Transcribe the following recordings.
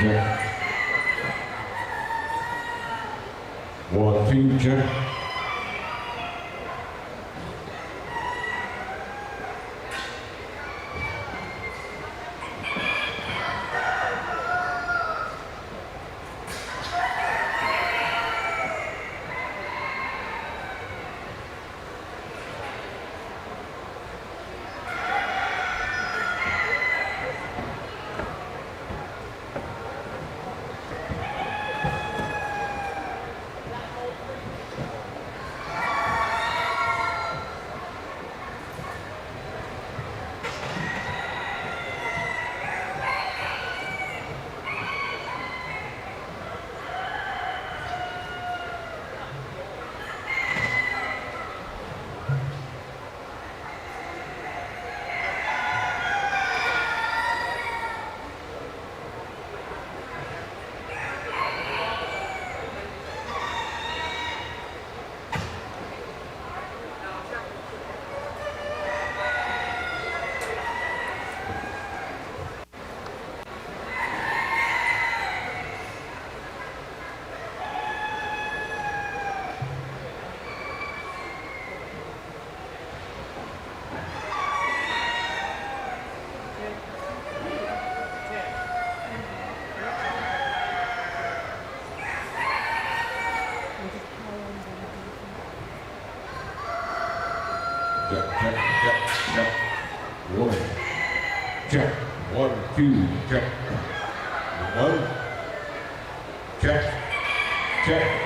check. 1, 2, check. Check. 1. Check. 1, 2, check. 1. Check. Check.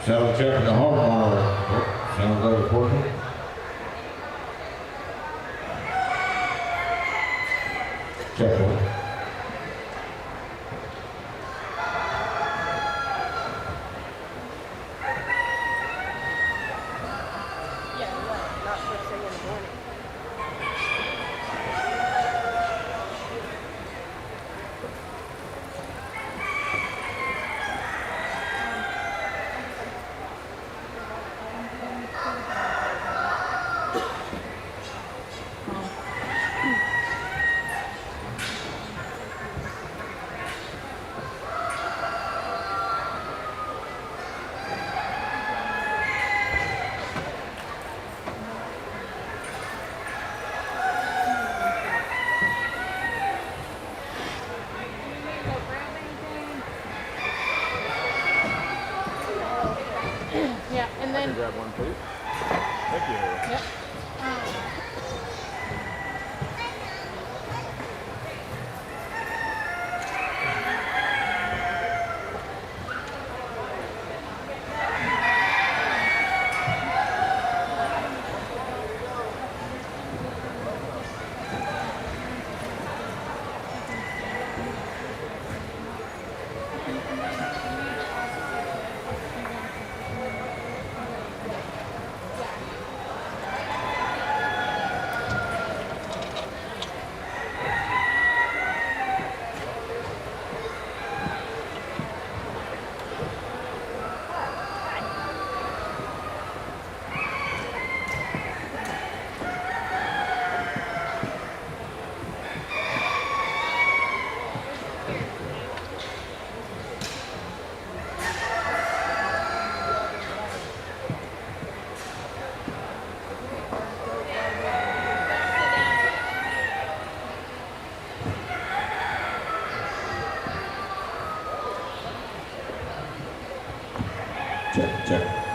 Sound check the heart monitor. Sounds like it's working. Check one. Yeah, and then grab one, please. Thank you. Yep. Check.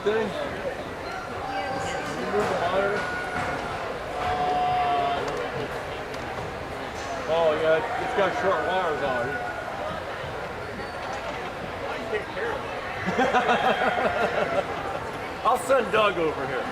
that thing? Remove the monitor. Oh yeah, it's got short wires on it. I take care of it. I'll send Doug over here.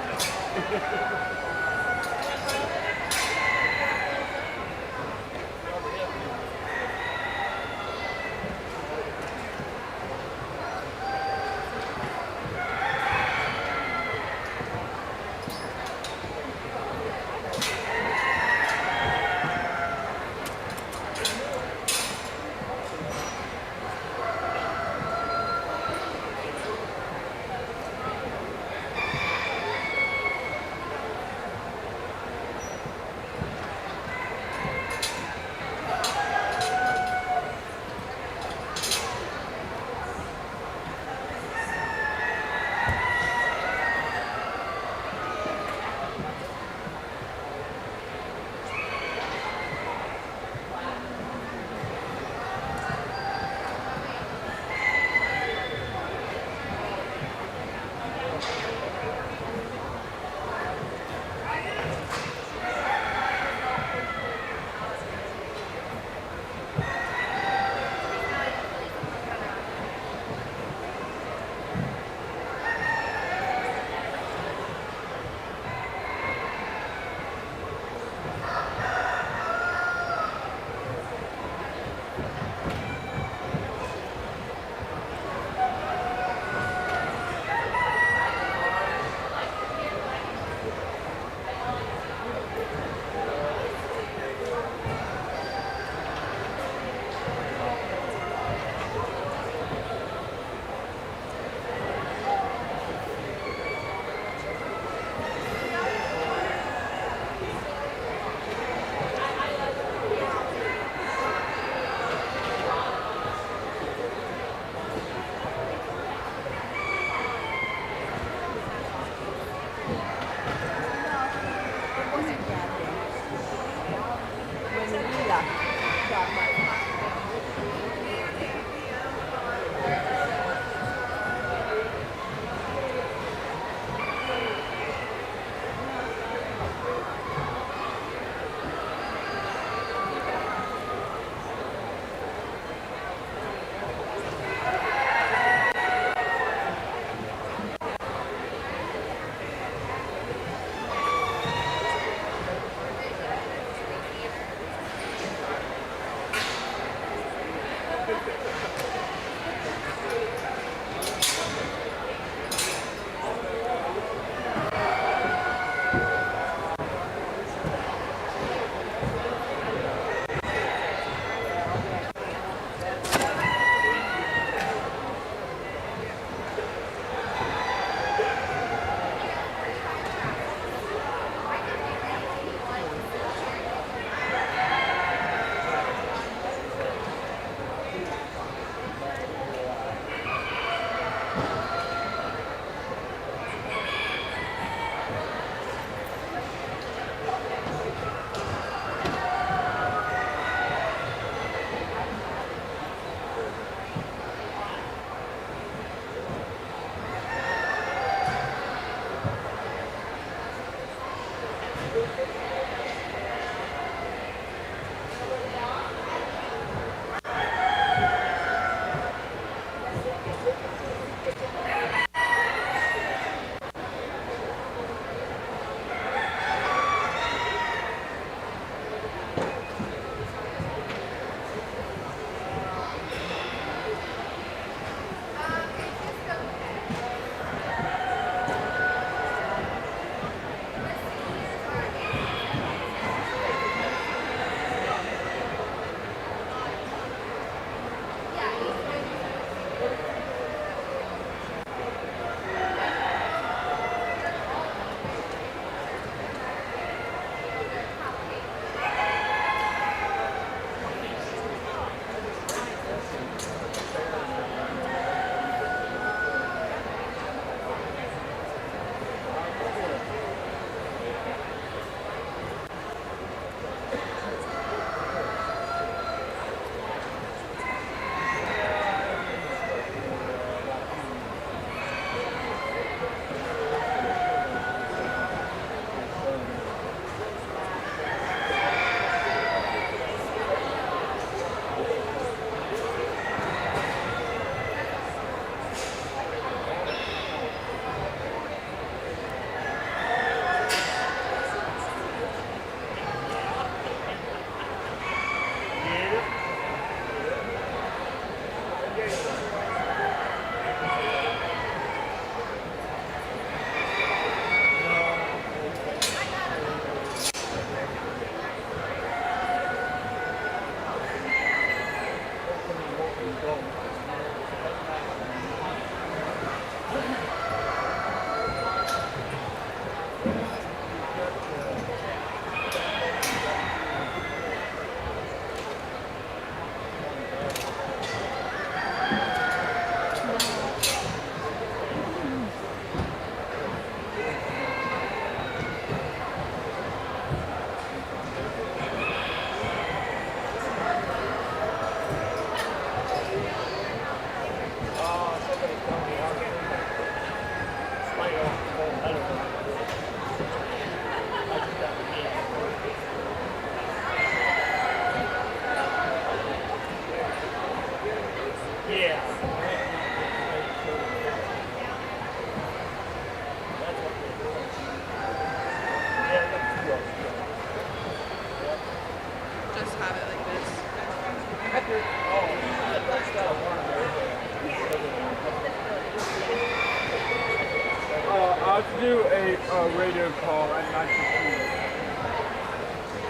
to do a radio call at 9:15.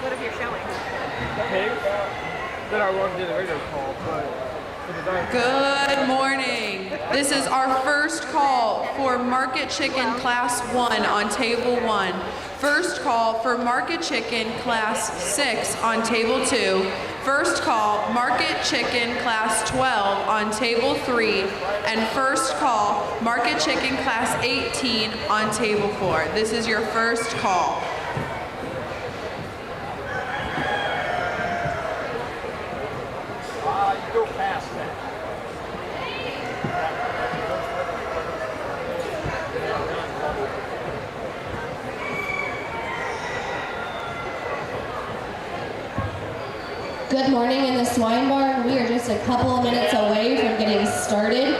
What if you're showing? Pigs? Then I want to do the radio call, but if it doesn't. Good morning. This is our first call for Market Chicken Class 1 on Table 1. First call for Market Chicken Class 6 on Table 2. First call Market Chicken Class 12 on Table 3. And first call Market Chicken Class 18 on Table 4. This is your first call. You go past that. Good morning in the Swine Barn. We are just a couple of minutes away from getting started.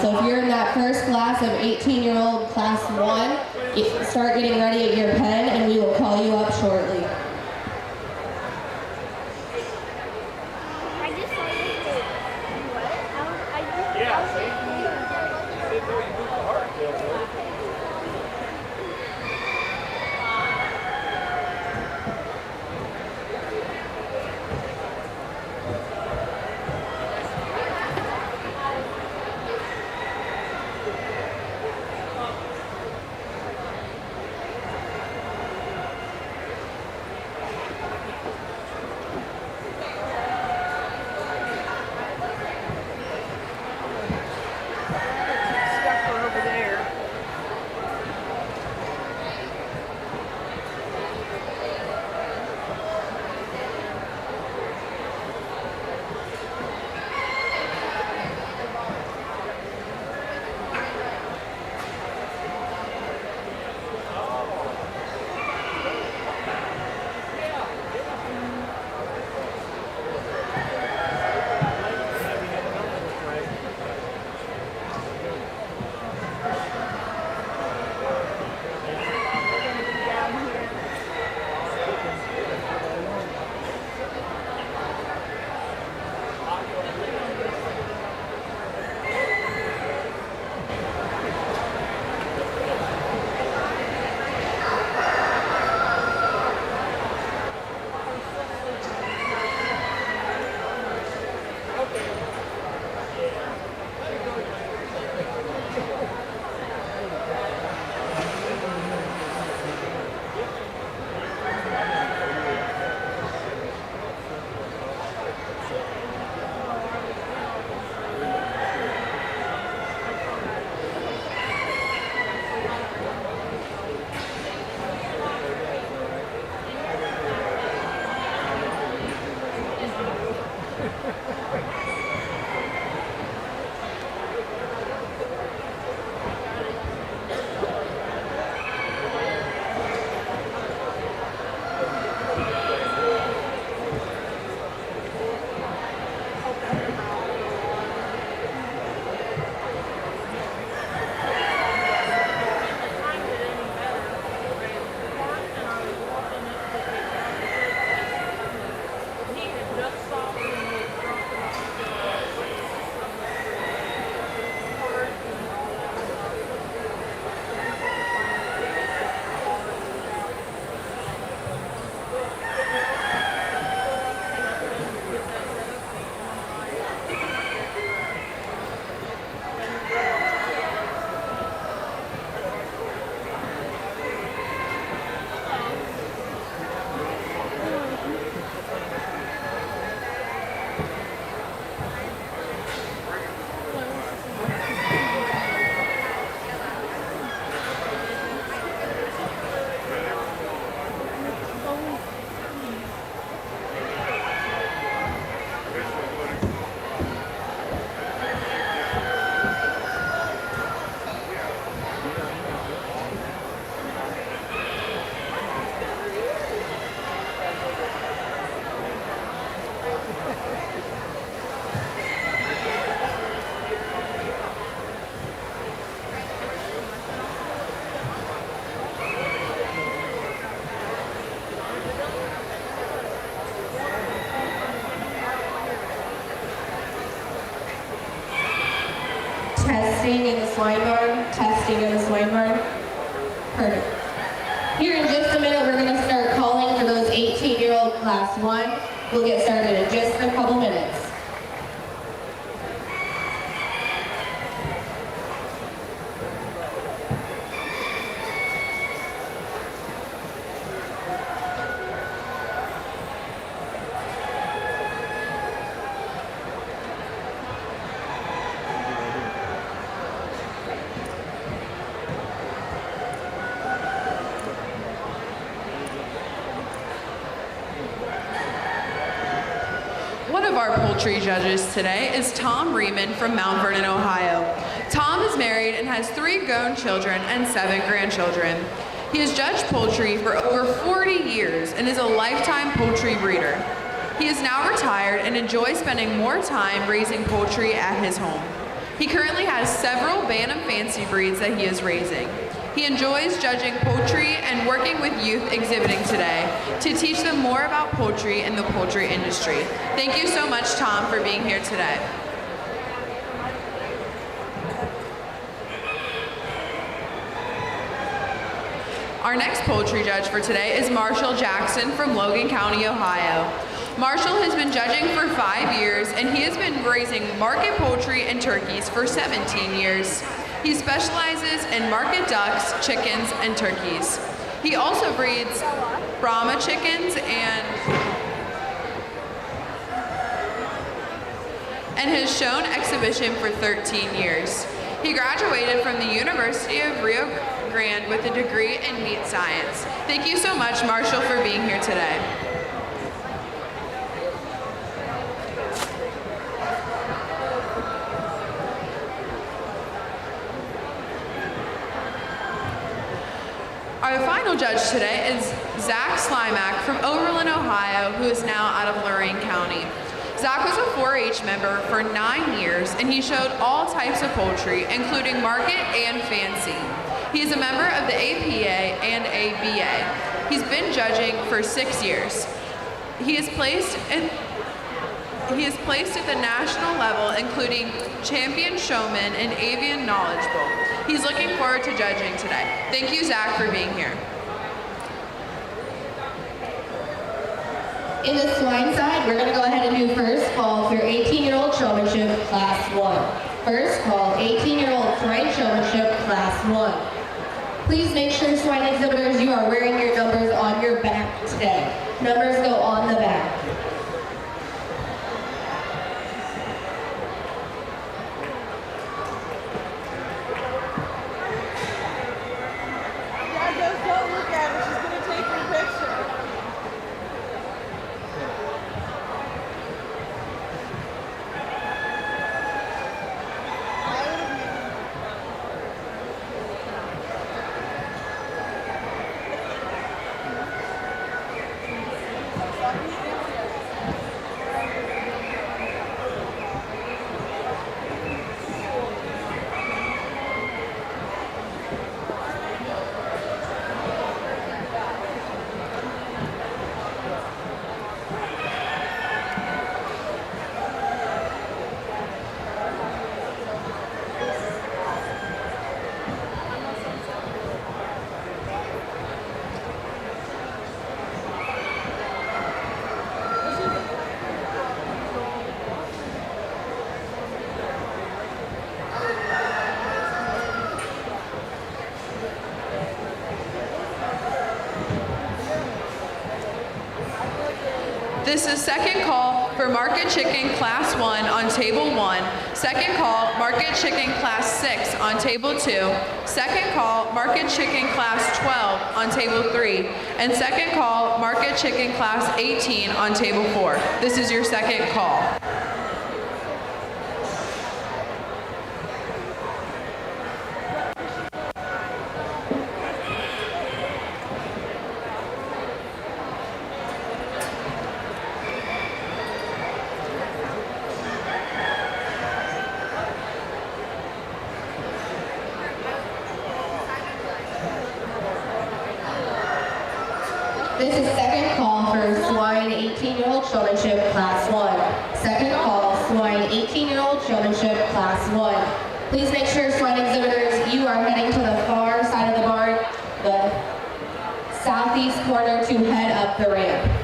So if you're in that first class of 18-year-old class 1, start getting ready at your pen and we will call you up shortly. Testing in the Swine Barn. Testing in the Swine Barn. Perfect. Here in just a minute, we're going to start calling for those 18-year-old class 1. We'll get started in just a couple minutes. One of our poultry judges today is Tom Riemann from Mount Vernon, Ohio. Tom is married and has 3 grown children and 7 grandchildren. He has judged poultry for over 40 years and is a lifetime poultry breeder. He is now retired and enjoys spending more time raising poultry at his home. He currently has several Bantam fancy breeds that he is raising. He enjoys judging poultry and working with youth exhibiting today to teach them more about poultry and the poultry industry. Thank you so much, Tom, for being here today. Our next poultry judge for today is Marshall Jackson from Logan County, Ohio. Marshall has been judging for 5 years and he has been raising market poultry and turkeys for 17 years. He specializes in market ducks, chickens, and turkeys. He also breeds Brahma chickens and has shown exhibition for 13 years. He graduated from the University of Rio Grande with a degree in meat science. Thank you so much, Marshall, for being here today. Our final judge today is Zach Slimak from Overland, Ohio, who is now out of Lorain County. Zach was a 4-H member for 9 years, and he showed all types of poultry, including market and fancy. He is a member of the APA and ABA. He's been judging for 6 years. He is placed at the national level, including Champion Showman and Avian Knowledge Bowl. He's looking forward to judging today. Thank you, Zach, for being here. In the swine side, we're going to go ahead and do first call for 18-year-old showmanship class 1. First call, 18-year-old swine showmanship class 1. Please make sure, swine exhibitors, you are wearing your numbers on your back today. Numbers go on the back. This is second call for Market Chicken Class 1 on Table 1. Second call, Market Chicken Class 6 on Table 2. Second call, Market Chicken Class 12 on Table 3. And second call, Market Chicken Class 18 on Table 4. This is your second call. This is second call for swine 18-year-old showmanship class 1. Second call, swine 18-year-old showmanship class 1. Please make sure, swine exhibitors, you are heading to the far side of the barn. The southeast corner to head up the ramp.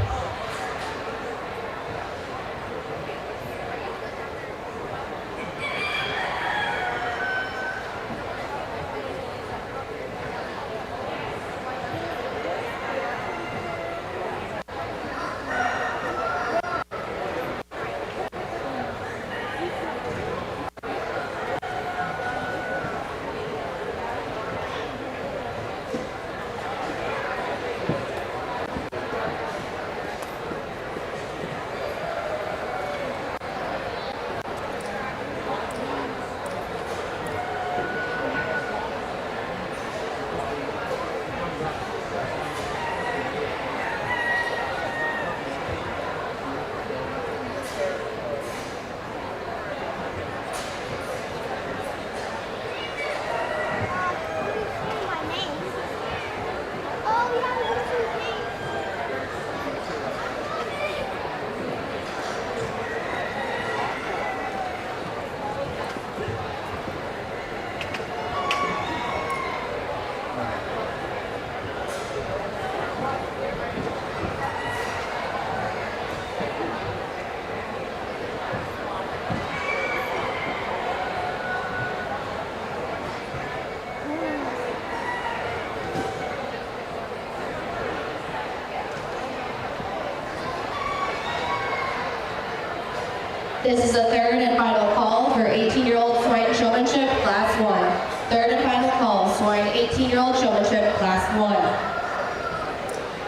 This is the third and final call for 18-year-old Swine Showmanship Class 1. Third and final call, Swine 18-year-old Showmanship Class 1.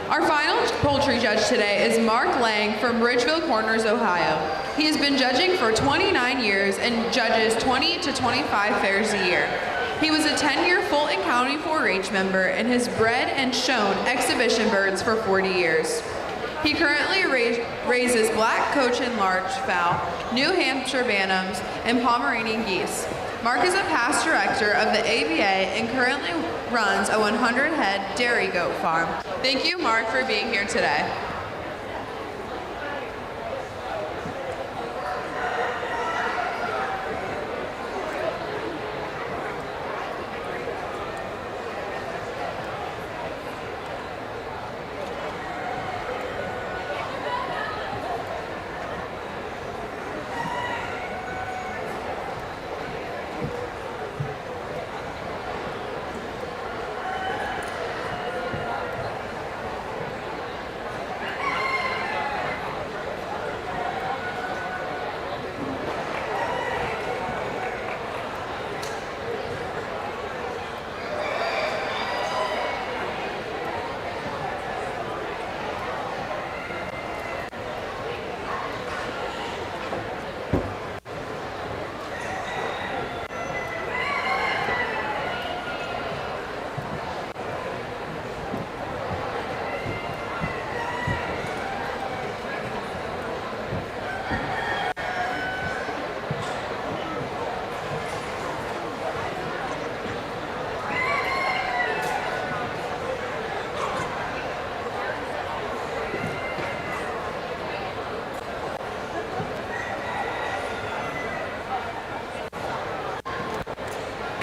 Our final poultry judge today is Mark Lang from Ridgeville Corners, Ohio. He has been judging for 29 years and judges 20 to 25 fairs a year. He was a 10-year Fulton County 4-H member and has bred and shown exhibition birds for 40 years. He currently raises black Cochin large fowl, New Hampshire Bantams, and Pomeranian geese. Mark is a past director of the ABA and currently runs a 100-head dairy goat farm. Thank you, Mark, for being here today.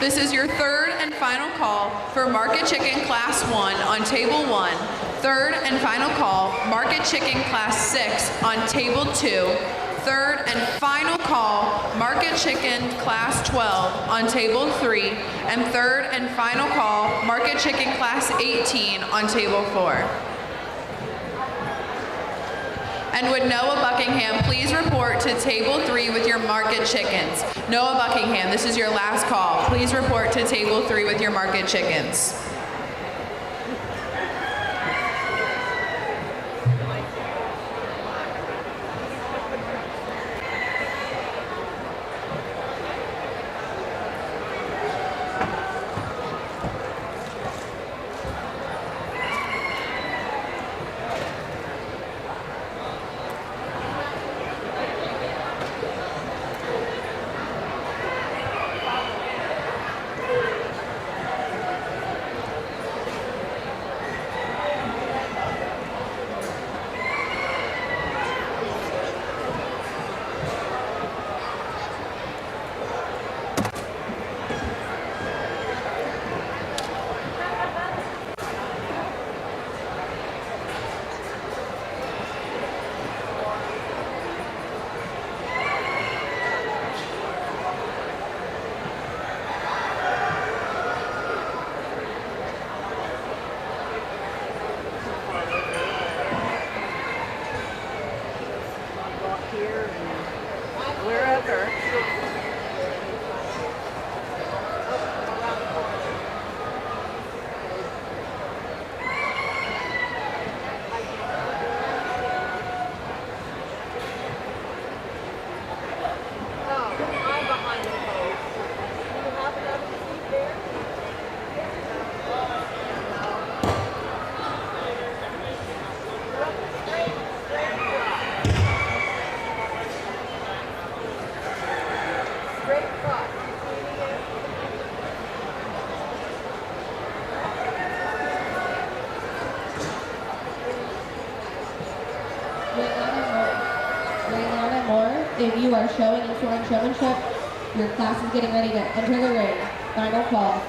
This is your third and final call for Market Chicken Class 1 on Table 1. Third and final call, Market Chicken Class 6 on Table 2. Third and final call, Market Chicken Class 12 on Table 3. And third and final call, Market Chicken Class 18 on Table 4. And would Noah Buckingham please report to Table 3 with your market chickens? Noah Buckingham, this is your last call. Please report to Table 3 with your market chickens. longer. If you are showing in Swine Showmanship, your class is getting ready to enter the ring. Final call.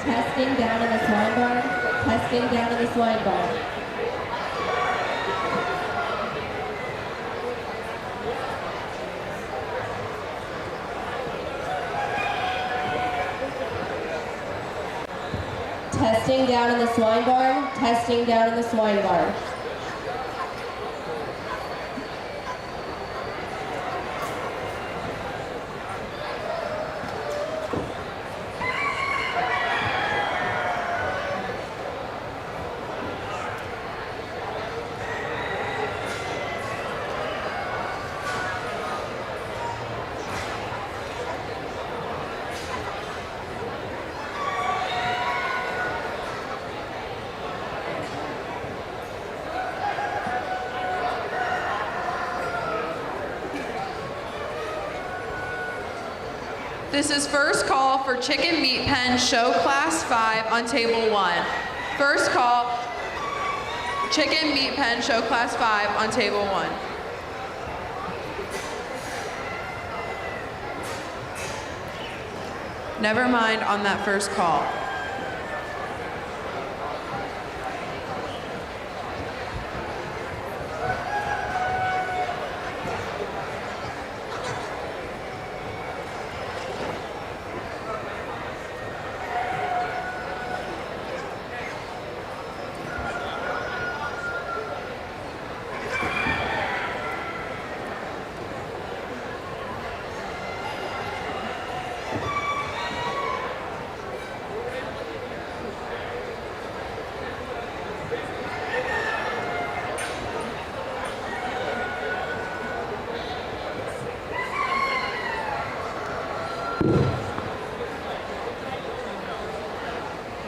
Testing down in the swine barn. Testing down in the swine barn. Testing down in the swine barn. Testing down in the swine barn. This is first call for Chicken Meat Pen Show Class 5 on Table 1. First call, Chicken Meat Pen Show Class 5 on Table 1. Never mind on that first call.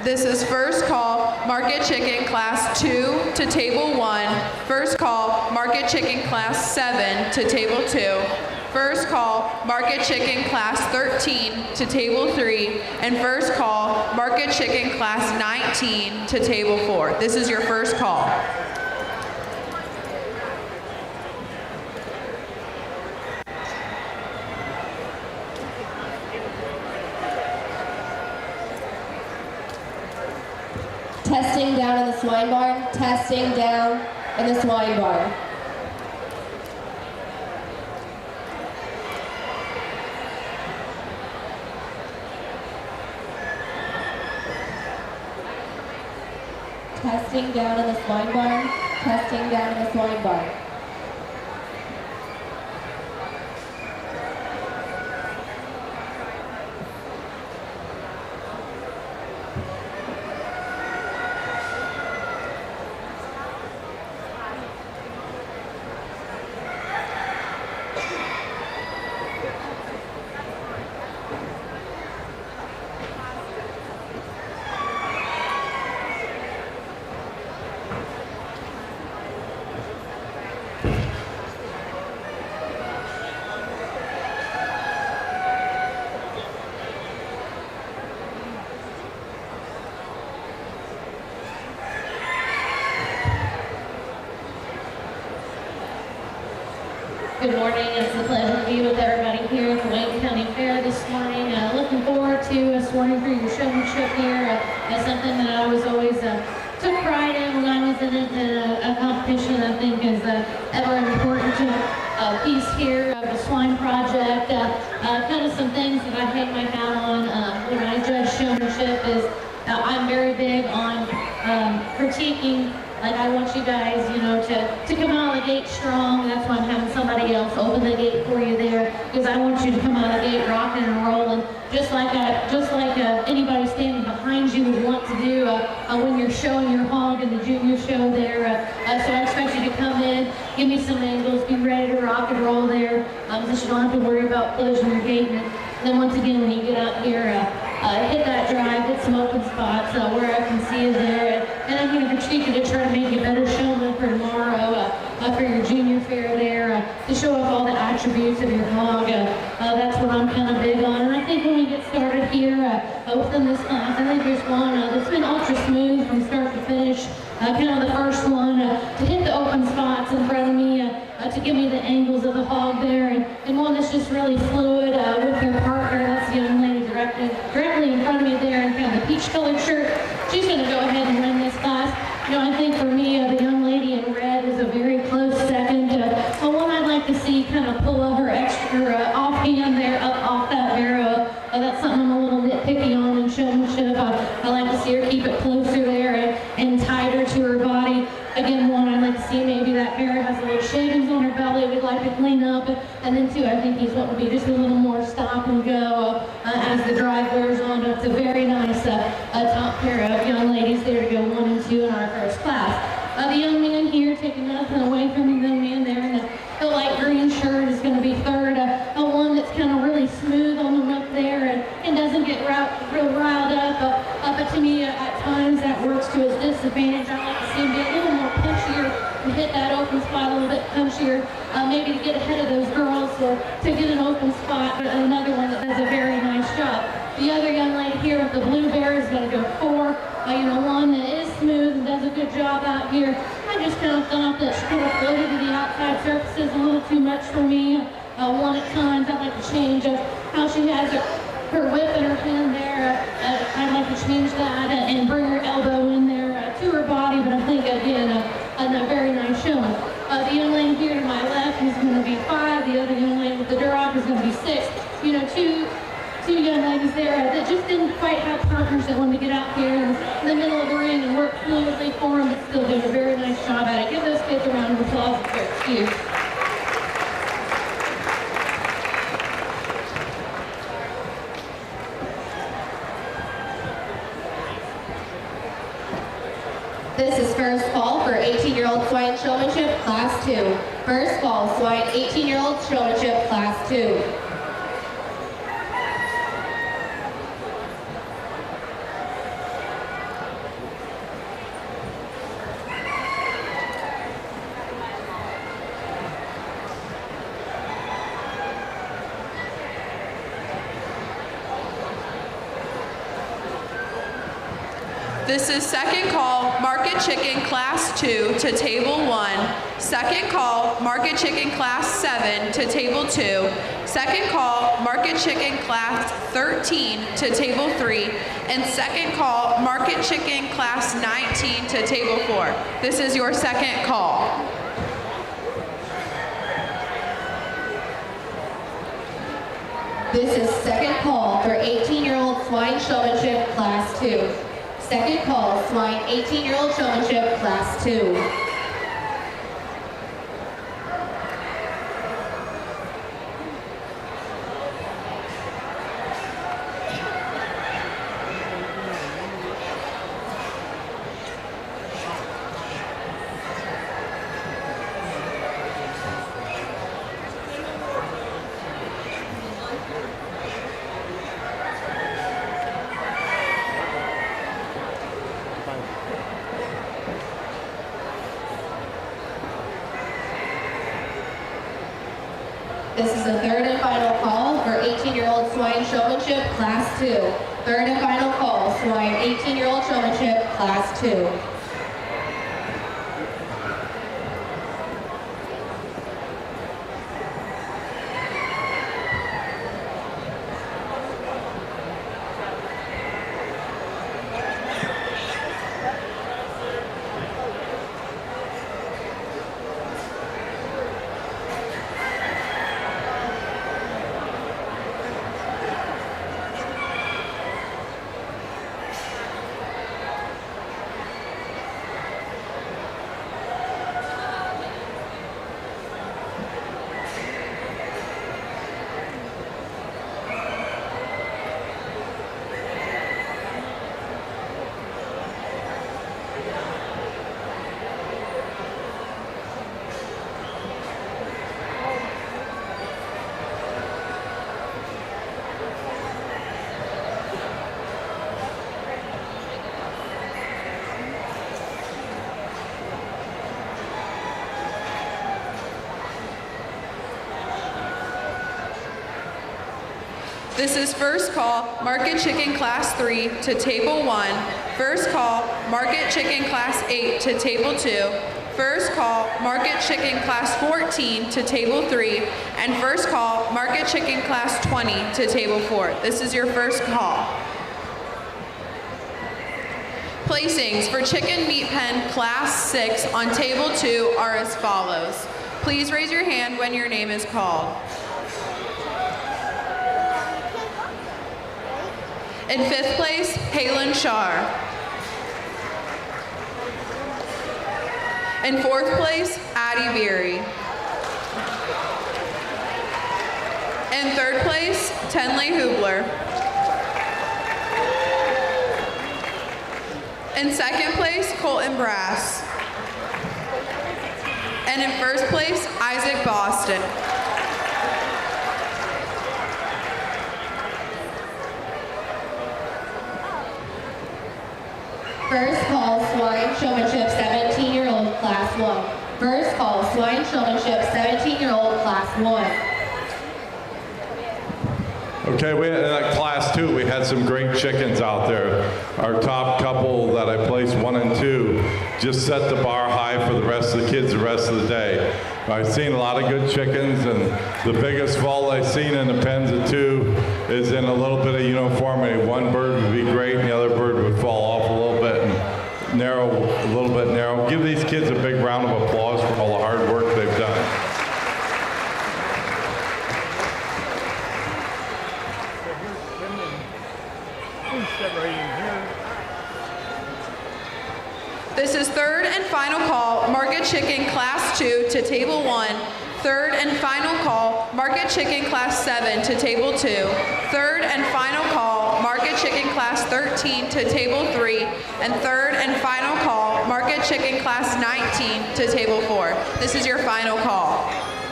This is first call, Market Chicken Class 2 to Table 1. First call, Market Chicken Class 7 to Table 2. First call, Market Chicken Class 13 to Table 3. And first call, Market Chicken Class 19 to Table 4. This is your first call. Testing down in the swine barn. Testing down in the swine barn. Testing down in the swine barn. Testing down in the swine barn. Good morning. It's a pleasure to be with everybody here at the Wayne County Fair this morning. Looking forward to sworn for your showmanship here. That's something that I was always took pride in when I was in a competition. I think is ever important to piece here of the Swine project. Kind of some things that I hang my hat on when I judge showmanship is I'm very big on critiquing. Like I want you guys, you know, to come out of the gate strong. That's why I'm having somebody else open the gate for you there, because I want you to come out of the gate rocking and rolling, just like anybody standing behind you would want to do when you're showing your hog in the junior show there. So I expect you to come in, give me some angles, be ready to rock and roll there, so you don't have to worry about closing your gate. And then once again, when you get out here, hit that drive, hit some open spots where I can see you there. And I'm going to critique you to try to make you a better showman for tomorrow, for your junior fair there, to show off all the attributes of your hog. That's what I'm kind of big on. And I think when we get started here within this class, I think there's one that's been ultra smooth from start to finish. Kind of the first one to hit the open spots in front of me, to give me the angles of the hog there, and one that's just really fluid with your partner. That's the young lady directly in front of me there in kind of the peach colored shirt. She's going to go ahead and win this class. You know, I think for me, the young lady in red is a very close second. One I'd like to see kind of pull her extra offhand there up off that barrow. That's something I'm a little nitpicky on in showmanship. I like to see her keep it closer there and tighter to her body. Again, one, I'd like to see maybe that barrow has a little shavings on her belly we'd like to clean up. And then two, I think he's wanting to be just a little more stop and go as the drive wears on. It's a very nice top pair of young ladies there to go 1 and 2 in our first class. The young man here, taking nothing away from the young man there in the light green shirt, is going to be third. One that's kind of really smooth on the whip there and doesn't get real riled up. But to me, at times that works to his disadvantage. I like to see him get a little more punchier and hit that open spot a little bit punchier, maybe to get ahead of those girls to get an open spot. But another one that does a very nice job. The other young lady here with the blue bear is going to go 4. You know, one that is smooth and does a good job out here. I just kind of thought that she kind of floated to the outside surfaces a little too much for me. One at times, I'd like to change how she has her whip in her hand there. I'd like to change that and bring her elbow in there to her body, but I think, again, a very nice showing. The young lady here to my left is going to be 5. The other young lady with the Duroc is going to be 6. You know, two young ladies there that just didn't quite have partners that wanted to get out here in the middle of the ring and work fluidly for them, but still doing a very nice job at it. Give those kids a round of applause for their excuse. This is first call for 18-year-old swine showmanship, class 2. First call, swine 18-year-old showmanship, class 2. This is second call, Market Chicken Class 2 to Table 1. Second call, Market Chicken Class 7 to Table 2. Second call, Market Chicken Class 13 to Table 3. And second call, Market Chicken Class 19 to Table 4. This is your second call. This is second call for 18-year-old swine showmanship, class 2. Second call, swine 18-year-old showmanship, class 2. This is the third and final call for 18-year-old swine showmanship, class 2. Third and final call, swine 18-year-old showmanship, class 2. This is first call, Market Chicken Class 3 to Table 1. First call, Market Chicken Class 8 to Table 2. First call, Market Chicken Class 14 to Table 3. And first call, Market Chicken Class 20 to Table 4. This is your first call. Placings for Chicken Meat Pen Class 6 on Table 2 are as follows. Please raise your hand when your name is called. In 5th place, Halen Shar. In 4th place, Addie Beery. In 3rd place, Tenley Hubler. In 2nd place, Colton Brass. And in 1st place, Isaac Boston. First call, Swine Showmanship, 17-year-old, Class 1. First call, Swine Showmanship, 17-year-old, Class 1. Okay, we had Class 2, we had some great chickens out there. Our top couple that I placed 1 and 2 just set the bar high for the rest of the kids the rest of the day. I've seen a lot of good chickens, and the biggest fault I've seen in the pens of 2 is in a little bit of uniformity. One bird would be great and the other bird would fall off a little bit and narrow, a little bit narrow. Give these kids a big round of applause for all the hard work they've done. This is 3rd and final call, Market Chicken Class 2 to Table 1. 3rd and final call, Market Chicken Class 7 to Table 2. 3rd and final call, Market Chicken Class 13 to Table 3. And 3rd and final call, Market Chicken Class 19 to Table 4. This is your final call.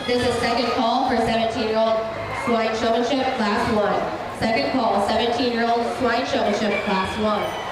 This is second call for 17-year-old Swine Showmanship, Class 1. Second call, 17-year-old Swine Showmanship, Class 1.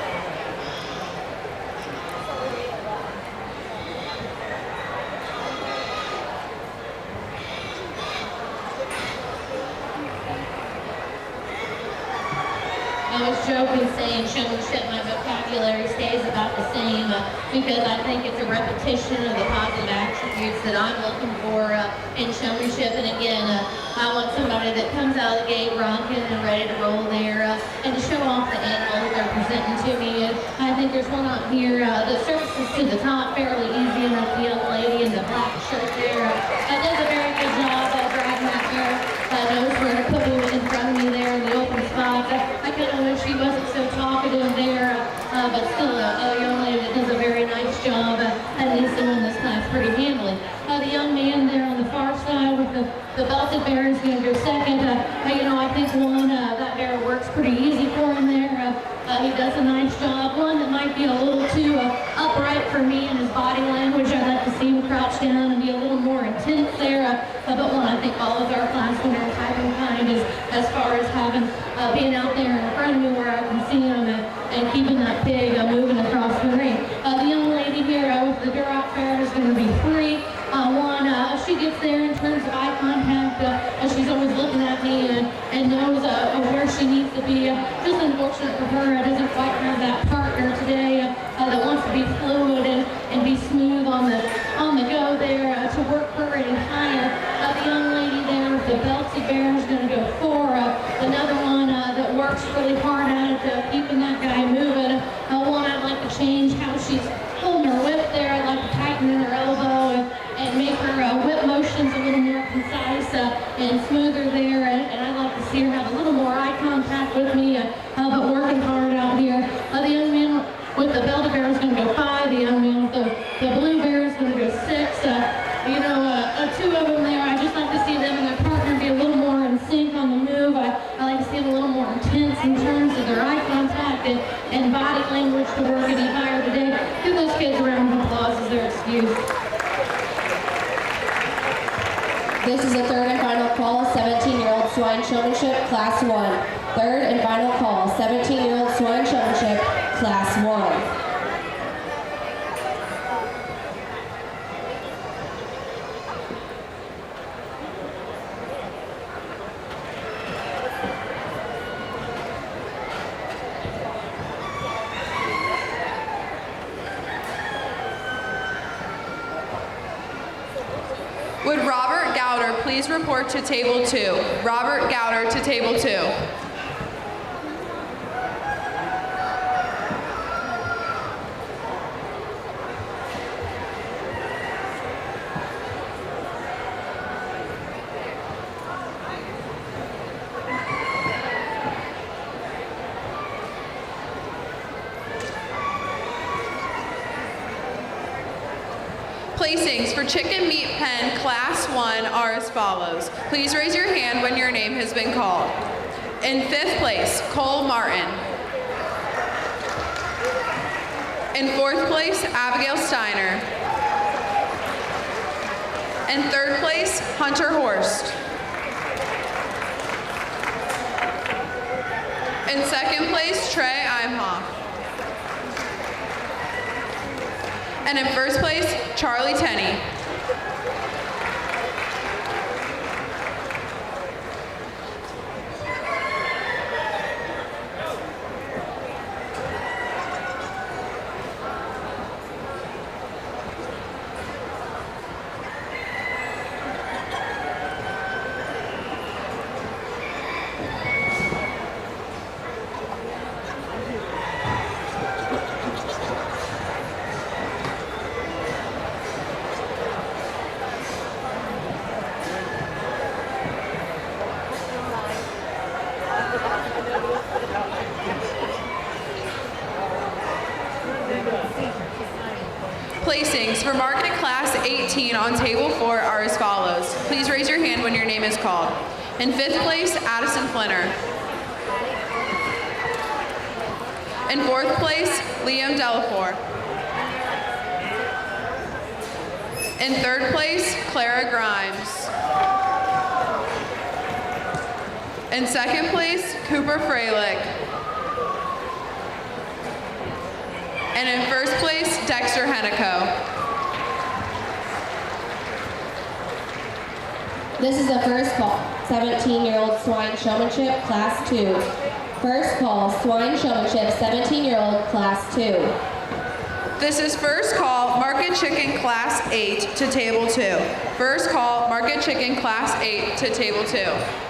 I was joking saying showmanship, my vocabulary stays about the same because I think it's a repetition of the positive attributes that I'm looking for in showmanship. And again, I want somebody that comes out of the gate rocking and ready to roll there and to show off the animal that they're presenting to me. And I think there's one up here. The surface is to the top, fairly easy enough. The young lady in the black shirt there does a very good job of driving that mare. Knows where to put it in front of me there in the open spot. I kind of wish she wasn't so talkative there, but still a young lady that does a very nice job, at least in this class pretty handily. The young man there on the far side with the belted bear is going to go second. I think that bear works pretty easy for him there. He does a nice job. One that might be a little too upright for me in his body language. I'd like to see him crouch down and be a little more intense there. But one I think all of our class winners type and kind is as far as having being out there in front of me where I can see him and keeping that pig moving across the ring. The young lady here with the Duroc bear is going to be 3. She gets there in terms of eye contact. She's always looking at me and knows where she needs to be. Just unfortunate for her, doesn't quite have that partner today that wants to be fluid and be smooth on the go there to work her any higher. The young lady there with the belted bear is going to go 4. Another one that works really hard at it, keeping that guy moving. One I'd like to change how she's holding her whip there. I'd like to tighten in her elbow and make her whip motions a little more concise and smoother there. And I'd like to see her have a little more eye contact with me, but working hard out here. The young man with the belted bear is going to go 5. The young man with the blue bear is going to go 6. 2 of them there. I just like to see them and their partner be a little more in sync on the move. I like to see them a little more intense in terms of their eye contact and body language to work any higher today. Give those kids a round of applause as their excuse. This is the third and final call, 17-year-old Swine Showmanship, Class 1. Third and final call, 17-year-old Swine Showmanship, Class 1. please report to table 2. Robert Gowder to table 2. Placings for Chicken Meat Pen Class 1 are as follows. Please raise your hand when your name has been called. In 5th place, Cole Martin. In 4th place, Abigail Steiner. In 3rd place, Hunter Horst. In 2nd place, Trey Imhoff. And in 1st place, Charlie Tenney. Placings for Market Class 18 on Table 4 are as follows. Please raise your hand when your name is called. In 5th place, Addison Flinner. In 4th place, Liam Delafour. In 3rd place, Clara Grimes. In 2nd place, Cooper Freilich. And in 1st place, Dexter Hennico. This is the first call, 17-year-old Swine Showmanship, Class 2. First call, Swine Showmanship, 17-year-old, Class 2. This is first call, Market Chicken Class 8 to Table 2. First call, Market Chicken Class 8 to Table 2.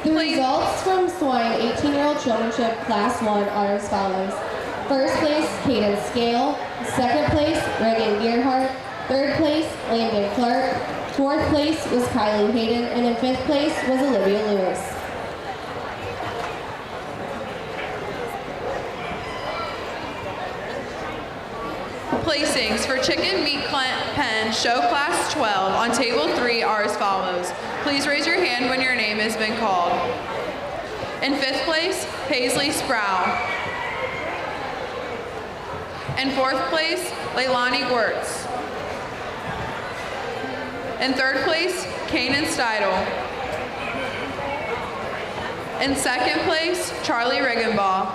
The results from Swine 18-year-old Showmanship Class 1 are as follows. First place, Caden Scale. Second place, Reagan Gearhart. Third place, Landon Clark. Fourth place was Kylie Hayden. And in 5th place was Olivia Lewis. Placings for Chicken Meat Pen Show Class 12 on Table 3 are as follows. Please raise your hand when your name has been called. In 5th place, Paisley Sproul. In 4th place, Leilani Gwertz. In 3rd place, Kanan Steidel. In 2nd place, Charlie Riggenbaugh.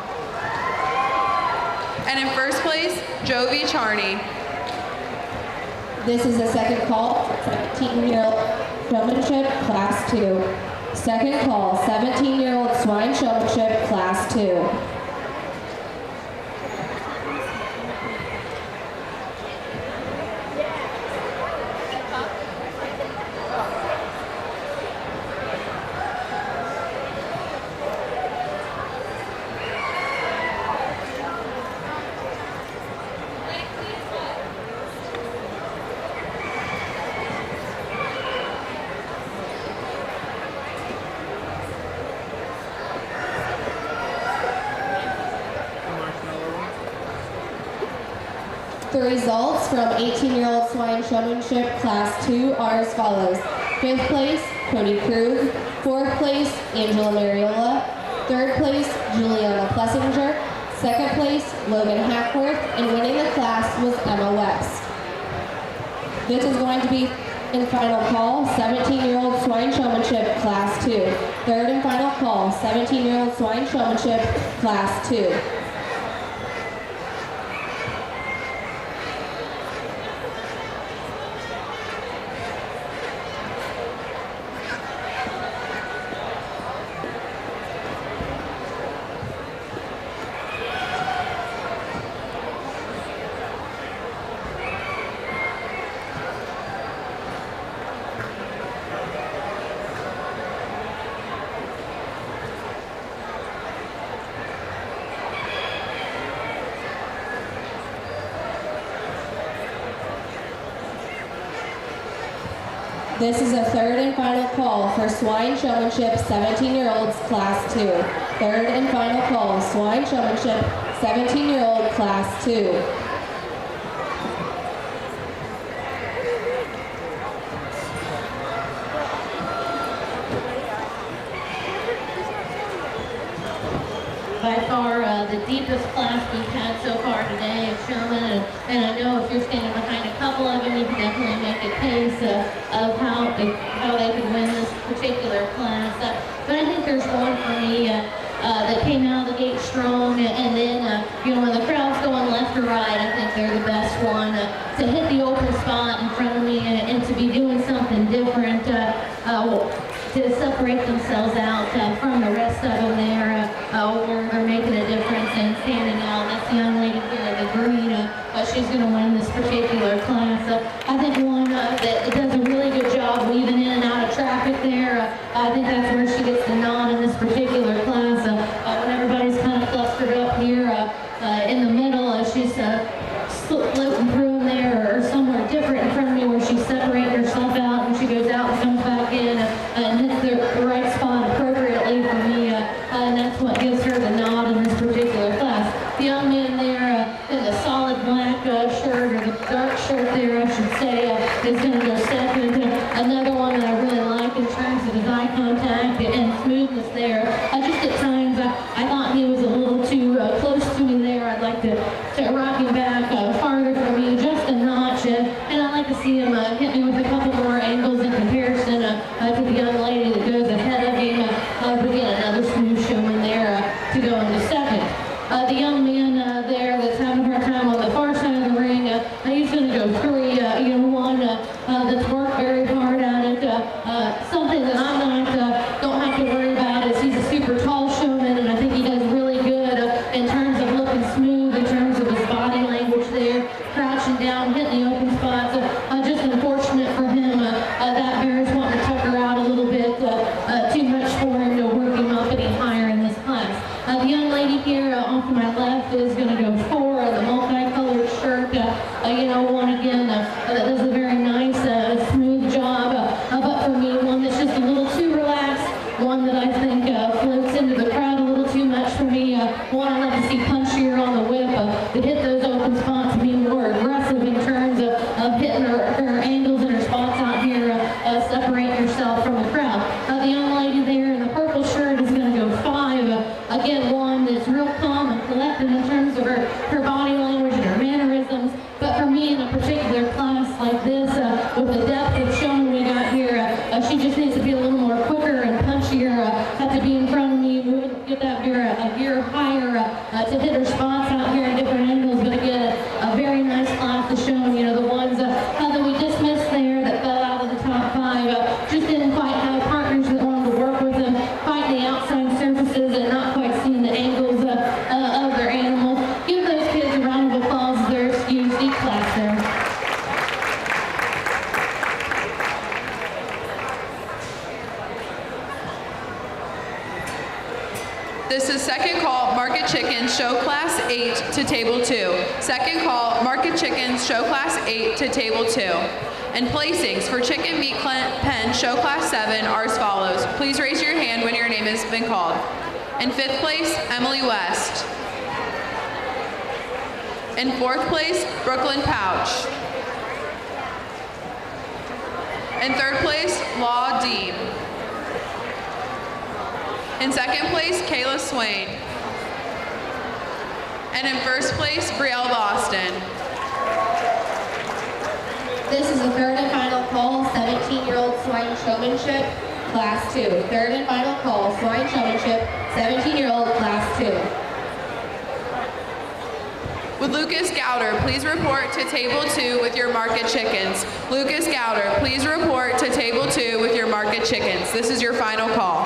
And in 1st place, Jovi Charney. This is the second call, 17-year-old Showmanship Class 2. Second call, 17-year-old Swine Showmanship Class 2. The results from 18-year-old Swine Showmanship Class 2 are as follows. 5th place, Cody Krug. 4th place, Angela Mariola. 3rd place, Juliana Plessinger. 2nd place, Logan Hackworth. And winning the class was Emma West. This is going to be in final call, 17-year-old Swine Showmanship Class 2. Third and final call, 17-year-old Swine Showmanship Class 2. This is a third and final call for Swine Showmanship 17-year-olds Class 2. Third and final call, Swine Showmanship 17-year-old Class 2. By far the deepest class we've had so far today at Showman, and I know if you're standing behind a couple of them, you can definitely make a case of how they could win this particular class. But I think there's one for me that came out of the gate strong, and then when the crowd's going left or right, I think they're the best one to hit the open spot in front of me and to be doing something different. To separate themselves out from the rest of them there, where they're making a difference and standing out. That's the young lady here in the green. She's going to win this particular class. I think one that does a really good job weaving in and out of traffic there. I think that's where she gets the nod in this particular class. When everybody's kind of clustered up here in the middle, she's floating through them there or somewhere different in front of me where she's separating herself out and she goes out and comes back in and hits the right spot appropriately for me, and that's what gives her the nod in this particular class. The young man there in the solid black shirt, or the dark shirt there I should say, is going to go second. Another one that I really like in terms of his eye contact and smoothness there. Just at times I thought he was a little too close to me there. I'd like to rock him back farther from me just a notch, and I'd like to see him hit me with a couple more angles in comparison to the young lady that goes ahead of him. But again, another smooth showman there to go into second. The young man there that's having a hard time on the far side of the ring, he's going to go three. One that's worked very hard at it. Something that I'm not don't have to worry about is he's a super tall showman, and I think he does really good in terms of looking smooth, in terms of his body language there, crouching down, hitting the open spots. Just unfortunate for him that bear's wanting to tuck her out a little bit too much for him to work him up any higher in this class. The young lady here off to my left is going to go 4, the multicolored shirt. One again that does a very nice, smooth job. But for me, one that's just a little too relaxed, one that I think floats into the crowd a little too much for me. One I like to see punchier on the whip, to hit those open spots, be more aggressive in terms of hitting her angles and her spots out here, separating herself from the crowd. The young lady there in the purple shirt is going to go 5. Again, one that's real calm and collected in terms of her body language and her mannerisms. But for me, in a particular class like this, with the depth of showing we got here, she just needs to be a little more quicker and punchier, have to be in front of me, get that gear a gear higher to hit her spots out here in different angles. But again, a very nice class to show, the ones that we dismissed there that fell out of the top 5, just didn't quite have partners that wanted to work with them, fighting the outside surfaces and not quite seeing the angles of their animals. Give those kids a round of applause as their excuse. Deep class there. This is second call, Market Chickens, Show Class 8 to Table 2. Second call, Market Chickens, Show Class 8 to Table 2. And placings for Chicken Meat Pen, Show Class 7 are as follows. Please raise your hand when your name has been called. In 5th place, Emily West. In 4th place, Brooklyn Pouch. In 3rd place, Law Dean. In 2nd place, Kayla Swine. And in 1st place, Brielle Boston. This is the third and final call, 17-year-old Swine Showmanship, Class 2. Third and final call, Swine Showmanship, 17-year-old Class 2. Would Lucas Gowder please report to Table 2 with your Market Chickens? Lucas Gowder, please report to Table 2 with your Market Chickens. This is your final call.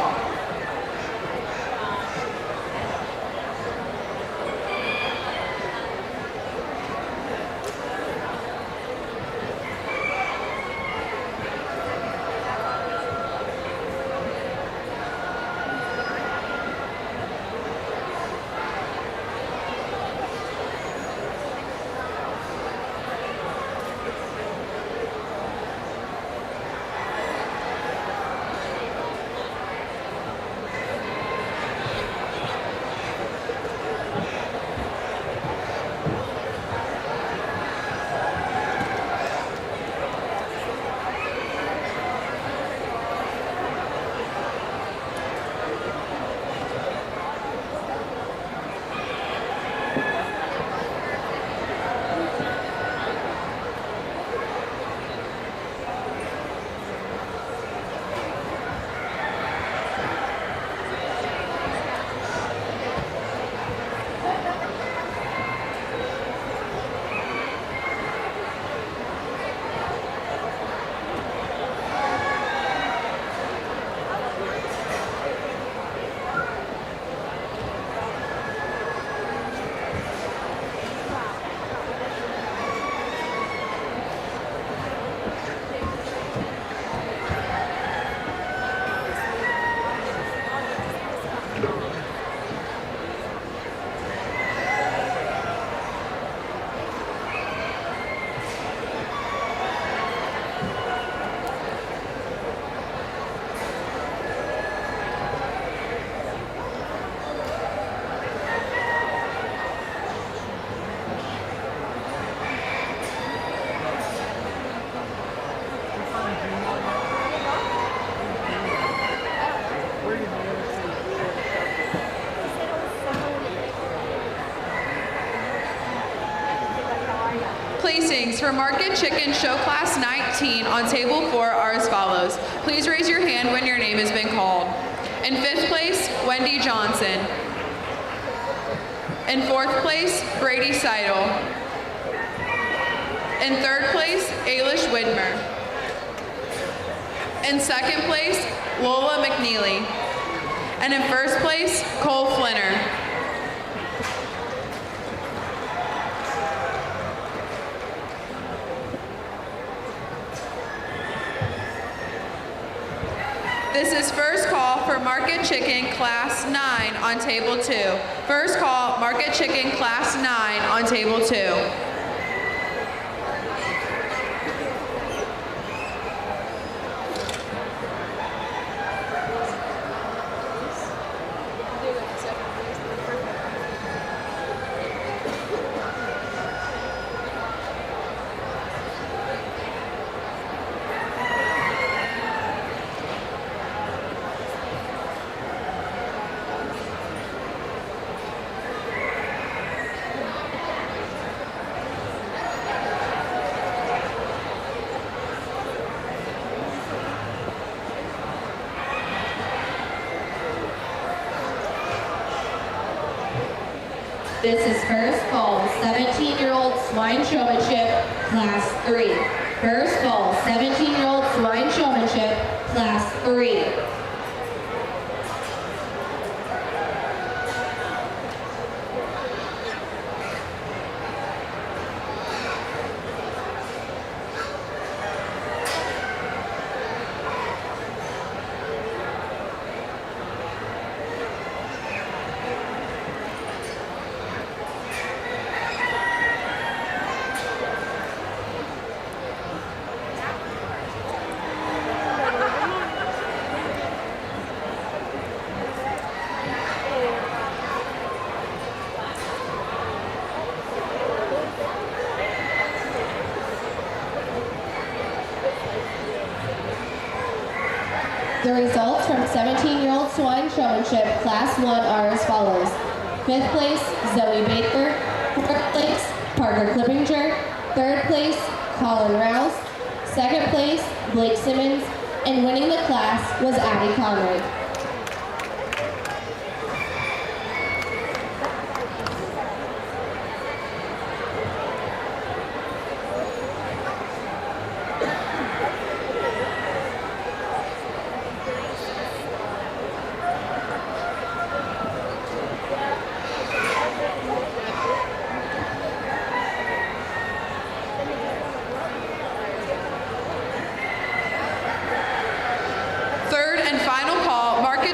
placings for Market Chicken Show Class 19 on Table 4 are as follows. Please raise your hand when your name has been called. In 5th place, Wendy Johnson. In 4th place, Brady Seidel. In 3rd place, Ailish Widmer. In 2nd place, Lola McNeely. And in 1st place, Cole Flinner. This is first call for Market Chicken Class 9 on Table 2. First call, Market Chicken Class 9 on Table 2. This is first call, 17-year-old Swine Showmanship, Class 3. First call, 17-year-old Swine Showmanship, Class 3. The results from 17-year-old Swine Showmanship Class 1 are as follows. 5th place, Zoe Baker. 4th place, Parker Clippinger. 3rd place, Colin Rouse. 2nd place, Blake Simmons. And winning the class was Abby Conroy.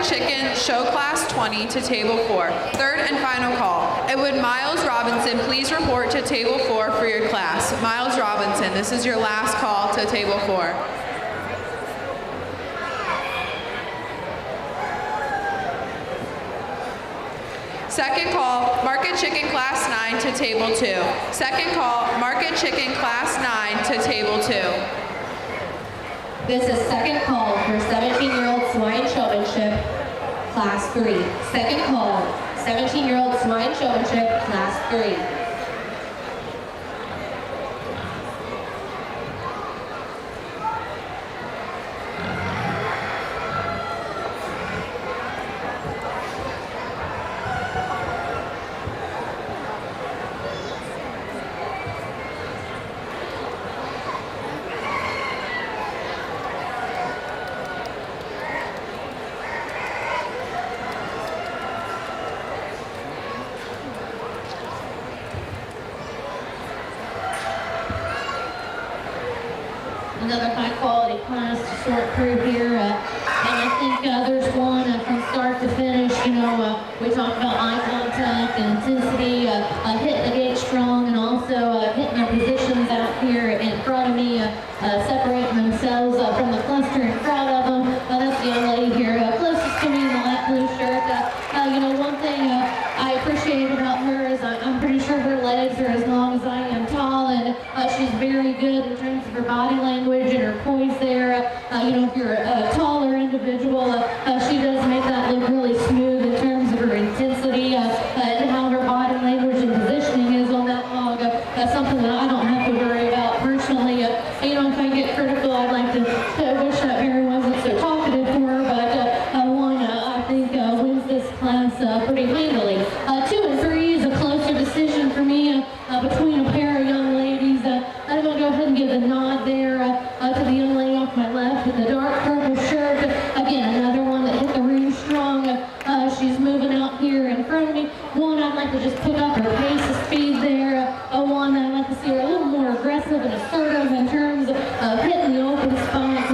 Chicken Show Class 20 to Table 4. Third and final call. And would Miles Robinson please report to Table 4 for your class? Miles Robinson, this is your last call to Table 4. Second call, Market Chicken Class 9 to Table 2. Second call, Market Chicken Class 9 to Table 2. This is second call for 17-year-old Swine Showmanship, Class 3. Second call, 17-year-old Swine Showmanship, Class 3. Another high-quality class to sort through here, and I think there's one from start to finish. We talked about eye contact and intensity, hitting the gate strong, and also hitting their positions out here in front of me, separating themselves from the cluster in front of them. That's the young lady here, closest to me in the light blue shirt. One thing I appreciate about her is I'm pretty sure her legs are as long as I am tall, and she's very good in terms of her body language and her poise there. If you're a taller individual, she does make that look really smooth in terms of her intensity and how her body language and positioning is on that log. That's something that I don't have to worry give a nod there to the young lady off my left with the dark purple shirt. Again, another one that hit the ring strong. She's moving out here in front of me. One, I'd like to just pick up her pace of speed there. One, I'd like to see her a little more aggressive and assertive in terms of hitting the open spots.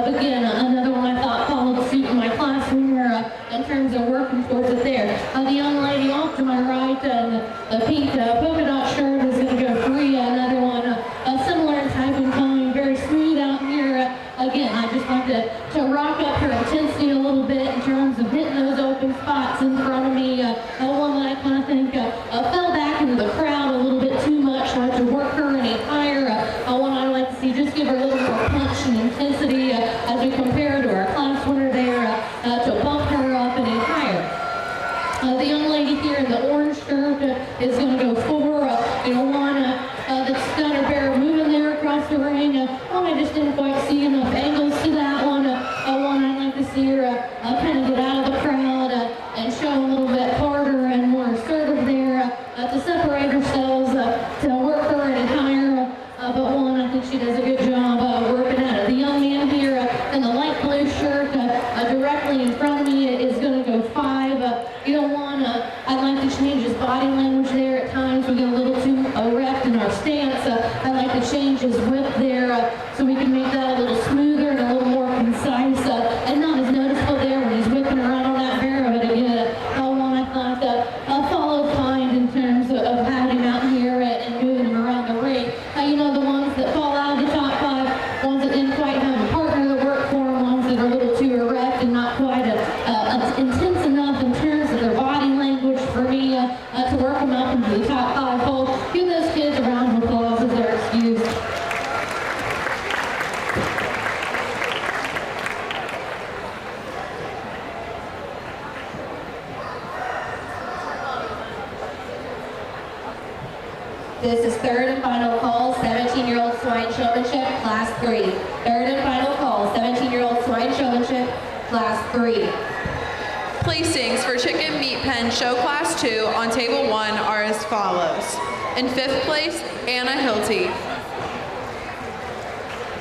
Again, another one I thought followed suit in my classroom here in terms of working towards it there. The young lady off to my right, the pink polka dot shirt is going to go free. Another one, similar in type and kind, very smooth out here. Again, I just like to rock up her intensity a little bit in terms of hitting those open spots in front of me. One that I kind of think fell back into the crowd a little bit too much. I like to work her any higher. One I like to see just give her a little more punch and intensity as we compare to our class winner there to bump her up any higher. The young lady here in the orange shirt is going to go for one that's got her bear moving there across the ring. I just didn't quite see enough angles to that one. One I'd like to see her kind of get out of the crowd and show a little bit harder and more assertive there to separate ourselves, to work her any higher. But one, I think she does a good job working at it. The young man here in the light blue shirt directly in front of me is going to go 5. One, I'd like to change his body language there at times. We get a little too erect in our stance. I'd like to change his whip there so we can make that a little smoother and a little more concise and not as noticeable there when he's whipping around on that bear. But again, one I thought followed kind in terms of having him out here and moving him around the ring. The ones that fall out of the top 5, ones that didn't quite have a partner that worked for them, ones that are a little too erect and not quite intense enough in terms of their body language for me to work them up into the top 5 hole. Give those kids a round of applause as they're excused. This is third and final call, 17-year-old swine showmanship, class 3. Third and final call, 17-year-old swine showmanship, class 3. Placings for Chicken Meat Pen Show Class 2 on Table 1 are as follows. In 5th place, Anna Hilty.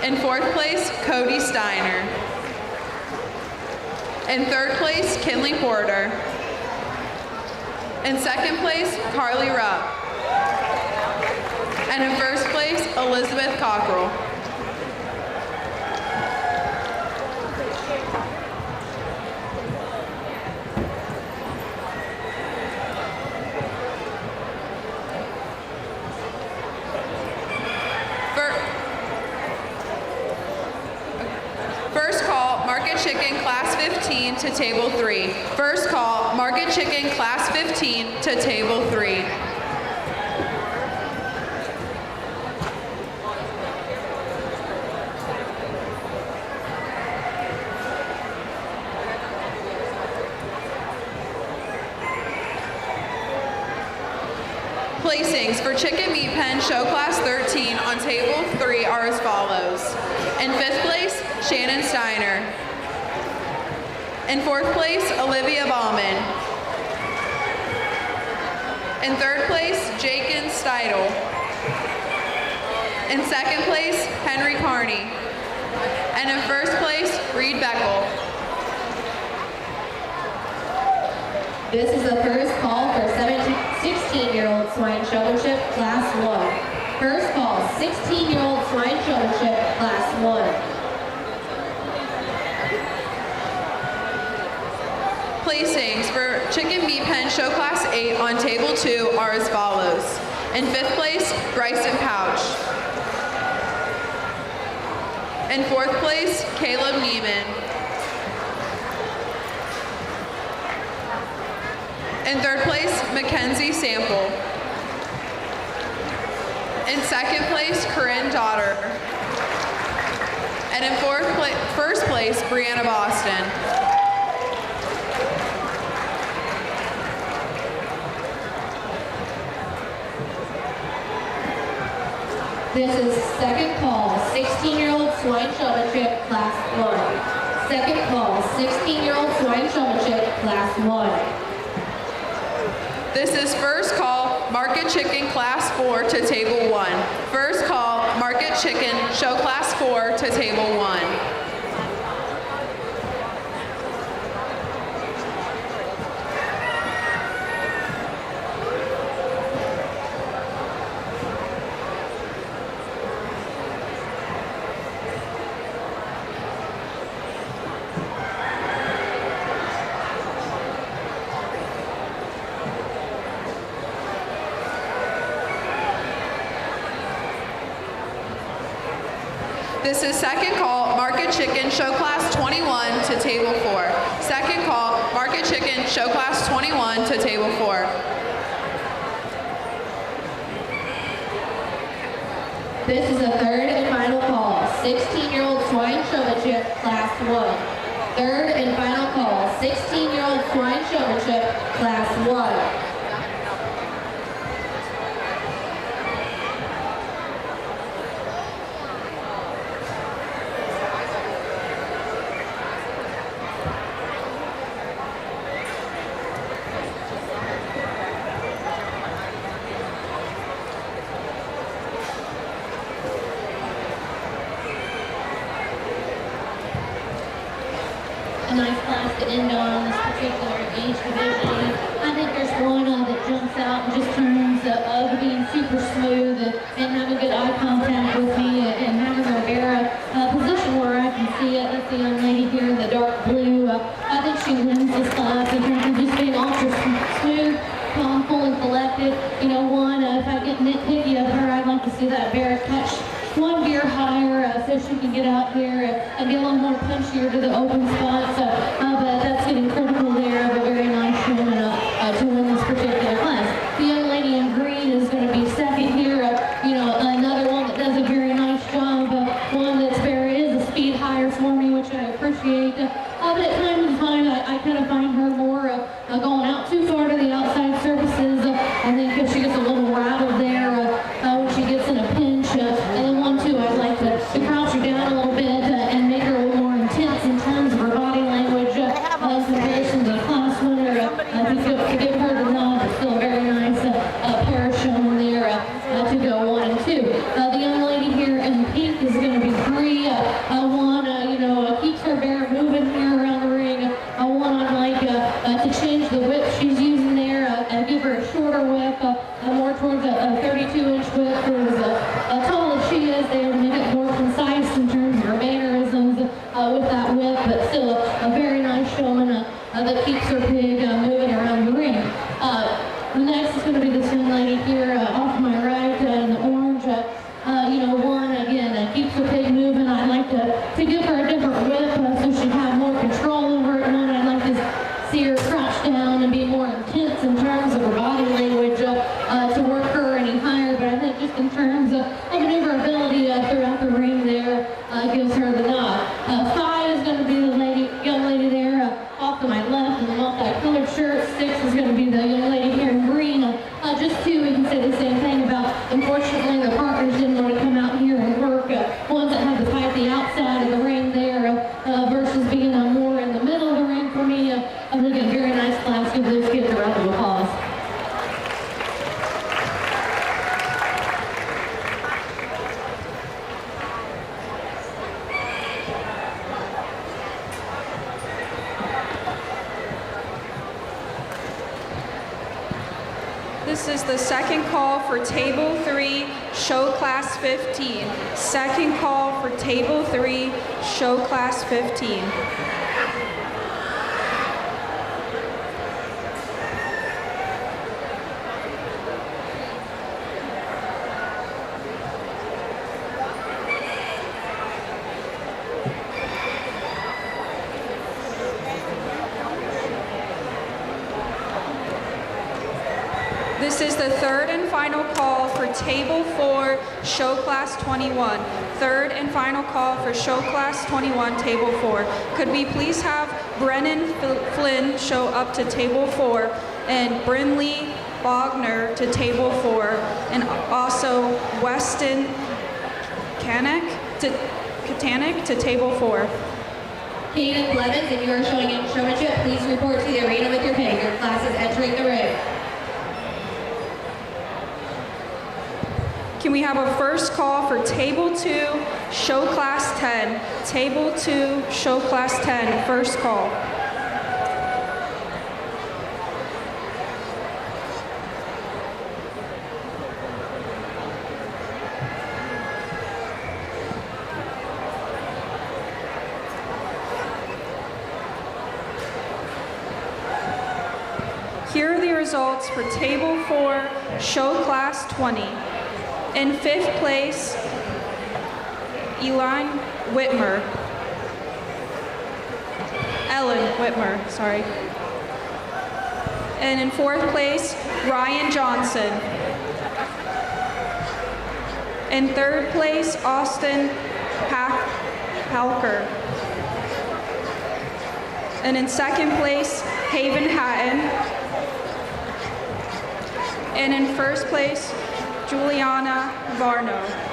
In 4th place, Cody Steiner. In 3rd place, Kinley Porter. In 2nd place, Carly Rupp. And in 1st place, Elizabeth Cockrell. First call, Market Chicken Class 15 to Table 3. First call, Market Chicken Class 15 to Table 3. Placings for Chicken Meat Pen Show Class 13 on Table 3 are as follows. In 5th place, Shannon Steiner. In 4th place, Olivia Baumann. In 3rd place, Jakin Steidel. In 2nd place, Henry Carney. And in 1st place, Reed Beckel. This is the first call for 16-year-old swine showmanship, class 1. First call, 16-year-old swine showmanship, class 1. Placings for Chicken Meat Pen Show Class 8 on Table 2 are as follows. In 5th place, Bryson Pouch. In 4th place, Caleb Neiman. In 3rd place, Mackenzie Sample. In 2nd place, Corinne Daughter. And in 1st place, Brianna Boston. This is second call, 16-year-old swine showmanship, class 1. Second call, 16-year-old swine showmanship, class 1. This is first call, Market Chicken Class 4 to Table 1. First call, Market Chicken, Show Class 4 to Table 1. This is second call, Market Chicken, Show Class 21 to Table 4. Second call, Market Chicken, Show Class 21 to Table 4. This is the third and final call. 16-year-old swine showmanship, class 1. Third and final call. 16-year-old swine showmanship, class 1. A nice class to end on this particular age division. I think there's one that jumps out in just terms of being super smooth and having good eye contact with me and having her bear a position where I can see it. That's the young lady here in the dark blue. I think she wins this class in terms of just being ultra smooth, calm, cool, and collected. You know, one, if I get nitpicky of her, I'd like to see that bear catch one gear higher so she can get out here and be a little more punchier to the open spots. But that's getting critical there, but very nice showing to win this particular class. The young lady in green is going to be second here. You know, another one that does a very nice job. One that's is a speed higher for me, which I appreciate. But at time and time, I kind of find her more going out too far to the outside surfaces. I think she gets a little rattled there when she gets in a pinch. And then one, too, I'd like to crouch her down a little bit and make her a little more intense in terms of her body language in comparison to the class winner. To give her the nod, but still a very nice pair showing there to go 1 and 2. The young lady here in pink is going to be 3. One, keeps her bear moving here around the ring. One, I'd like to change the whip she's using there, give her a shorter whip, more towards a 32-inch whip. As tall as she is there, to make it more concise in terms of her mannerisms with that whip, but still a very nice showman that keeps her pig moving around the ring. The next is going to be this young lady here off my right in the orange. One, again, keeps her pig moving. I'd like to give her a different whip so she'd have more control over it. One, I'd like to see her crouch down and be more intense in terms of her body language to work her any higher. But I think just in terms of maneuverability throughout the ring there gives her the nod. 5 is going to be the young lady there off to my left in the multicolored shirt. 6 is going to be the young lady here in green. Just 2, we can say the same thing about, unfortunately, the partners didn't want to come out here and work. Ones that had to fight the outside of the ring there versus being more in the middle of the ring for me. I think a very nice class. Give those kids a round of applause. This is the second call for Table 3, Show Class 15. Second call for Table 3, Show Class 15. This is the third and final call for Table 4, Show Class 21. Third and final call for Show Class 21, Table 4. Could we please have Brennan Flynn show up to Table 4 and Brinley Bogner to Table 4 and also Weston Kanek to Table 4. Kaden Blevins, if you are showing in showmanship, please report to the arena with your pig. Your class is entering the ring. Can we have a first call for Table 2, Show Class 10? Table 2, Show Class 10, first call. Here are the results for Table 4, Show Class 20. In 5th place, Ellen Whitmer. And in 4th place, Ryan Johnson. In 3rd place, Austin Halker. And in 2nd place, Haven Hatton. And in 1st place, Juliana Varno.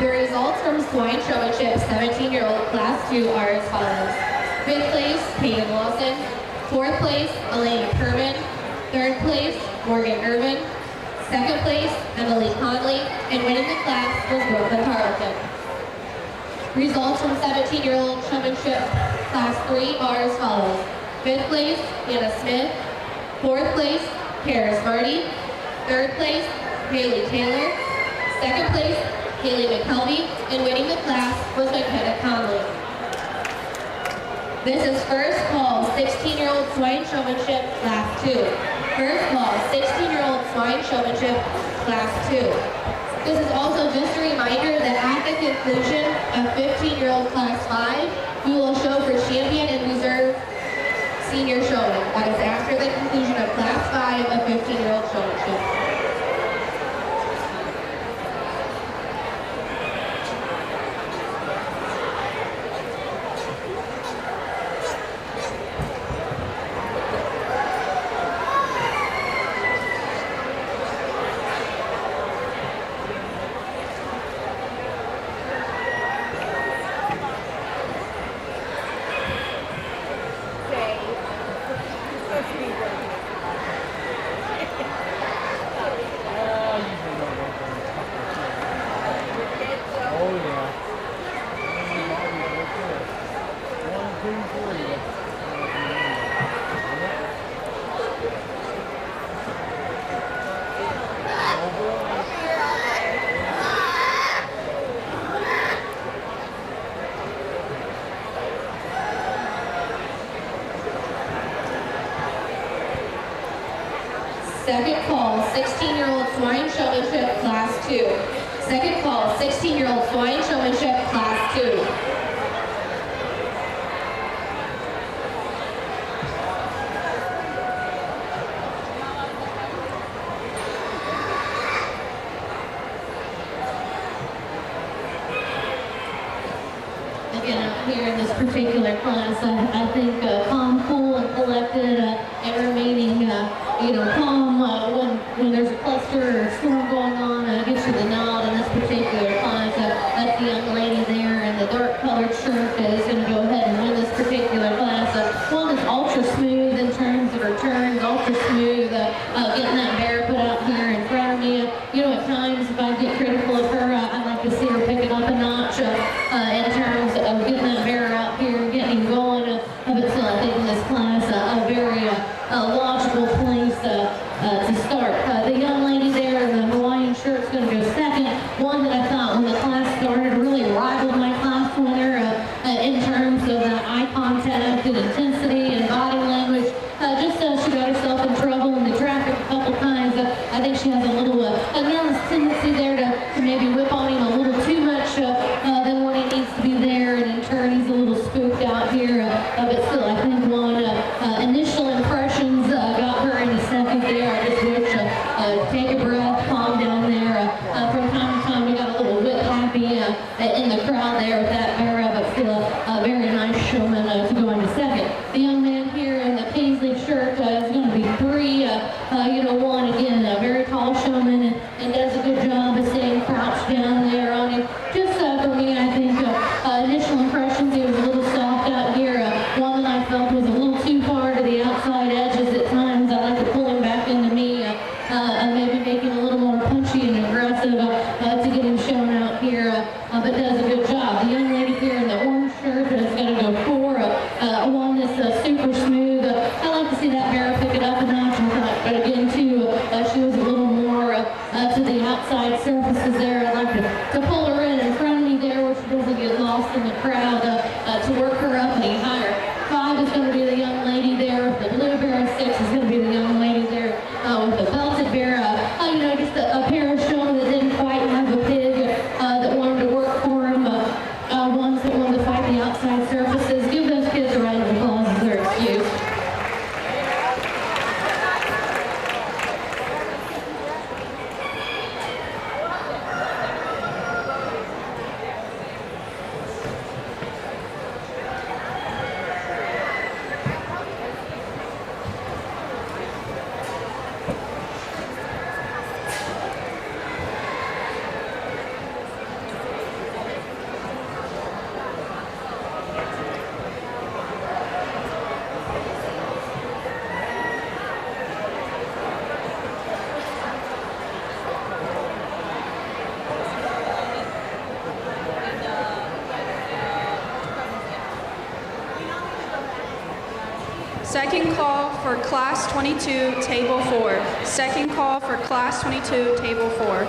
The results from Swine Showmanship 17-year-old Class 2 are as follows. 5th place, Peyton Lawson. 4th place, Elaine Kerman. 3rd place, Morgan Irvin. 2nd place, Emily Conley. And winning the class was Brooklyn Tarleton. Results from 17-year-old Showmanship Class 3 are as follows. 5th place, Anna Smith. 4th place, Karis Marty. 3rd place, Haley Taylor. 2nd place, Haley McKelvey, and winning the class was McKenna Conley. This is first call 16-year-old Swine Showmanship Class 2. First call 16-year-old Swine Showmanship Class 2. This is also just a reminder that at the conclusion of 15-year-old Class 5, we will show for champion and reserve senior showman. That is after the conclusion of Class 5 of 15-year-old Showmanship. Second call, 16-year-old Swine Showmanship Class 2. Second call, 16-year-old Swine Showmanship Class 2. Again, out here in this particular class, I think calm, cool, and collected, and remaining, calm when there's a cluster or storm going on, gets you the nod in this particular class. That's the young lady there in the dark colored shirt that is going to go ahead and win this particular class. One is ultra smooth in terms of her turns, ultra smooth, getting that bear put out here in front of me. At times, if I get critical of her, I'd like to see her pick it up a notch in terms of getting that bear out here and getting him going. But still, I think in this class, a very logical place to start. The young lady there in the Hawaiian shirt is going to go second. One that I thought when the class started really rivaled my class winner in terms of eye contact and intensity and body language. She got herself in trouble in the traffic a couple times. I think she has a little a nervous tendency there to maybe whip on him in the crowd there with that bear but still a very nice showman to go into second. The young man here in the paisley shirt is going to be 1 again, a very tall showman and does a good job of staying crouched down there on him. Just for me, I think initial impressions, he was a little soft out here. One that I felt was a little too far to the outside edges at times. I like to pull him back into me, maybe making a little more punchy and aggressive to get him shown out here, but does a good job. The young lady here in the orange shirt is going to go 4, one that's super smooth. I like to see that bear pick it up a notch, but again too, she was a little more to the outside surfaces there. I'd like to pull her in front of me there where she doesn't get lost in the crowd to work her up any higher. 5 is going to be the young lady there with the blue bear. 6 is going to be the young lady there with the belted bear. Just a pair of showmen that didn't quite have a pig that wanted to work for him. Ones that wanted to fight the outside surfaces. Give those kids a round of applause as they're excused. Second call for Class 22, Table 4. Second call for Class 22, Table 4.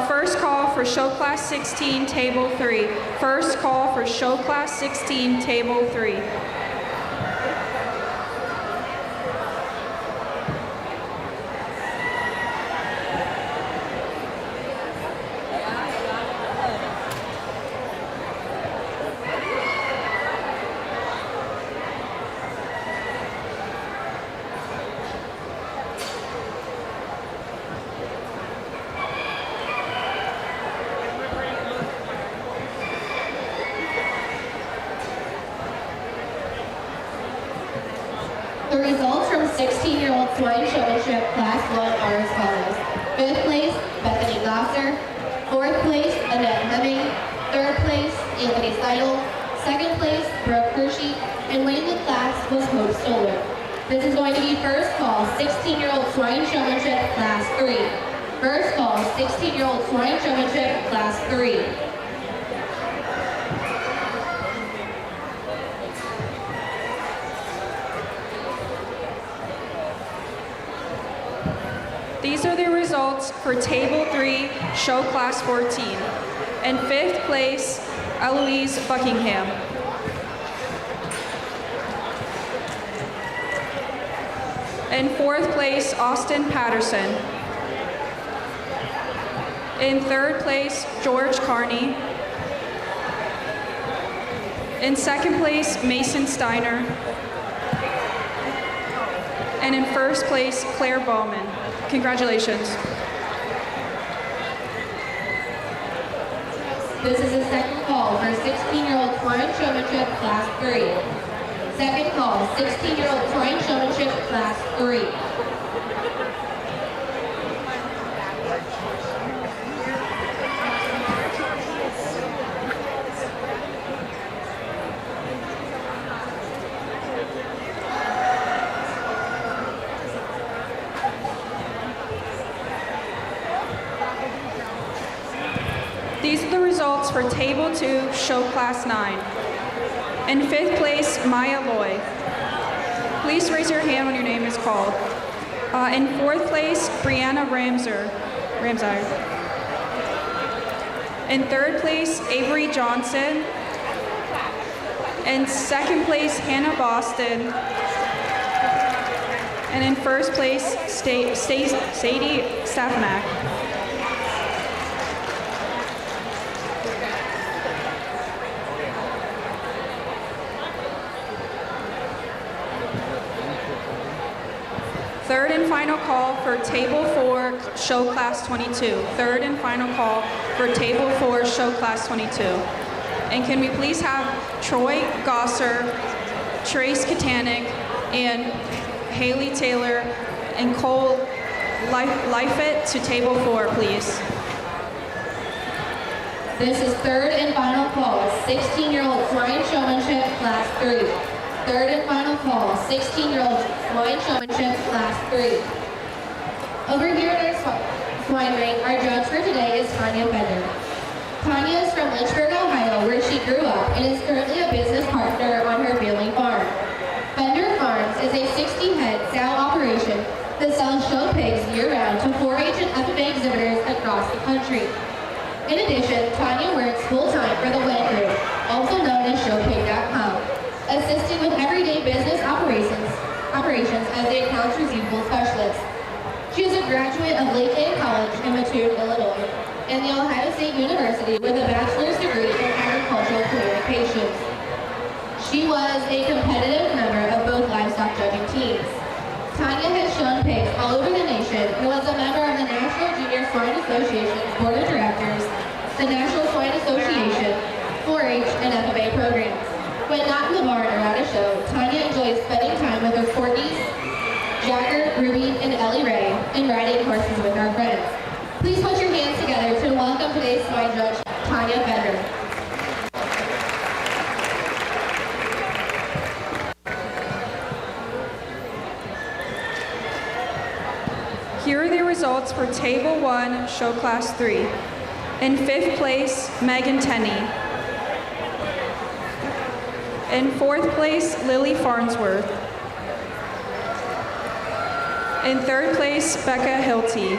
First call for Show Class 16, Table 3. First call for Show Class 16, Table 3. The results from 16-year-old Swine Showmanship Class 1 are as follows. 5th place, Bethany Glasser. 4th place, Annette Hemming. 3rd place, Anthony Seidel. 2nd place, Brooke Hershey. And winning the class was Hope Stoller. This is going to be first call, 16-year-old Swine Showmanship Class 3. First call, 16-year-old Swine Showmanship Class 3. These are the results for Table 3, Show Class 14. In 5th place, Eloise Buckingham. In 4th place, Austin Patterson. In 3rd place, George Carney. In 2nd place, Mason Steiner. And in 1st place, Claire Bowman. Congratulations. This is the second call for 16-year-old Swine Showmanship Class 3. Second call, 16-year-old Swine Showmanship Class 3. These are the results for Table 2, Show Class 9. In 5th place, Maya Loy. please raise your hand when your name is called. In fourth place, Brianna Ramsey. In third place, Avery Johnson. In second place, Hannah Boston. And in first place, Sadie Stafmack. Third and final call for Table 4, Show Class 22. Third and final call for Table 4, Show Class 22. And can we please have Troy Gosser, Trace Katanik, and Haley Taylor and Cole Lifeit to Table 4, please. This is third and final call, 16-year-old Swine Showmanship, Class 3. Third and final call, 16-year-old Swine Showmanship, Class 3. Over here at our swine ring, our judge for today is Tanya Bender. Tanya is from Lynchburg, Ohio, where she grew up, and is currently a business partner on her Wheeling farm. Bender Farms is a 60-head sow operation that sells show pigs year-round to 4-H and FFA exhibitors across the country. In addition, Tanya works full-time for the Wet Group, also known as showpig.com, assisting with everyday business operations as the accounts receivable specialist. She is a graduate of Lake Ann College in Mattoon, Illinois, and the Ohio State University with a bachelor's degree in agricultural communications. She was a competitive member of both livestock judging teams. Tanya has shown pigs all over the nation and was a member of the National Junior Swine Association's Board of Directors, the National Swine Association, 4-H, and FFA programs. When not in the barn or at a show, Tanya enjoys spending time with her corgis, Jagger, Ruby, and Ellie Ray, and riding horses with our friends. Please put your hands together to welcome today's swine judge, Tanya Bender. Here are the results for Table 1, Show Class 3. In 5th place, Megan Tenney. In 4th place, Lily Farnsworth. In 3rd place, Becca Hilty.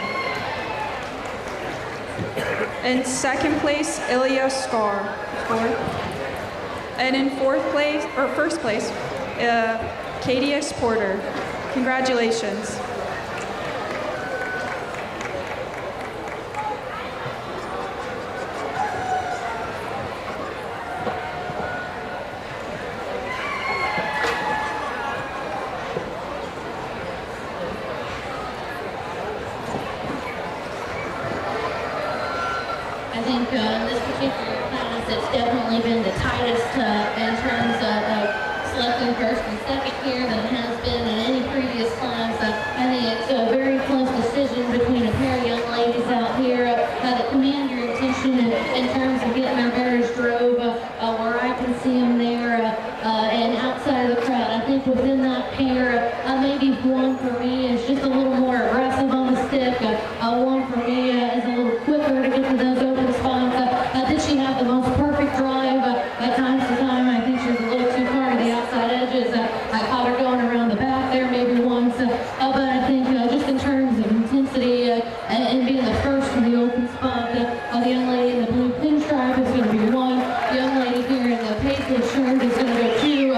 In 2nd place, Ilya Skar. And in 1st place, Katie S. Porter. Congratulations. I think this particular class, it's definitely been the tightest in terms of selecting first and second here than it has been in any previous class. I think it's a very close decision between a pair of young ladies out here that command your attention in terms of getting their bears drove where I can see them there and outside of the crowd. I think within that pair, maybe one for me is just a little more aggressive on the stick. One for me is a little quicker to get to those open spots. Did she have the most perfect drive? At times to time, I think she was a little too far to the outside edges. I caught her going around the back there maybe once. But I think just in terms of intensity and being the first to the open spot, the young lady in the blue pinstripe is going to be one. The young lady here in the paisley shirt is going to go two.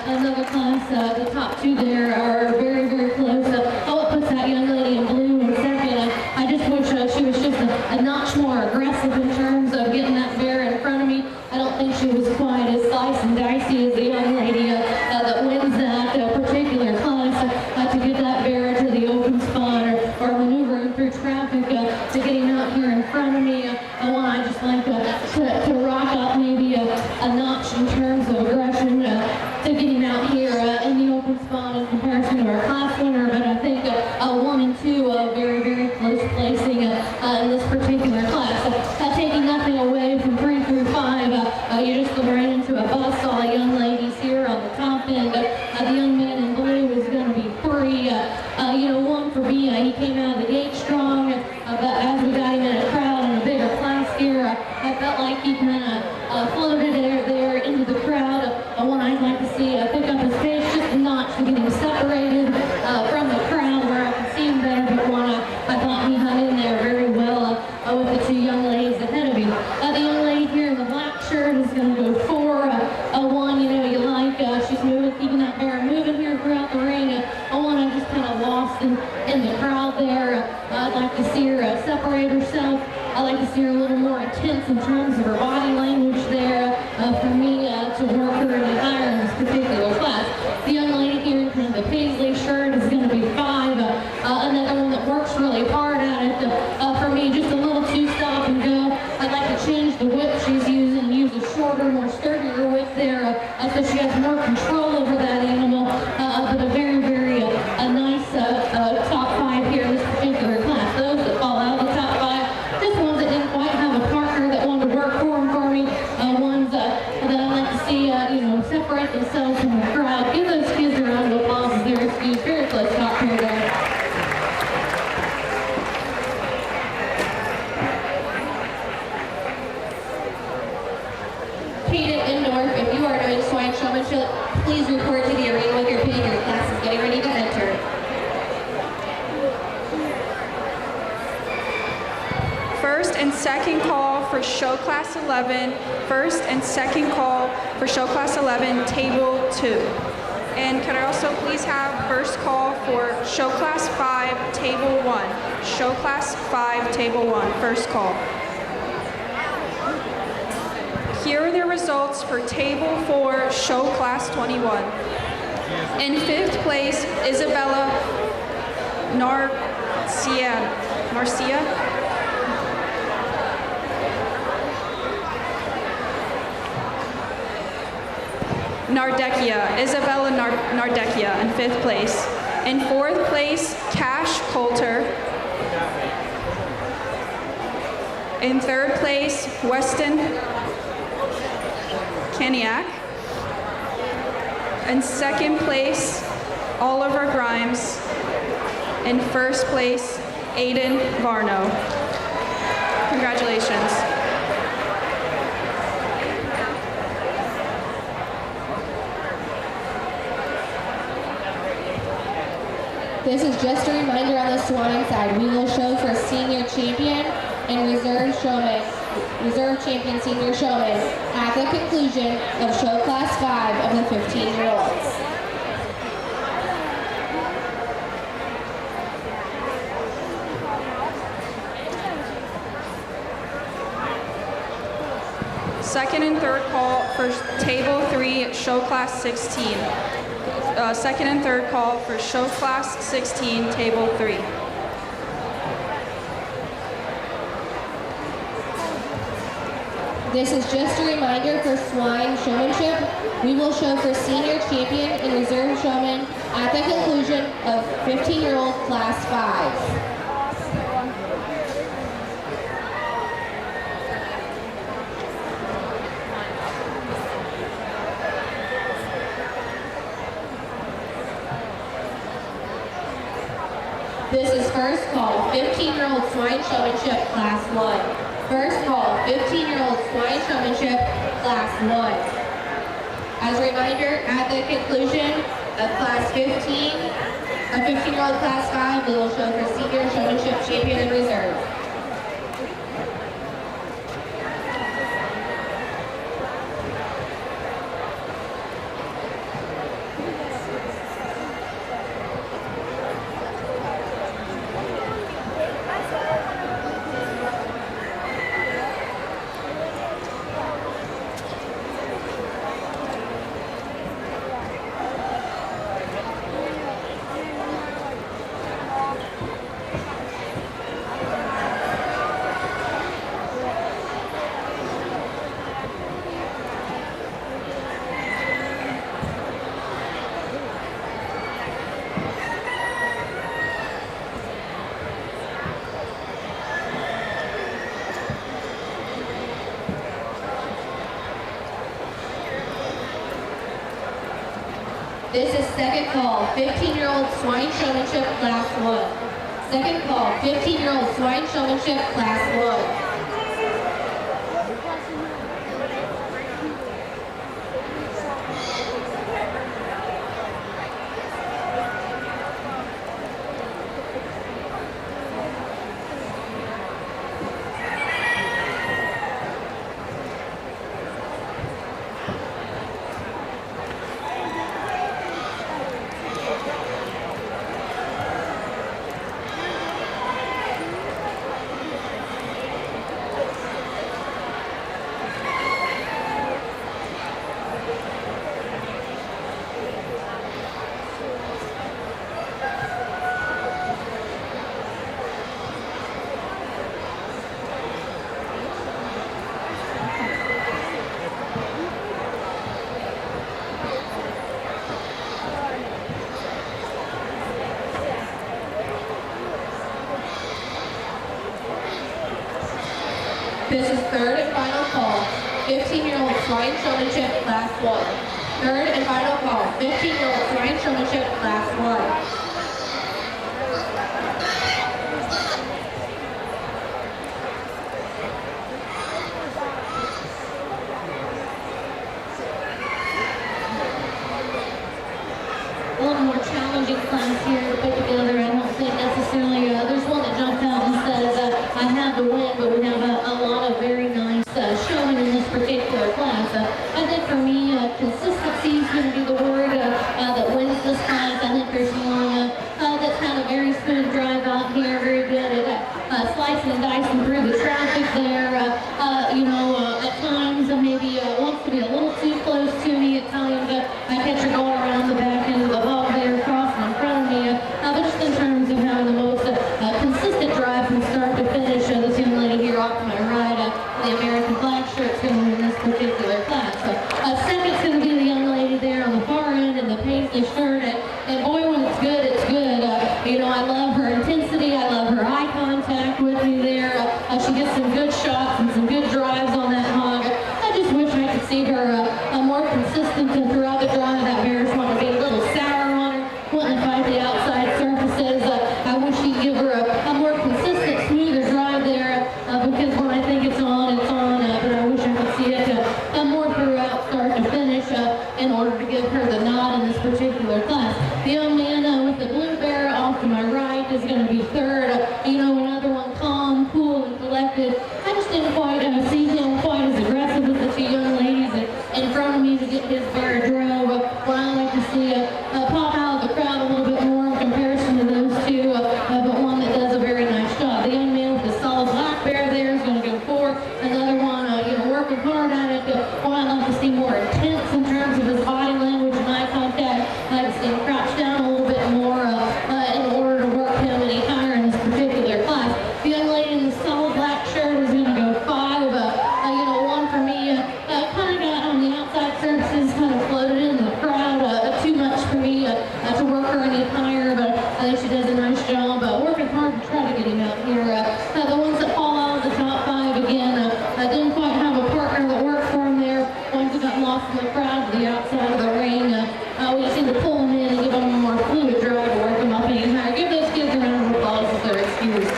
Another class, the top two there are very, very close. It puts that young lady in blue in second. I just wish she was just a notch more aggressive in terms of getting that bear in front of me. I don't think she was quite as slice and dicey as the young lady that wins that particular class to get that bear to the open spot or maneuvering through traffic to getting out here in front of me. I just like to rock up maybe a notch in terms of aggression to getting out here in the open spot in comparison to our class winner. But I think 1 and 2 very, very close placing in this particular class. Taking nothing away from 3 through 5, you just ran into a bus. All the young ladies here on the top end. The young man in blue is going to be 3. 1 for me. He came out of the gate strong, but as we got him in a crowd in a bigger class here, I felt like he kind of floated there into the crowd. One I'd like to see pick up his pace like to see her separate herself. I like to see her a little more intense in terms of her body language there for me to work her and hire in this particular class. The young lady here in kind of the paisley shirt is going to be 5. Another one that works really hard at it. For me, just a little too stop and go. I'd like to change the whip she's using, use a shorter, more sturdier whip there so she has more control over that animal. But a very, very nice top 5 here in this particular class. Those that fall out of the top 5, just ones that didn't quite have a partner that wanted to work for me. Ones that I like to see, separate themselves from the crowd. Give those kids a round of applause as they're excused. Very close top here there. If you are doing swine showmanship, please report to the arena with your pig. Your class is getting ready to enter. First and second call for show class 11. First and second call for show class 11, table 2. And could I also please have first call for show class 5, table 1. Show class 5, table 1, first call. Here are the results for table 4, show class 21. In 5th place, Isabella Narcia. Nardecchia, Isabella Nardecchia in 5th place. In 4th place, Cash Coulter. In 3rd place, Weston Kaniak. In 2nd place, Oliver Grimes. In 1st place, Aiden Varno. Congratulations. This is just a reminder on the swine side. We will show for senior champion and reserve champion senior showman at the conclusion of show class 5 of the 15-year-olds. Second and third call for table 3, show class 16. Second and third call for show class 16, table 3. This is just a reminder for swine showmanship. We will show for senior champion and reserve showman at the conclusion of 15-year-old class 5. This is first call, 15-year-old swine showmanship, class 1. First call, 15-year-old swine showmanship, class 1. As a reminder, at the conclusion of class 15, a 15-year-old class 5, we will show for senior showmanship champion and reserve. This is second call, 15-year-old swine showmanship, class 1. Second call, 15-year-old swine showmanship, class 1. This is third and final call. 15-year-old swine showmanship class 1. Third and final call. 15-year-old swine showmanship class 1. A little more challenging class here to put together. I don't think necessarily, there's one that jumped out and says, I have to win, but we have a lot of very nice showing in this particular class. I think for me, consistency is going to be the word that wins this class. I think there's one that's had a very smooth drive out here, very good at slicing and dicing through the traffic there. At times maybe wants to be a little too close to me. At times I catch her going around the back end of the hog there, crossing in front of me. But just in terms of having the most consistent drive from start to finish, this young lady here off to my right, the American flag shirt's going to win this particular class. Second's going to be the young lady there on the far end in the paisley shirt. And boy, when it's good, it's good. I love her intensity. I love her eye contact with me there. She gets some good shots and some good drives on that hog. I just wish I could see her more consistent throughout the drive. That bear's want to be a little sour on her, wanting to fight the outside surfaces. I wish she'd give her a more consistent, smoother drive there because when I think it's on, it's on. But I wish I could see it more throughout start to finish in order to give her the nod in this particular class. The young man with the blue bear off to my right is going to be third. Another one calm, cool, and collected. I just didn't quite see him quite as aggressive as the two young ladies in front of me to get his bear drove. What I like to see pop out of the crowd a little bit more in comparison to those two, but one that does a very nice job. The young man with the solid black bear there is going to go fourth. Another one, working hard at it. One I'd like to see more intense in terms of his body language and eye contact. I'd like to see him crouch down a little bit more in order to work him any higher in this particular class. The young lady in the solid black shirt is going to go 5. One for me, kind of got on the outside surfaces, kind of floated in the crowd. Too much for me to work her any higher, but I think she does a nice job working hard to try to get him out here. The ones that fall out of the top 5 again, didn't quite have a partner that worked for him there. Ones that got lost in the crowd to the outside of the ring. We just need to pull them in and give them a more fluid drive to work them up any higher. Give those kids a round of applause if they're excused.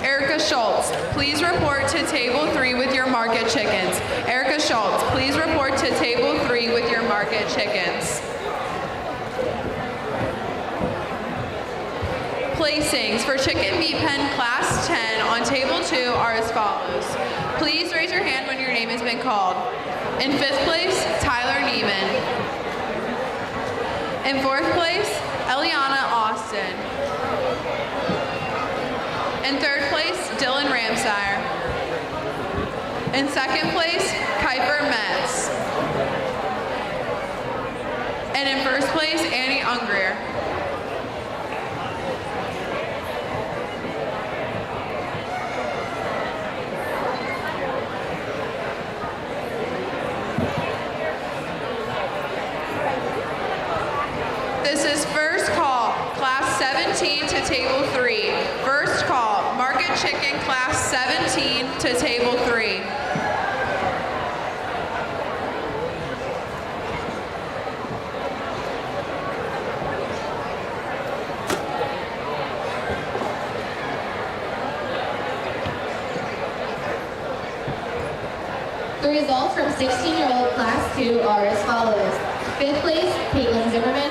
Erica Schultz, please report to table 3 with your market chickens. Erica Schultz, please report to table 3 with your market chickens. Placings for Chicken Meat Pen Class 10 on Table 2 are as follows. Please raise your hand when your name has been called. In 5th place, Tyler Neiman. In 4th place, Eliana Austin. In 3rd place, Dylan Ramsire. In 2nd place, Kuiper Metz. And in 1st place, Annie Ungrier. This is first call, class 17 to table 3. First call, market chicken class 17 to table 3. The results from 16-year-old class 2 are as follows. 5th place, Caitlin Zimmerman.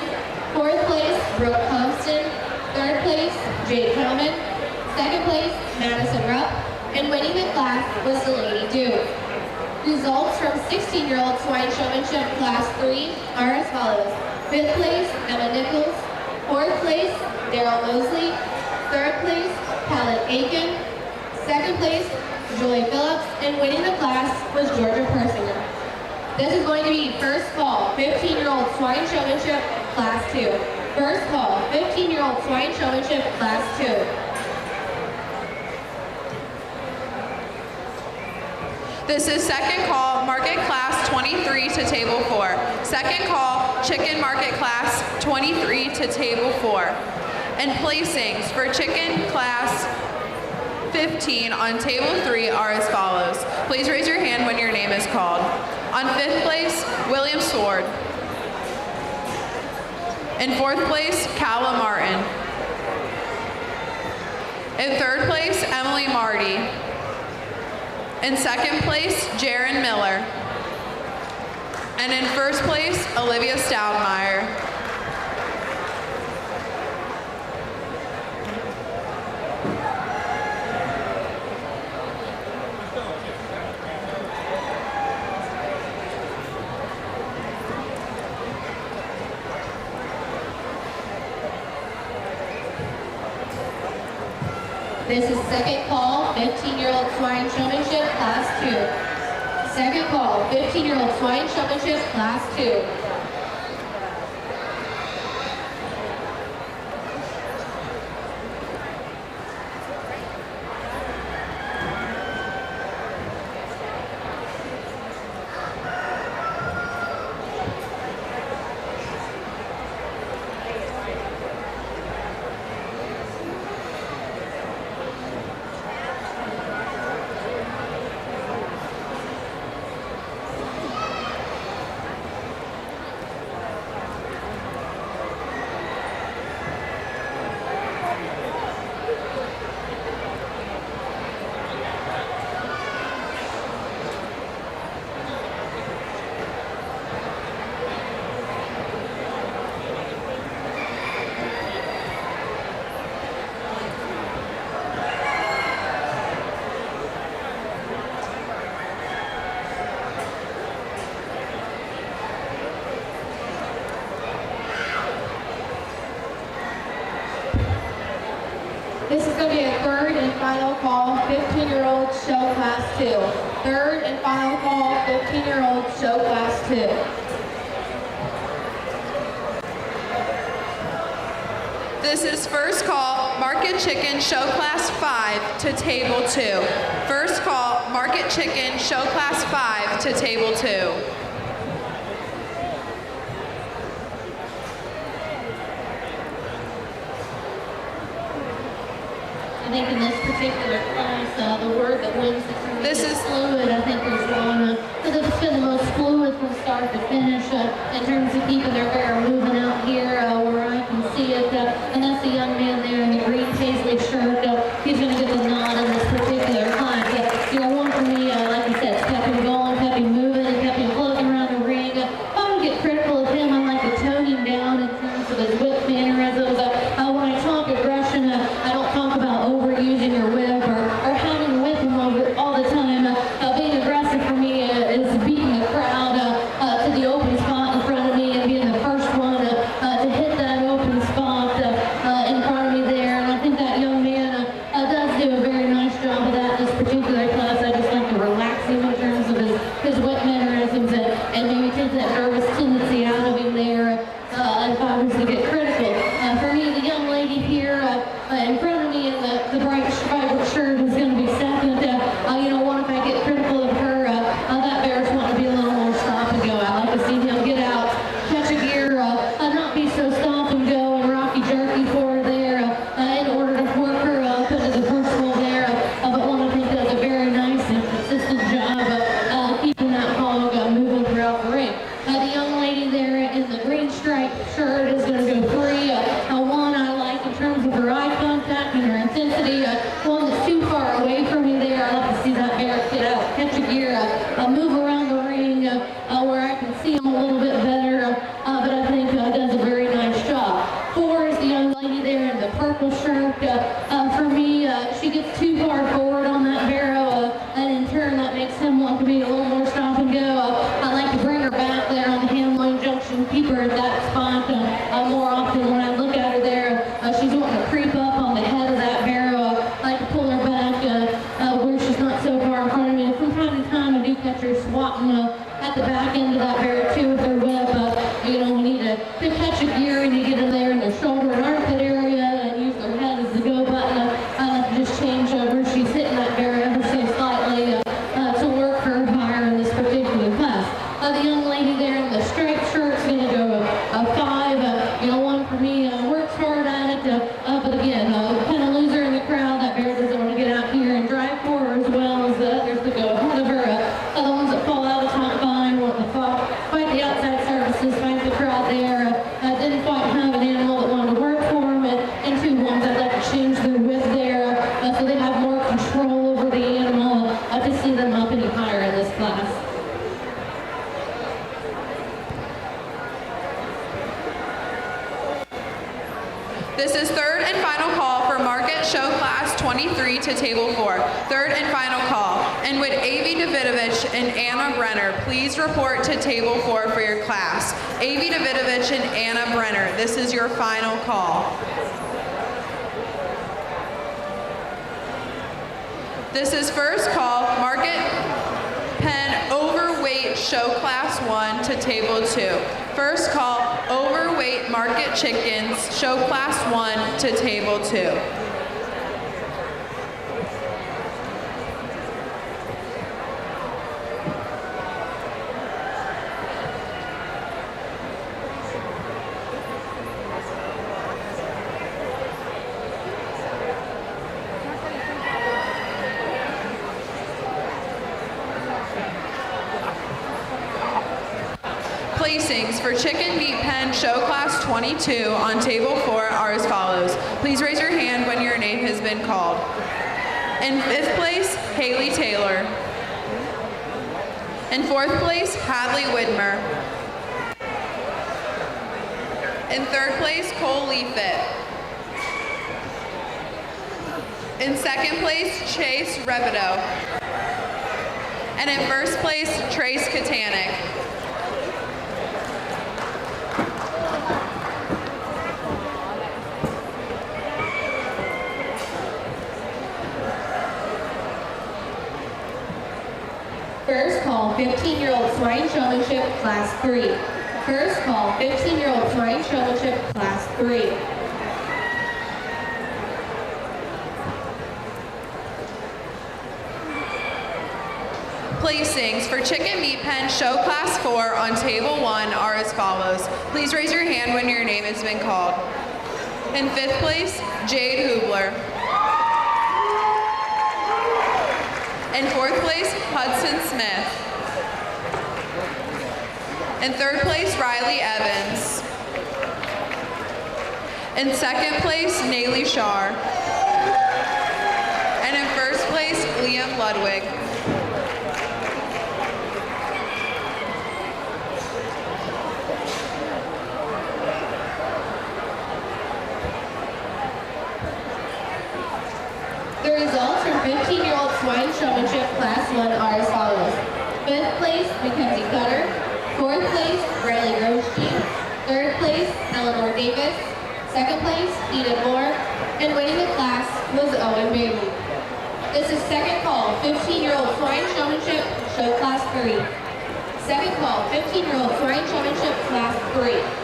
4th place, Brooke Compton. 3rd place, Jade Hellman. 2nd place, Madison Rupp. And winning the class was Delaney Dew. Results from 16-year-old swine showmanship class 3 are as follows. 5th place, Emma Nichols. 4th place, Daryl Mosley. 3rd place, Helen Aiken. 2nd place, Joy Phillips. And winning the class was Georgia Persinger. This is going to be first call, 15-year-old swine showmanship class 2. First call, 15-year-old swine showmanship class 2. This is second call, market class 23 to table 4. Second call, chicken market class 23 to table 4. And placings for chicken class 15 on table 3 are as follows. Please raise your hand when your name is called. On 5th place, William Sword. In 4th place, Calla Martin. In 3rd place, Emily Marty. In 2nd place, Jaron Miller. And in 1st place, Olivia Stoudemire. This is second call, 15-year-old swine showmanship, class 2. Second call, 15-year-old swine showmanship, class 2. This is going to be a third and final call, 15-year-old show class 2. Third and final call, 15-year-old show class 2. This is first call, Market Chicken Show Class 5 to Table 2. First call, Market Chicken Show Class 5 to Table 2. I think in this particular class, the word that wins the tournament This is fluid. I think there's one because it's been the most fluid from start to finish in terms of keeping their bear moving out here where I can see it. And that's the young man there in the green paisley shirt. He's going to get the nod in this particular class. You know, one for me, like you said, kept him going, kept him moving, and kept him floating around the ring. If I would get critical of him, I like to tone him down in terms of his whip mannerisms. When I talk aggression, I don't talk about overusing your whip or having to whip him over all the time. Being aggressive for me is beating the crowd to the open spot in front of me and being the first one to hit that open spot in front of me there. And I think that young man does do a very nice job of that in this particular class. I just like to relax him in terms of his whip mannerisms and maybe take that nervous tendency out of him there if I was to get critical. For me, the young lady here in front of me in the bright vibrant shirt is going to be second. You know, what if I get critical of her? That bear's wanting to be a little more stop and go. I like to see him get out, catch a gear, not be so stop and go and rocky jerky for her there in order to work her up into the first hole there. But one I think does a very nice and consistent job of keeping that hog moving throughout the ring. The young lady there in the green striped shirt is going to go free. One I like in terms of her eye contact and her intensity. One that's too far away from me there. I like to see that bear get out, catch a gear, move around the ring where I can see him a little bit better. But I think does a very nice job. 4 is the young lady there in the purple shirt. For me, she gets too far forward on that barrow, and in turn that makes him want to be a little more stop and go. I like to bring her back there on the handline junction, keep her at that spot more often. When I look at her there, she's wanting to creep up on the head of that barrow. I like to pull her back where she's not so far in front of me. And from time to time, I do catch her swatting at the back end of that barrow too with her whip. You know, we need to catch a gear and you get in there in the shoulder and armpit area and use their head as the go button. I like to just change over. She's hitting that barrow ever so slightly to work her higher in this particular class. The young lady there in the striped shirt is going to go a 5. You know, one for me works hard at it. This is third and final call for Market Show Class 23 to Table 4. Third and final call. And would Avi Davidovich and Anna Brenner please report to Table 4 for your class? Avi Davidovich and Anna Brenner, this is your final call. This is first call, Market Pen Overweight Show Class 1 to Table 2. First call, Overweight Market Chickens Show Class 1 to Table 2. Placings for Chicken Meat Pen Show Class 22 on Table 4 are as follows. Please raise your hand when your name has been called. In fifth place, Haley Taylor. In fourth place, Hadley Widmer. In third place, Cole Leafitt. In second place, Chase Rebido. And in first place, Trace Katanik. First call, 15-year-old Swine Showmanship, Class 3. First call, 15-year-old Swine Showmanship, Class 3. Placings for Chicken Meat Pen Show Class 4 on Table 1 are as follows. Please raise your hand when your name has been called. In fifth place, Jade Hubler. In fourth place, Hudson Smith. In third place, Riley Evans. In second place, Nayli Shar. And in first place, Liam Ludwig. The results for 15-year-old Swine Showmanship Class 1 are as follows. Fifth place, Mackenzie Cutter. Fourth place, Riley Rothstein. Third place, Eleanor Davis. Second place, Edith Moore. And winning the class was Owen Bailey. This is second call, 15-year-old Swine Showmanship Show Class 3. Second call, 15-year-old Swine Showmanship Class 3.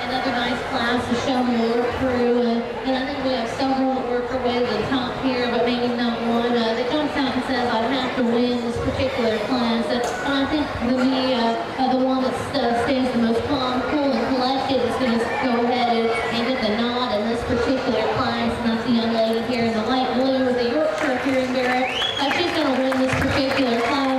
Another nice class to show me work through, and I think we have several that work our way to the top here, but maybe not one that jumps out and says, I'd have to win this particular class. And I think for me, the one that stays the most calm, cool, and collected is going to go ahead and get the nod in this particular class, and that's the young lady here in the light blue with the Yorkshire Hearing Barrett. She's going to win this particular class.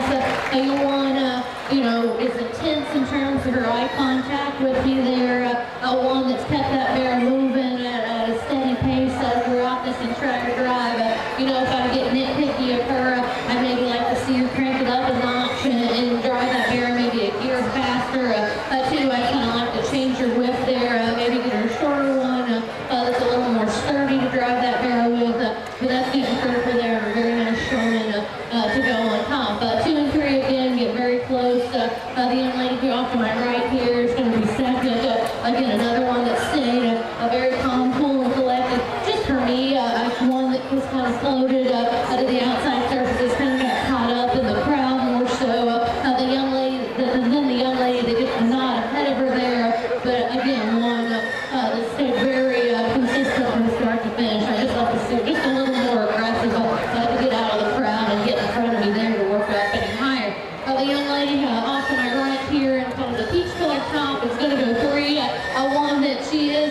Is intense in terms of her eye contact with you there. One that's kept that bear moving at a steady pace throughout this entire drive. If I get nitpicky of her, I'd maybe like to see her crank it up a notch and drive that bear maybe a gear faster. Too, I kind of like to change her whip there, maybe get her a shorter one that's a little more sturdy to drive that bear with. But that's getting her there. A very nice showman to go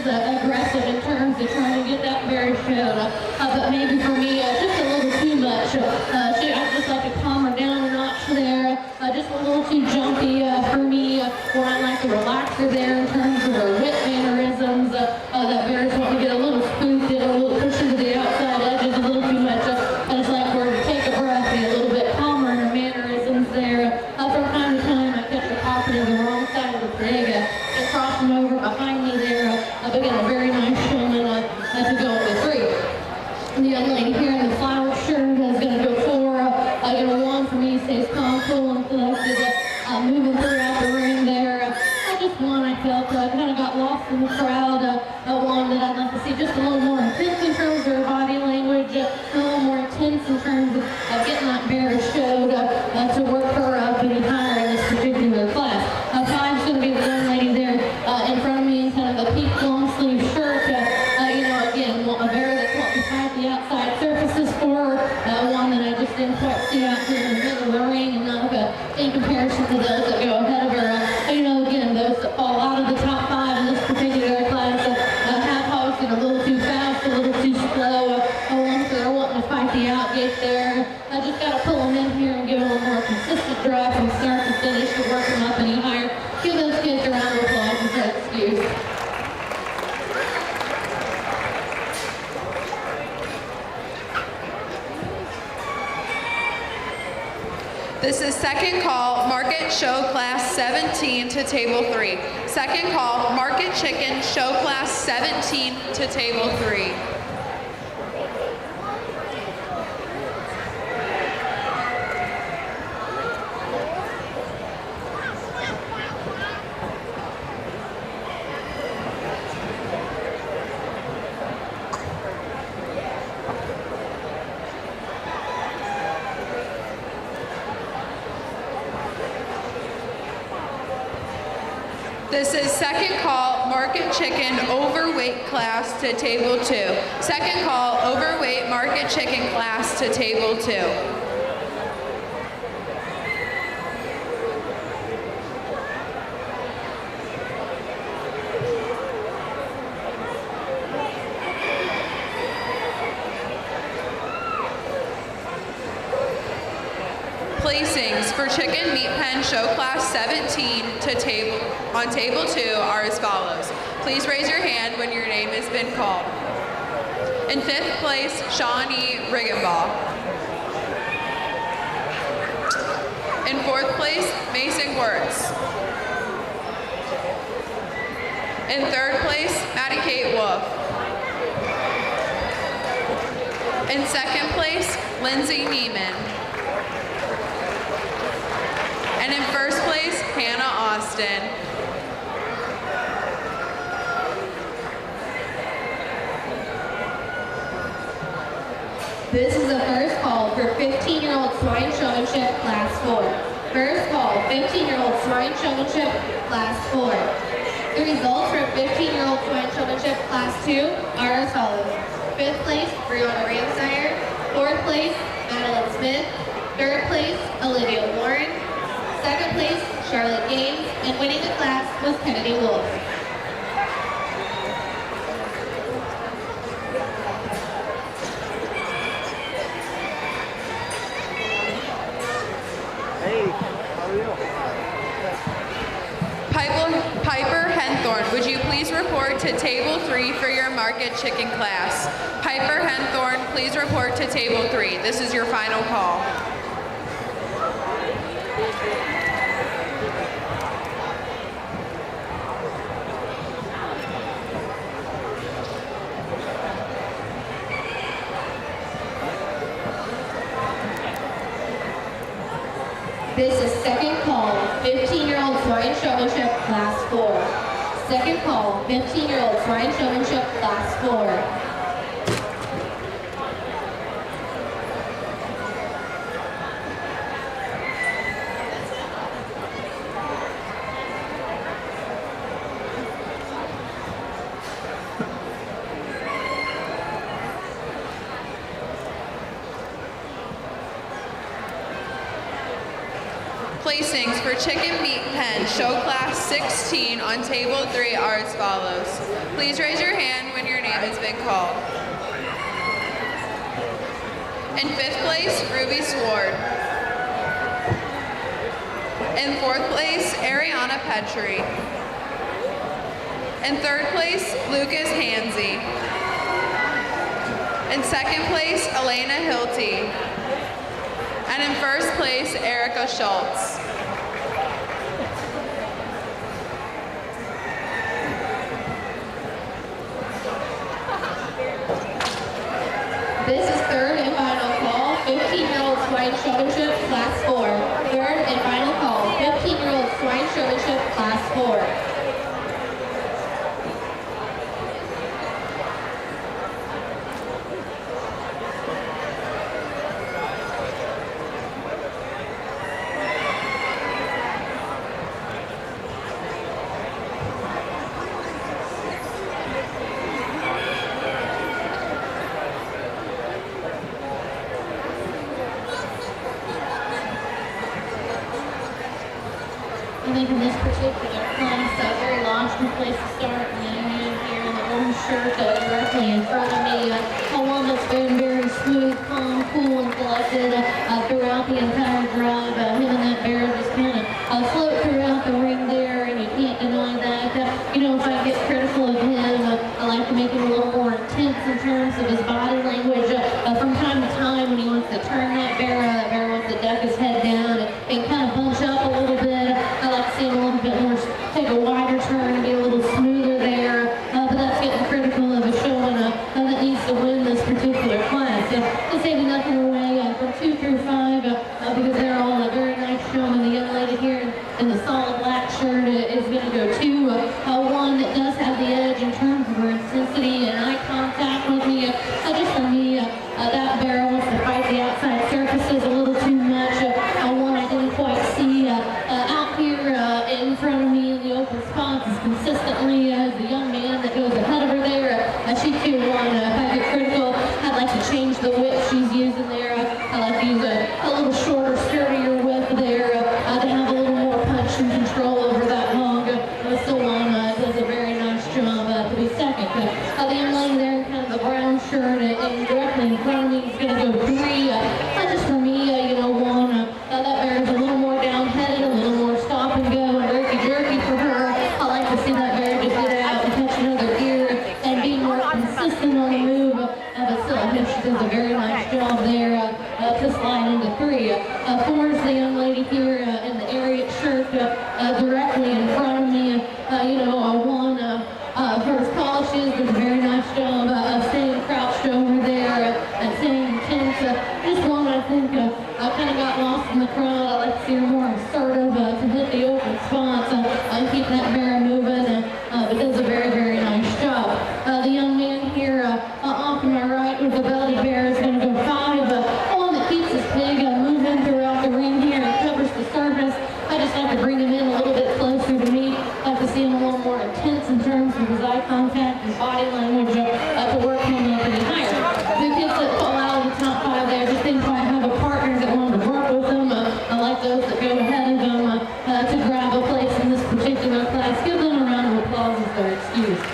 is aggressive in terms of trying to get that bear showed. But maybe for me, just a little too much. I'd just like to calm her down a notch there. Just a little too jumpy for me. Where I like to relax her there in terms of her whip mannerisms. That bear's wanting to get a little spooked and a little pushed into the outside edges a little too much. I just like her to take a breath, be a little bit calmer in her mannerisms there. From time to time, I catch her popping to the wrong side of the pig and cross him over behind me there. But again, a very nice showman to go with 3. The young lady here in the flowered shirt is going to go for one for me, stays calm, cool, and collected, moving throughout the ring there. Just one I felt kind of got lost in the crowd. One that I'd like to see just a little more intense in terms of her body language, a little more intense in terms of getting that bear showed to work her up any higher in this particular class. 5's going to be the young lady there in front of me in kind of a peak long sleeve shirt. Again, a bear that's wanting to fight the outside surfaces for her. One that I just didn't quite see out here in the middle of the ring, and not in comparison to those that go ahead of her. Again, those that fall out of the top 5 in this particular class have hosted a little too fast, a little too slow. Ones that are wanting to fight the outgate there. I just got to pull them in here and give them a more consistent drive from start to finish to work them up any higher. Give those kids a round of applause and their excuse. This is second call, Market Show Class 17 to Table 3. Second call, Market Chicken Show Class 17 to Table 3. This is second call, Market Chicken Overweight Class to Table 2. Second call, Overweight Market Chicken Class to Table 2. Placings for Chicken Meat Pen Show Class 17 on Table 2 are as follows. Please raise your hand when your name has been called. In 5th place, Shawnee Riggenbaugh. In 4th place, Mason Wirtz. In 3rd place, Maddie Kate Wolf. In 2nd place, Lindsay Neiman. And in 1st place, Hannah Austin. This is the first call for 15-year-old Swine Showmanship Class 4. First call, 15-year-old Swine Showmanship Class 4. The results for 15-year-old Swine Showmanship Class 2 are as follows. 5th place, Brianna Ramsire. 4th place, Madeline Smith. 3rd place, Olivia Warren. 2nd place, Charlotte Gaines. And winning the class was Kennedy Wolf. Piper Henthorn, would you please report to Table 3 for your Market Chicken class? Piper Henthorn, please report to Table 3. This is your final call. This is second call, 15-year-old Swine Showmanship Class 4. Second call, 15-year-old Swine Showmanship Class 4. Placings for chicken meat pen, show class 16 on table 3 are as follows. Please raise your hand when your name has been called. In 5th place, Ruby Sward. In 4th place, Ariana Petrie. In 3rd place, Lucas Hansey. In 2nd place, Elena Hilty. And in 1st place, Erica Schultz. This is third and final call, 15-year-old Swine Showmanship, Class 4. Third and final call, 15-year-old Swine Showmanship, Class 4. I think in this particular class, a very logical place to start. And here in the orange shirt directly in front of me, one that's been very smooth, calm, cool, and collected throughout the entire drive. Him and that bear just kind of float throughout the ring there, and you can't deny that. If I get critical of him, I like to make him a little more intense in terms of his body language. From time to time, when he wants to turn that bear wants to duck his head down and kind of bunch up a little bit. I like to see him a little bit more, take a wider turn and be a little smoother there. But that's getting critical of a showman that needs to win this particular class. It's taking nothing away from 2 through 5 because they're all a very nice showman. The young lady here in the solid black shirt is going to go to one that does have the edge in terms of her intensity and eye contact with me. Just for me, that bear wants to fight the outside surfaces a little too much. One I didn't quite see out here in front of me in the open spots as consistently as the young man that goes ahead of her there. She too won. If I get critical, I'd like to change the whip she's using there. I like to use a little shorter, sturdier whip there to have a little more punch and control over that hog. Solana does a very nice job to be second. The young lady there in kind of the brown shirt and directly in front of me is going to go 3. Just for me, one, that bear is a little more down-headed, a little more stop and go and jerky for her. I like to see that bear just get out and catch another deer and be more consistent on the move. But still, she does a very nice job there to slide into 3. 4 is the young lady here in the Ariat shirt directly in front of me. One, her polishes does a very nice job of staying crouched over there and staying intense. This one, I think, kind of got lost in the crowd. I like to see her more assertive to hit the open spots and keep that bear moving, but does a very, very nice job. The young man here off to my right with the belly bear is going to go 5. One that keeps his pig moving throughout the ring here and covers the surface. I just like to bring him in a little bit closer to me. I like to see him a little more intense in terms of his eye contact and body language to work him up any higher. The kids that fall out of the top 5 there, just think if I have a partner that wanted to work with them, I like those that go ahead of them to grab a place in this particular class. Give them a round of applause if they're excused.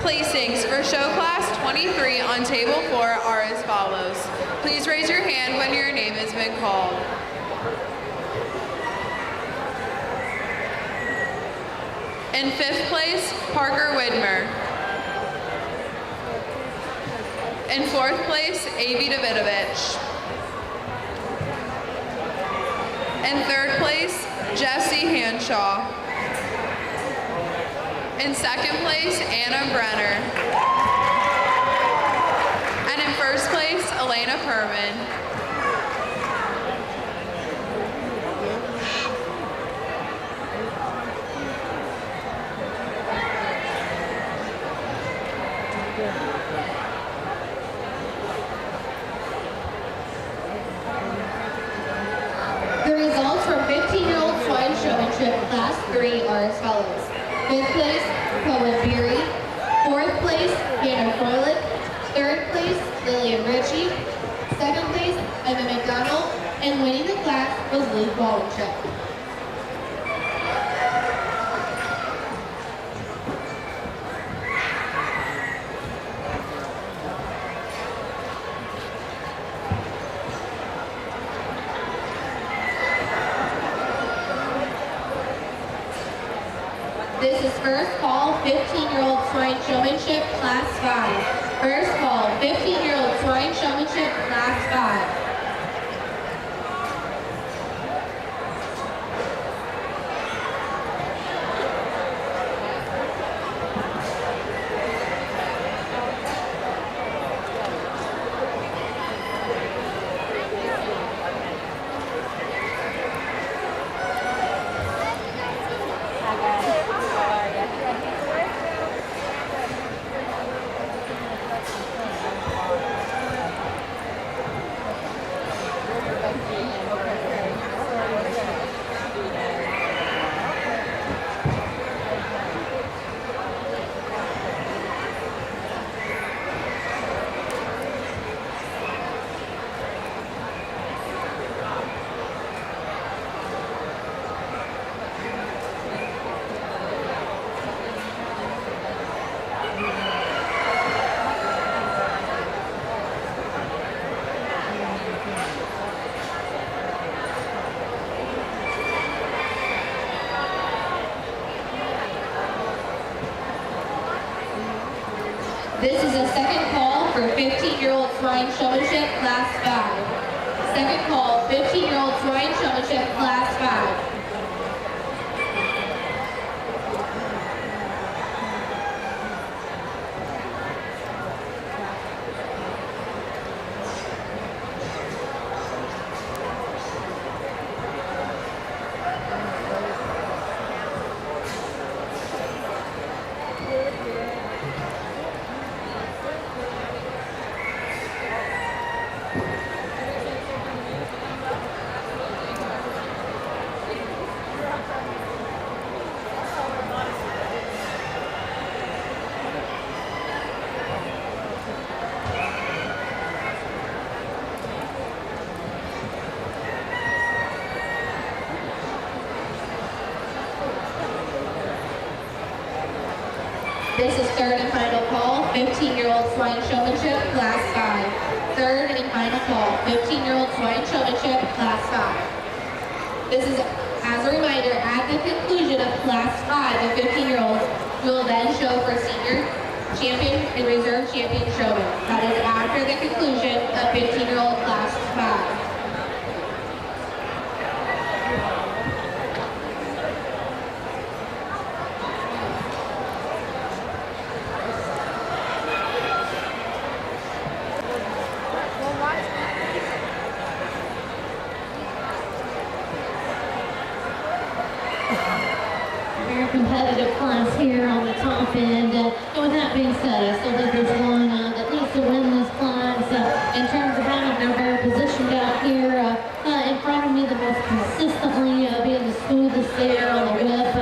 Placings for show class 23 on table 4 are as follows. Please raise your hand when your name has been called. In 5th place, Parker Widmer. In 4th place, Avi Davidovich. In 3rd place, Jesse Hanshaw. In 2nd place, Anna Brenner. And in 1st place, Elena Perman. 15-year-old swine showmanship, class 5. First call, 15-year-old swine showmanship, class 5. This is a second call for 15-year-old swine showmanship, class 5. Second call, 15-year-old swine showmanship, class 5. This is third and final call, 15-year-old swine showmanship, class 5. Third and final call, 15-year-old swine showmanship, class 5. This is, as a reminder, at the conclusion of class 5 of 15-year-olds, we will then show for senior champion and reserve champion showman. That is after the conclusion of 15-year-old class 5. Competitive class here on the top end. And with that being said, I still think there's one that needs to win this class in terms of having their bear positioned out here in front of me the most consistently, being the smoothest there on the whip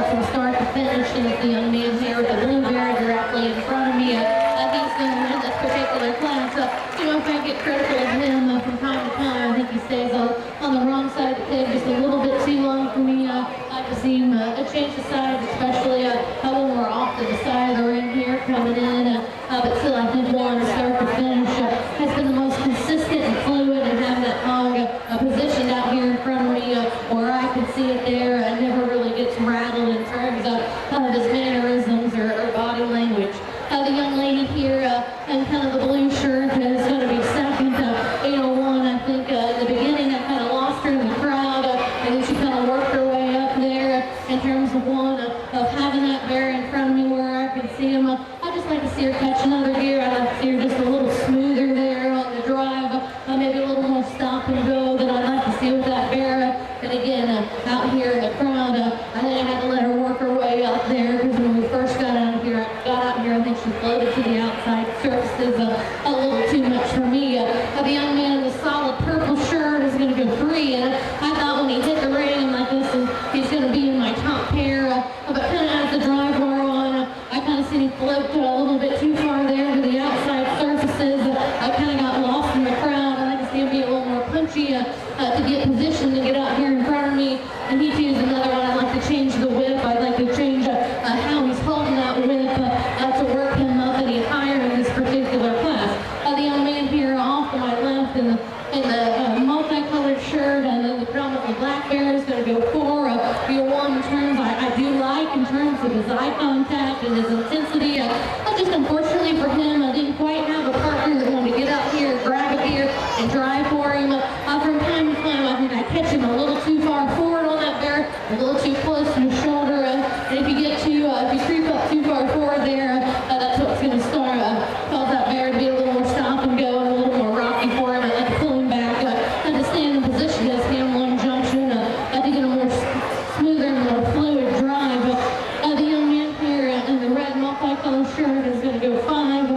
from start to finish. And the young man here with the blue bear directly in front of me. He's going to win this particular class. If I get critical of him from time to time, I think he stays on the wrong side of the pig just a little bit too long for me. I to see him change the sides, especially when we're off to the side of the ring here coming in. But still, I think one start to finish has been the most consistent and fluid, and having that hog positioned out here in front of me where I can see it there, never really gets rattled in terms of his mannerisms or body language. The young lady here in kind of the blue shirt is going to be second. 801, I think in the beginning I kind of lost her in the crowd, and then she kind of worked her way up there in terms of one of having that bear in front of me where I can see him. I just like to see her catch another gear. I like to see her just a little smoother there on the drive, maybe a little more stop and go than I'd like to see with that bear. And again, out here in the crowd, I think I had to let her work her way up there, because when we first got out here, I think she floated to the outside surfaces a little too much for me. The young man in the solid purple shirt is going to go free, and I thought when he hit the ring, I'm like, listen, he's going to be in my top pair. But kind of as the drive wore on, I kind of seen him float a little bit too far there to the outside surfaces. I kind of got lost in the crowd. I like to see him be a little more punchy to get positioned to get out here in front of me. And he too is another one. I'd like to change the whip. I'd like to change how he's holding that whip to work him up any higher in this particular class. The young man here off to my left in the multicolored shirt and then the predominantly black bear is going to go for your one in terms I do like in terms of his eye contact imagine his intensity. Just unfortunately for him, I didn't quite have a partner that wanted to get out here, grab a gear, and drive for him. From time to time, I think I catch him a little too far forward on that bear, a little too close to his shoulder. And if you creep up too far forward there, that's what's going to start, cause that bear to be a little more stop and go and a little more rocky for him. I had to pull him back, had to stand in position as hand one junction, had to get a more smoother and more fluid drive. The young man here in the red multicolored shirt is going to go 5.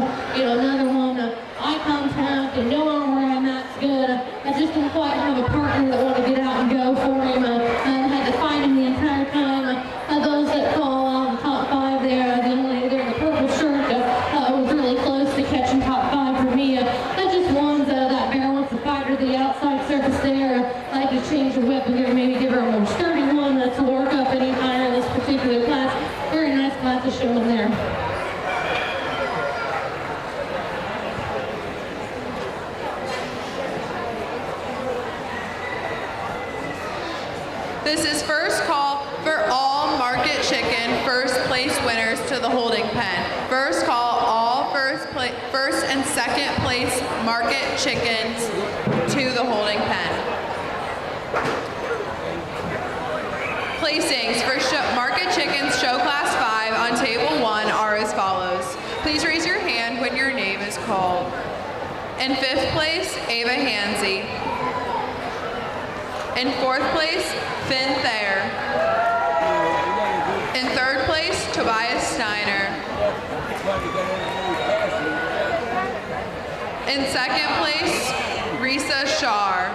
Another one, eye contact and knowing where I'm at's good. I just didn't quite have a partner that wanted to get out and go for him. I had to fight him the entire time. Those that call out the top 5 there, the young lady there in the purple shirt was really close to catching top 5 for me. That just warns that bear wants to fight her the outside surface there. I like to change the whip and maybe give her a more sturdy one to work up any higher in this particular class. Very nice class to show them there. This is first call for all market chicken first place winners to the holding pen. First call, all first and second place market chickens to the holding pen. Placings for market chickens show class 5 on table 1 are as follows. Please raise your hand when your name is called. In 5th place, Ava Hansey. In 4th place, Finn Thayer. In 3rd place, Tobias Steiner. In 2nd place, Risa Shar.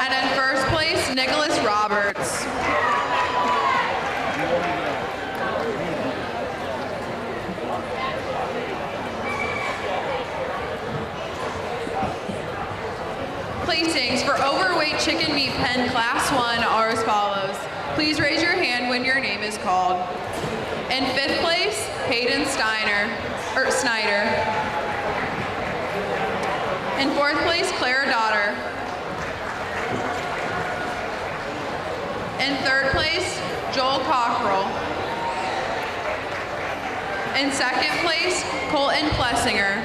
And in 1st place, Nicholas Roberts. Placings for overweight chicken meat pen class 1 are as follows. Please raise your hand when your name is called. In 5th place, Hayden Snyder. In 4th place, Clara Daughter. In 3rd place, Joel Cockrell. In 2nd place, Colton Plessinger.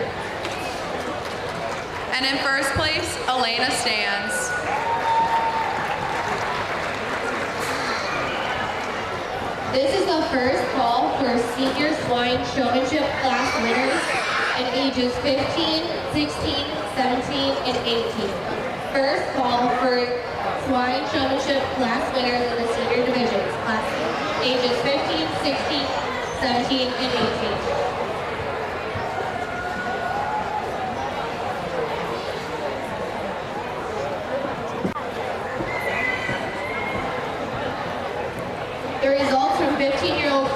And in 1st place, Elena Stans. This is the first call for senior swine showmanship class winners in ages 15, 16, 17, and 18. First call for swine showmanship class winners in the senior divisions, class ages 15, 16, 17, and 18. The results from 15-year-old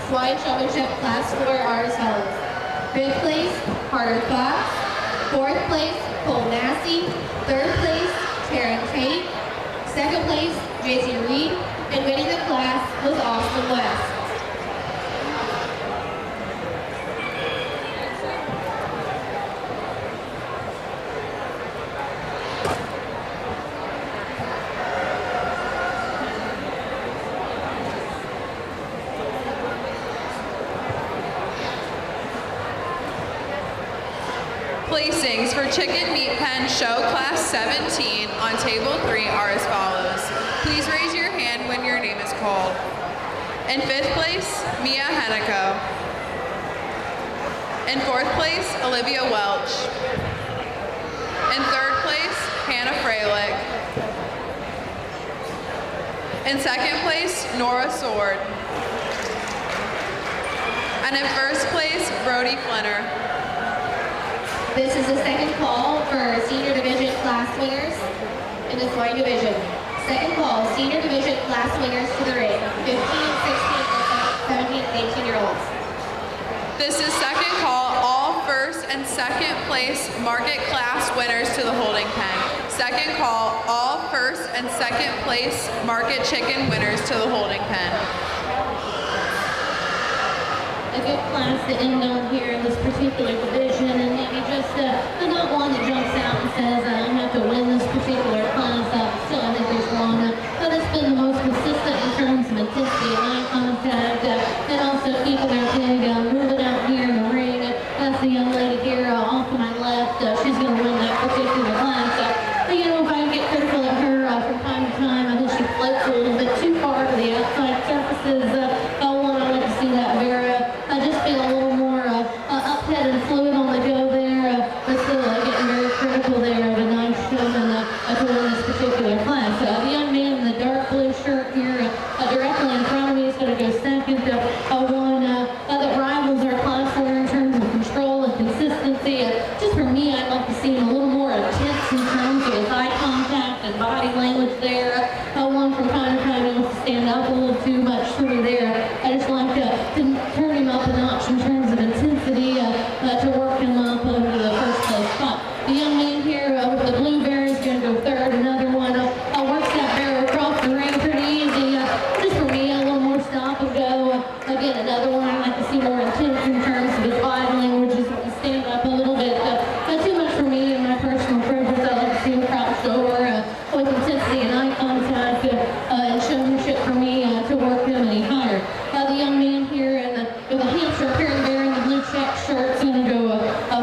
swine showmanship class 4 are as follows. 5th place, Carter Fox. 4th place, Cole Massey. 3rd place, Taryn Tate. 2nd place, JC Reed. And winning the class was Austin West. Placings for chicken meat pen show class 17 on table 3 are as follows. Please raise your hand when your name is called. In 5th place, Mia Hennico. In 4th place, Olivia Welch. In 3rd place, Hannah Freilich. In 2nd place, Nora Sword. And in 1st place, Brody Flinner. This is the second call for senior division class winners in the swine division. Second call, senior division class winners to the ring, 15, 16, 17, and 18-year-olds. This is second call, all first and second place market class winners to the holding pen. Second call, all first and second place market chicken winners to the holding pen. A good class to end on here in this particular division, and maybe just not one that jumps out and says, I have to win this particular class. Still, I think there's one that's been the most consistent in terms of intensity and eye contact, and also keeping their pig moving out here in the ring. That's the young lady here off to my left. She's going to win that particular class. But, you know, if I get critical at her from time to time, I think she floats a little bit too far to the outside surfaces. One, I like to see that Vera just feel a little more up-head and fluid on the go there, but still getting very critical there of a nice showman to win this particular class. The young man in the dark blue shirt here directly in front of me is going to go second. One that rivals our class winner in terms of control and consistency. Just for me, I'd like to see him a little more intense in terms of his eye contact and body language there. One from time to time he wants to stand up a little too much for me there. I just like to turn him up a notch in terms of intensity to work him up over the first place spot. The young man here with the blue bear is going to go third. Another one works that bear across the ring pretty easy. Just for me, a little more stop and go. Again, another one I'd like to see more intense in terms of his body language. Just to stand up a little bit. Not too much for me in my personal preference. I like to see him crouched over with intensity and eye contact and showmanship for me to work him any higher. The young man here in the Hampshire appearing bear in the blue check shirt is going to go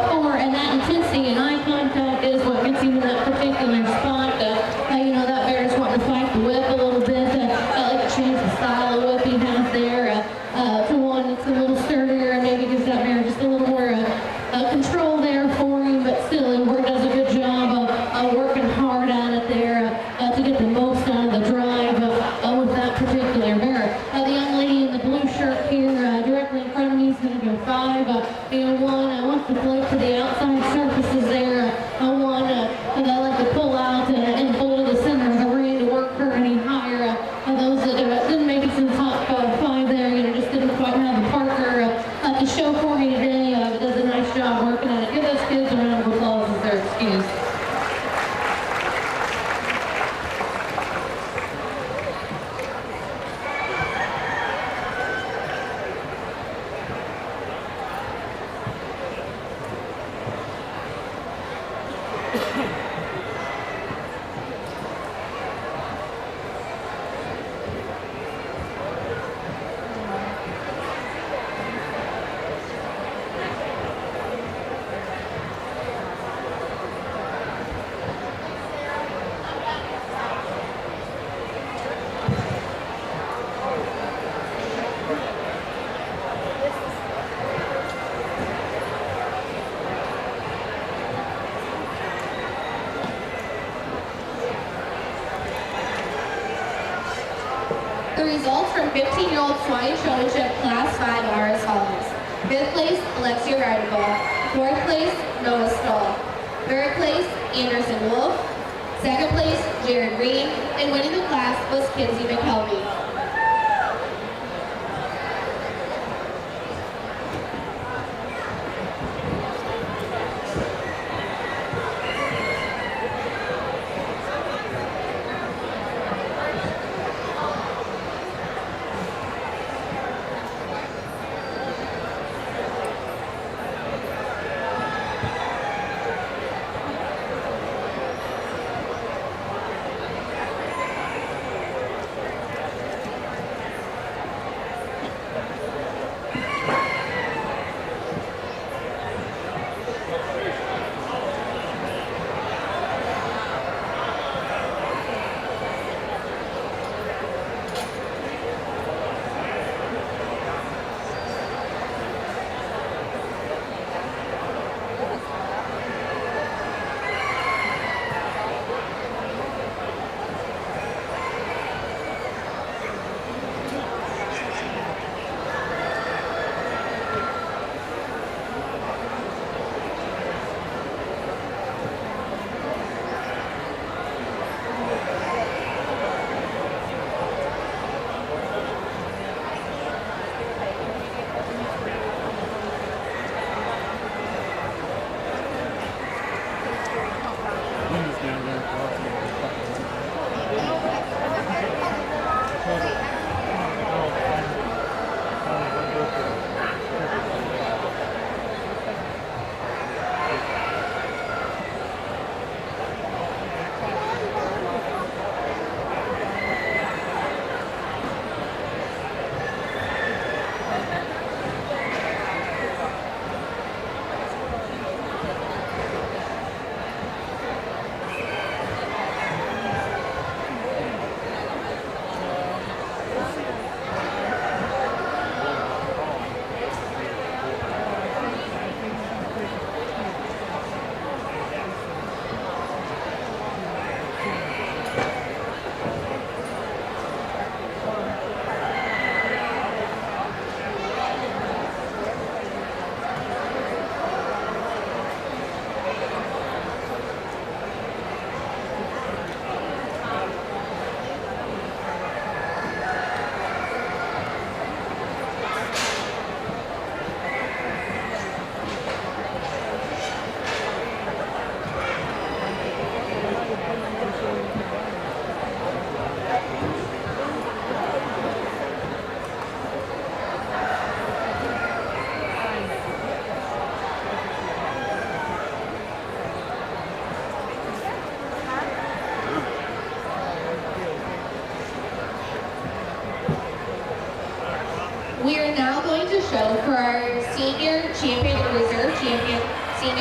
forward, and that intensity and eye contact is what gets him in that particular spot. You know, that bear is wanting to fight the whip a little bit. I like to change the style of whip he has there to one that's a little sturdier and maybe gives that bear just a little more control there for him, but still he does a good job of working hard at it there to get the most out of the drive with that particular bear. The young lady in the blue shirt here directly in front of me is going to go 5. One wants to float to the outside surfaces there. One that I like to pull out and pull to the center of the ring to work her any higher. Those that didn't make it to the top 5 there, you know, just didn't quite have a partner to show for me today, but does a nice job working at it. Give those kids a round of applause as they're excused. The results from 15-year-old Swine Showmanship Class 5 are as follows. 5th place, Alexia Radical. 4th place, Noah Stahl. 3rd place, Anderson Wolf. 2nd place, Jared Green. And winning the class was Kinsey McKelvey.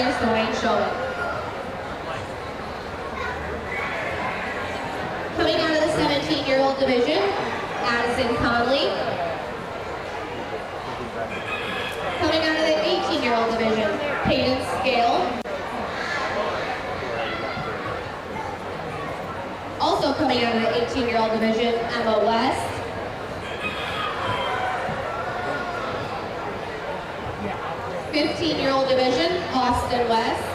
senior swine showing. Coming out of the 17-year-old division, Addison Conley. Coming out of the 18-year-old division, Peyton Scale. Also coming out of the 18-year-old division, Emma West. Yeah. 15-year-old division, Austin West.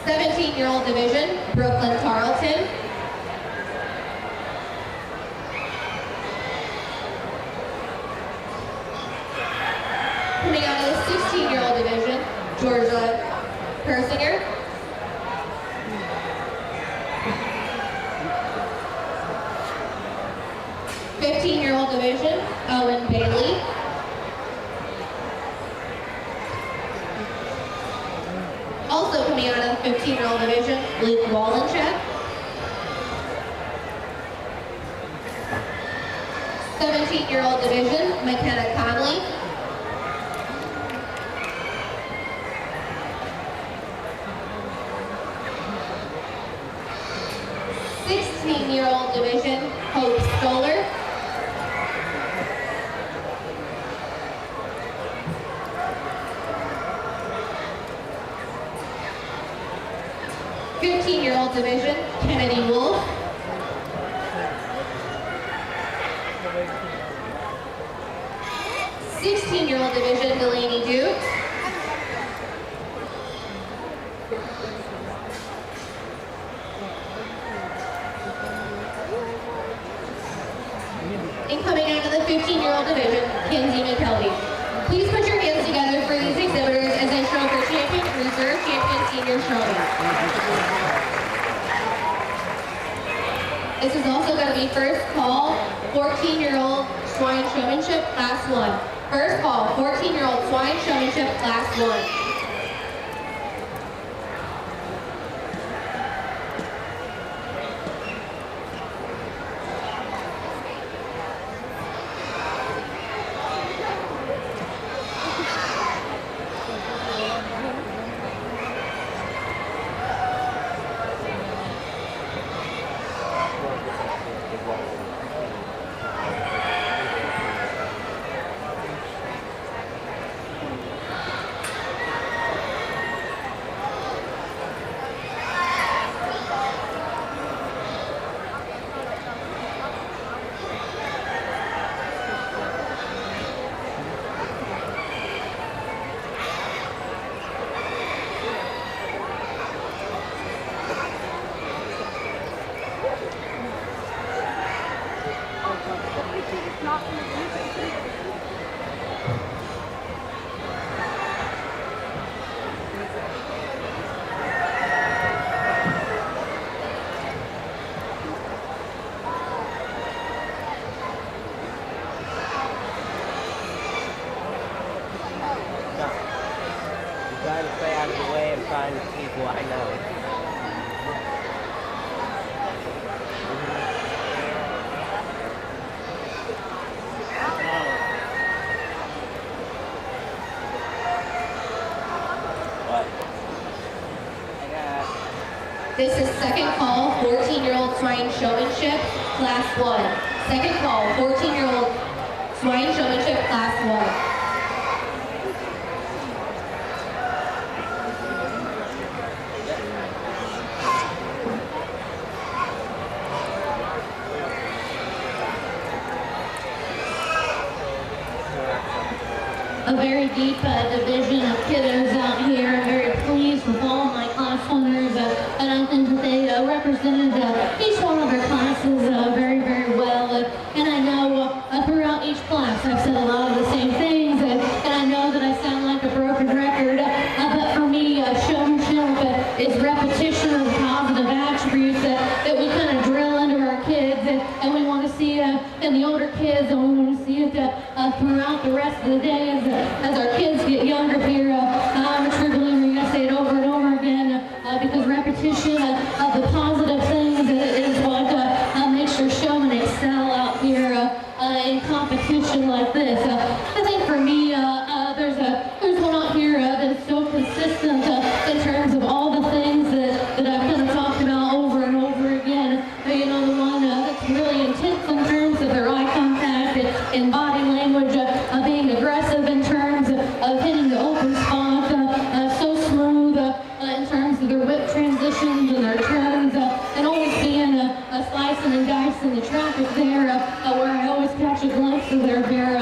'17-year-old division, Brooklyn Tarleton. Coming out of the 16-year-old division, Georgia Persinger. '15-year-old division, Owen Bailey. Also coming out of the 15-year-old division, Luke Wallencheck. 17-year-old division, McKenna Conley. 16-year-old division, Hope Stoller. 15-year-old division, Kennedy Wolf. 16-year-old division, Delaney Duke. And coming out of the 15-year-old division, Kinsey McKelvey. Please put your hands together for these exhibitors as they show for champion, reserve champion, senior showman. This is also going to be first call, 14-year-old swine showmanship, class 1. First call, 14-year-old swine showmanship, class 1. Trying to stay out of the way and find the people I know. What? This is second call, 14-year-old swine showmanship, class 1. Second call, 14-year-old swine showmanship, class 1. A very deep division of kiddos out here. I'm very pleased with all of my class winners, and I think that they represented each one of their classes very, very well. And I know throughout each class I've said a lot of the same things, and I know that I sound like a broken record, but for me, showmanship is repetition of positive attributes that we kind of drill into our kids, and we want to see in the older kids, and we want to see it throughout the rest of the day as our kids get younger here. I'm a true believer, you gotta say it over and over again, because repetition of the positive things is what makes your showman excel out here in in the traffic there, where I always catch a glimpse of their bear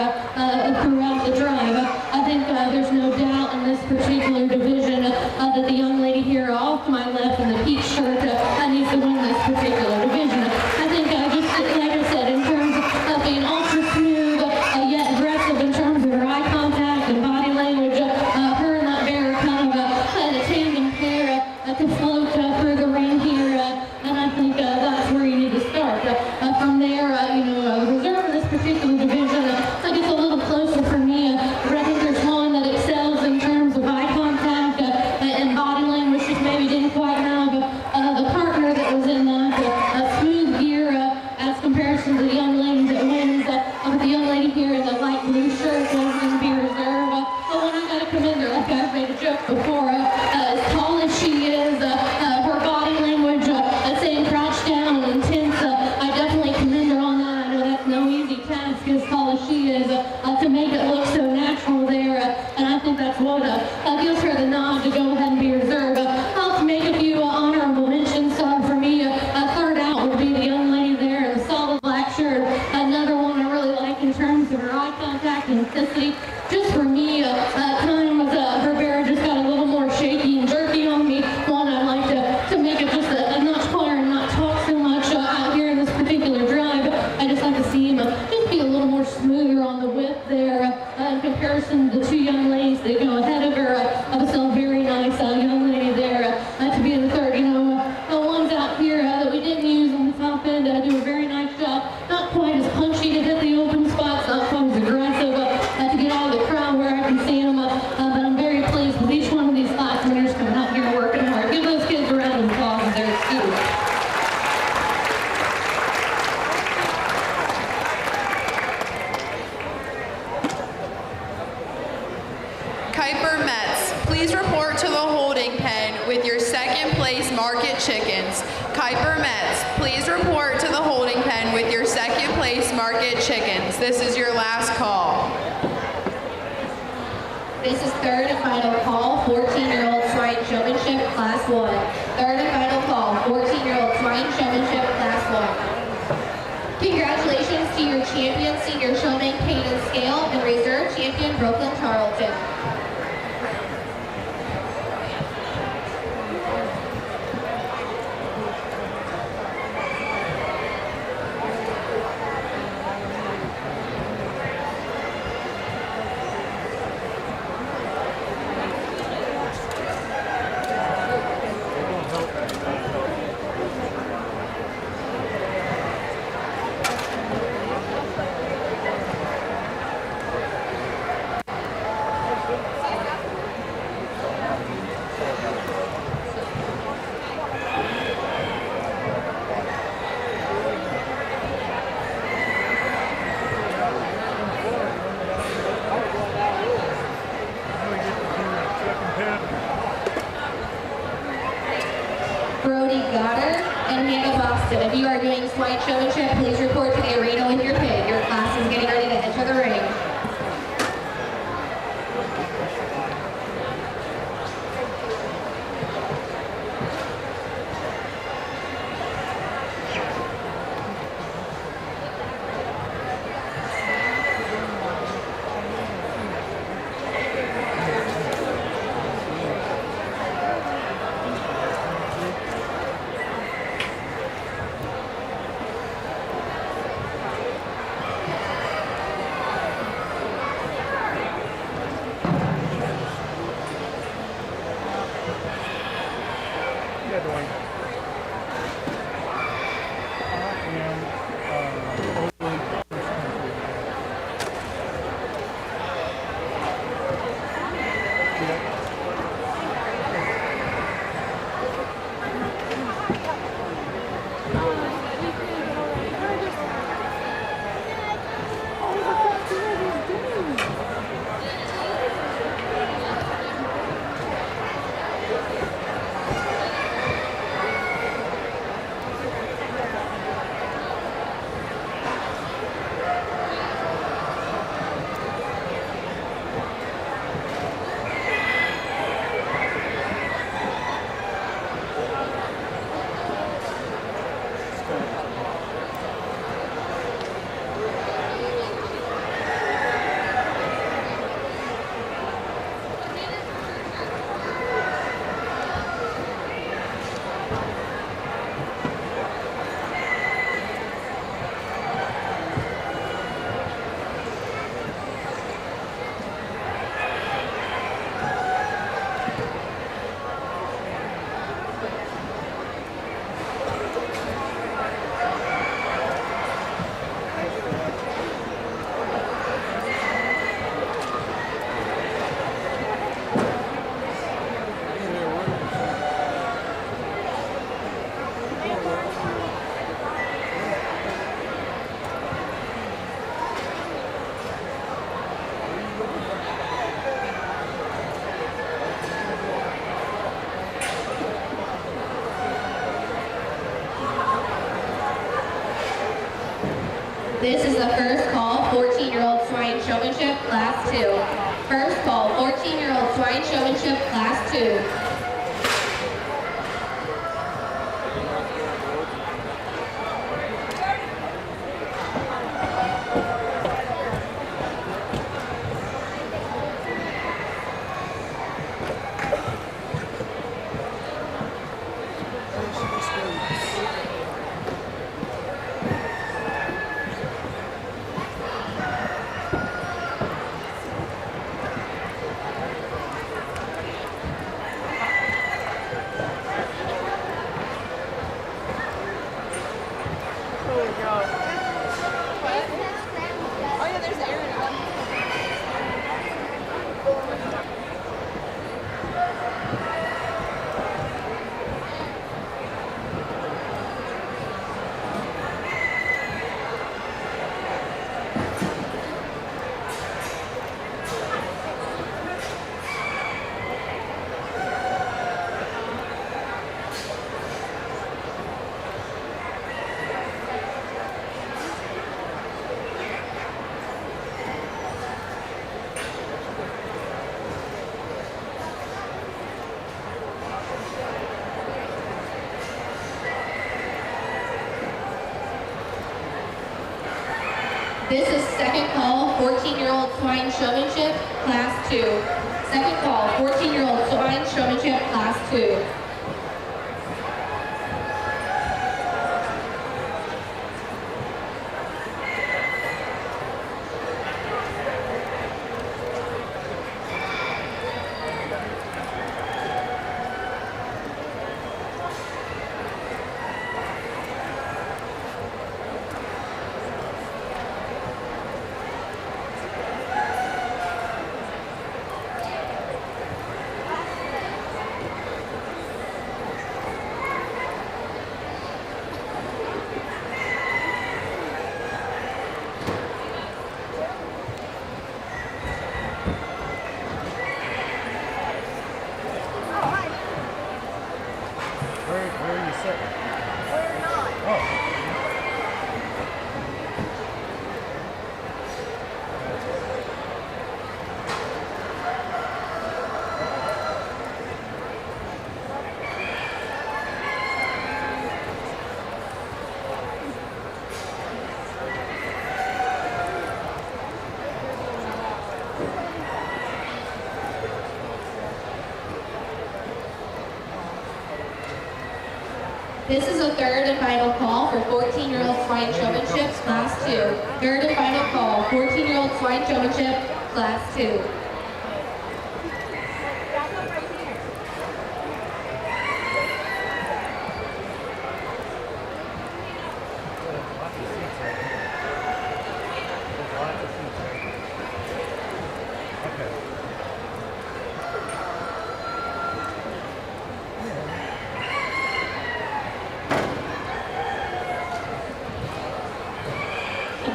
throughout the drive. I think there's no doubt in this particular division that the young lady here off my left in the peach shirt needs to win this particular division. I think just like I said, in terms of being ultra smooth, yet aggressive in terms of her eye contact and body language, her and that bear are kind of in a tandem pair to float through the ring here, and I think that's where you need to start. From there, the reserve in this particular division, I think it's a little closer for me, but I think there's one that excels in terms of eye contact and body language, just maybe didn't quite have the partner that was in that smooth gear as comparison to the young lady that wins. But the young lady here in the light blue shirt was in the reserve. One I gotta commend her, like I've made a joke before, as tall as she is, her body language, saying crouch down and intense, I definitely commend her on that. I know that's no easy task as tall as she is, to make it look so natural there, and I think that's what gives her the nod to go ahead and be reserved. I'll make a few honorable mentions for me. Third out would be the young lady there in the solid black shirt. Another one I really like in terms of her eye contact and intensity. Just for me, times her bear just got a little more shaky and jerky on me. One I'd like to make it just a notch higher and not talk so much out here in this particular drive. I just like to see him just be a little more smoother on the whip there in comparison to the two young ladies that go ahead of her. So very nice young lady there to be in the third. The ones out here that we didn't use on the top end do a very nice job. Not quite as punchy to hit the open spots, not quite as aggressive to get out of the crowd where I can see them. But I'm very pleased with each one of these class winners coming out here working hard. Give those kids a round of applause as they're excused. Kuiper Metz, please report to the holding pen with your second place market chickens. Kuiper Metz, please report to the holding pen with your second place market chickens. This is your last call. This is third and final call, 14-year-old Swine Showmanship Class 1. Third and final call, 14-year-old Swine Showmanship Class 1. Congratulations to your champion, Senior Showman Payton Scale, and reserve champion, Brooklyn Tarleton. If you are doing Swine Showmanship, please report to the arena with your pin. Your class is getting ready to enter the ring. This is the first call, 14-year-old swine showmanship, class 2. First call, 14-year-old swine showmanship, class 2. This is second call, 14-year-old swine showmanship, class 2. Second call, 14-year-old swine showmanship, class 2. Where are you sitting? We're not. Oh. This is the third and final call for 14-year-old swine showmanship, class 2. Third and final call, 14-year-old swine showmanship, class 2.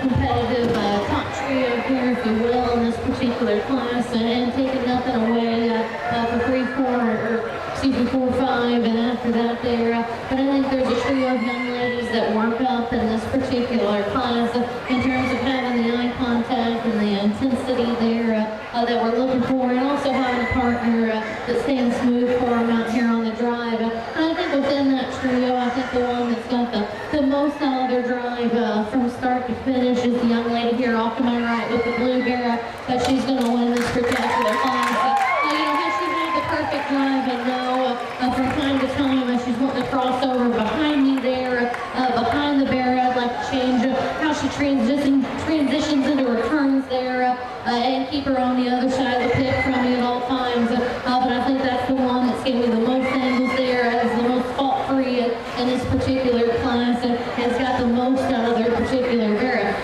Competitive top trio here, if you will, in this particular class, and taking nothing away for 4, 5, and after that there. But I think there's a trio of young ladies that work up in this particular class in terms of having the eye contact and the intensity there that we're looking for, and also having a partner that stands smooth for them out here on the drive. And I think within that trio, I think the one that's got the most out of their drive from start to finish is the young lady here off to my right with the blue hair, that she's going to win this particular class. She had the perfect drive, and know from time to time she's wanting to cross over behind me there, behind the bear. I'd like to change how she transitions into her turns there, and keep her on the other side of the pit from me at all times. But I think that's the one that's going to be the most angles there, is the most fault-free in this particular class, and has got the most out of their particular bear.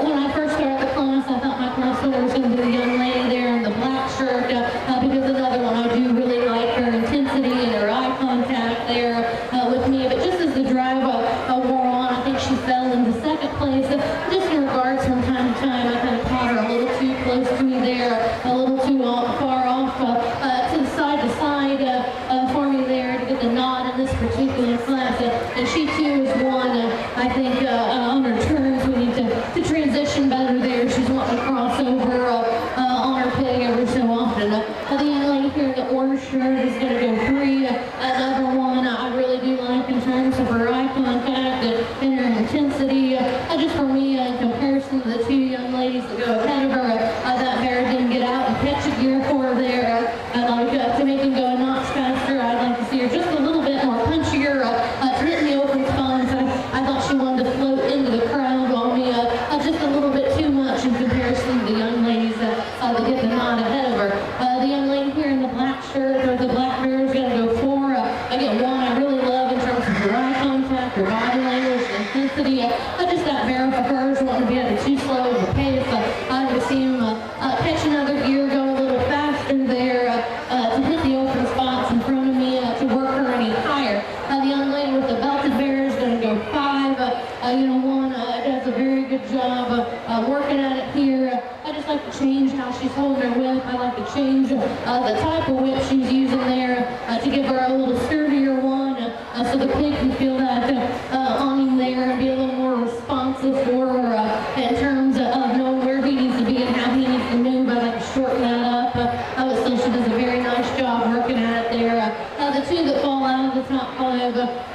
When I first started the class, I thought my class winner was going to be the young lady there in the black shirt, because another one, I do really like her intensity and her eye contact there with me. But just as the drive wore on, I think she fell into second place. Just in regards, from time to time, I kind of caught her a little too close to me there, a little too far off to side for me there to get the nod in this particular class. And she too is one, I think, on her turns we need to intensity. Just for me, in comparison to the two young ladies that go ahead of her, that mare didn't get out and catch a gear for her there. I'd like to make him go a notch faster. I'd like to see her just a little bit more punchier, to hit in the open spines. I thought she wanted to float into the crowd on me just a little bit too much in comparison to the young ladies that get the nod ahead of her. The young lady here in the black shirt or the black mare is going to go for, again, one I really love in terms of her eye contact, her body language, the intensity. Just that mare of hers wanting to be at a too slow of a pace. I would see him catch another gear, go a little faster there to hit the open spots in front of me to work her any higher. The young lady with the belted mare is going to go 5. One does a very good job working at it here. I just like to change how she's holding her whip. I like to change the type of whip she's using there to give her a little sturdier one so the pig can feel that on him there and be a little more responsive for her in terms of knowing where he needs to be and how he needs to move. I like to shorten that up. I would say she does a very nice job working at it there. The two that fall out of the top 5,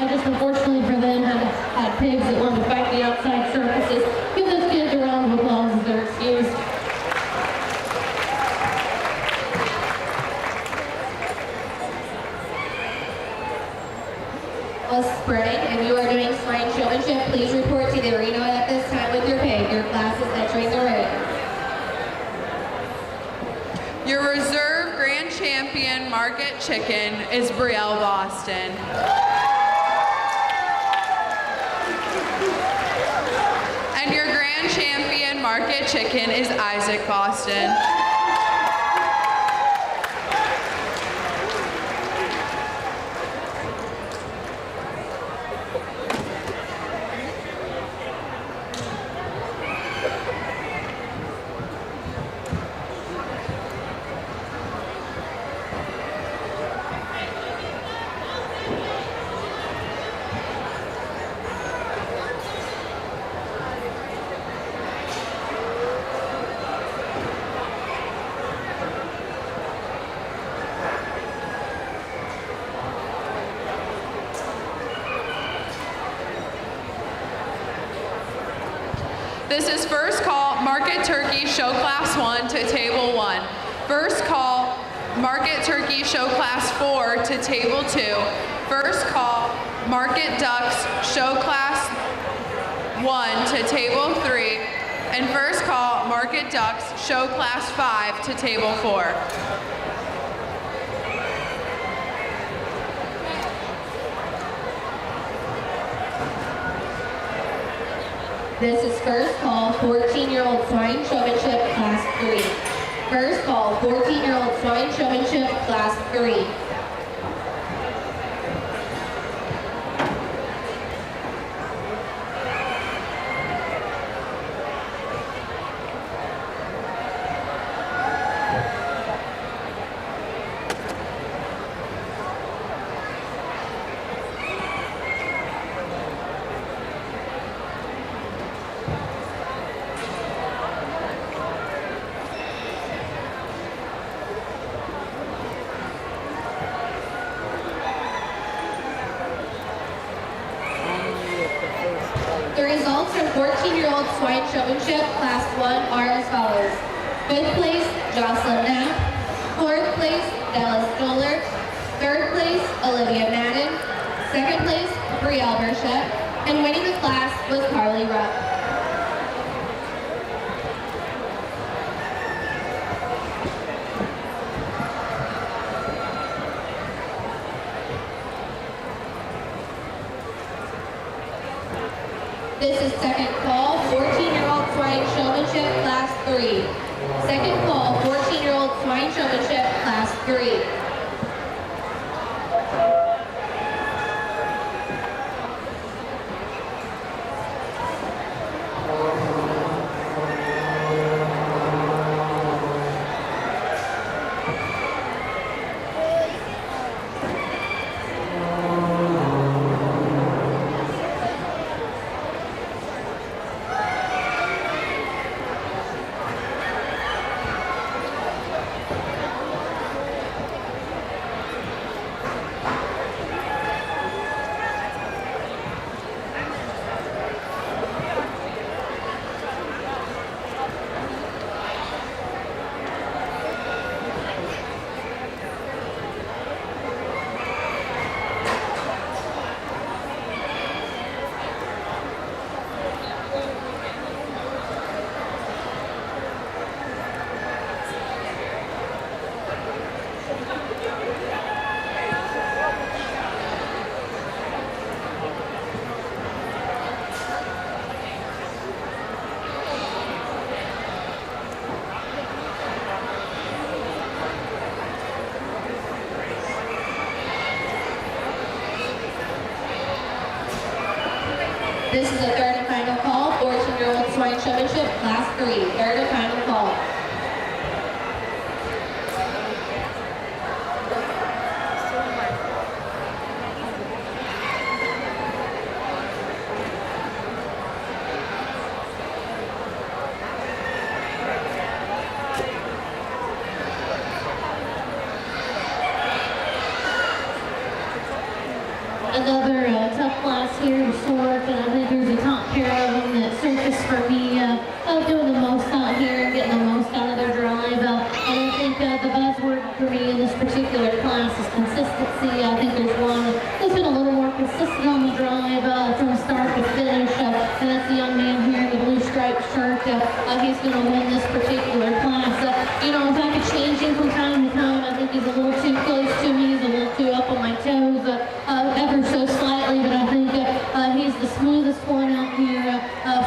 just unfortunately for them, had pigs that wanted to fight the outside surfaces. Give those kids a round of applause as they're excused. Spring, and you are doing swine showmanship, please report to the arena at this time with your pig. Your class is entering the ring. Your reserve grand champion market chicken is Brielle Boston. And your grand champion market chicken is Isaac Boston. This is first call, Market Turkey Show Class 1 to Table 1. First call, Market Turkey Show Class 4 to Table 2. First call, Market Ducks Show Class 1 to Table 3. And first call, Market Ducks Show Class 5 to Table 4. This is first call, 14-year-old swine showmanship, class 3. First call, 14-year-old swine showmanship, class 3. The results from 14-year-old swine showmanship class 1 are as follows. 5th place, Jocelyn Knapp. 4th place, Dallas Stoller. 3rd place, Olivia Madden. 2nd place, Brielle Burchette. And winning the class was Carly Rupp. This is second call, 14-year-old swine showmanship, class 3. Second call, 14-year-old swine showmanship, class 3. another tough class here to sort, and I think there's a top pair of them that surface for me doing the most out here and getting the most out of their drive. And I think the buzzword for me in this particular class is consistency. I think there's one that's been a little more consistent on the drive from start to finish, and that's the young man here in the blue striped shirt. He's going to win this particular class. You know, if I could change him from time to time, I think he's a little too close to me. He's a little too up on my toes, ever so slightly, but I think he's the smoothest one out here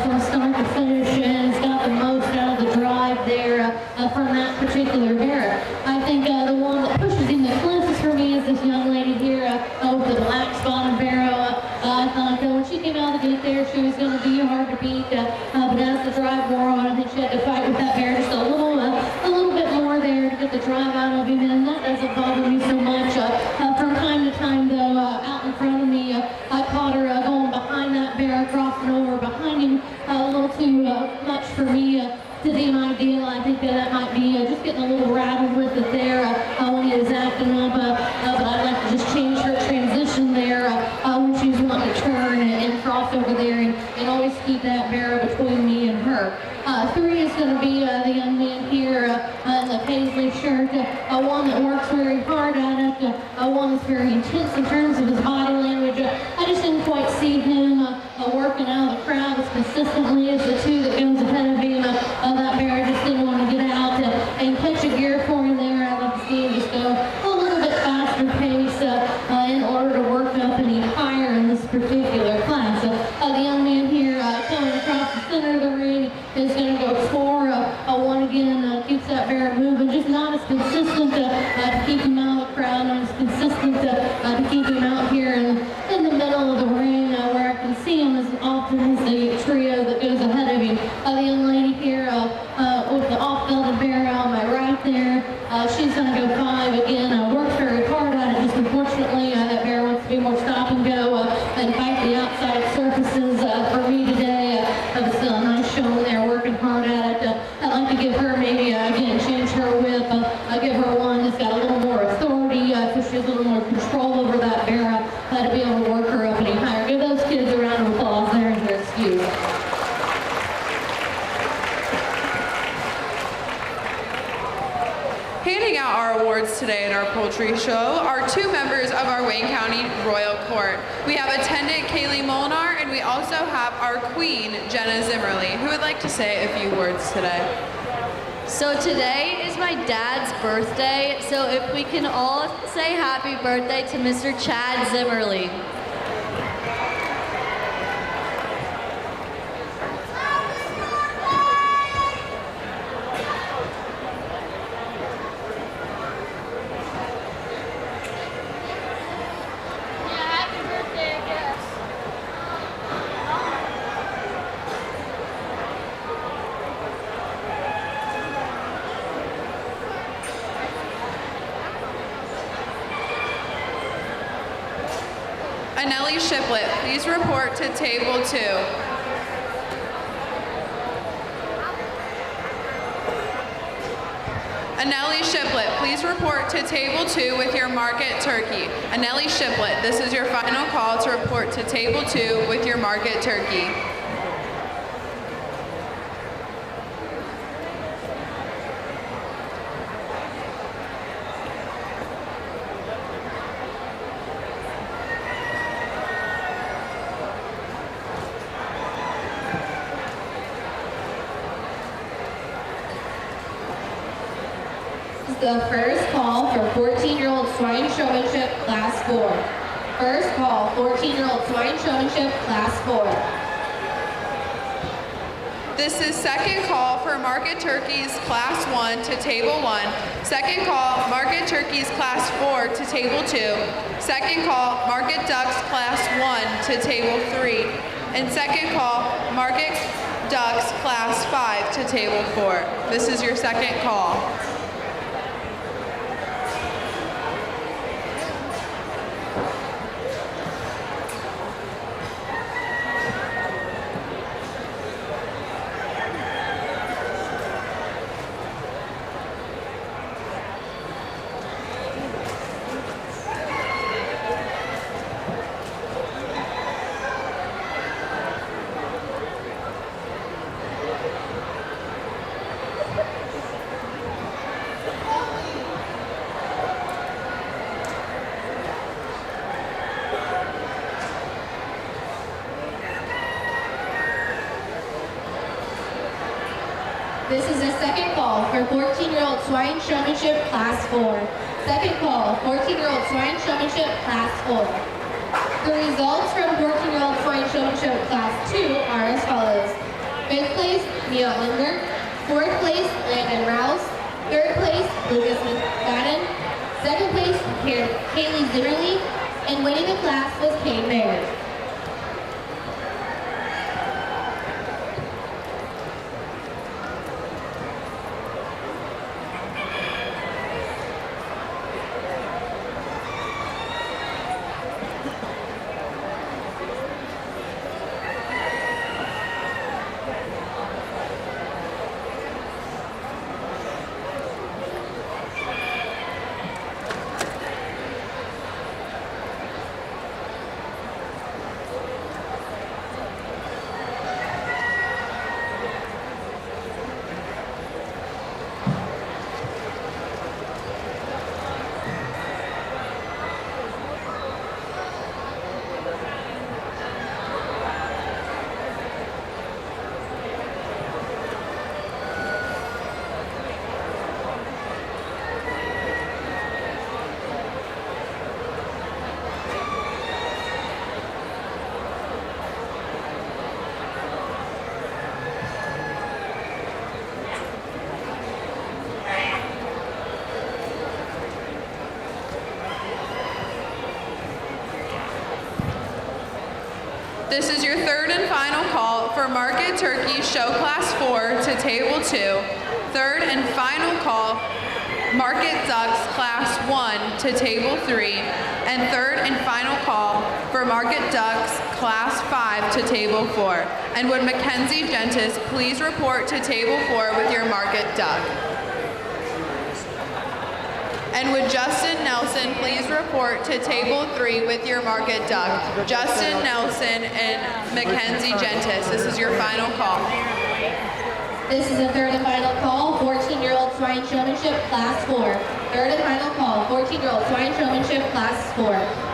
from start to finish, and he's got the most out of the drive there from that particular bear. I think the one that pushes him the closest for me is this young lady here with the black spotted barrow. I thought when she came out of the gate there, she was going to be hard to beat, but as the drive wore on, I think she had to fight with that bear just a little bit more there to get the drive out of him, and that doesn't bother me so much. From time to time, though, out in front of me, I caught her going behind that bear, crossing over behind him a little too much for me to deem ideal. I think that might be just getting a little rattled with it there when he was acting up, but I'd like to just change her transition there when she was wanting to turn and cross over there and always keep that barrow between me and her. 3 is going to be the young man here in the paisley shirt, one that works very hard at it, one that's very intense in terms of his body language. I just didn't quite see him working out of the crowd as consistently as the 2 that goes ahead of him. That bear just didn't want to get out and catch a gear for him there. I'd like to see him just go a little bit faster pace in order to work up any higher in this particular class. The young man here coming across the center of the ring is going to go 4. One again keeps that bear moving, just not as consistent to keep him out of the crowd, not as consistent to keep him out here in the middle of the ring where I can see him as often as the trio that goes ahead of him. The young lady here with the off-belted bear on my right there, she's going to go 5 again. Works very hard at it, just unfortunately that bear wants to be more stop and go and fight the outside surfaces for me today. But still a nice showing there, working hard at it. I'd like to give her maybe, again, change her whip, give her one that's got a little more authority, so she has a little more control over that bear, to be able to work her up any higher. Give those kids a round of applause there and their excuse. Handing out our awards today at our poultry show are 2 members of our Wayne County Royal Court. We have attendant Kaylee Molinar, and we also have our queen, Jenna Zimmerly, who would like to say a few words today. So today is my dad's birthday, so if we can all say happy birthday to Mr. Chad Zimmerly. Anneli Shiplett, please report to table 2. Anneli Shiplett, please report to table 2 with your market turkey. Anneli Shiplett, this is your final call to report to table 2 with your market turkey. The first call for 14-year-old Swine Showmanship Class 4. First call, 14-year-old Swine Showmanship Class 4. This is second call for Market Turkeys Class 1 to Table 1. Second call, Market Turkeys Class 4 to Table 2. Second call, Market Ducks Class 1 to Table 3. And second call, Market Ducks Class 5 to Table 4. This is your second call. This is a second call for 14-year-old Swine Showmanship Class 4. Second call, 14-year-old Swine Showmanship Class 4. The results from 14-year-old Swine Showmanship Class 2 are as follows. 5th place, Mia Unger. 4th place, Landon Rouse. 3rd place, Lucas McFadden. 2nd place, Kaylee Zimmerly. And winning the class was Kate Baird. This is your third and final call for Market Turkey Show Class 4 to Table 2. Third and final call, Market Ducks Class 1 to Table 3. And third and final call for Market Ducks Class 5 to Table 4. And would Mackenzie Gentis please report to Table 4 with your Market Duck? And would Justin Nelson please report to Table 3 with your Market Duck? Justin Nelson and Mackenzie Gentis, this is your final call. This is the third and final call, 14-year-old Swine Showmanship Class 4. Third and final call, 14-year-old Swine Showmanship Class 4.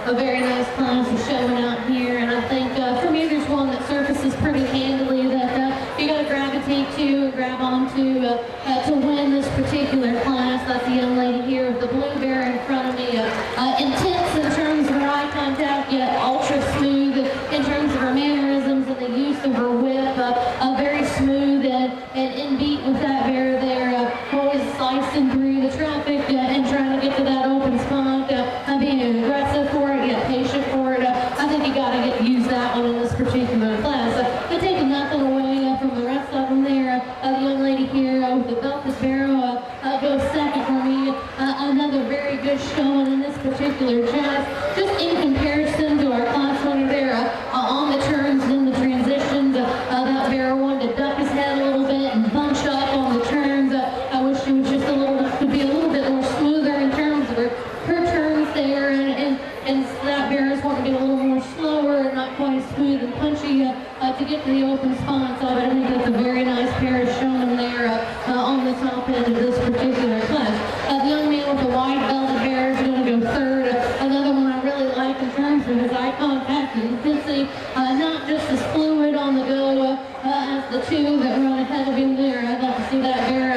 A very nice class is showing out here, and I think for me there's one that surfaces pretty handily that you got to gravitate to and grab onto to win this particular class. That's the young lady here with the blue bear in front of me. Intense in terms of her eye contact, yet ultra smooth in terms of her mannerisms and the use of her whip. Very smooth and in beat with that bear there, always slicing through the traffic and trying to get to that open spot. Being aggressive for it, yet patient for it. I think you got to use that one in this particular class. But taking nothing away from the rest of them there, the young lady here with the belted barrel goes second for me. Another very good showing in this particular class. Just in comparison to our class winner there on the turns and in the transitions, that bear wanted to duck his head a little bit and bunch up on the turns. I wish she was just could be a little bit more smoother in terms of her turns there, and that bear is wanting to be a little more slower and not quite as smooth and punchy to get to the open spots. But I think that's a very nice pair of showing there on the top end of this particular class. The young man with the wide belted bear is going to go third. Another one I really like in terms of his eye contact and intensity, not just as fluid on the go as the two that run ahead of him there. I'd like to see that bear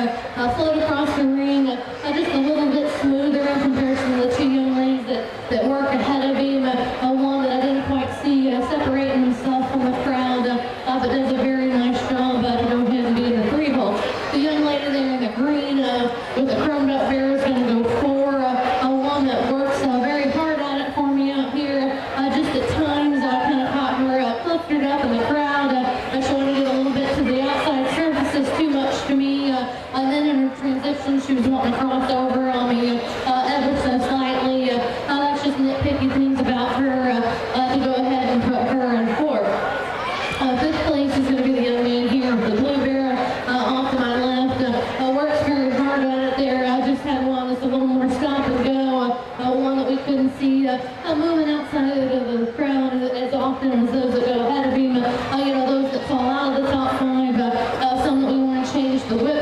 float across the ring just a little bit smoother in comparison to the two young ladies that work ahead of him. One that I didn't quite see separating himself from the crowd, but does a very nice job to go ahead and be in the 3-hole. The young lady there in the green with the chromed up bear is going to go 4. One that works very hard at it for me out here. Just at times I kind of caught her clustered up in the crowd. She wanted to get a little bit to the outside surfaces too much to me. And then in her transition she was wanting to cross over on me ever so slightly. That's just nitpicky things about her to go ahead and put her in 4th. 5th place is going to be the young man here with the blue bear off to my left. Works very hard at it there. I just had one that's a little more stop and go. One that we couldn't see moving outside of the crowd as often as those that go ahead of him. Those that fall out of the top 5. Some that we want to change the whip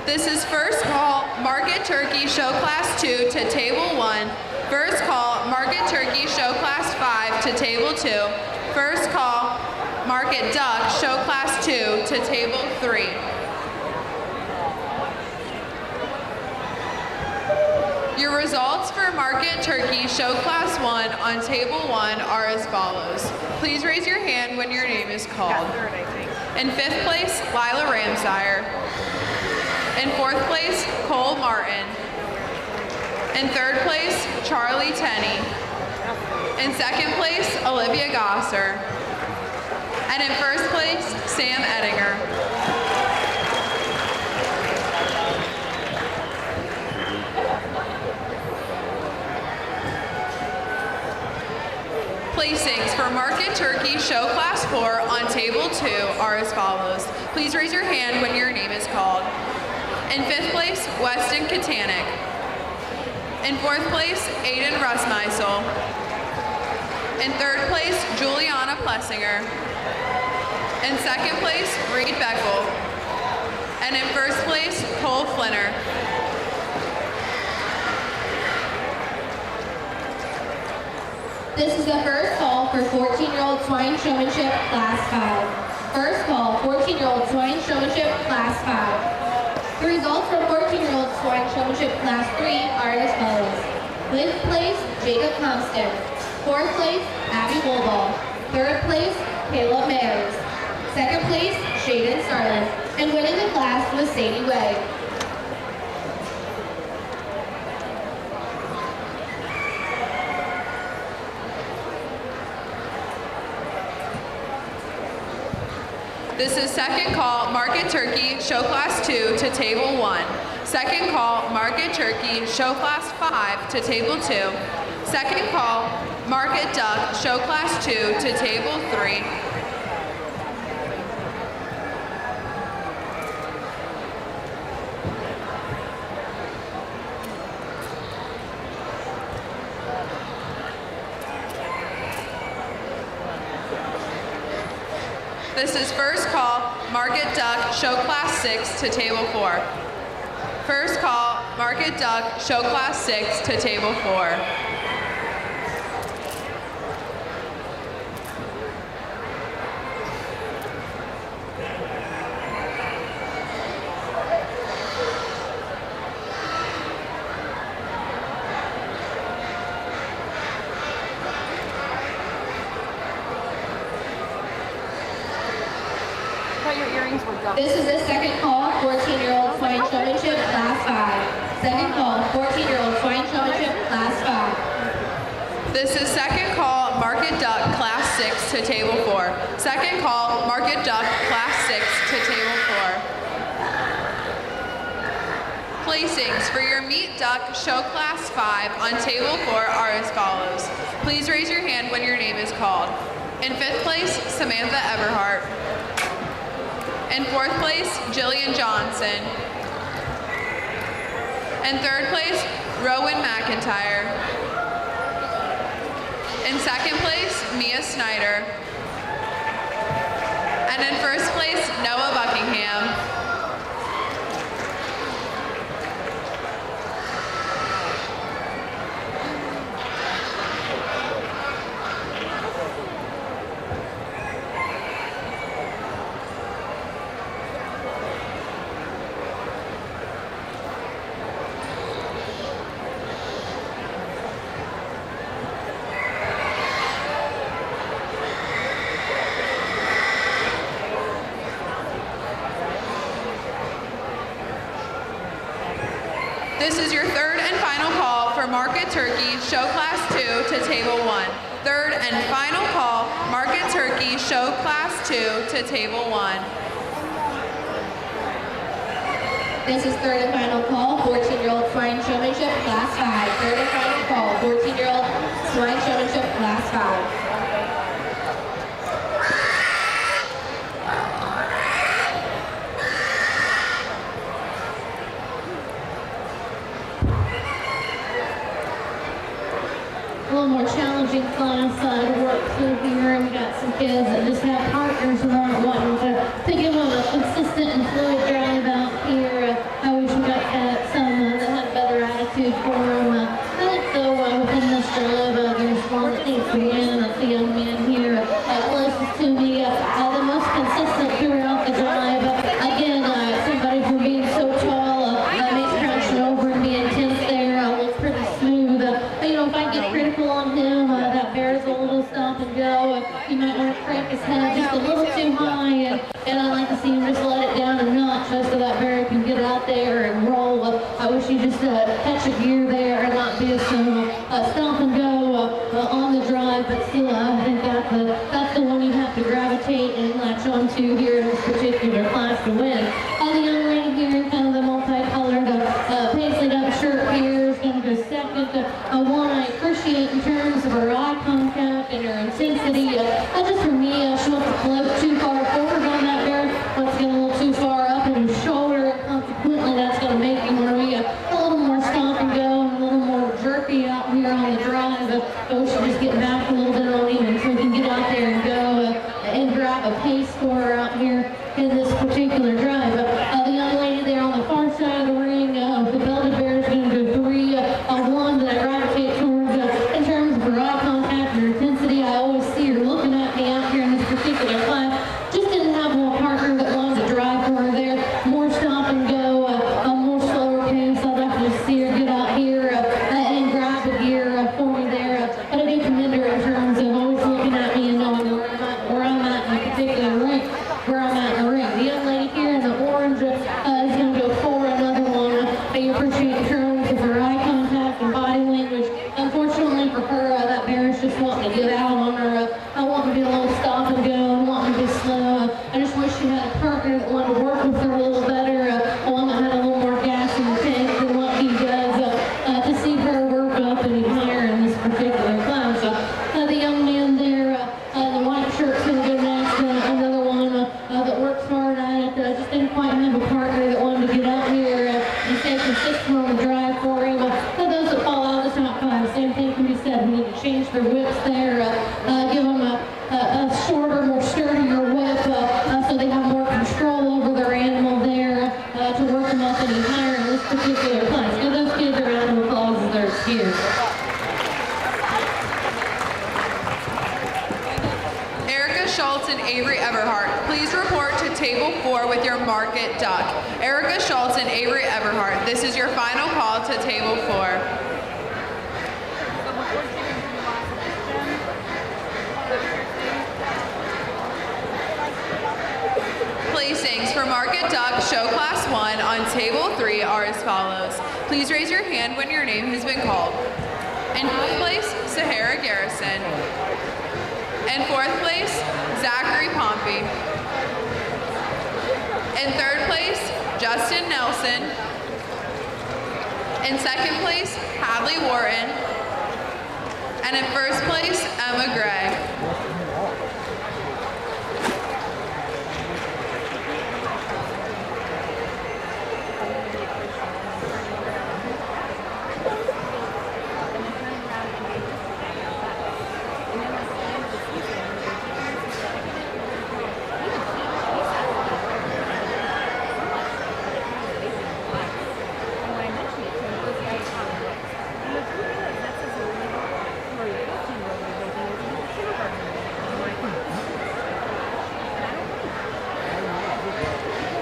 This is first call, Market Turkey Show Class 2 to Table 1. First call, Market Turkey Show Class 5 to Table 2. First call, Market Duck Show Class 2 to Table 3. Your results for Market Turkey Show Class 1 on Table 1 are as follows. Please raise your hand when your name is called. Third, I think. In 5th place, Lila Ramsire. In 4th place, Cole Martin. In 3rd place, Charlie Tenney. In 2nd place, Olivia Gosser. And in 1st place, Sam Ettinger. Placings for Market Turkey Show Class 4 on Table 2 are as follows. Please raise your hand when your name is called. In 5th place, Weston Katanik. In 4th place, Aiden Russmeisel. In 3rd place, Juliana Plessinger. In 2nd place, Reed Beckel. And in 1st place, Cole Flinner. This is the first call for 14-year-old Swine Showmanship Class 5. First call, 14-year-old Swine Showmanship Class 5. The results for 14-year-old Swine Showmanship Class 3 are as follows. 5th place, Jacob Compton. 4th place, Abby Woolball. 3rd place, Caleb Mayers. 2nd place, Shaden Starlin. And winning the class was Sadie Way. This is second call, Market Turkey Show Class 2 to Table 1. Second call, Market Turkey Show Class 5 to Table 2. Second call, Market Duck Show Class 2 to Table 3. This is first call, Market Duck Show Class 6 to Table 4. First call, Market Duck Show Class 6 to Table 4. This is the second call, 14-year-old Swine Showmanship Class 5. Second call, 14-year-old Swine Showmanship Class 5. This is second call, Market Duck Class 6 to Table 4. Second call, Market Duck Class 6 to Table 4. Placings for your Meat Duck Show Class 5 on Table 4 are as follows. Please raise your hand when your name is called. In 5th place, Samantha Everhart. In 4th place, Jillian Johnson. In 3rd place, Rowan McIntyre. In 2nd place, Mia Snyder. And in 1st place, Noah Buckingham. This is your third and final call for Market Turkey Show Class 2 to Table 1. Third and final call, Market Turkey Show Class 2 to Table 1. This is third and final call, 14-year-old Swine Showmanship Class 5. Third and final call, 14-year-old Swine Showmanship Class 5. A little more challenging class to work through here. We got some kids that just have partners who aren't wanting to give them a consistent and fluid drive out here. How we let it down a notch so that Barry can get out there and roll. I wish he just catch a gear there and not be so stomp and go on the drive, but still I think that's the one you have to gravitate and latch onto here in this particular class to win. The young lady here in kind of the multicolored paisleyed up shirt here is going to go second. One I appreciate in terms of her eye contact and her intensity. Just for me, she wants to float too far forward on that bear. Wants to get a little too far up in his shoulder. Consequently, that's going to make him want to be a little more stomp and go and a little more jerky out here on the drive. We should just get back a little bit on him so we can get out there and go and grab a pace scorer out here in this particular drive. The young lady there on the far side of the ring, the belted bear is going to go 3-1 that I gravitate towards. In terms of her eye contact and her intensity, I always see her looking at me out here in this particular class. Just didn't have one partner that wanted to drive for her there. More stop and go, a more slower pace. I'd like to just see her get out here and grab a gear for me there. But I do commend her in terms of always looking at me and knowing where I'm at in a particular ring, where I'm at in the ring. The young lady here in the orange is going to go for another one. I appreciate in terms of her eye contact and body language. Unfortunately for her, that bear is just wanting to get out on her. I want to be a little stop and go and want to be slow. I just wish she had a partner that wanted to work with her a little better. One that had a little more gas in the tank than what he does. To see her work up any higher in this particular class. The young man there, the white shirt's going to go next. Another one that works hard at it. Just didn't quite have a partner that wanted to get out here and stay consistent on the drive for him. Those that fall out of the top five, same thing can be said. We need to change their whips there. Give them a shorter, more sturdier whip so they have more control over their animal there to work them up any higher in this particular class. Give those kids a round of applause as they're excused. Erica Schultz and Avery Everhart, please report to table 4 with your market duck. Erica Schultz and Avery Everhart, this is your final call to table 4. Placings for Market Duck Show Class 1 on Table 3 are as follows. Please raise your hand when your name has been called. In 5th place, Sahara Garrison. In 4th place, Zachary Pompey. In 3rd place, Justin Nelson. In 2nd place, Hadley Wharton. And in 1st place, Emma Gray.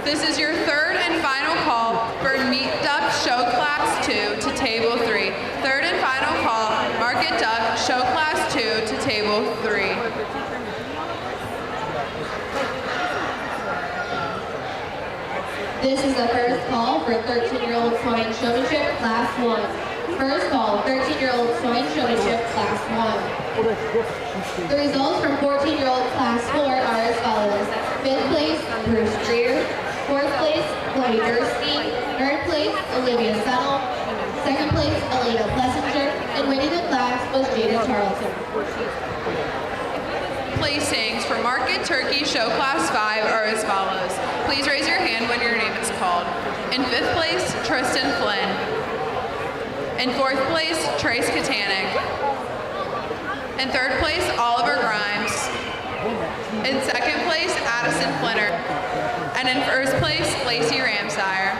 This is your 3rd and final call for Meat Duck Show Class 2 to Table 3. 3rd and final call, Market Duck Show Class 2 to Table 3. This is the first call for 13-year-old Swine Showmanship Class 1. First call, 13-year-old Swine Showmanship Class 1. The results from 14-year-old Class 4 are as follows. 5th place, Bruce Dreer. 4th place, Chloe Dursky. 3rd place, Olivia Settle. 2nd place, Elena Plessinger. And winning the class was Jada Charlton. Placings for Market Turkey Show Class 5 are as follows. Please raise your hand when your name is called. In 5th place, Tristan Flynn. In 4th place, Trace Katanik. In 3rd place, Oliver Grimes. In 2nd place, Addison Flinner. And in 1st place, Lacey Ramsire.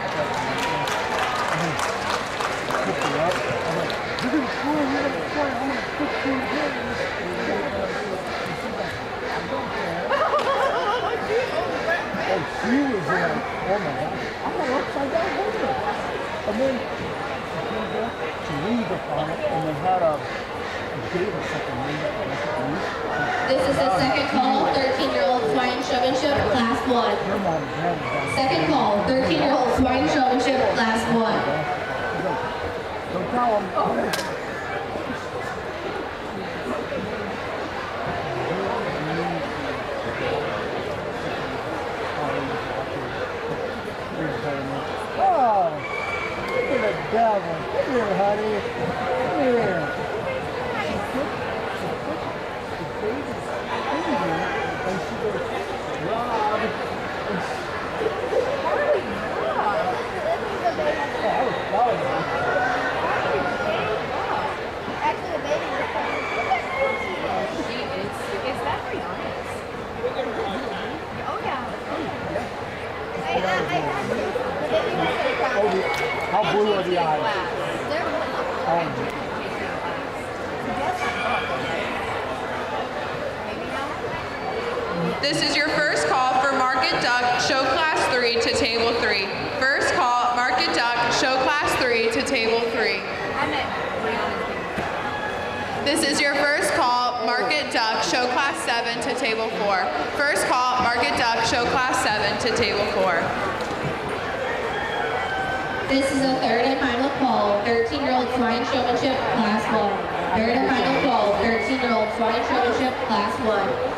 She was like, oh my gosh, I'm an upside down woman. And then to read upon it, and then had a gate or something. This is the second call, 13-year-old swine showmanship, class 1. Second call, 13-year-old swine showmanship, class 1. Don't tell them. Oh, look at the devil. Come here, honey. Come here. And she goes, Rob. Actually, the baby was coming. Is that Rihanna's? Oh, yeah. I had to. The baby was so proud. How blue are the eyes? They're This is your first call for Market Duck Show Class 3 to Table 3. First call, Market Duck Show Class 3 to Table 3. I meant Rihanna's. This is your first call, Market Duck Show Class 7 to Table 4. First call, Market Duck Show Class 7 to Table 4. This is the third and final call, 13-year-old swine showmanship, class 1. Third and final call, 13-year-old swine showmanship, class 1.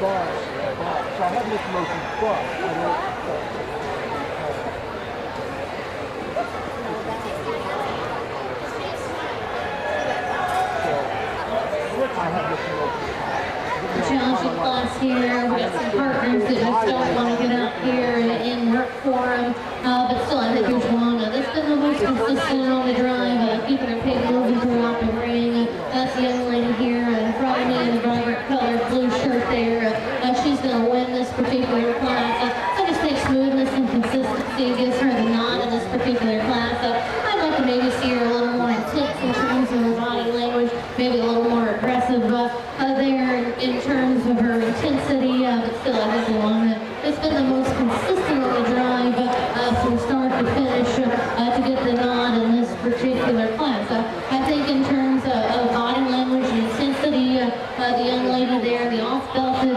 Boss. So I have this motion, but I don't. I have this motion. Challenging class here. We got some partners that just don't want to get out here and work for them. But still, I think there's one that's been the most consistent on the drive, keeping her pig moving throughout the ring. That's the young lady here in front of me in the vibrant colored blue shirt there. She's going to win this particular class. I just think smoothness and consistency gives her the nod in this particular class. I'd like to maybe see her a little more intense in terms of her body language, maybe a little more aggressive there in terms of her intensity, but still I think the one that's been the most consistent on the drive from start to finish to get the nod in this particular class. I think in terms of body language and intensity, the young lady there, the off-belted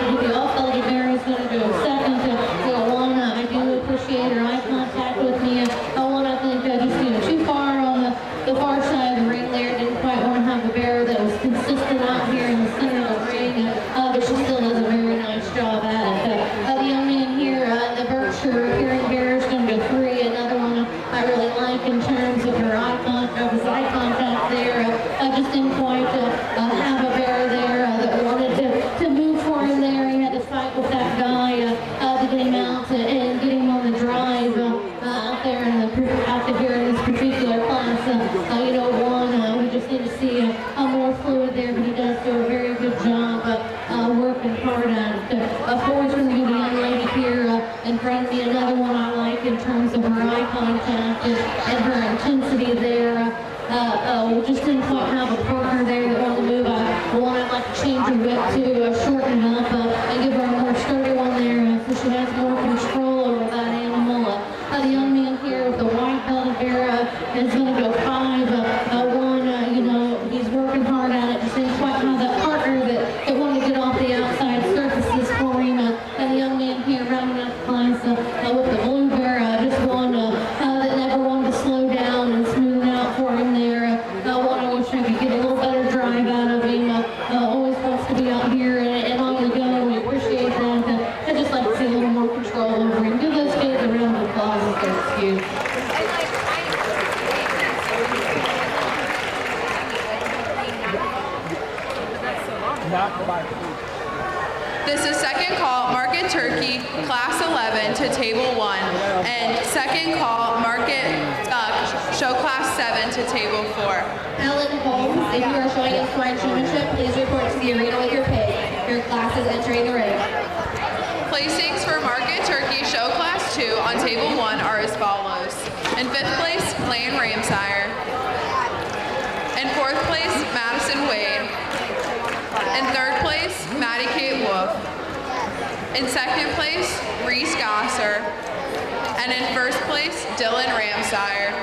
bear is going to go second. One, I do appreciate her eye contact with me. One, I think just too far on the far side of the ring there. Didn't quite want to have a bear that was consistent out here in the center of the ring, but she still does a very nice job at it. The young man here, the Berkshire Hearing Bear, is going to go 3. Another one I really like in terms of her eye contact there. I just didn't quite have a bear there that wanted to move for him there. He had to fight with that guy to get him out and get him on the drive out there here in this particular class. One, we just need to see more fluid there, but he does do a very good job working hard at it. 4 is going to be the young lady here in front of me. Another one I like in terms of her eye contact and her intensity there. We just didn't quite have a partner there that wanted to move. One I'd like to change her whip to shorten it up and give her a more sturdy one there so she has more control over that animal. The young man here with the white belted bear is going to go 5. One, he's working hard at it. Just didn't quite have that partner that wanted to get off the outside surfaces for him. And the young man here rounding out the class with the blue bear, just one that never wanted to slow down and smooth it out for him there. One I wish I could get a little better drive out of him. Always wants to be out here and on the go. We appreciate that. I'd just like to see a little more control over him. Give those kids a round of applause if they're excused. This is second call, Market Turkey, Class 11 to Table 1. And second call, Market Duck, Show Class 7 to Table 4. Ellen Holmes, if you are showing us swine showmanship, please report to the arena with your pig. Your class is entering the ring. Placings for Market Turkey Show Class 2 on Table 1 are as follows. In 5th place, Lan Ramsire. In 4th place, Madison Wade. In 3rd place, Maddie Kate Wolf. In second place, Reese Gosser. And in first place, Dylan Ramsire.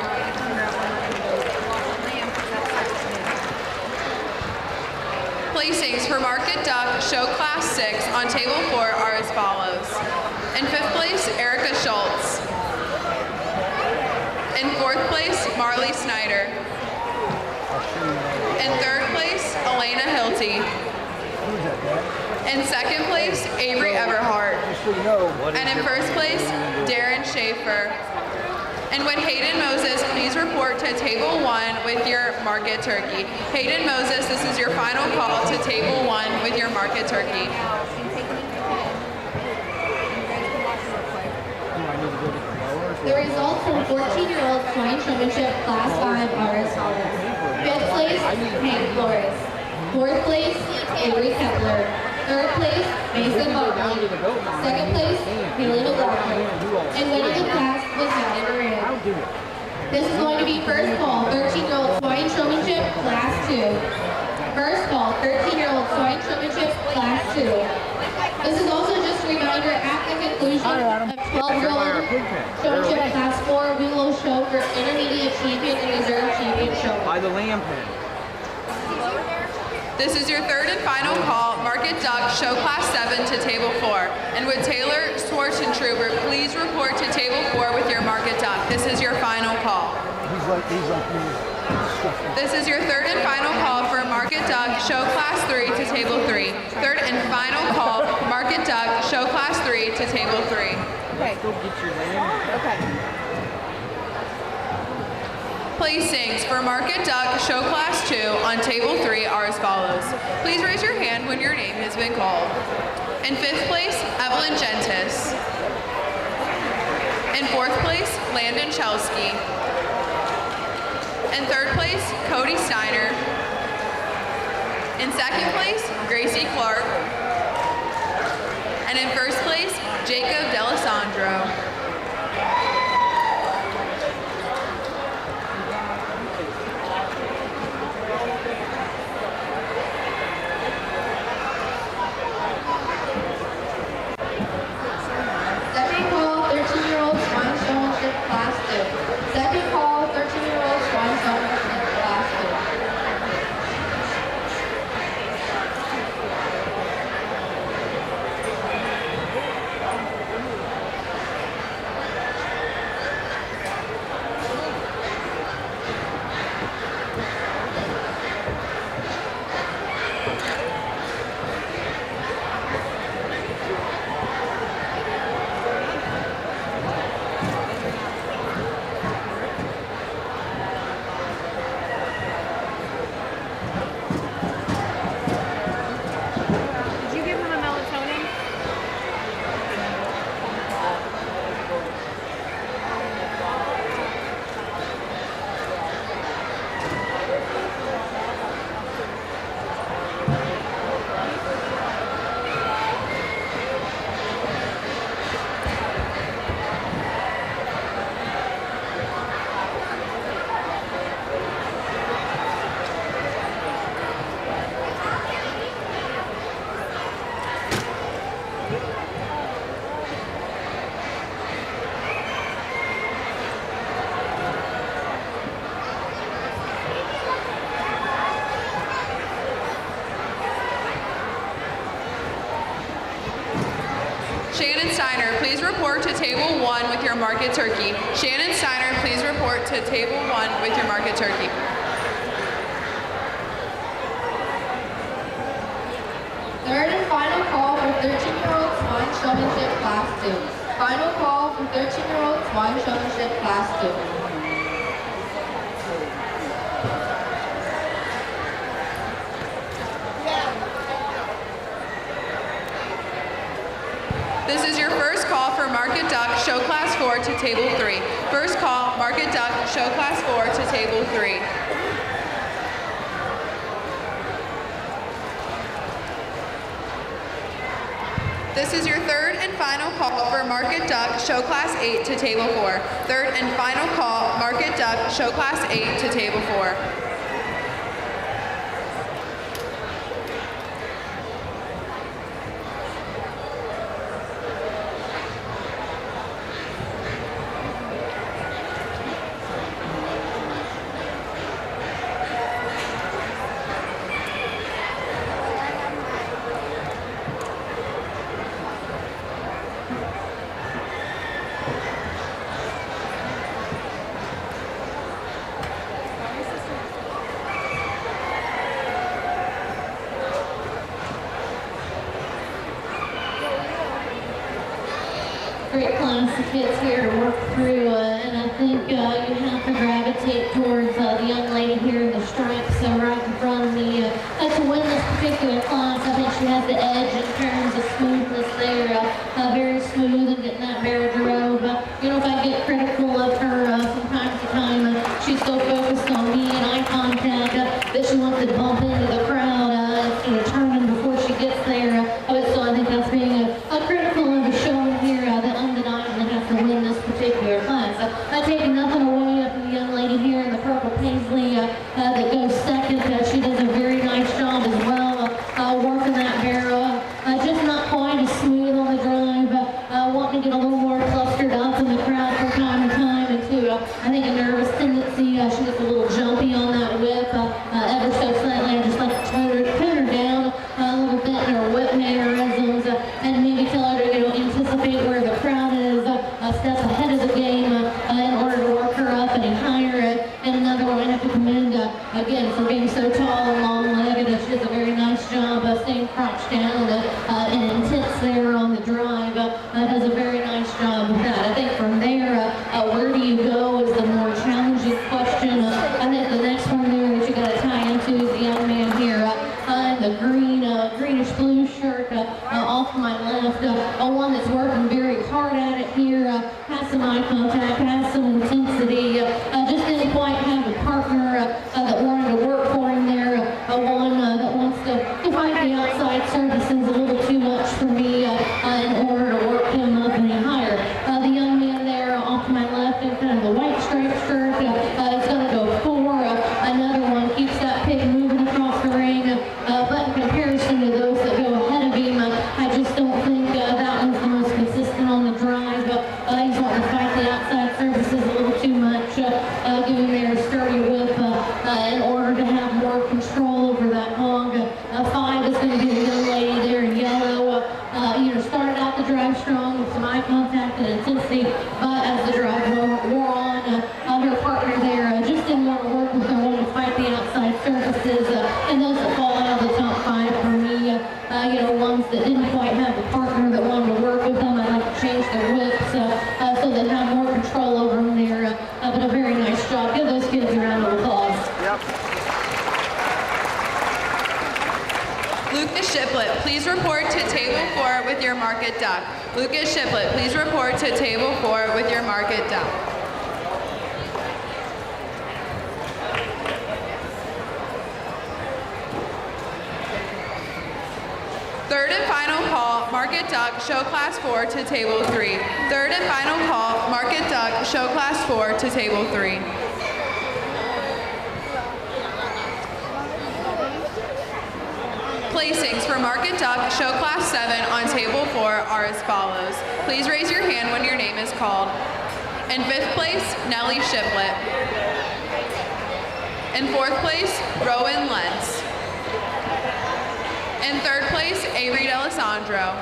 Placings for Market Duck Show Class 6 on Table 4 are as follows. In fifth place, Erica Schultz. In fourth place, Marley Snyder. In third place, Elena Hilty. In second place, Avery Everhart. And in first place, Darren Schaefer. And would Hayden Moses please report to Table 1 with your market turkey? Hayden Moses, this is your final call to Table 1 with your market turkey. The results from 14-year-old Swine Showmanship Class 5 are as follows. Fifth place, Hank Flores. Fourth place, Avery Kepler. Third place, Mason Buckley. Second place, Haley McLaughlin. And winning the class was Maddie Moran. This is going to be first call, 13-year-old Swine Showmanship Class 2. First call, 13-year-old Swine Showmanship Class 2. This is also just a reminder, at the conclusion of 12-year-old Showmanship Class 4, we will show for intermediate champion and reserve champion showman. By the lamb pen. This is your third and final call, Market Duck Show Class 7 to Table 4. And would Taylor Schwarzentroober please report to Table 4 with your Market Duck? This is your final call. He's like me. This is your third and final call for Market Duck Show Class 3 to Table 3. Third and final call, Market Duck Show Class 3 to Table 3. Okay. Go get your lamb. Okay. Placings for Market Duck Show Class 2 on Table 3 are as follows. Please raise your hand when your name has been called. In fifth place, Evelyn Gentis. In fourth place, Landon Chelsky. In third place, Cody Steiner. In second place, Gracie Clark. And in first place, Jacob D'Alessandro. Second call, 13-year-old Swine Showmanship Class 2. Second call, 13-year-old Swine Showmanship Class Did you give him a melatonin? Shannon Steiner, please report to Table 1 with your market turkey. Shannon Steiner, please report to Table 1 with your market turkey. Third and final call for 13-year-old Swine Showmanship Class 2. Final call for 13-year-old Swine Showmanship Class 2. This is your first call for Market Duck Show Class 4 to Table 3. First call, Market Duck Show Class 4 to Table 3. This is your third and final call for Market Duck Show Class 8 to Table 4. Third and final call, Market Duck Show Class 8 to Table 4. great class of kids here to work through, and I think you have to gravitate towards the young lady here in the stripes right in front of me. To win this particular class, I think she has the edge in terms of smoothness there, very smooth and getting that barrel drove. You know, if I get critical of her from time to time, she's so focused on me and eye contact that she wants to bump into the crowd instead of turning before she gets there. So I think that's being critical of the show here that undeniably has to win this particular class. I take nothing away from the young lady here in the purple paisley that goes second. She does a very nice job as well working that barrel. Just not quite as smooth on the drive. Wanting to get a little more clustered up in the crowd from time to time. And too, I think a nervous tendency. She gets a little jumpy on that whip ever so slightly. I just like to tone her down a little bit in her whip mannerisms and maybe tell her to anticipate where the crowd is a step ahead of the game in order to work her up any higher. And another one I have to commend again for being so tall and long-legged. She does a very nice job staying crouched down and intense there on the drive. Does a very nice job with that. I think from there, where do you go is the more challenging question. I think the next one there that you got to tie into is the young man here in the greenish blue shirt off my left. One that's working very hard at it here, has some eye contact, has some intensity, just didn't quite have a partner that wanted to work for him there. One that wants to fight the outside surfaces a little too much for me in order to work him up any higher. The young man there off to my left in kind of the white striped shirt is going to go 4. Another one keeps that pig moving across the ring, but in comparison to those that go ahead of him, I just don't think that one's the most consistent on the drive. He's wanting to fight the outside surfaces a little too much, giving there a sturdy whip in order to have more control over that hog. 5 is going to be the young lady there in yellow. Started out the drive strong with some eye contact and intensity, but as the drive wore on, her partner there just didn't want to work with her, wanted to fight the outside surfaces, and those that fall out of the top 5 for me, ones that didn't quite have the partner that wanted to work with them, I'd like to change their whips so they have more control over them there, but a very nice job. Give those kids a round of applause. Yep. Lucas Shiplet, please report to table 4 with your market duck. Lucas Shiplet, please report to table 4 with your market duck. Third and final call, market duck, show class 4 to table 3. Third and final call, market duck, show class 4 to table 3. Placings for market duck, show class 7 on table 4 are as follows. Please raise your hand when your name is called. In 5th place, Nellie Shiplet. In 4th place, Rowan Lentz. In 3rd place, Avery D'Alessandro.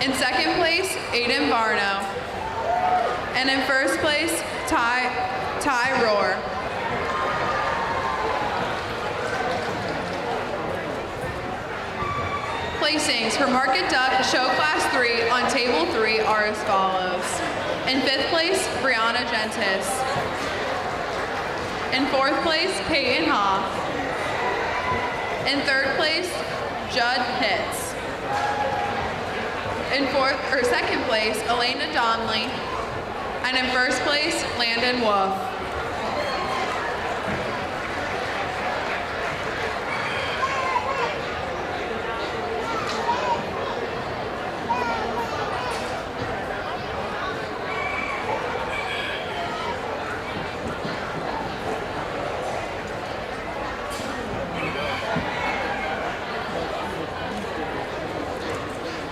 In 2nd place, Aiden Barno. And in 1st place, Ty Rohr. Placings for market duck, show class 3 on table 3 are as follows. In 5th place, Brianna Gentis. In 4th place, Peyton Hoff. In 3rd place, Judd Pitts. In 2nd place, Elena Donnelly. And in 1st place, Landon Wolf.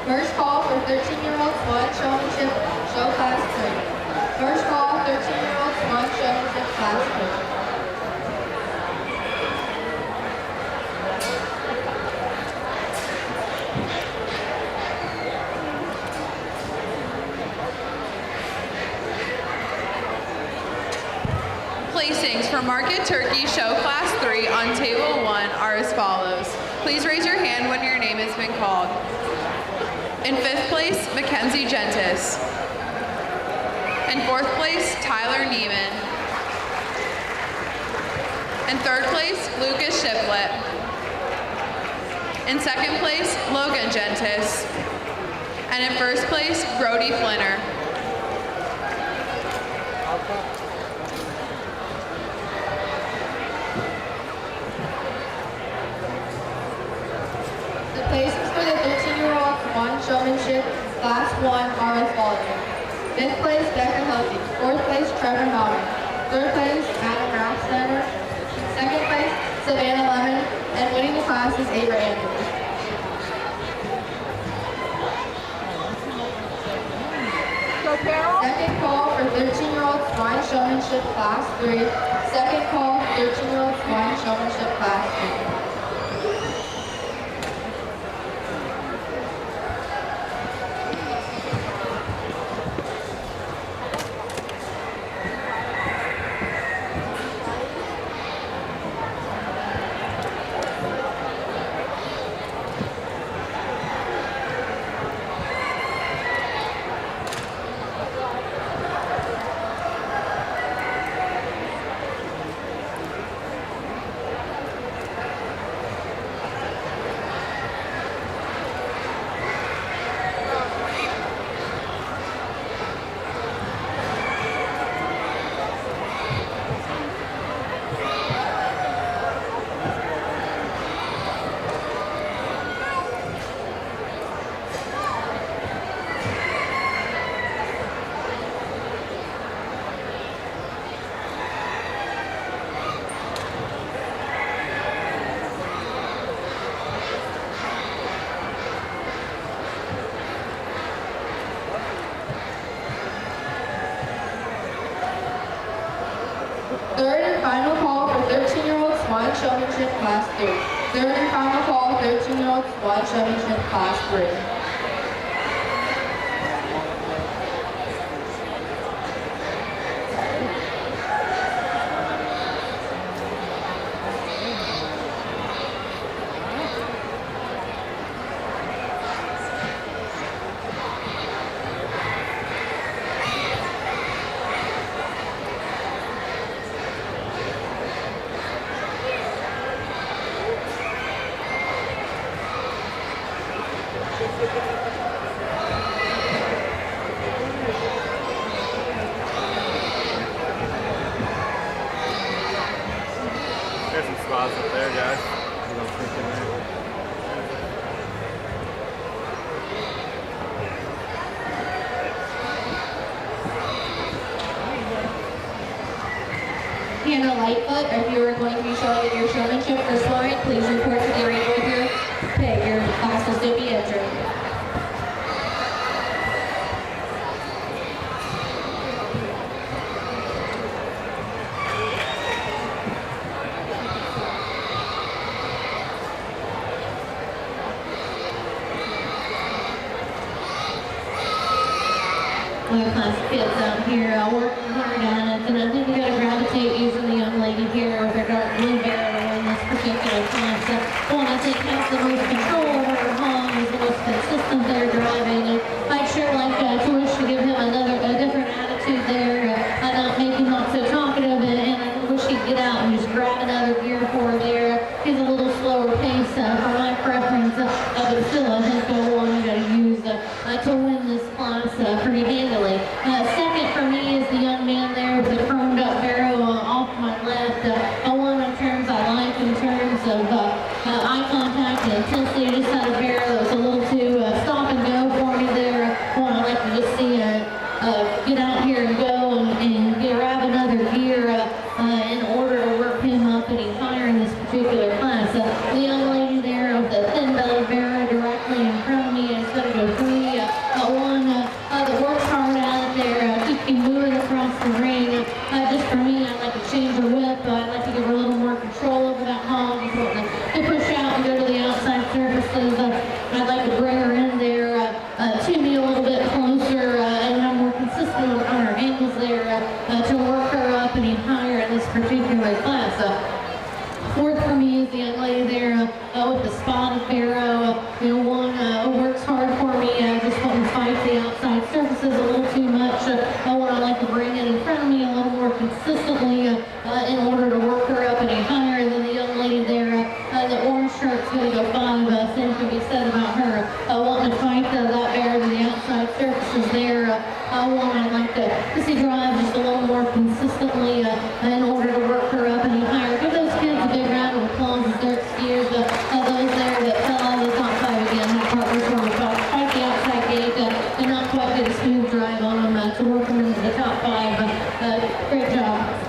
First call for 13-year-old Swine Showmanship, show class 3. First call, 13-year-old Swine Showmanship, class 3. Placings for market turkey, show class 3 on table 1 are as follows. Please raise your hand when your name has been called. In 5th place, Mackenzie Gentis. In 4th place, Tyler Neiman. In 3rd place, Lucas Shiplet. In 2nd place, Logan Gentis. And in 1st place, Brody Flinner. The places for the 13-year-old Swine Showmanship Class 1 are as follows. 5th place, Becca Hussey. 4th place, Trevor Bauman. 3rd place, Adam Rathsteiner. 2nd place, Savannah Lemon. And winning the class is Ava Andrews. Second call for 13-year-old Swine Showmanship Class 3. Second call, 13-year-old Swine Showmanship Class 3. Third and final call for 13-year-old Swine Showmanship Class 3. Third and final call, 13-year-old Swine Showmanship Class 3. There's some spots up there, guys. You don't think in there. Hannah Lightfoot, if you are going to be showing in your showmanship for swine, please report to the arena with your pig. Your class will soon be entering. We have class of kids out here working hard at it, and I think we got to gravitate using the young lady here with her dark blue barrel in this particular class. The one I think has the most control over her home, is the most consistent there driving, and I'd sure like to wish to give him a different attitude there, maybe not so talkative, and I wish he'd get out and just grab another gear for her there. He's a little slower pace for my preference, but still I think the one we got to use to win this class pretty handily. Second for me is the young man there with the chromed up barrel off my left. one I'd like to see drive just a little more consistently in order to work her up any higher. Give those kids a big round of applause as they're excused. Those there that fell out of the top 5 again had partners from quite the outside gate and not quite get a smooth drive on them to work them into the top 5. Great job.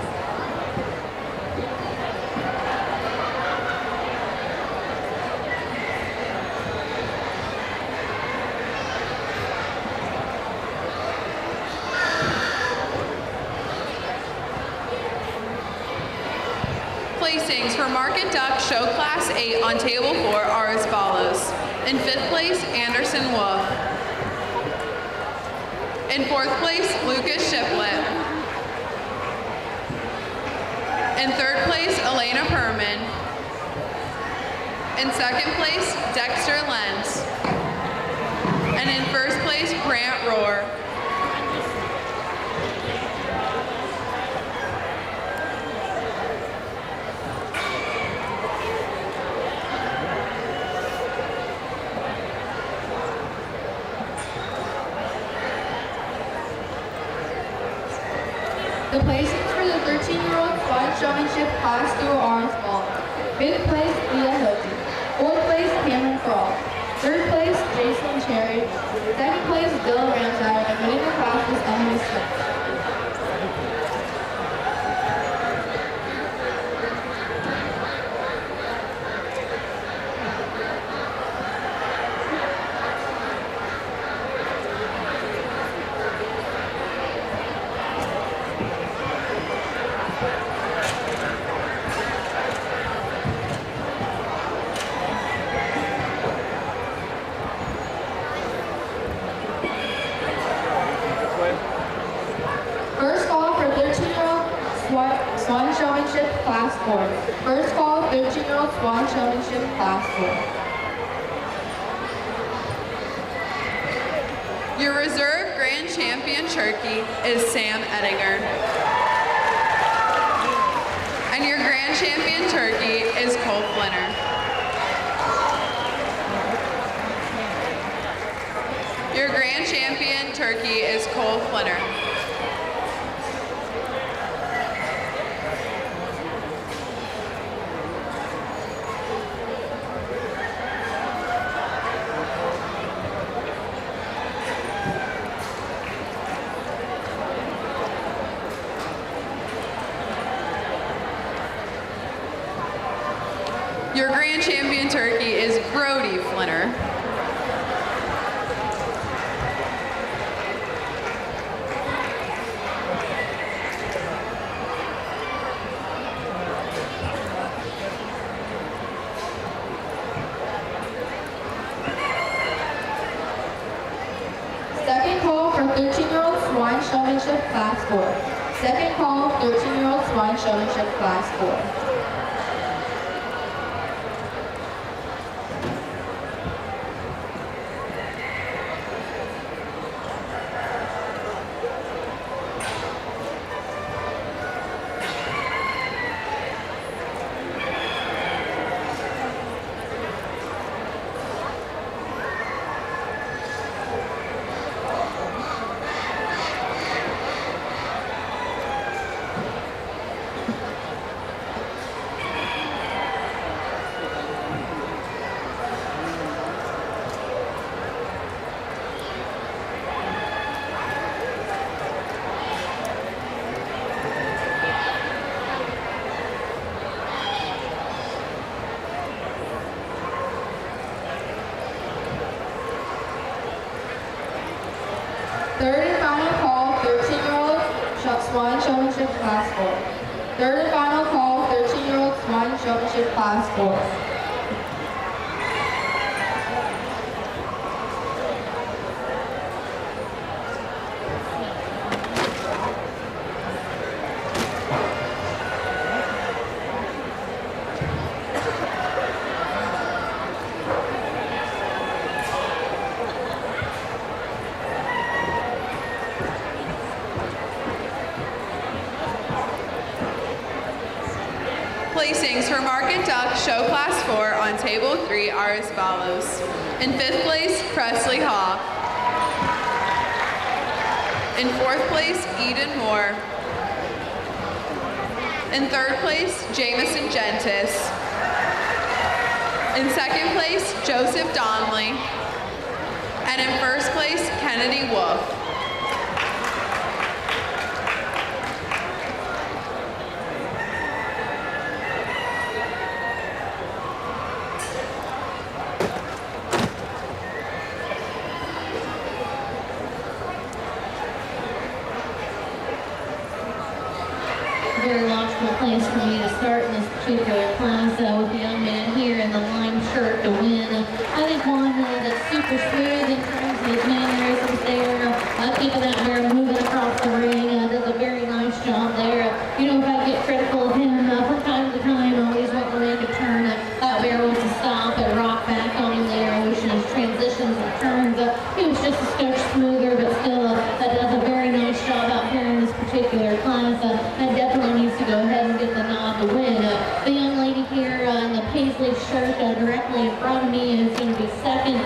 Placings for Market Duck Show Class 8 on Table 4 are as follows. In 5th place, Anderson Wolf. In 4th place, Lucas Shiplet. In 3rd place, Elena Perman. In 2nd place, Dexter Lenz. And in 1st place, Grant Rohr. The placings for the 13-year-old Swine Showmanship Class 2 are as follows. 5th place, Leah Hilton. 4th place, Cameron Crawl. 3rd place, Jason Cherry. 2nd place, Bill Ramsauer. And winning the class was Emily Smith. First call for 13-year-old Swine Showmanship Class 4. First call, 13-year-old Swine Showmanship Class 4. Your reserve grand champion turkey is Sam Ettinger. And your grand champion turkey is Cole Flinner. Your grand champion turkey is Cole Flinner. Your grand champion turkey is Brody Flinner. Second call for 13-year-old Swine Showmanship Class 4. Second call, 13-year-old Swine Showmanship Class 4. Third and final call, 13-year-old Swine Showmanship Class 4. Third and final call, 13-year-old Swine Showmanship Class 4. Placings for Market Duck Show Class 4 on Table 3 are as follows. In 5th place, Presley Hoff. In fourth place, Eden Moore. In third place, Jamison Gentis. In second place, Joseph Donnelly. And in first place, Kennedy Wolf. Very logical place for me to start in this particular class with the young man here in the lime shirt to win. I think one that's super smooth in terms of his mannerisms there, keeping that bear moving across the ring, does a very nice job there. You know, if I get critical of him from time to time, always want to make a turn. That bear wants to stop and rock back on him there, which is transitions and turns. He was just a skosh smoother, but still does a very nice job out here in this particular class. And definitely needs to go ahead and get the nod to win. The young lady here in the paisley shirt directly in front of me is going to be second.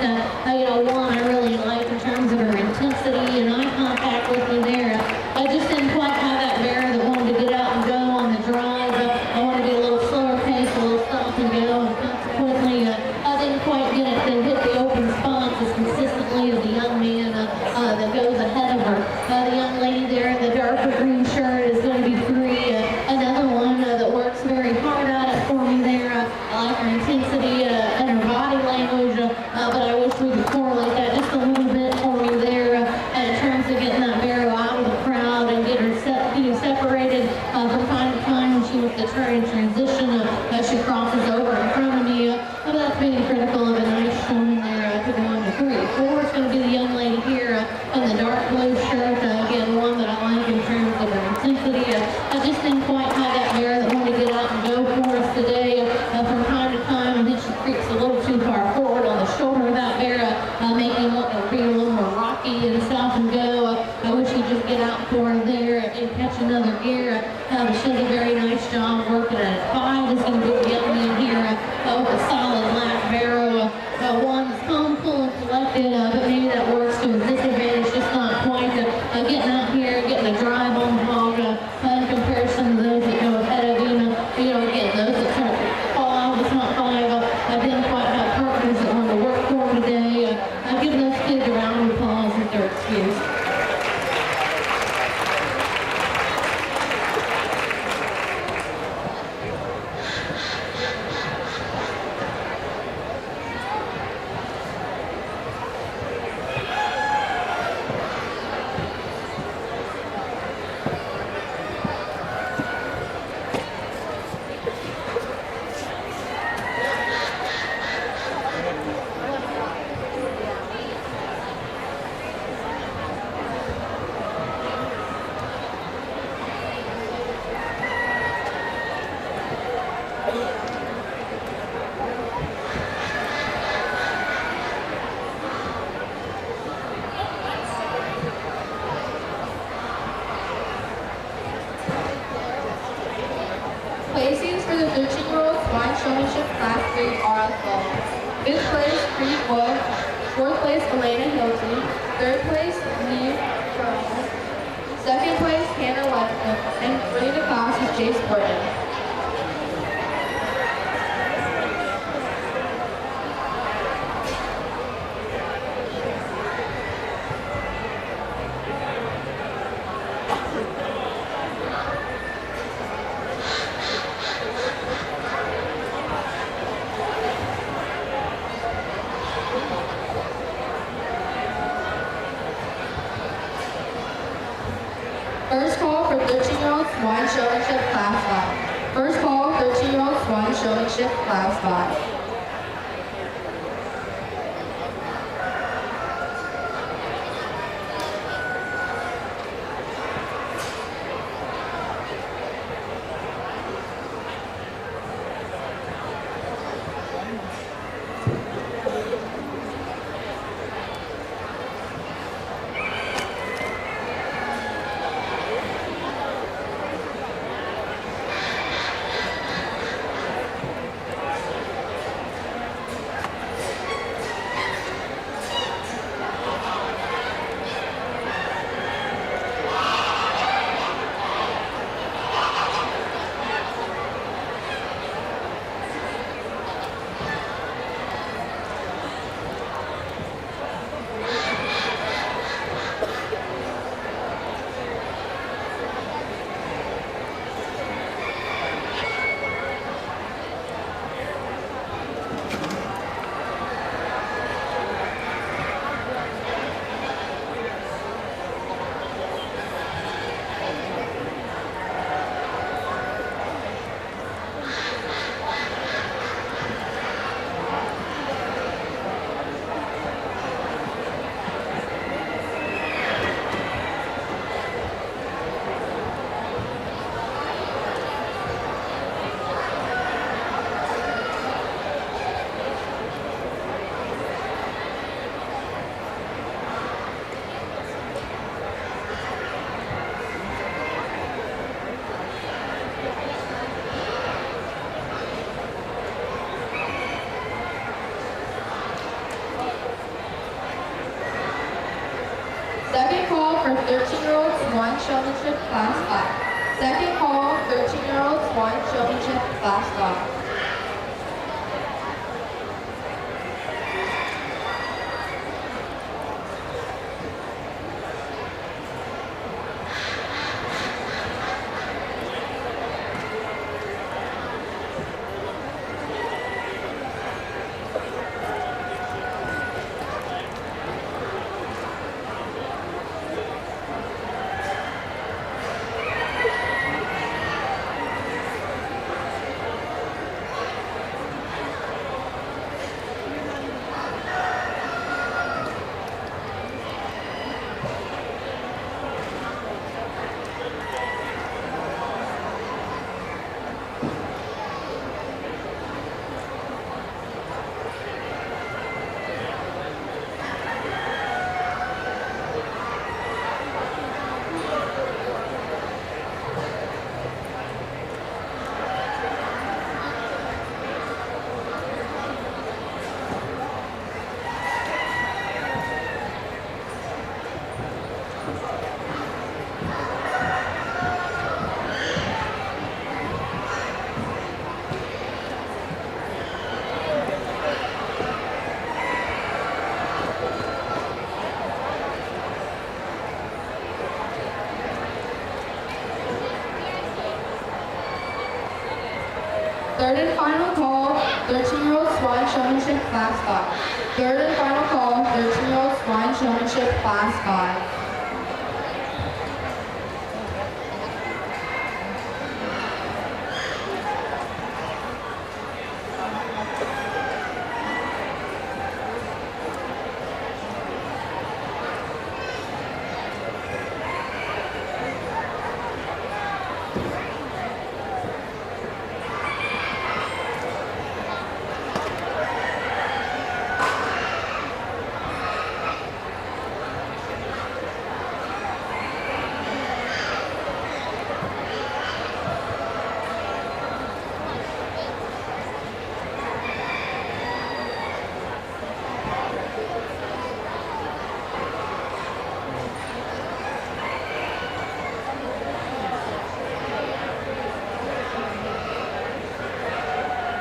You know, one I really like in terms of her intensity and eye contact with me there. I just didn't quite have that bear that wanted to get out and go on the drive. I wanted to be a little slower pace, a little stop and go, and consequently I didn't quite get it to hit the open spots as consistently as the young man that goes ahead of her. The young lady there in the darker green shirt is going to be three. Another one that works very hard at it for me there. I like her intensity and her body language, but I wish we could correlate that just a little bit for me there in terms of getting that barrow out of the crowd and get her separated from time to time when she wants to try and transition as she crosses over in front of me. But that's being critical of a nice showman there to go into three. Four is going to be the young lady here in the dark blue shirt. Again, one that I like in terms of her intensity. I just didn't quite have that bear that wanted to get out and go for us today. From time to time, I think she creeps a little too far forward on the shoulder of that bear, making him want to be a little more rocky and stop and go. I wish he'd just get out for her there and catch another gear. But she does a very nice job working at it. Five is going to be the young man here with a solid black barrow. One that's calm, cool, and collected, but maybe that works to his disadvantage, just not quite getting out here, getting a drive on the hog in comparison to those that go ahead of him. You know, again, those that try to fall out of the top five, I didn't quite have partners that wanted to work for him today. Give those kids a round of applause if they're excused. Placings for the 13-year-old Swine Showmanship Class 3 are as follows. 5th place, Creed Wood. 4th place, Elena Hilton. 3rd place, Lee Charles. 2nd place, Hannah Webster. And winning the class is Jace Gordon. First call for 13-year-old Swine Showmanship Class 5. First call, 13-year-old Swine Showmanship Class 5. Second call for 13-year-old Swine Showmanship Class 5. Second call, 13-year-old Swine Showmanship Class 5. Third and final call, 13-year-old Swine Showmanship Class 5. Third and final call, 13-year-old Swine Showmanship Class 5.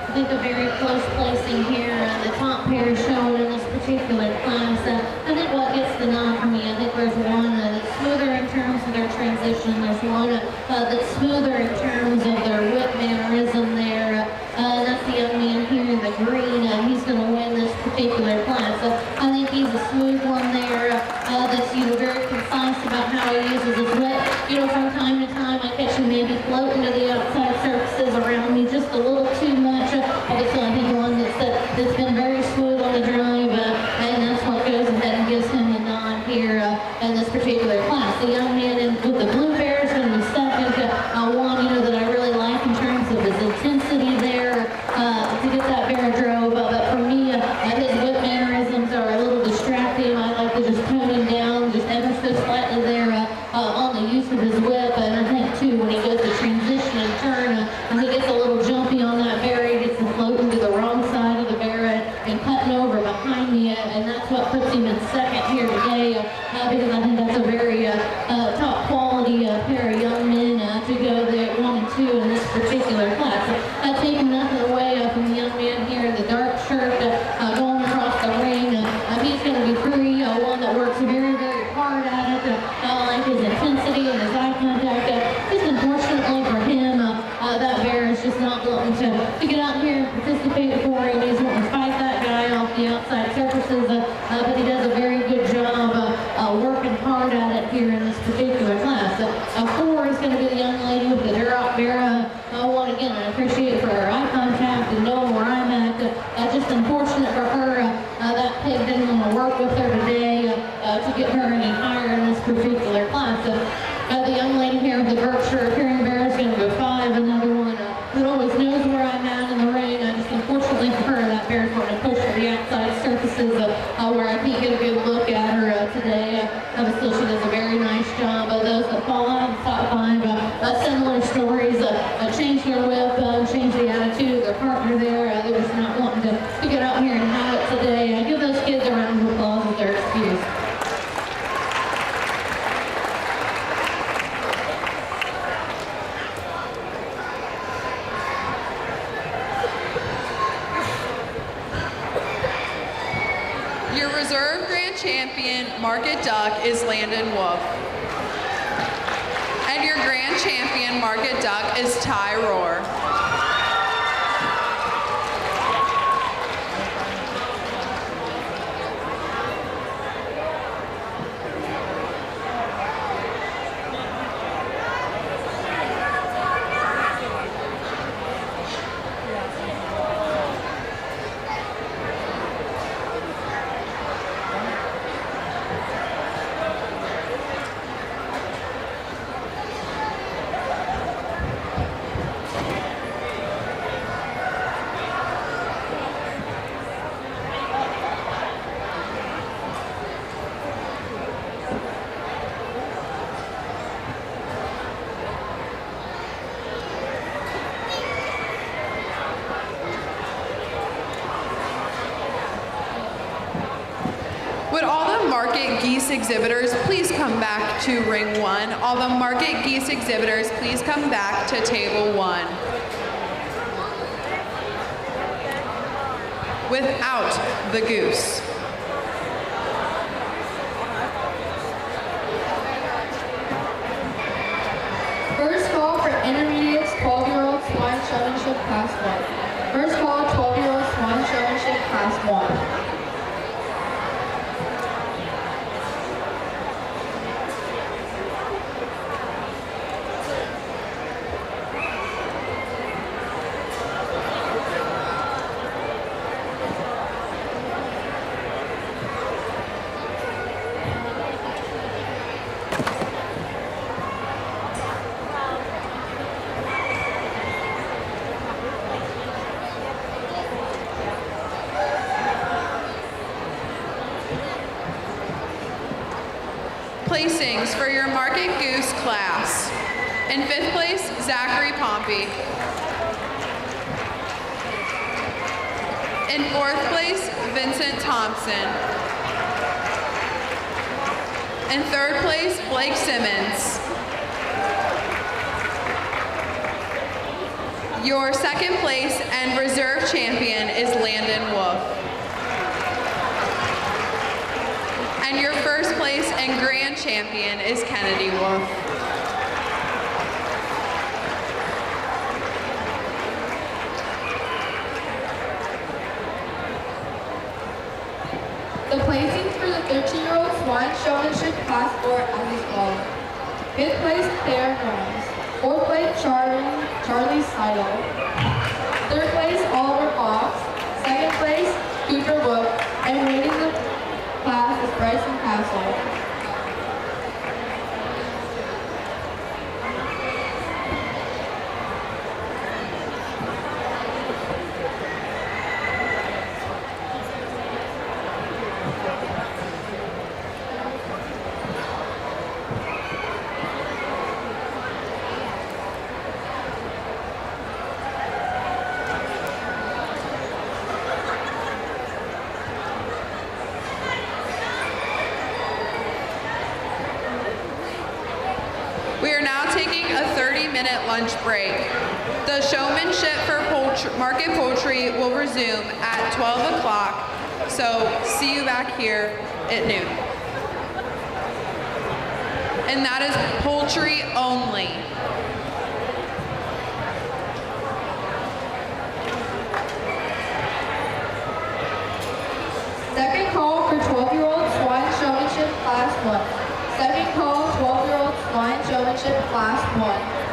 I think a very close placing here. The top pair shown in this particular class. I think what gets the nod for me, I think there's one that's smoother in terms of their transition. There's one that's smoother in terms of their whip mannerism there. That's the young man here in the green. He's going to win this particular class. I think he's a smooth one there. That's very concise about how he uses his whip. From time to time I catch him maybe floating to the outside surfaces around me just a little too much. I think one that's been very smooth on the drive, and that's what goes ahead and gives him the nod here in this particular class. The young man with the blue bear is going to be second. One, that I really like in terms of his intensity there to get that bear drove. But for me, his whip mannerisms are a little distracting. I like to just tone him down just ever so slightly there on the use of his whip. And I think too, when he goes to transition and turn, he gets a little jumpy on that bear. He gets to floating to the wrong side of the bear and cutting over behind me, and that's what puts him in second here today, because I think that's a very top quality pair of young men to go there 1 and 2 in this particular class. Taking nothing away from the young man here in the dark shirt going across the ring. He's going to be free, one that works very, very hard at it. I like his intensity and his eye contact. Just unfortunately for him, that bear is just not willing to get out here and participate for him. He's wanting to fight that guy off the outside surfaces, but he does a very good job working hard at it here in this particular class. 4 is going to be the young lady with the Duroc bear. One again, I appreciate for her eye contact and knowing where I'm at. Just unfortunate for her, that pig didn't want to work with her today to get her any higher in this particular class. The young lady here with the Berkshire Appearing Bear is going to go 5, another one that always knows where I'm at in the ring. Just unfortunately for her, that bear's going to push to the outside surfaces where I can't get a good look at her today. Still, she does a very nice job. Those that fall out of the top 5, similar stories, change their whip, change the attitude of their partner there. They're just not wanting to get out here and have it today. Give those kids a round of applause with their excuse. market duck is Landon Wolf. And your grand champion market duck is Ty Rohr. Would all the market geese exhibitors please come back to ring 1? All the market geese exhibitors, please come back to table 1. Without the goose. First call for intermediates, 12-year-old swine showmanship class 1. First call, 12-year-old swine showmanship class 1. Placings for your market goose class. In 5th place, Zachary Pompey. In 4th place, Vincent Thompson. In 3rd place, Blake Simmons. Your 2nd place and reserve champion is Landon Wolf. And your 1st place and grand champion is Kennedy Wolf. The placings for the 13-year-old swine showmanship class 4 as follows. 5th place, Claire Grimes. 4th place, Charlie Seidel. 3rd place, Oliver Fox. 2nd place, Cooper Wood. And leading the class is Bryson Castle. We are now taking a 30-minute lunch break. The showmanship for market poultry will resume at 12 o'clock, so see you back here at noon. And that is poultry only. Second call for 12-year-old swine showmanship class 1. Second call, 12-year-old swine showmanship class 1.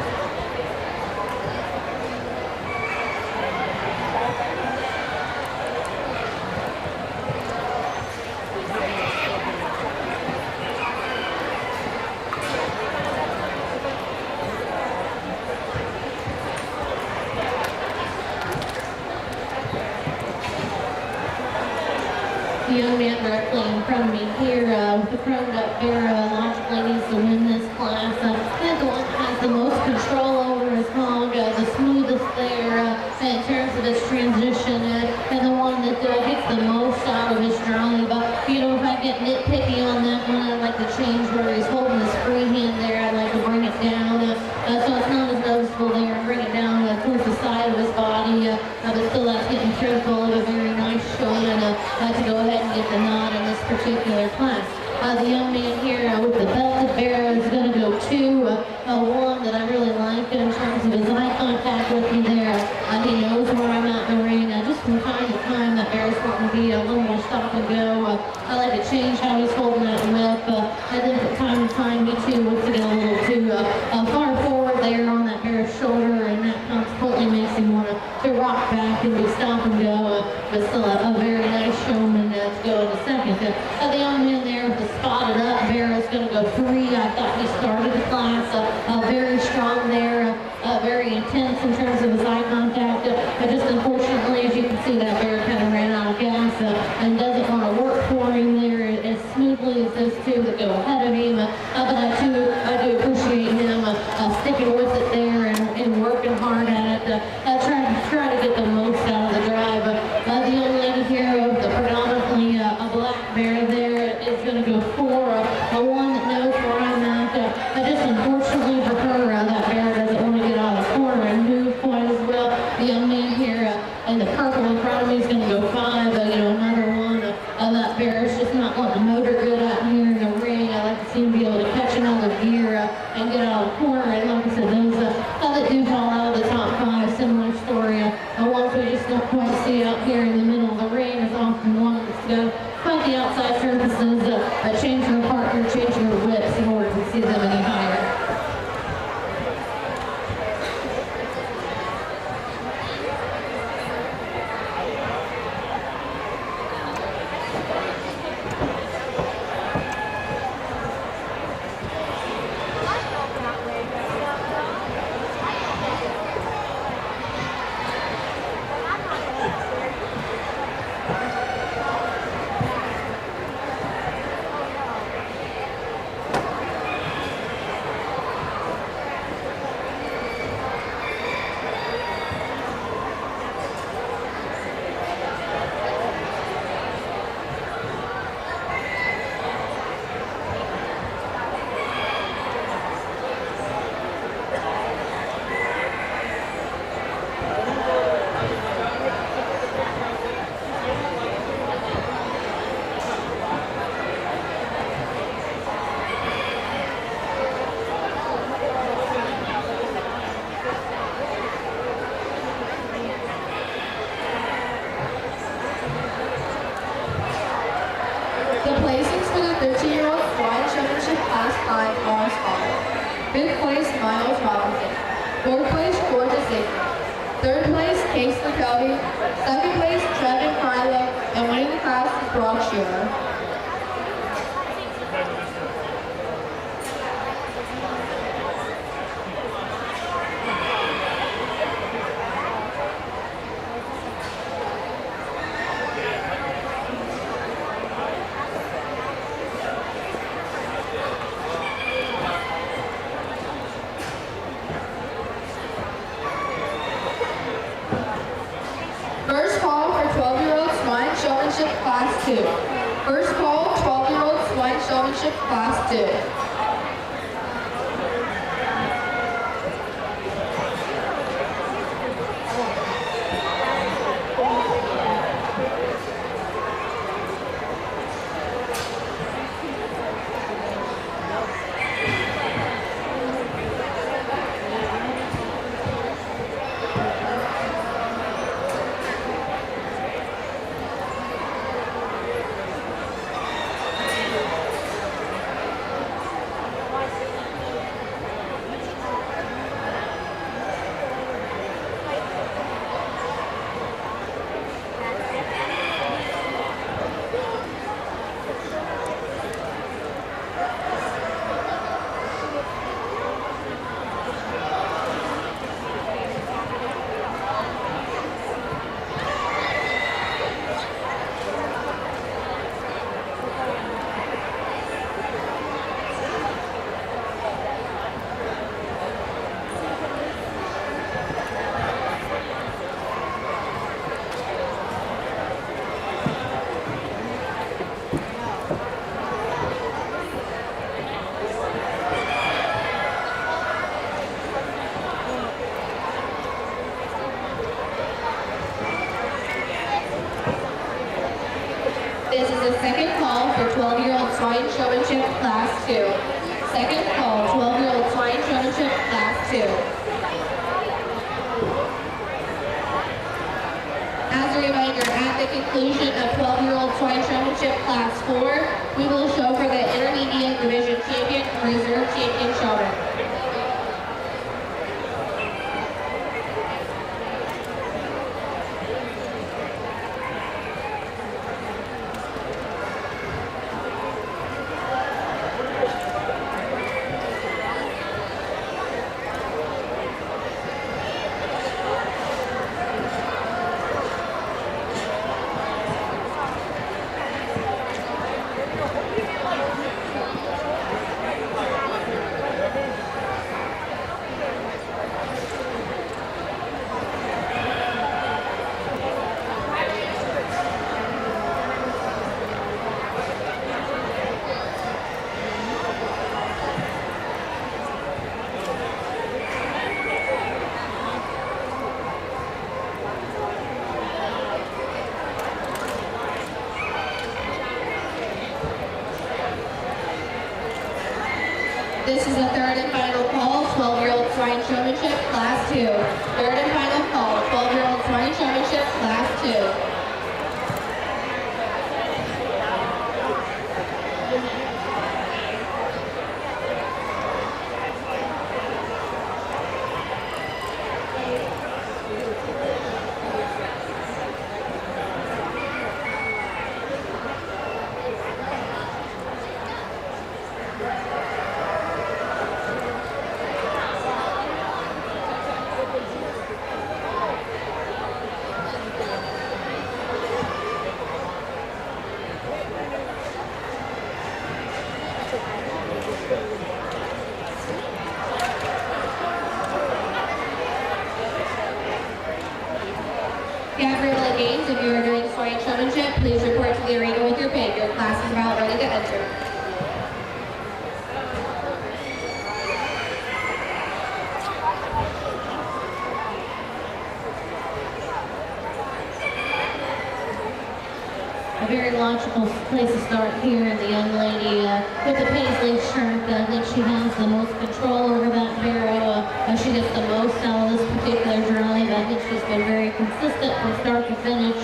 The young man directly in front of me here with the chromed up hair logically needs to win this class. He's the one that has the most control over his hog, the smoothest there in terms of his transition, and the one that gets the most out of his drive. If I get nitpicky on that one, I'd like to change where he's holding his free hand there. I'd like to bring it down so it's not as noticeable there, and bring it down towards the side of his body, but still that's getting critical of a very nice showman to go ahead and get the nod in this particular class. The young young man here with the belted bear is going to go 2-1 that I really like in terms of his eye contact with me there. He knows where I'm at in the ring. Just from time to time, that bear's wanting to be a little more stop and go. I like to change how he's holding that whip. And then from time to time, he too wants to get a little too far forward there on that bear's shoulder, and that consequently makes him want to rock back and do stop and go. But still a very nice showman to go in a second. The young man there with the spotted up bear is going to go 3. I thought he started the class very strong there, very intense in terms of his eye contact. Just unfortunately, as you can see, that bear kind of ran out of gas and doesn't want to work for him there as smoothly as those two that go ahead of him. But I do appreciate him sticking with it there and working hard at it, try to get the most out of the drive. The young lady here with the predominantly a black bear there is going to go 4-1 that knows where I'm at. Just unfortunately for her, that bear doesn't want to get out of the corner and move quite as well. The young man here in the purple in front of me is going to go 5. Another one. That bear is just not wanting to motor good out here in the ring. I like to see him be able to catch another gear and get out of the corner. And like I said, those that do fall out of the top 5, similar story. Ones we just don't quite see out here in the middle of the ring is often one that's got quite the outside surfaces, changing their partner, changing their whips in order to see them any higher. The placings for the 13-year-old Swine Showmanship Class 5 are as follows. 5th place, Miles Robinson. 4th place, Georgia Sigmund. 3rd place, Case Cody. 2nd place, Trevin Carlo. And winning the class is Brock Schumer. First call for 12-year-old Swine Showmanship Class 2. First call, 12-year-old Swine Showmanship Class 2. 2. Second call, 12-year-old Swine Showmanship, Class 2. As a reminder, at the conclusion of 12-year-old Swine Showmanship Class 4, we will show for the Intermediate Division Champion and Reserve Champion Showman. This is the third and final call, 12-year-old Swine Showmanship, Class 2. Third and final call, 12-year-old Swine Showmanship, Class 2. Gabriella Gaines, if you are doing Swine Showmanship, please report to the arena with your pig. Your class is about ready to enter. A very logical place to start here, and the young lady with the paisley shirt, I think she has the most control over that barrow. She gets the most out of this particular drive. I think she's been very consistent from start to finish.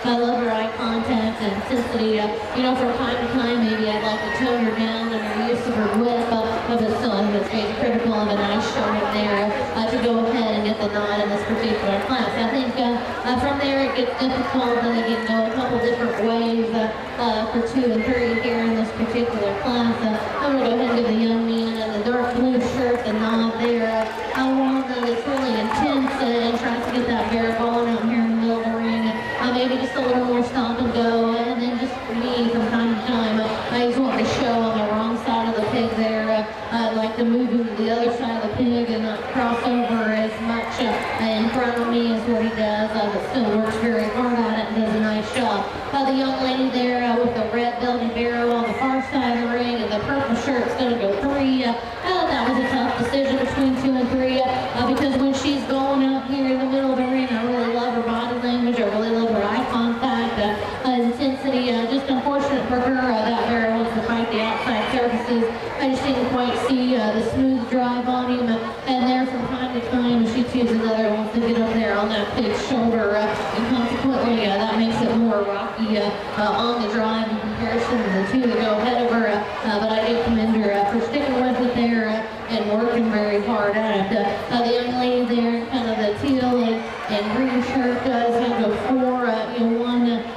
I love her eye contact and intensity. You know, from time to time, maybe I'd like to tone her down in her use of her whip, but still I think it's very critical of a nice showing there to go ahead and get the nod in this particular class. I think from there it gets difficult, and they can go a couple different ways for 2 and 3 here in this particular class. I'm going to go ahead and give the young man in the dark blue shirt the nod there. One that's really intense and tries to get that bear going out here in the middle of the ring. Maybe just a little more stop and go, and then just for me from time to time, I just want to show on the wrong side of the pig there. I'd like to move him to the other side of the pig and not cross over as much in front of me as what he does, but still works very hard at it and does a nice job. The young lady there with the red belly barrow on the far side of the ring and the purple shirt's going to go 3. That was a tough decision between 2 and 3 because when she's going out here in the middle of the ring, I really love her body language. I really love her eye contact, intensity. Just unfortunate for her, that barrow wants to fight the outside surfaces. I just didn't quite see the smooth drive on him, and there from time to time, she chooses another wants to get up there on that pig's shoulder, and consequently, that makes it more rocky on the drive in comparison to the 2 that go ahead of her. But I do commend her for sticking with it there and working very hard at it. The young lady there, kind of the teal and green shirt, is going to go 4.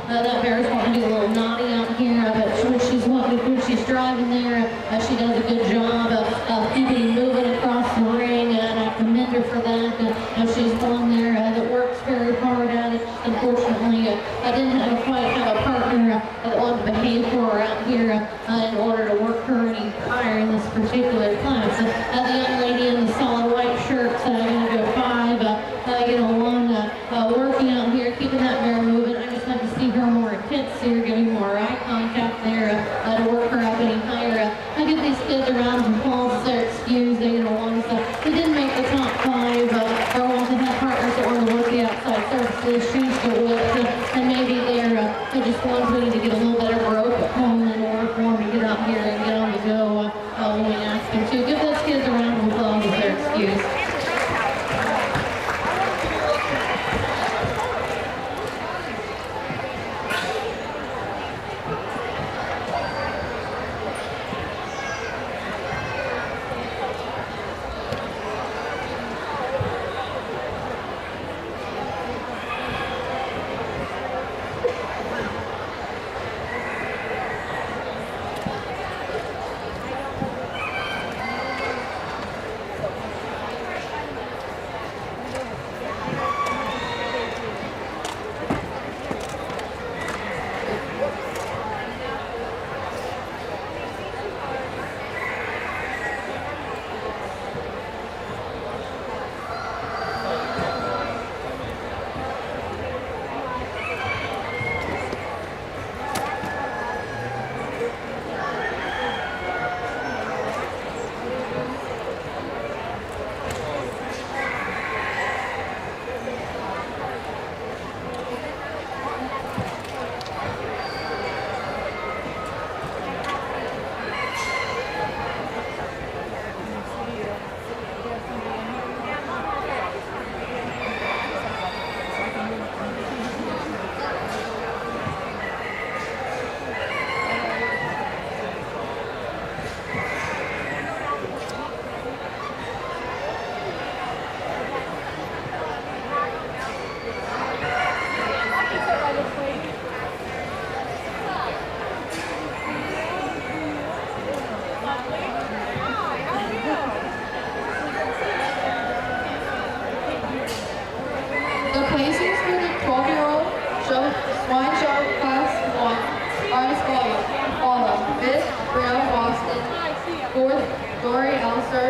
That bear's wanting to do a little naughty out here, but when she's driving there, she does a good job of keeping moving across the ring, and I commend her for that. She's one there that works very hard at it. Unfortunately, I didn't quite have a partner that wanted to behave for her out here in order to work her any higher in this particular class. The young lady in the solid white shirt, going to go 5. Working out here, keeping that bear moving. I just like to see her more intense here, giving more eye contact there to work her up any higher. I give these kids a round of applause. They're excused. They didn't make the top 5 or want to have partners that want to work the outside surfaces, shoes to whip, and maybe they're just ones we need to get a little better rope at home in order for them to get up here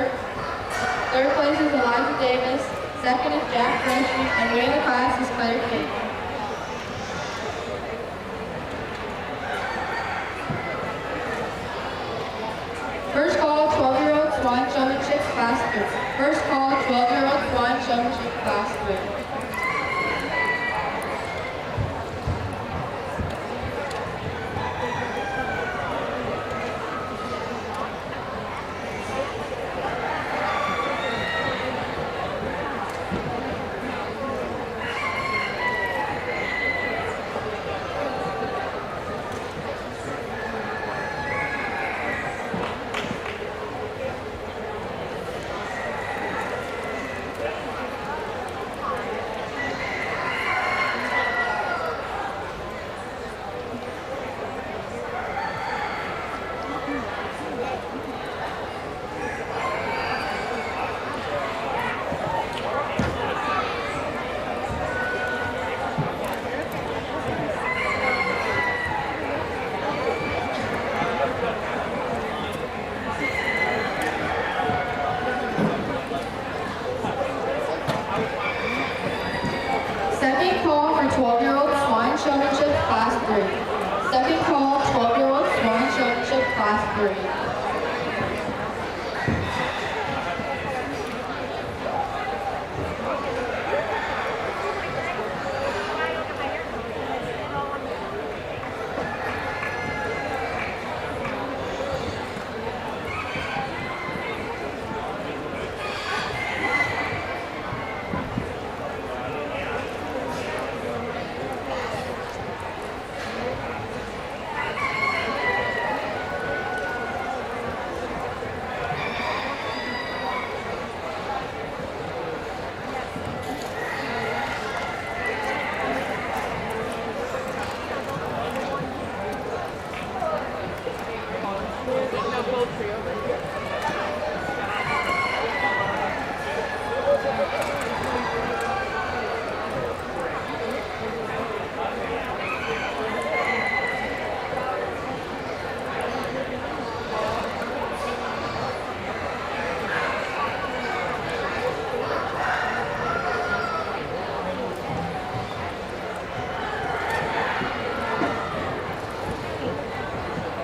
Third place is Elijah Davis. Second is Jack Freshman, and winning the class is Claire King. First call, 12-year-old Swine Showmanship Class 3. First call, 12-year-old Swine Showmanship Class 3. Second call for 12-year-old Swine Showmanship Class 3. Second call, 12-year-old Swine Showmanship Class 3.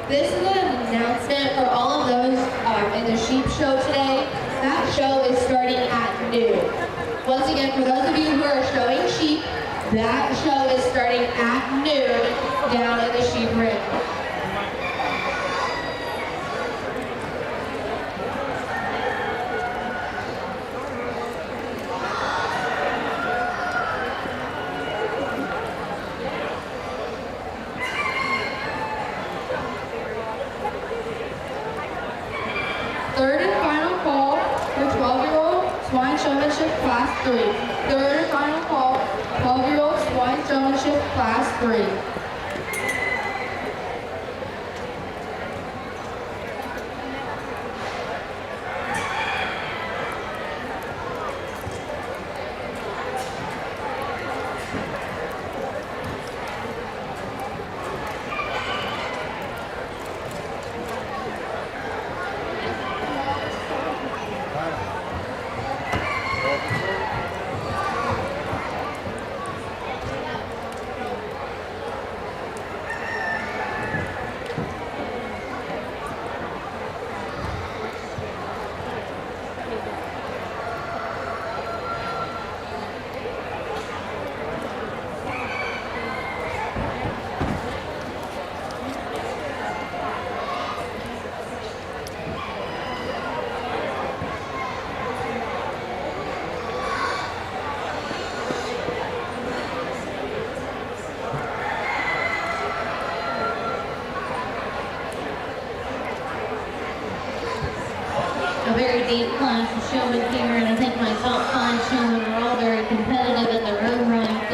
This is an announcement for all of those in the sheep show today. That show is starting at noon. Once again, for those of you who are showing sheep, that show is starting at noon down in the sheep ring. Third and final call for 12-year-old Swine Showmanship Class 3. Third and final call, 12-year-old Swine Showmanship Class 3. A very deep class of showmen here, and I think my top 5 showmen are all very competitive in their own right.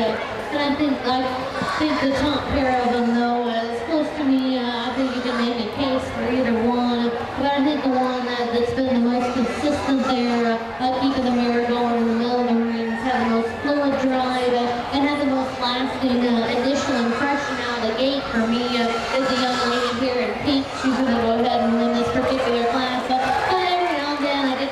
And I think the top pair of them, though, is close to me. I think you can make a case for either one, but I think the one that's been the most consistent there, keeping the mirror going in the middle of the rings, had the most fluid drive, and had the most lasting initial impression out of the gate for me is the young lady here in pink. She's going to go ahead and win this particular class. But every now and then I get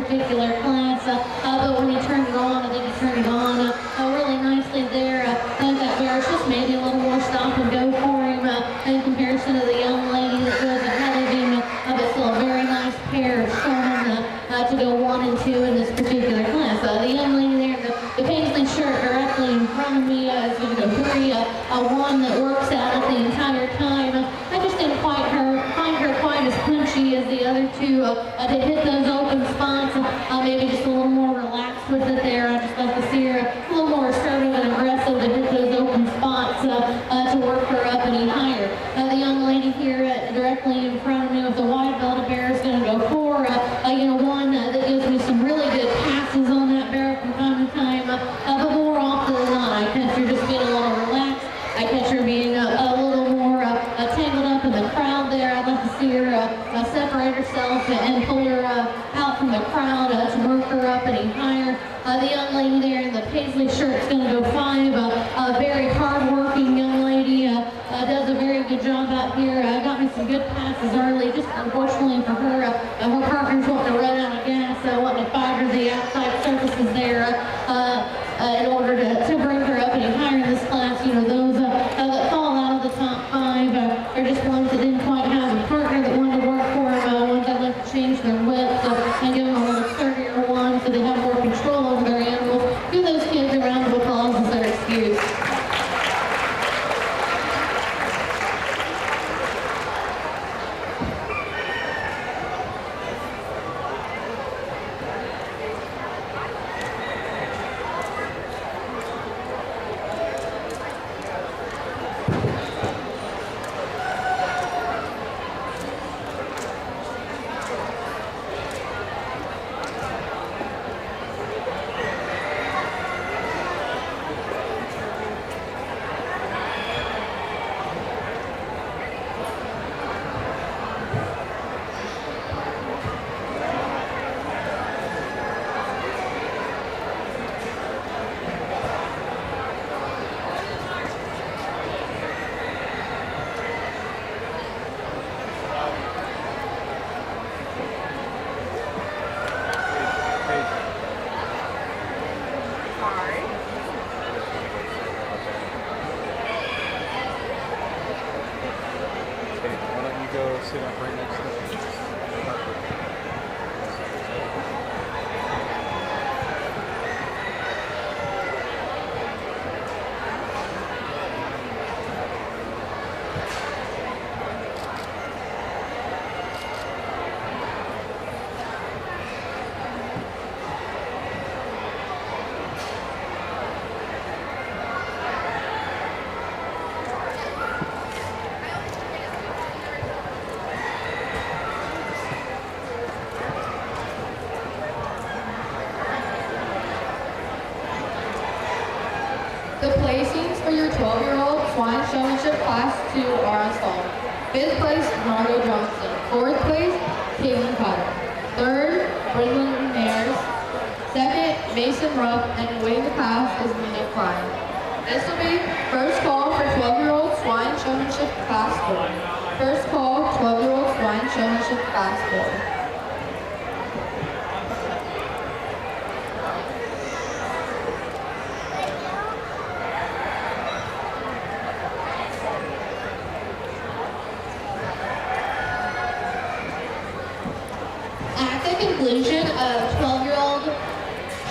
particular class. But when he turned it on, I think he turned it on really nicely there. That bear's just maybe a little more stop and go for him in comparison to the young lady that goes ahead of him. But still a very nice pair of showmen to go 1 and 2 in this particular class. The young lady there in the paisley shirt directly in front of me is going to go 3. One that works out the entire time. I just didn't find her quite as punchy as the other two to hit those open spots. Maybe just a little more relaxed with it there. I just like to see her a little more assertive and aggressive to hit those open spots to work her up any higher. The young lady here directly in front of me with the wide belted bear is going to go for one that gives me some really good passes on that bear from time to time. But more often than not, I catch her just being a little relaxed. I catch her being a little more tangled up in the crowd there. I'd like to see her separate herself and pull her out from the crowd to work her up any higher. The young lady there in the paisley shirt is going to go 5. A very hard-working young lady. Does a very good job out here. Got me some good passes early. Just unfortunately for her, her partner's wanting to run out of gas, wanting to fire the outside surfaces there in order to bring her up any higher in this class. Those that fall out of the top 5 are just ones that didn't quite have a partner that wanted to work for them, ones that like to change their whips and give them a little sturdier one so they have more control over their animals. Give those kids a round of applause as their excuse. sit up right next to it. The placings for your 12-year-old Swine Showmanship Class 2 are as follows. 5th place, Margo Johnson. 4th place, Caitlin Cutter. 3rd, Brendan Mares. 2nd, Mason Ruff, and winning the class is Nina Klein. This will be first call for 12-year-old Swine Showmanship Class 4. First call, 12-year-old Swine Showmanship Class 4. Conclusion of 12-year-old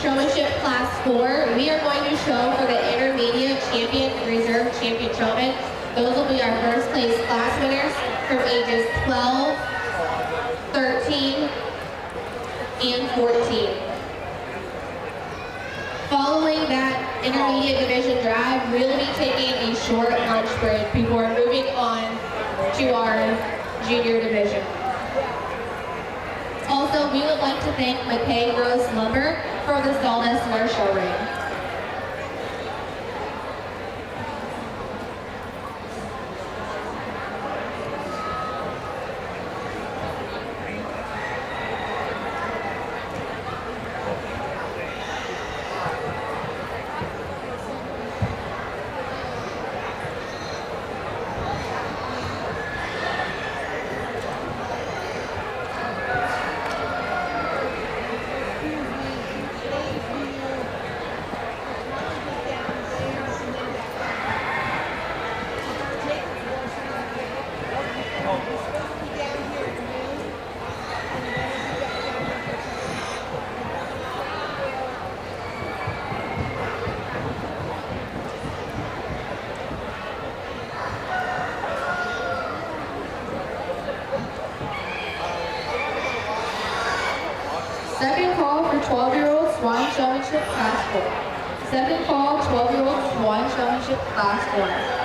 Showmanship Class 4, we are going to show for the intermediate champion and reserve champion showman. Those will be our first place class winners from ages 12, 13, and 14. Following that intermediate division drive, we'll be taking a short lunch break before moving on to our junior division. Also, we would like to thank McKay Gross Lumber for the sawdust in our show ring. Showmanship Class 4. Second call, 12-year-old Swine Showmanship Class 1.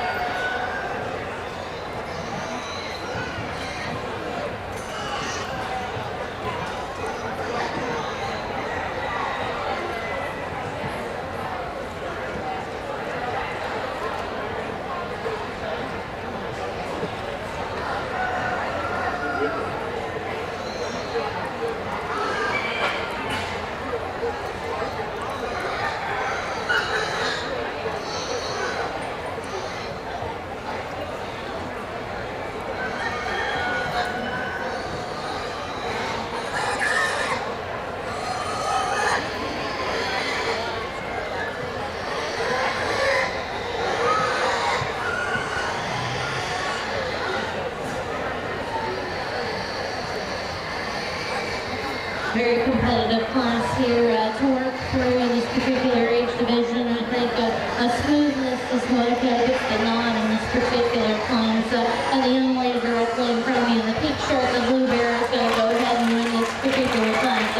Very competitive class here to work through in this particular age division. I think a smoothness is what gets the nod in this particular class. And the young lady directly in front of me in the pink shirt, the blue bear, is going to go ahead and win this particular class.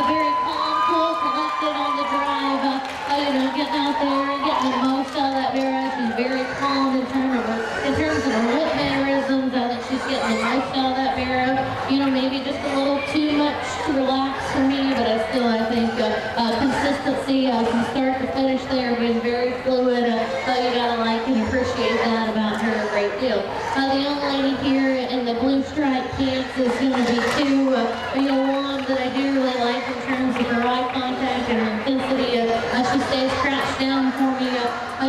Very calm, cool, collected on the drive. Getting out there and getting the most out of that bear. She's very calm in terms of her whip mannerisms. I think she's getting the most out of that bear. Maybe just a little too much to relax for me, but I think consistency from start to finish there, being very fluid. You gotta like and appreciate that about her a great deal. The young lady here in the blue striped pants is going to be two. One that I do really like in terms of her eye contact and her intensity. She stays crouched down for me.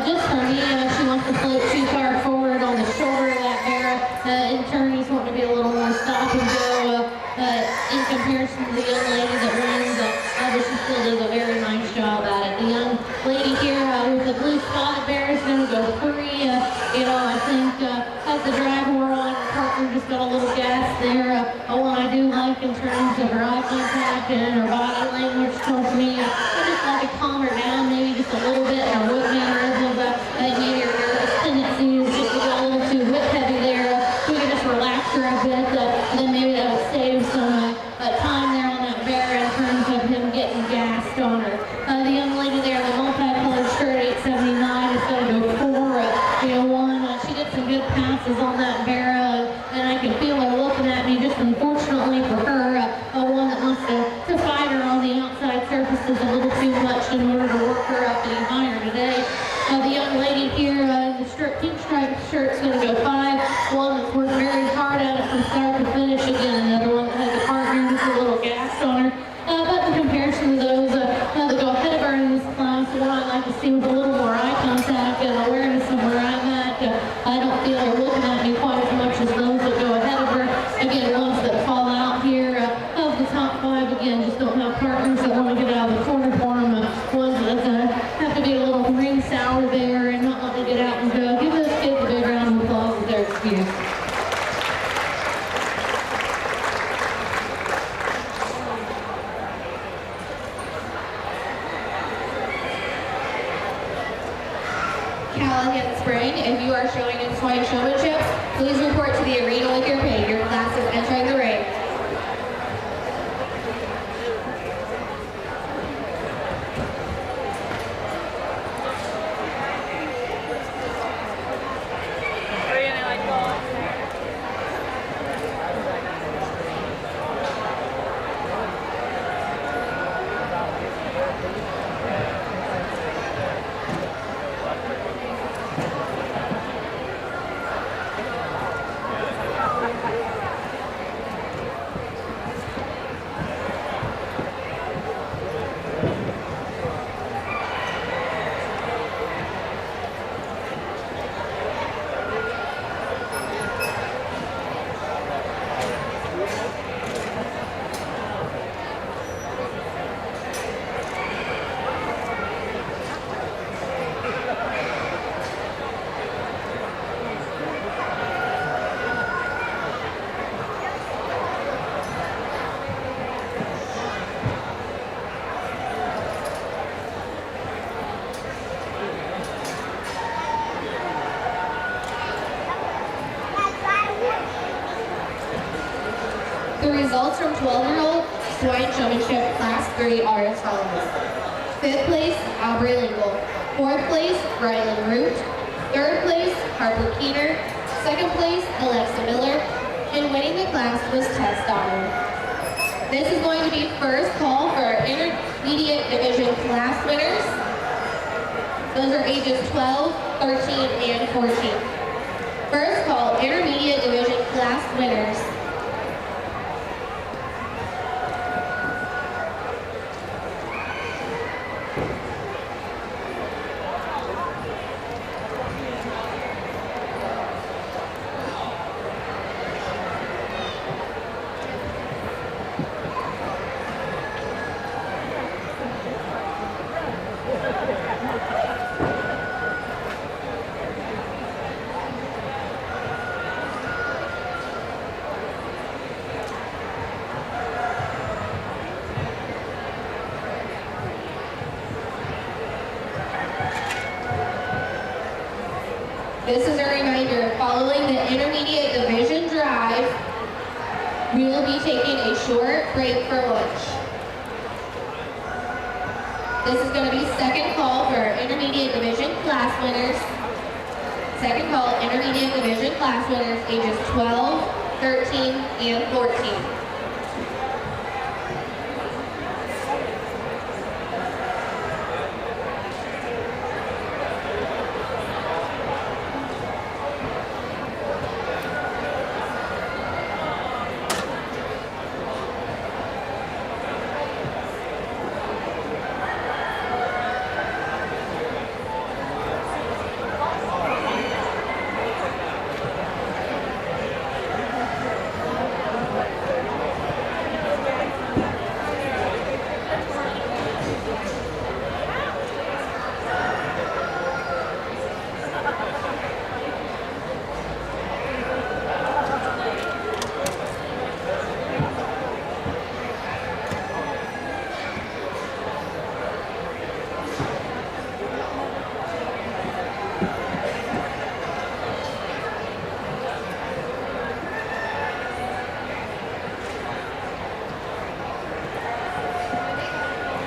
Just for me, she wants to float too far forward on the shoulder of that bear. In turn, he's wanting to be a little more stop and go in comparison to the young lady that wins. But she still does a very nice job at it. The young lady here with the blue spotted bear is going to go free. I think as the drive wore on, her partner just got a little gas there. What I do like in terms of her eye contact and her body language towards me, I just like to calm her down maybe just a little bit. And her whip mannerisms, maybe her nervous tendencies just to go a little too whip heavy there. We can just relax her a bit, and then maybe that would save some time there on that bear in terms of him getting gassed on her. The young lady there in the multicolored shirt, 879, is going to go for one. She did some good passes on that bear, and I can feel her looking at me. Just unfortunately for her, one that wants to fight her on the outside surfaces a little too much in order to work her up any higher today. The young lady here in the pink striped shirt is going to go 5. One that's worked very hard at it from start to finish. Again, another one that has a partner just a little gassed on her. But in comparison to those that go ahead of her in this class, what I like to see with a little more eye contact and awareness of where I'm at, I don't feel her looking at me quite as much as those that go ahead of her. Again, ones that fall out here of the top 5, again, just don't have partners that want to get out of the corner for them. Ones that have to be a little ring sour there and not let them get out and go. Give those kids a big round of applause with their excuse. Callahan Spring, if you are showing in Swine Showmanship, please report to the arena with your pin. Your class is entering the ring. The results from 12-year-old Swine Showmanship Class 3 are as follows. fifth place, Aubrey Lingle. Fourth place, Rylan Root. Third place, Harper Keener. Second place, Alexa Miller. And winning the class was Tess Donner. This is going to be first call for our intermediate division class winners. Those are ages 12, 13, and 14. First call, intermediate division class winners. This is a reminder, following the intermediate division drive, we will be taking a short break for lunch. This is going to be second call for our intermediate division class winners. Second call, intermediate division class winners, ages 12, 13, and 14.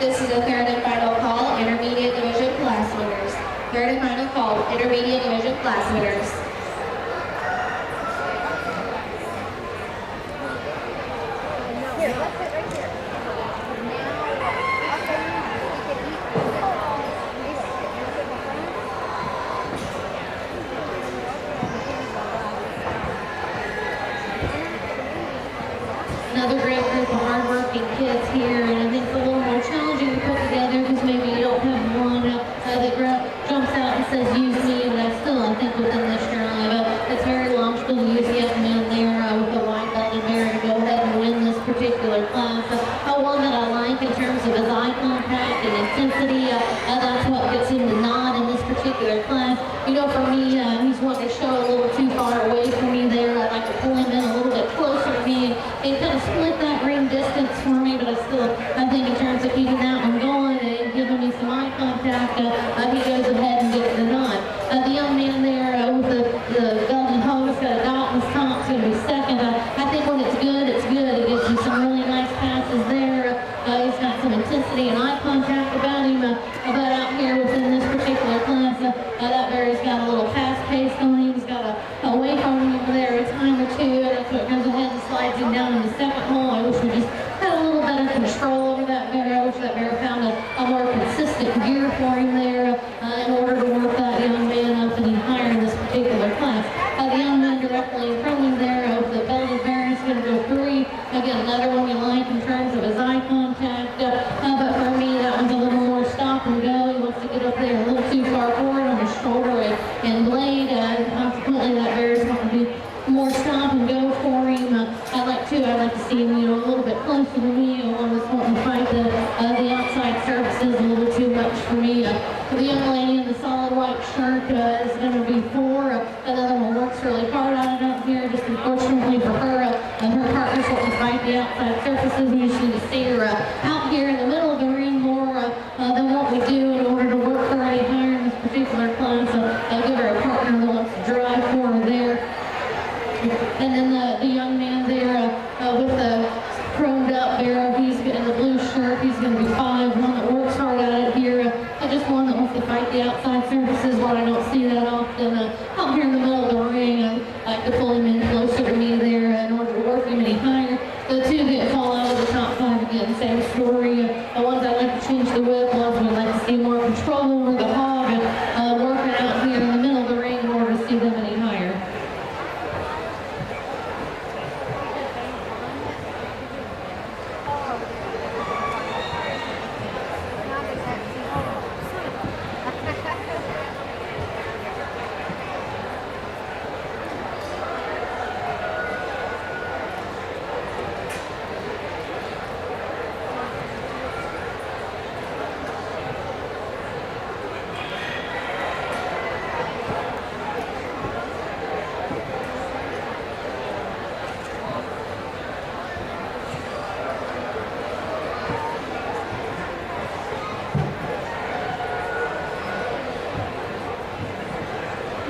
This is the third and final call, intermediate division class winners. Third and final call, intermediate division class winners. Here, let's sit right here. Another great group of hardworking kids here, and I think it's a little more challenging to put together because maybe you don't have one that jumps out and says use me, but I think within this journal, it's very logical to use the young man there with the white belt and bear to go ahead and win this particular class. One that I like in terms of his eye contact and intensity, that's what gets him to nod in this particular class. You know, for me, he's wanting to show a little too far away from me there. I like to pull him in a little bit closer to me and kind of split that ring distance for me, but I think in terms of keeping that one going and giving me some eye contact, he goes ahead and gets the nod. The young man there with the golden hose got a dot in his top, is going to be second. I think when it's good, it's good. It gives you some really nice passes there. He's got some intensity and eye contact about him, but out here within this particular class, that bear's got a little fast pace on him. He's got a away from him over there a time or two, and that's what goes ahead and slides him down in the second hole. I wish we just had a little better control over that bear. I wish that bear found a more consistent gear for him there in order to work that young man up any higher in this particular class. The young man directly in front of him there with the belted bear is going to go 3. Again, another one we like in terms of his eye contact, but for me that one's a little more stop and go. change the whip. Ones would like to see more control over the hog and working out here in the middle of the ring in order to see them any higher.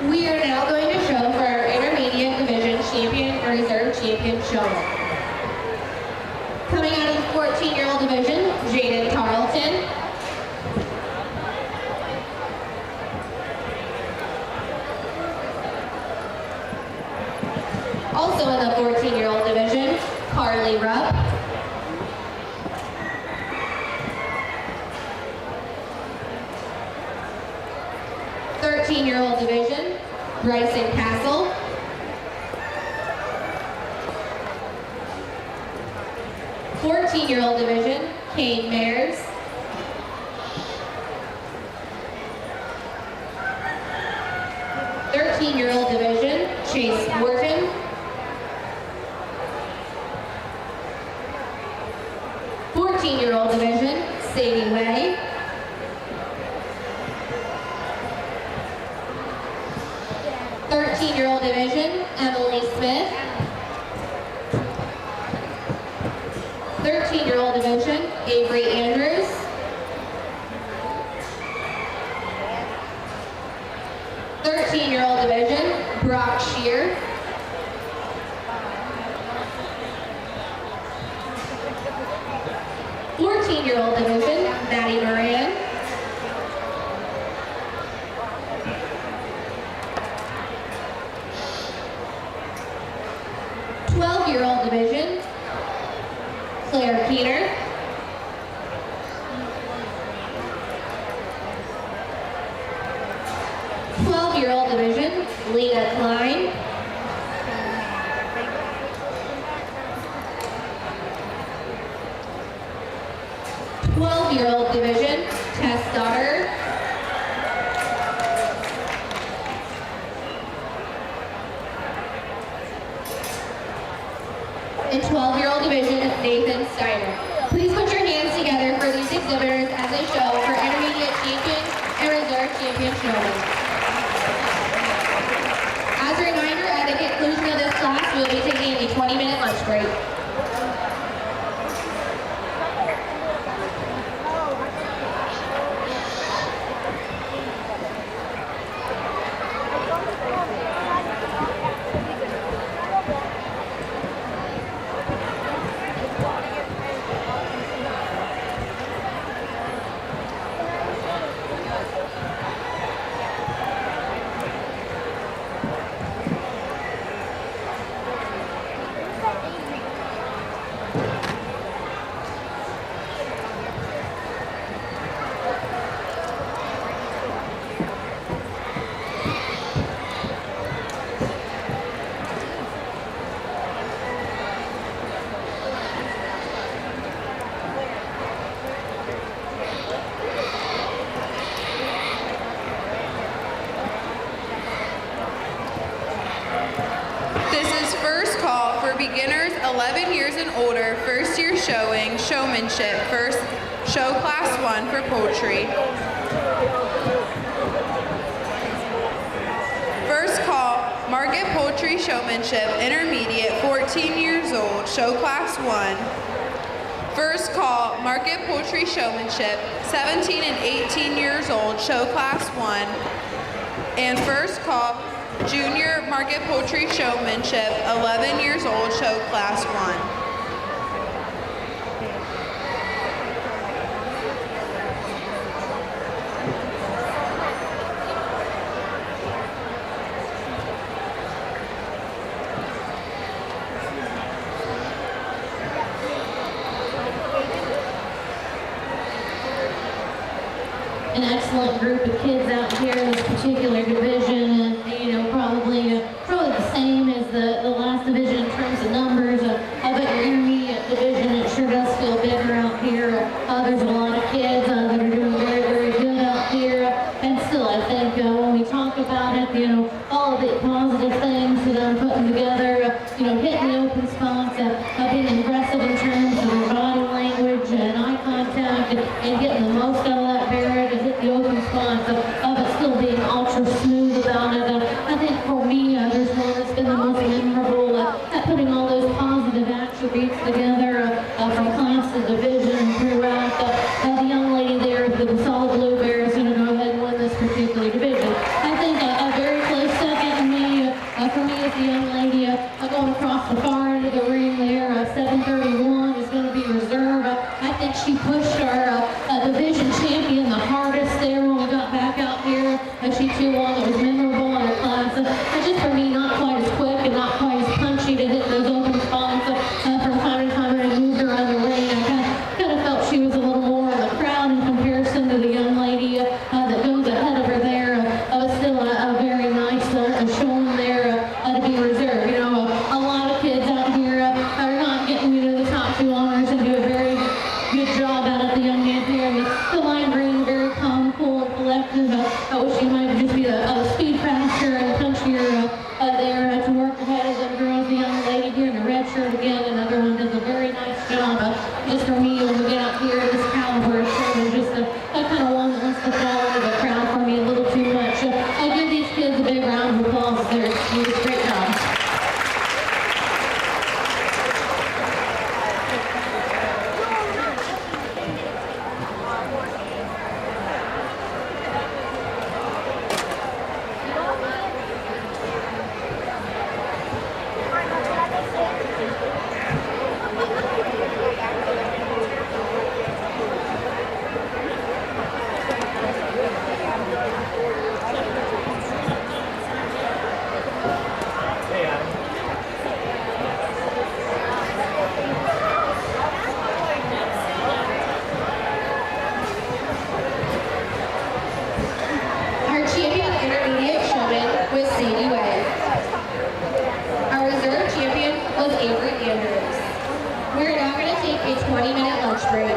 We are now going to show for our intermediate division champion and reserve champion showman. Coming out of the 14-year-old division, Jaden Tarleton. Also in the 14-year-old division, Carly Rupp. Year-old division, Bryson Castle. 14-year-old division, Kane Mayers. 13-year-old division, Chase Morton. 14-year-old division, Sadie Way. 13-year-old division, Emily Smith. 13-year-old division, Avery Andrews. 13-year-old division, Brock Shear. 14-year-old division, Maddie Moran. 12-year-old division, Claire Keener. 12-year-old division, Lena Klein. 12-year-old division, Tess Stoddard. 12-year-old division, Nathan Steiner. Please put your hands together for these exhibitors as they show for intermediate champion and reserve champion showmen. As a reminder, at the conclusion of this class, we will be taking a 20-minute lunch break. Beginners 11 years and older, first year showing, Showmanship, first show class 1 for Poultry. First call, Market Poultry Showmanship, intermediate, 14 years old, show class 1. First call, Market Poultry Showmanship, 17 and 18 years old, show class 1. And first call, Junior Market Poultry Showmanship, 11 years old, show class 1. an excellent group of kids out here in this particular division, and probably the same as the last division in terms of numbers. But your intermediate division, it sure does feel bigger out here. There's a lot of kids that are doing very, very good out here, and still, I think when we talk about it, all of the positive things that I'm putting together, hitting the open spots, being aggressive in terms of their body language and eye contact, and getting the most out of that parrot, and hit the open spots, of it still being ultra smooth about it. I think for me, there's one that's been the most memorable at putting all those positive attributes together from class to division and throughout. The young lady there, the solid blue bear, is going to go ahead and win this particular division. I think a very close second to me, for me as a young lady, going across the far end of the ring there, 731 is going to be reserve. I think she pushed our division champion the hardest there when we got back out here. She threw one that was memorable in her class. Just for me, not quite as quick and not quite as punchy to hit those open spots. From time to time, when I moved around the ring, I kind of felt she was a little more in the crowd in comparison to the young lady that goes ahead of her there. Still a very nice showing there to be reserved. A lot of kids out here are not getting the top two honors and do a very good job out at the young man here. The line green, very calm, cool, and collective. I wish you might just be a speed faster and punchier there to work ahead of them girls. The young lady here in the red shirt again, another one does a very nice job. Just for me, when we get out here in this caliber, it's just a kind of one that wants to fall into the crowd for me a little too much. I give these kids a big round of applause. They're doing a great job. We're now going to take a 20-minute lunch break.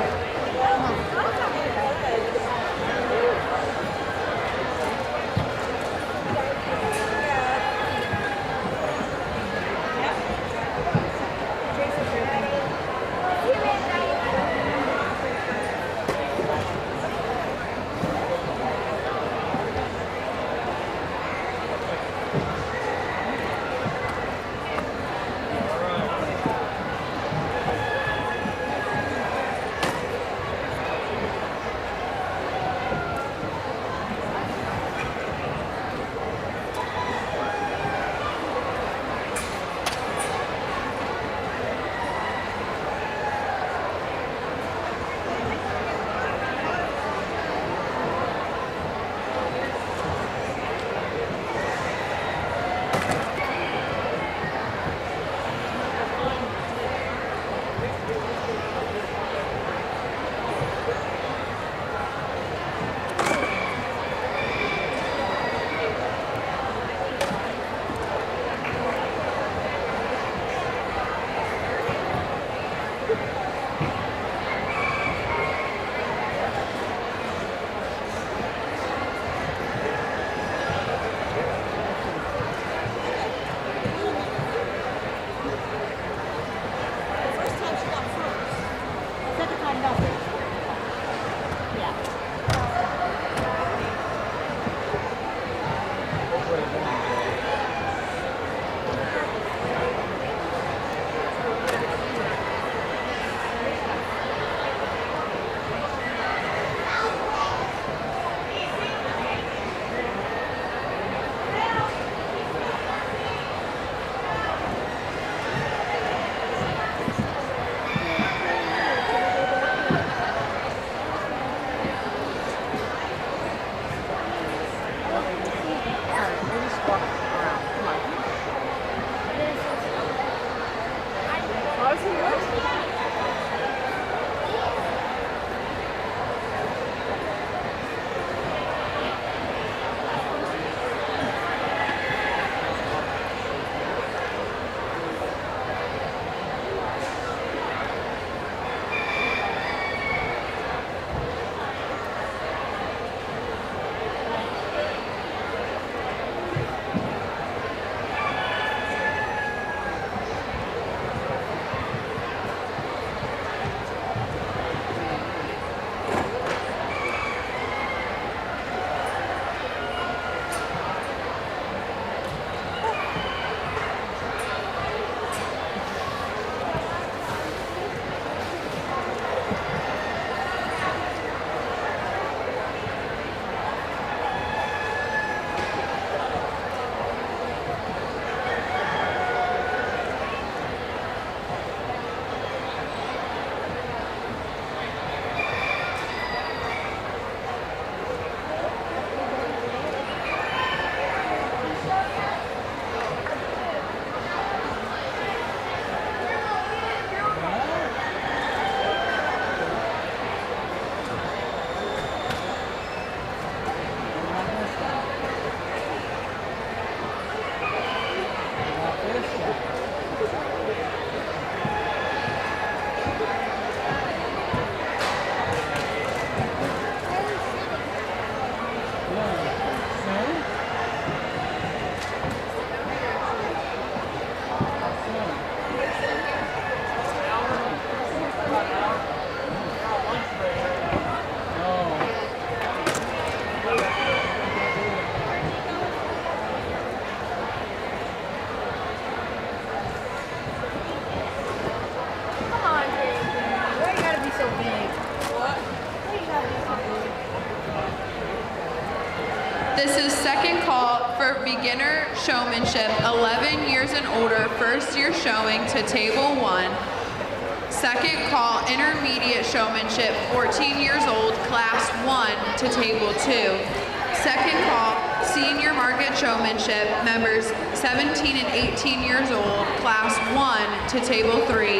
This is second call for beginner showmanship, 11 years and older, first year showing to table 1. Second call, intermediate showmanship, 14 years old, class 1 to table 2. Second call, senior market showmanship, members 17 and 18 years old, class 1 to table 3.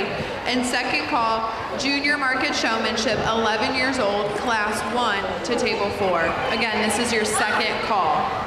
And second call, junior market showmanship, 11 years old, class 1 to table 4. Again, this is your second call.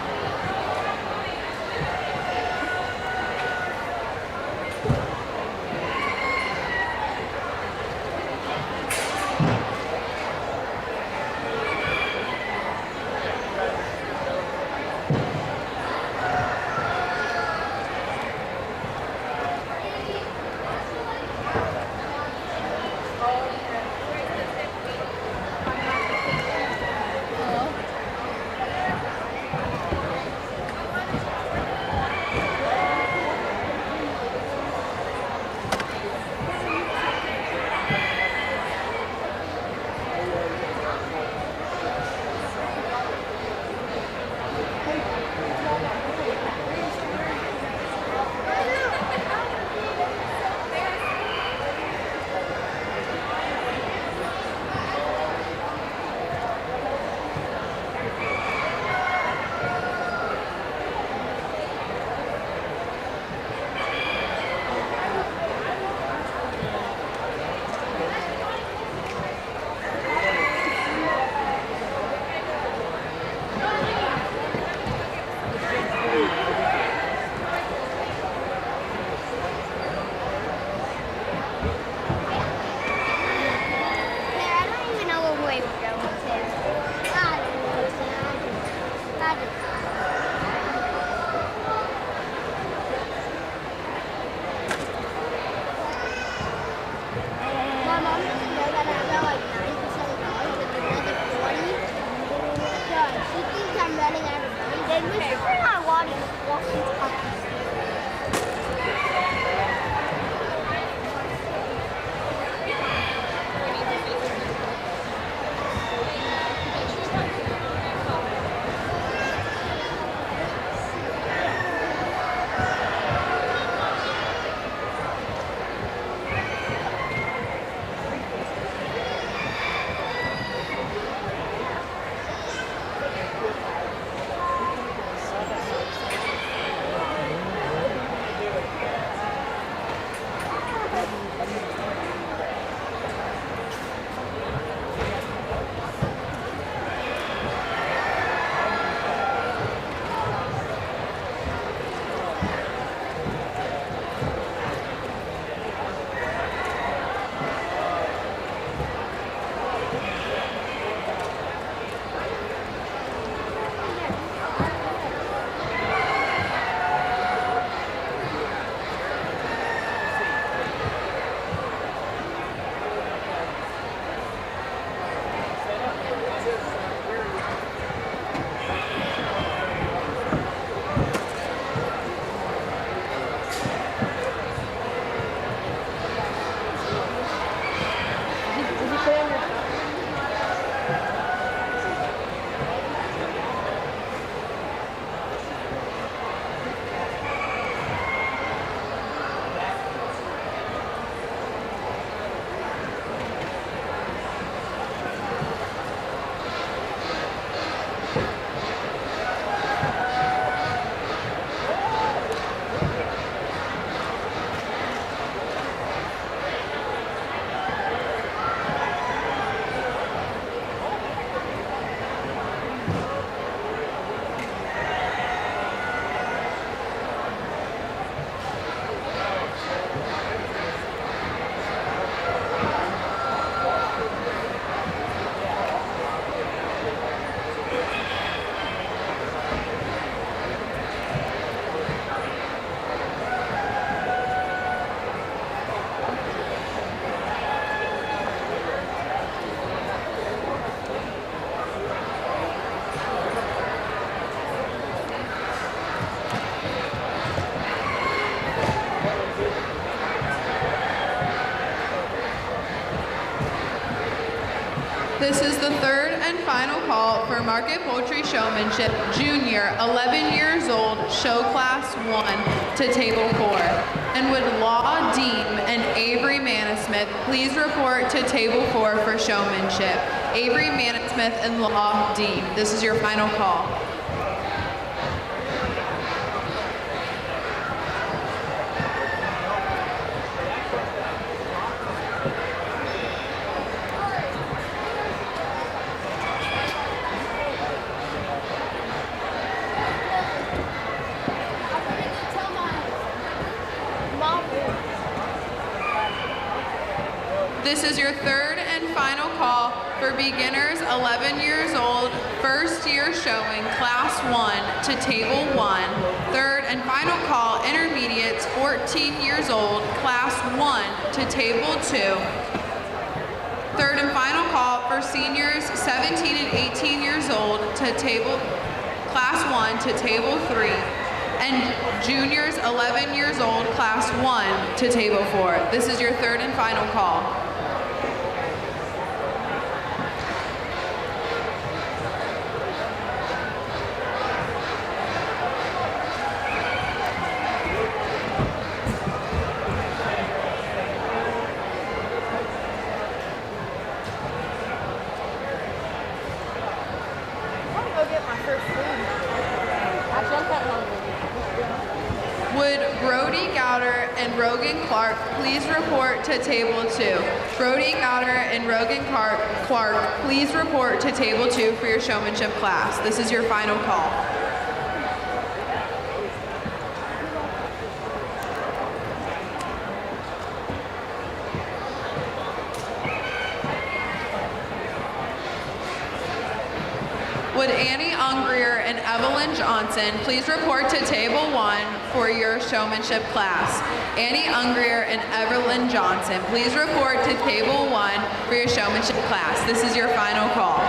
call for Market Poultry Showmanship Junior, 11 years old, show class 1 to table 4. And would Law Deem and Avery Manismith please report to table 4 for showmanship? Avery Manismith and Law Deem. This is your final call. This is your third and final call for beginners 11 years old, first year showing, class 1 to table 1. Third and final call, intermediates 14 years old, class 1 to table 2. Third and final call for seniors 17 and 18 years old to table, class 1 to table 3. And juniors 11 years old, class 1 to table 4. This is your third and final call. Would Brody Gowder and Rogan Clark please report to table 2? Brody Gowder and Rogan Clark, please report to table 2 for your showmanship class. This is your final call. Would Annie Ungrier and Evelyn Johnson please report to table 1 for your showmanship class? Annie Ungrier and Evelyn Johnson, please report to table 1 for your showmanship class. This is your final call.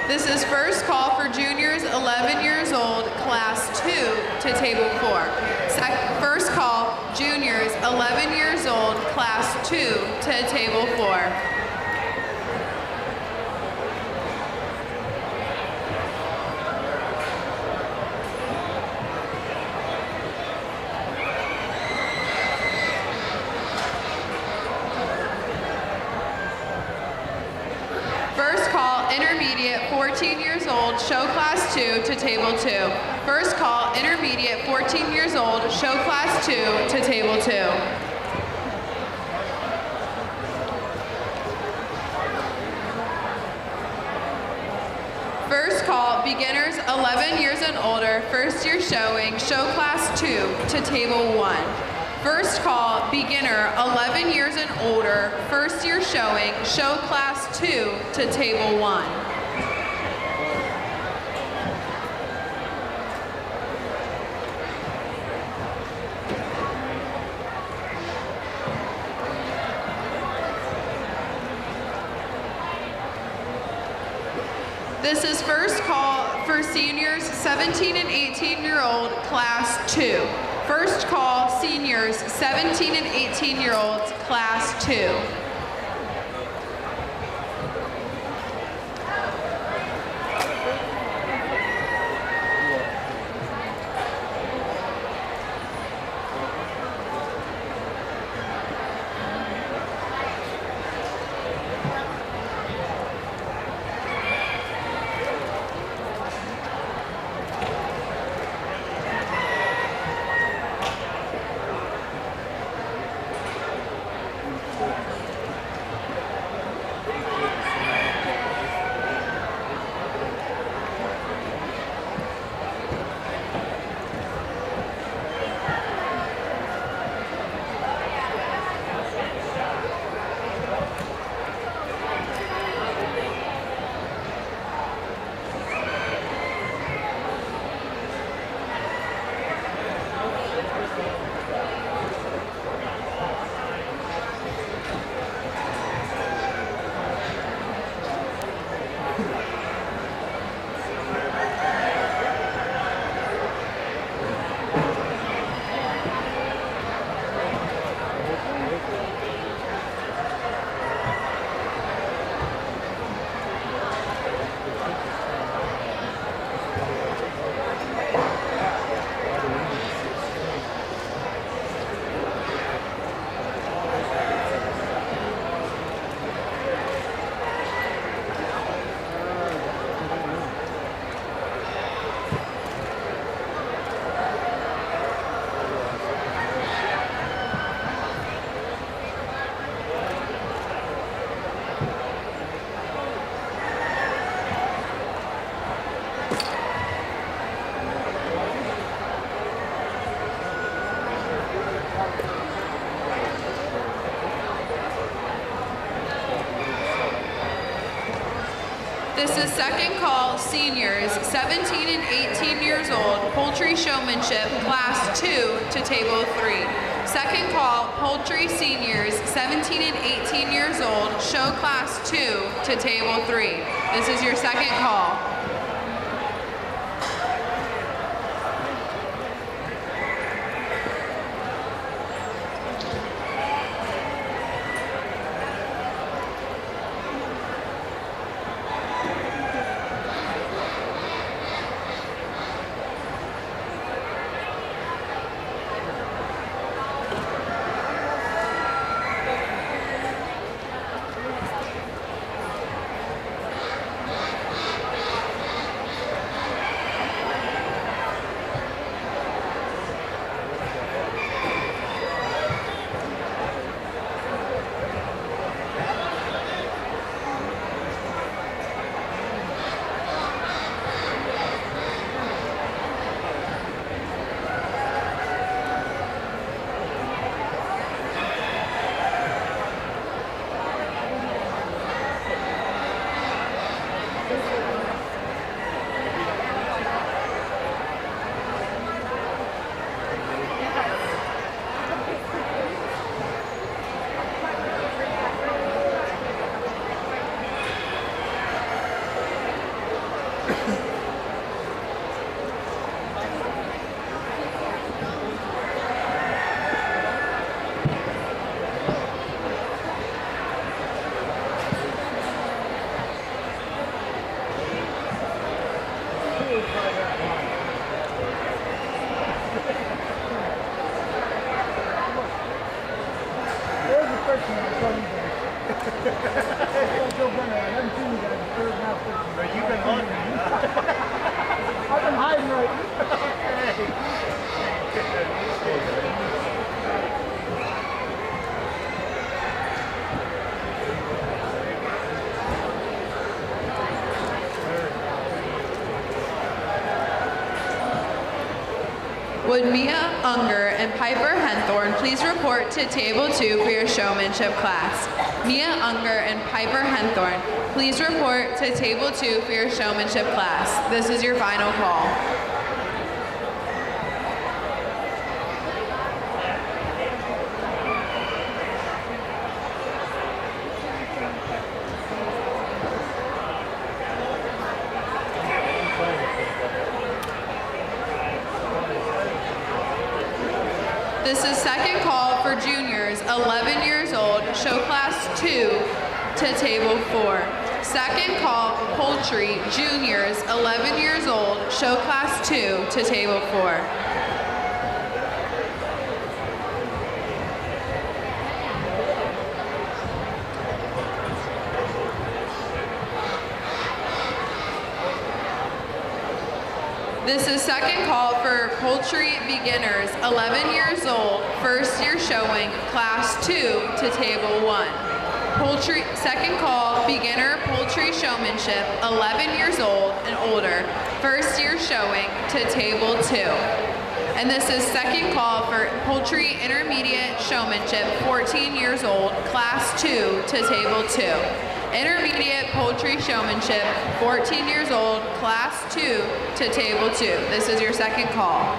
This is first call for juniors 11 years old, class 2 to table 4. First call, juniors 11 years old, class 2 to table 4. First call, intermediate, 14 years old, show class 2 to table 2. First call, intermediate, 14 years old, show class 2 to table 2. First call, beginners 11 years and older, first year showing, show class 2 to table 1. First call, beginner 11 years and older, first year showing, show class 2 to table 1. This is first call for seniors 17 and 18-year-old class 2. First call seniors 17 and 18-year-olds class 2. This is second call seniors 17 and 18 years old, Poultry Showmanship class 2 to table 3. Second call Poultry seniors 17 and 18 years old, show class 2 to table 3. This is your second call. You've been hunting. I've been hiding right. Would Mia Unger and Piper Henthorn please report to table 2 for your showmanship class? Mia Unger and Piper Henthorn, please report to table 2 for your showmanship class. This is your final call. This is second call for juniors 11 years old, show class 2 to table 4. Second call, Poultry, juniors 11 years old, show class 2 to table 4. This is second call for Poultry beginners, 11 years old, first year showing, class 2 to table 1. Poultry, second call, beginner Poultry Showmanship, 11 years old and older, first year showing to table 2. And this is second call for Poultry intermediate Showmanship, 14 years old, class 2 to table 2. Intermediate Poultry Showmanship, 14 years old, class 2 to table 2. This is your second call.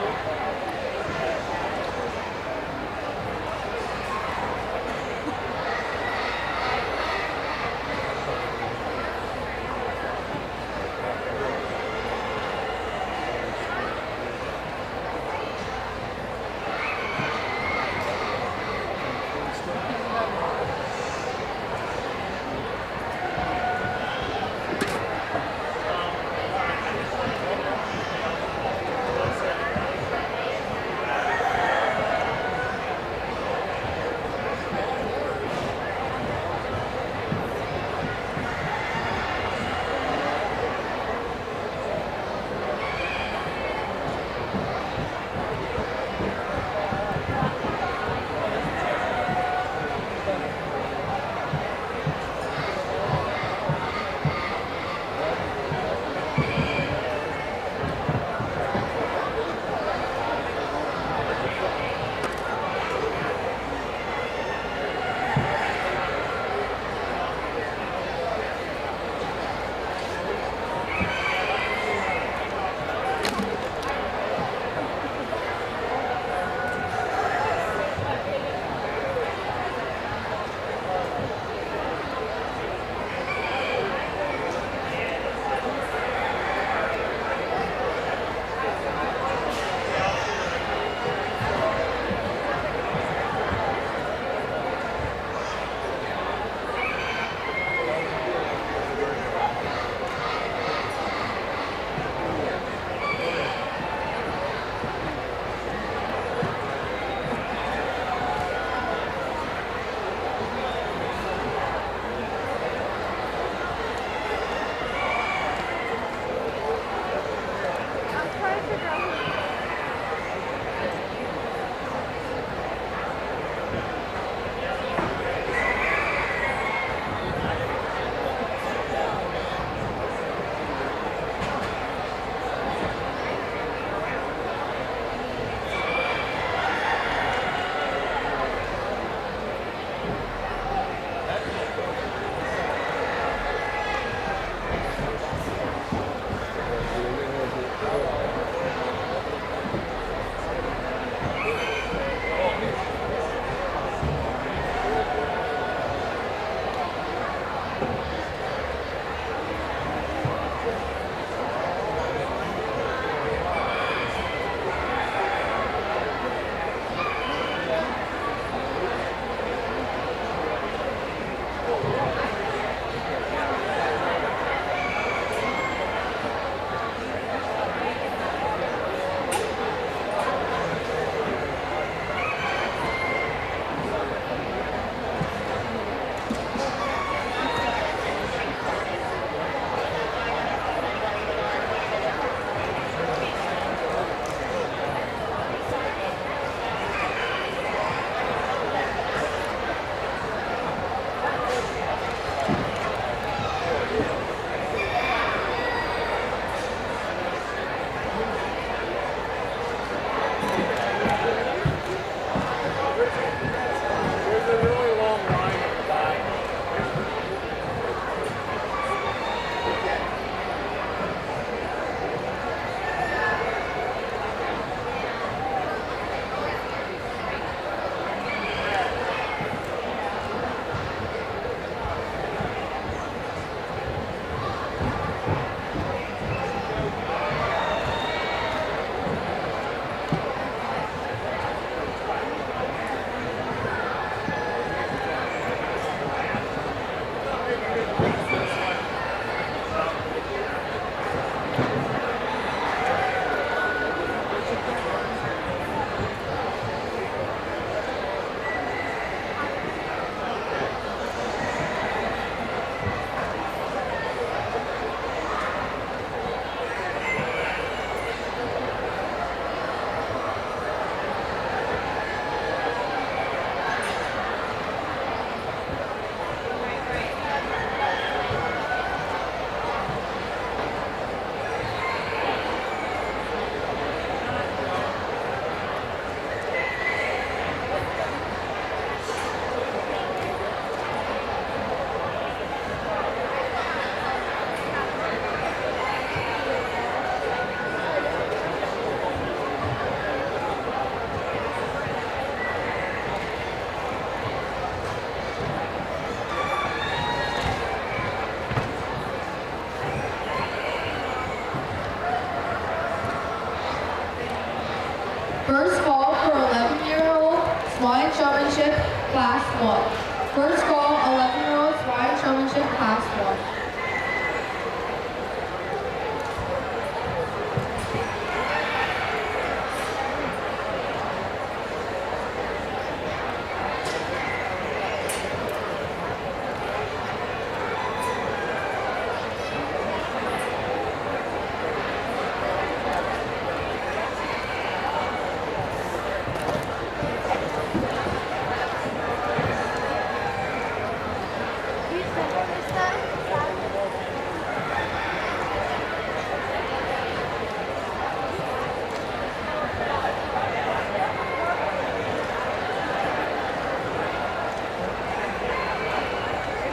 First call for 11-year-old Swine Showmanship Class 1. First call, 11-year-old Swine Showmanship Class 1.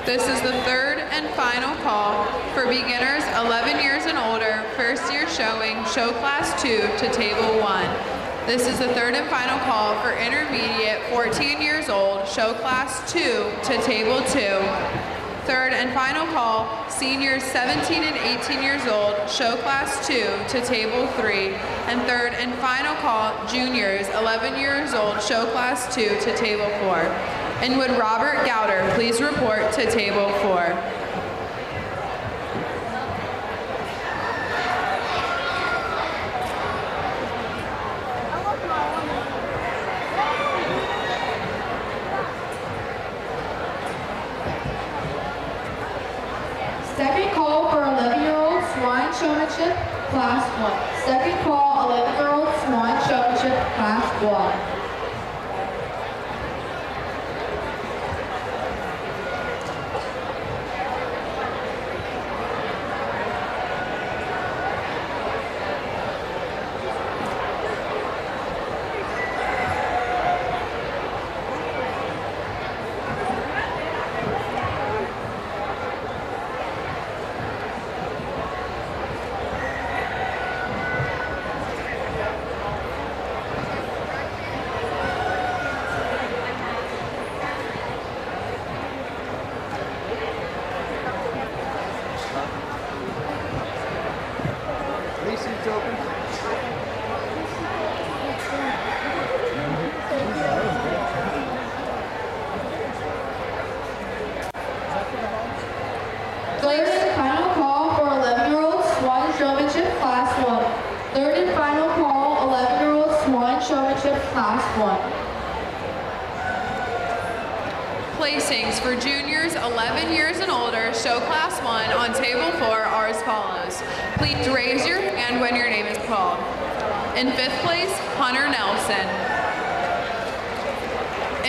This is the third and final call for beginners 11 years and older, first year showing, show class 2 to table 1. This is the third and final call for intermediate 14 years old, show class 2 to table 2. Third and final call, seniors 17 and 18 years old, show class 2 to table 3. And third and final call, juniors 11 years old, show class 2 to table 4. And would Robert Gowder please report to table 4? Second call for 11-year-old Swine Showmanship Class 1. Second call, 11-year-old Swine Showmanship Class 1. Third and final call for 11-year-old Swine Showmanship Class 1. Third and final call, 11-year-old Swine Showmanship Class 1. Placings for juniors 11 years and older, show class 1 on table 4 are as follows. Please raise your hand when your name is called. In 5th place, Hunter Nelson.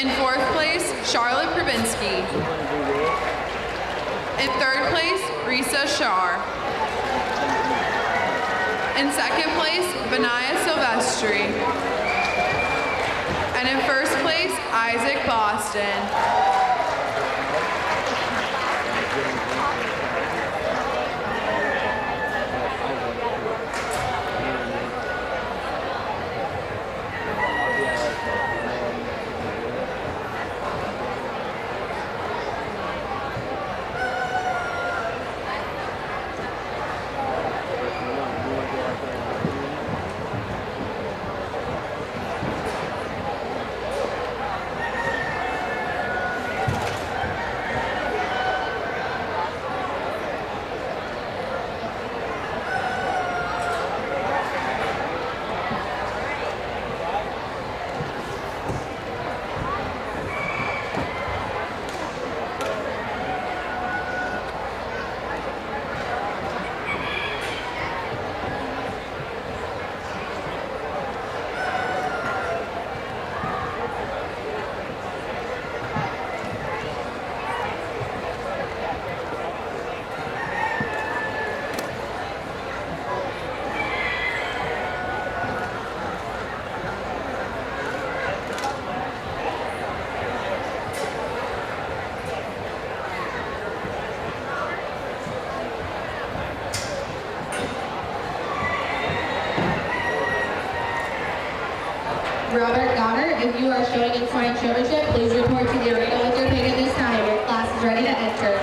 In 4th place, Charlotte Probinski. In 3rd place, Risa Shar. In 2nd place, Vinaya Silvestri. And in 1st place, Isaac Boston. Robert Goddard, if you are showing in Swine Showmanship, please report to the arena with your pig at this time. Your class is ready to enter.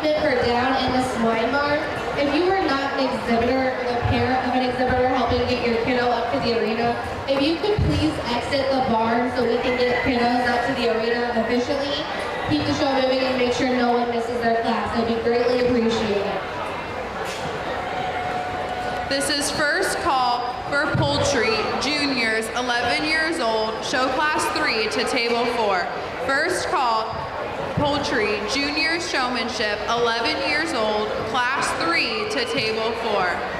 announcement for down in the swine barn. If you are not an exhibitor or the parent of an exhibitor helping get your kiddo up to the arena, if you could please exit the barn so we can get kiddos up to the arena efficiently, keep the show moving and make sure no one misses their class. It would be greatly appreciated. This is first call for Poultry, juniors, 11 years old, show class 3 to table 4. First call, Poultry, juniors, showmanship, 11 years old, class 3 to table 4.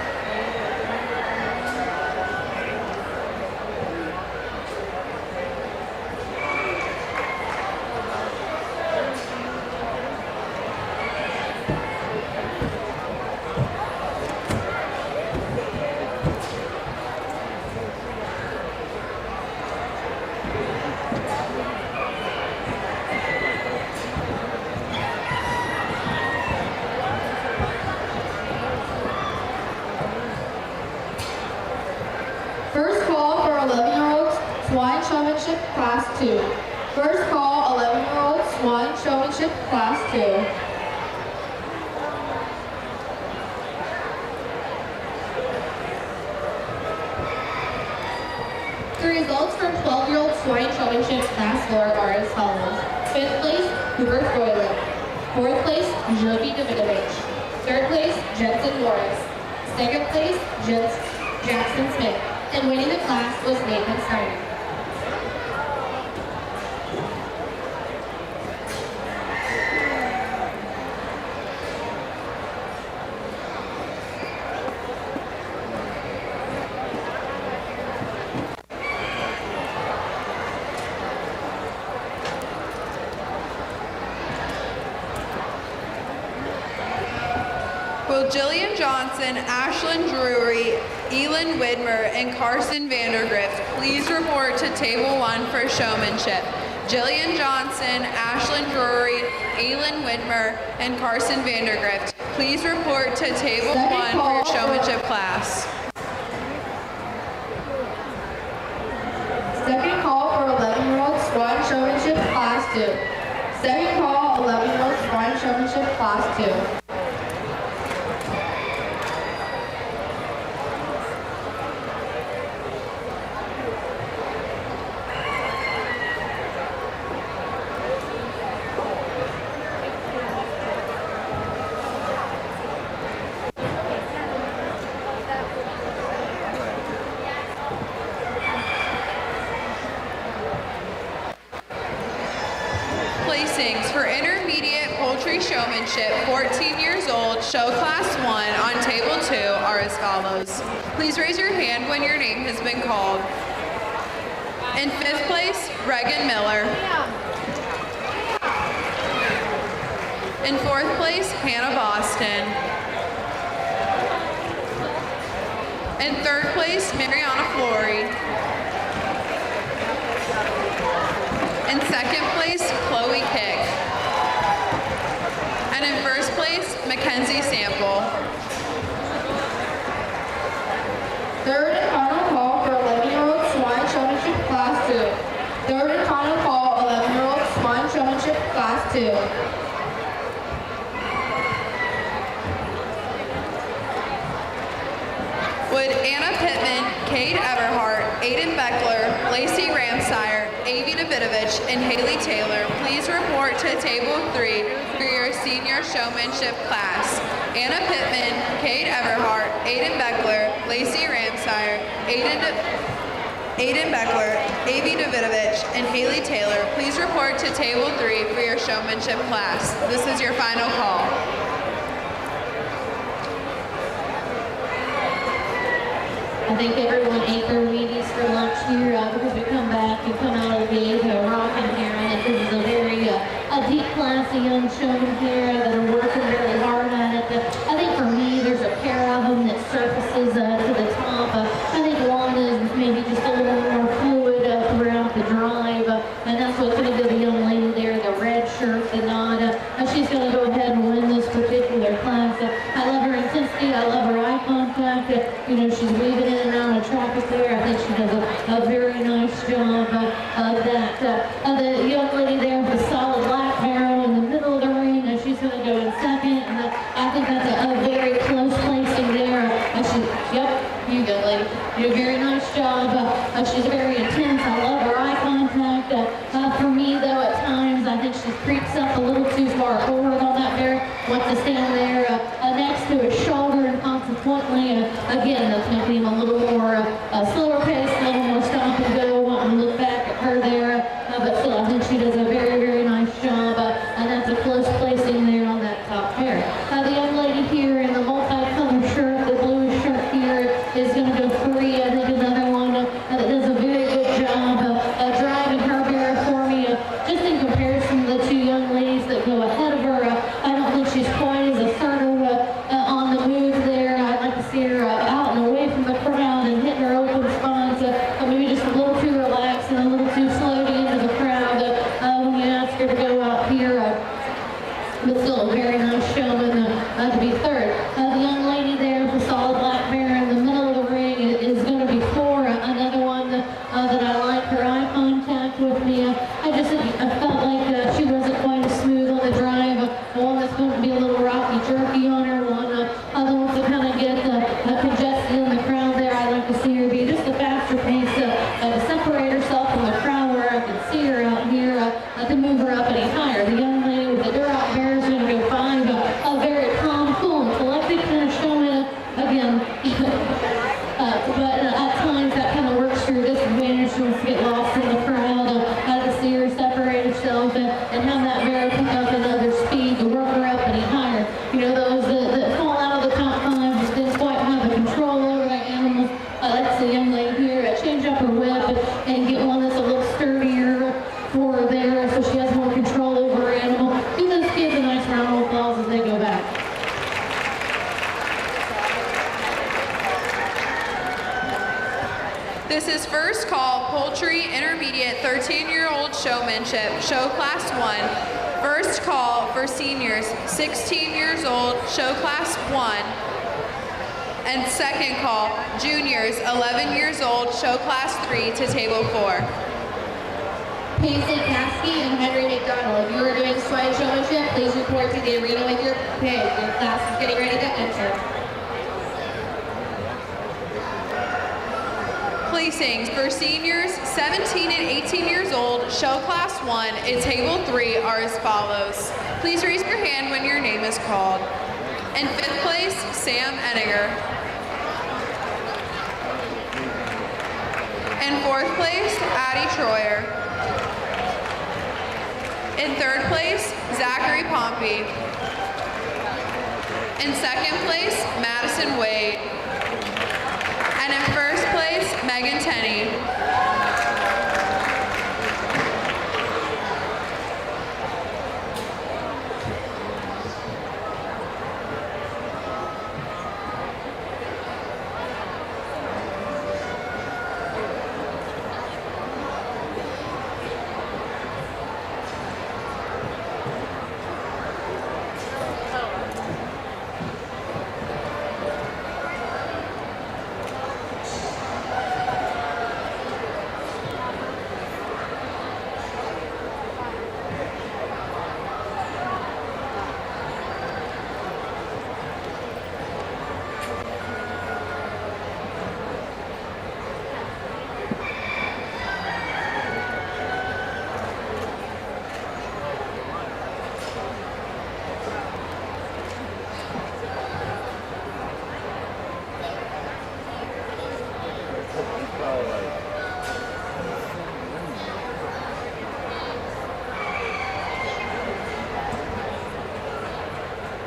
First call for 11-year-olds, Swine Showmanship Class 2. First call, 11-year-olds, Swine Showmanship Class 2. The results for 12-year-old Swine Showmanship Class 4 are as follows. 5th place, Hubert Boylan. 4th place, Jovi Davidovich. 3rd place, Jensen Morris. 2nd place, Jackson Smith. And winning the class was Nathan Steiner. Will Jillian Johnson, Ashlyn Drury, Elin Widmer, and Carson Vandergrift please report to table 1 for showmanship? Jillian Johnson, Ashlyn Drury, Elin Widmer, and Carson Vandergrift, please report to table 1 for your showmanship class. Second call for 11-year-old Swine Showmanship Class 2. Second call, 11-year-old Swine Showmanship Class 2. Placings for intermediate poultry showmanship, 14 years old, show class 1 on table 2 are as follows. Please raise your hand when your name has been called. In 5th place, Regan Miller. In 4th place, Hannah Boston. In 3rd place, Mariana Flory. In 2nd place, Chloe Kick. And in 1st place, Mackenzie Sample. Third and final call for 11-year-old Swine Showmanship Class 2. Third and final call, 11-year-old Swine Showmanship Class 2. Would Anna Pittman, Kate Everhart, Aiden Beckler, Lacey Ramsire, Avi Davidovich, and Haley Taylor please report to table 3 for your senior showmanship class? Anna Pittman, Kate Everhart, Aiden Beckler, Lacey Ramsire, Aiden Beckler, Avi Davidovich, and Haley Taylor please report to table 3 for your showmanship class. This is your final call. I think everyone ate their Wheaties for lunch here because we come back and come out of the gate rocking here. I think this is a very deep, classy young showman here that are working very hard at it. I think for me, there's a pair of them that surfaces to the top. I think Wanda is maybe just a little more fluid throughout the drive, and that's what's going to give the young lady there, the red shirt, the nod. She's going to go ahead and win this particular class. I love her intensity. I love her eye contact. You know, she's weaving in and out of traffic there. I think she does a very nice job of that. The young lady there with the solid black arrow in the middle of the ring, she's going to go in 2nd. connect with me. I felt like she wasn't quite as smooth on the drive. One that's going to be a little rocky jerky on her. One other ones to kind of get congested in the crowd there. I'd like to see her be just a faster pace to separate herself from the crowd where I can see her out here to move her up any higher. The young lady with the Duroc bear is going to go 5. Very calm, cool, and collected, kind of showing again. But at times that kind of works for your disadvantage. She wants to get lost in the crowd. To see her separate herself and have that bear pick up another speed to work her up any higher. You know, those that fall out of the top 5 just didn't quite have the control over that animal. That's the young lady here. Change up her whip and get one that's a little sturdier for her there so she has more control over her animal. Give those kids a nice round of applause as they go back. This is first call, Poultry Intermediate 13-year-old Showmanship, Show Class 1. First call for seniors, 16 years old, Show Class 1. And second call, juniors, 11 years old, Show Class 3 to Table 4. Paisley Caskey and Henry McDonald, if you are doing swine showmanship, please report to the arena with your pig. Your class is getting ready to enter. Placings for seniors 17 and 18 years old, Show Class 1 in Table 3 are as follows. Please raise your hand when your name is called. In 5th place, Sam Enninger. In 4th place, Addie Troyer. In 3rd place, Zachary Pompey. In 2nd place, Madison Wade. And in 1st place, Megan Tenney.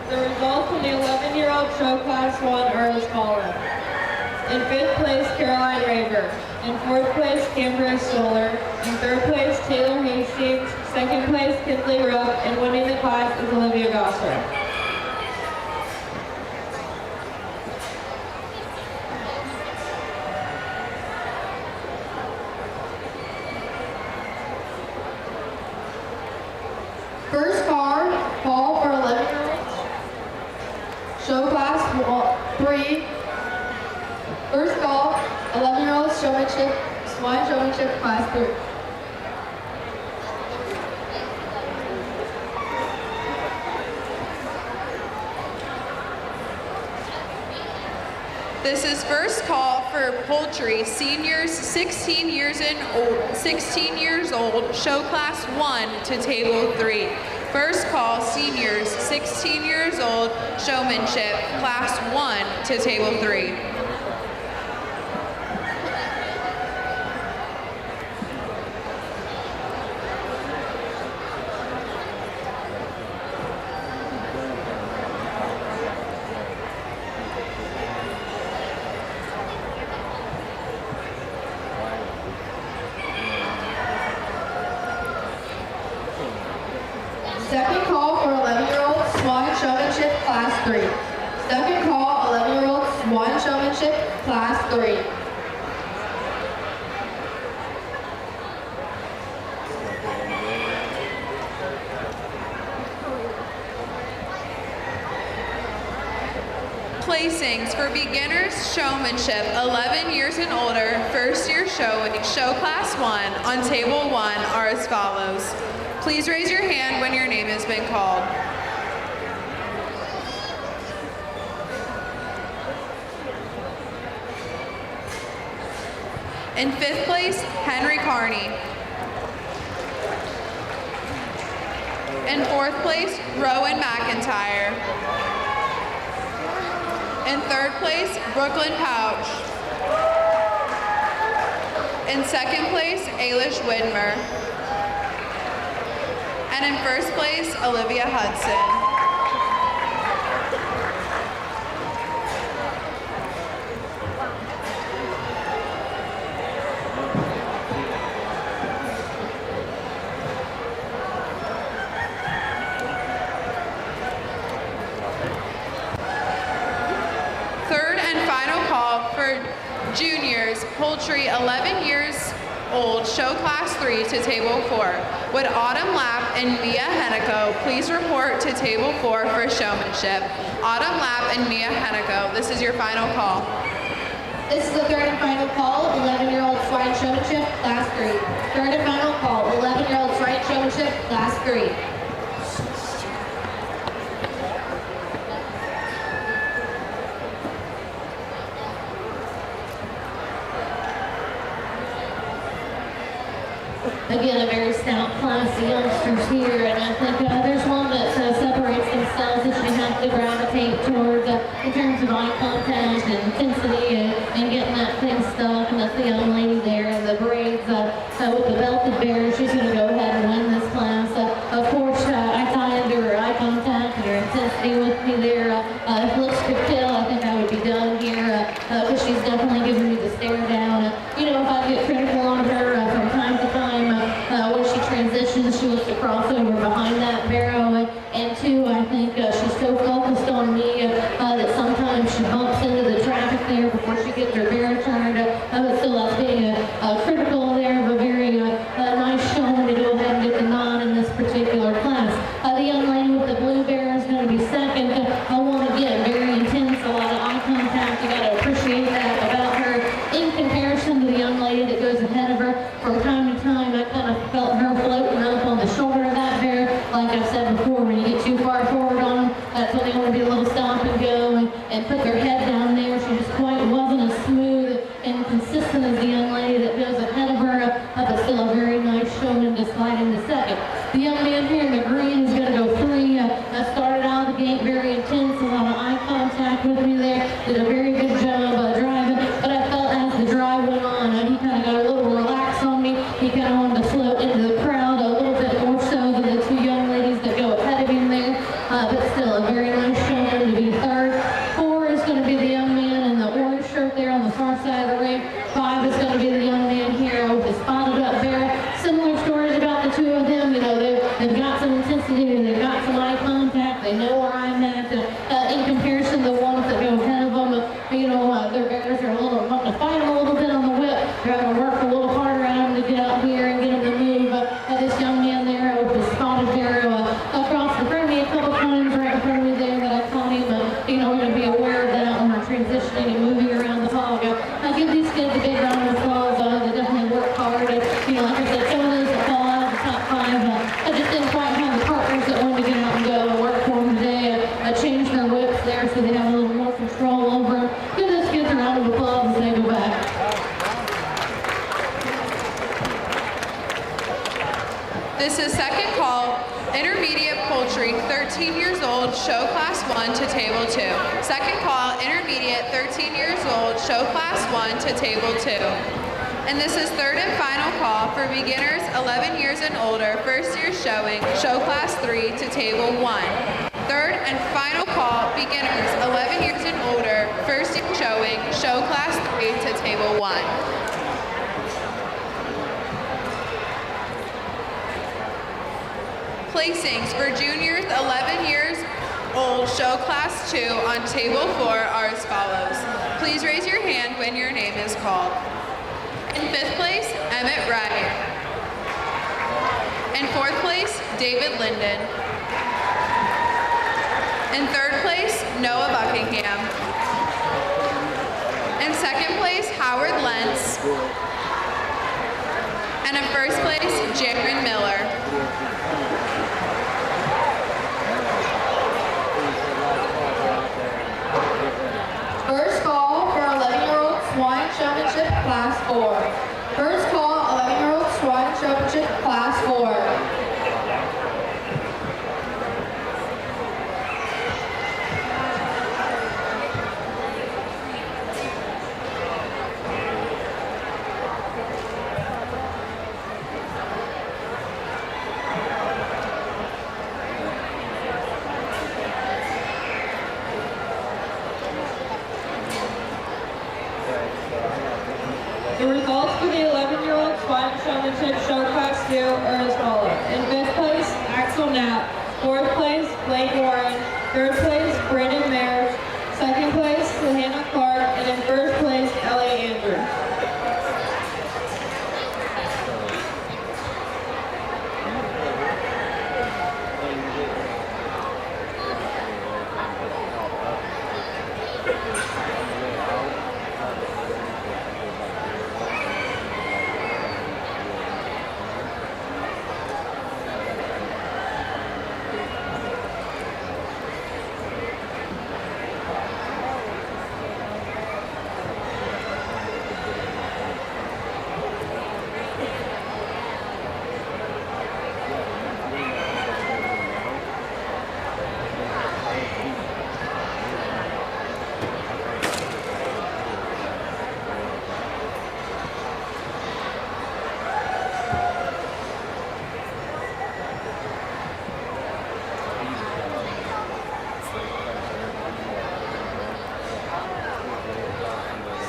The results from the 11-year-old Show Class 1 are as follows. In 5th place, Caroline Raver. In 4th place, Cambria Stoller. In 3rd place, Taylor Hastings. 2nd place, Kinsley Rook. And winning the class is Olivia Gosser. First call for 11-year-olds. Show Class 3. First call, 11-year-old Showmanship, Swine Showmanship Class 3. This is first call for Poultry, seniors 16 years old, Show Class 1 to Table 3. First call, seniors 16 years old, Showmanship, Class 1 to Table 3. Second call for 11-year-old Swine Showmanship Class 3. Second call, 11-year-old Swine Showmanship Class 3. Placings for beginners showmanship 11 years and older, first year showing, show class 1 on table 1 are as follows. Please raise your hand when your name has been called. In 5th place, Henry Carney. In 4th place, Rowan McIntyre. In 3rd place, Brooklyn Pouch. In 2nd place, Ailish Widmer. And in 1st place, Olivia Hudson. Juniors, Poultry, 11 years old, show class 3 to table 4. Would Autumn Lapp and Mia Hennico please report to table 4 for showmanship? Autumn Lapp and Mia Hennico, this is your final call. This is the third and final call, 11-year-old Swine Showmanship, class 3. Third and final call, 11-year-old Swine Showmanship, class 3. Again, a very stout class of youngsters here, and I think there's one that separates themselves that you have to gravitate towards in terms of eye contact and intensity and getting that thing stuck, and that's the young lady there in the braids with the belted bear. She's going to go ahead and win this class. Of course, I tie into her eye contact and her intensity with me there. If looks could kill, I think I would be done here, but she's definitely giving me the stare down. You know, if I get critical on her from time to time, when she transitions, she wants to cross over behind that barrow, and two, I think she's so focused on me that sometimes she bumps into the traffic there before she gets her barrow turned. But still, that's being critical there, but very nice showing to go ahead and get the nod in this particular class. The young lady with the blue bear is going to be second. I want to get very intense, a lot of eye contact. You got to appreciate that about her in comparison to the young lady that goes ahead of her. From time to time, I kind of felt her floating up on the shoulder of that bear. Like I've said before, when you get too far forward on them, that's when they want to be a little stop and go and put their head down there. She just quite wasn't as smooth and consistent as the young lady that goes ahead of her, but still a very nice showman to slide into second. The young man here in the green is going to go 3. Started out of the gate very intense, a lot of eye contact with me there. Did a very good job driving, but I felt as the drive went on, he kind of got a little relaxed on me. He kind of wanted to float into the crowd a little bit more so than the 2 young ladies that go ahead of him there, but still a very nice showman to be third. 4 is going to be the young man in the orange shirt there on the far side of the ring. 5 is going to be the young man here with the spotted up bear. Similar stories about the 2 of them. You know, they've got some intensity, they've got some eye contact, they know where I'm at. In comparison to the ones that go ahead of them, you know, their bears are a little wanting to fight them a little bit on the whip. They're having to work a little harder at them to get out here and get them to move. This young man there with the spotted bear across the front of me a couple times right in front of me there that I caught him. You know, we're going to be aware of that when we're transitioning and moving around the hog. I give these kids a big round of applause. They definitely work hard. You know, like I said, some of those that fall out of the top 5, I just didn't quite have the partners that wanted to get out and go and work for them today. I changed their whips there so they have a little more control over them. Give those kids a round of applause as they go back. This is second call, intermediate Poultry, 13 years old, show class 1 to table 2. Second call, intermediate, 13 years old, show class 1 to table 2. And this is third and final call for beginners 11 years and older, first year showing, show class 3 to table 1. Third and final call, beginners 11 years and older, first year showing, show class 3 to table 1. Placings for juniors 11 years old, show class 2 on table 4 are as follows. Please raise your hand when your name is called. In 5th place, Emmett Wright. In 4th place, David Linden. In 3rd place, Noah Buckingham. In second place, Howard Lentz. And in first place, Jaron Miller. First call for 11-year-old Swine Showmanship Class 4. First call, 11-year-old Swine Showmanship Class 4. The results for the 11-year-old Swine Showmanship Show Class 2 are as follows. In 5th place, Axel Knapp. 4th place, Blake Warren. 3rd place, Brandon Mayers. 2nd place, Hannah Clark. And in 1st place, Ellie Andrews.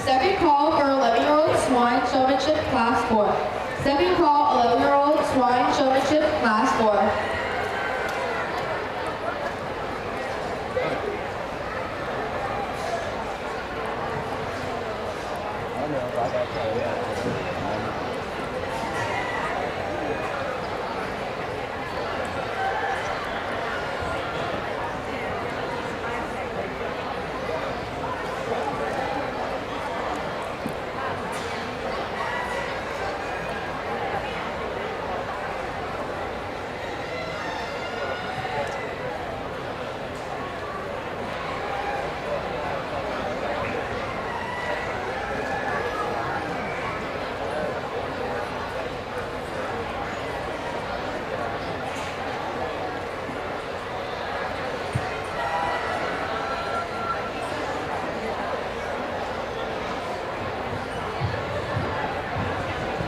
Second call for 11-year-old Swine Showmanship Class 4. Second call, 11-year-old Swine Showmanship Class 4.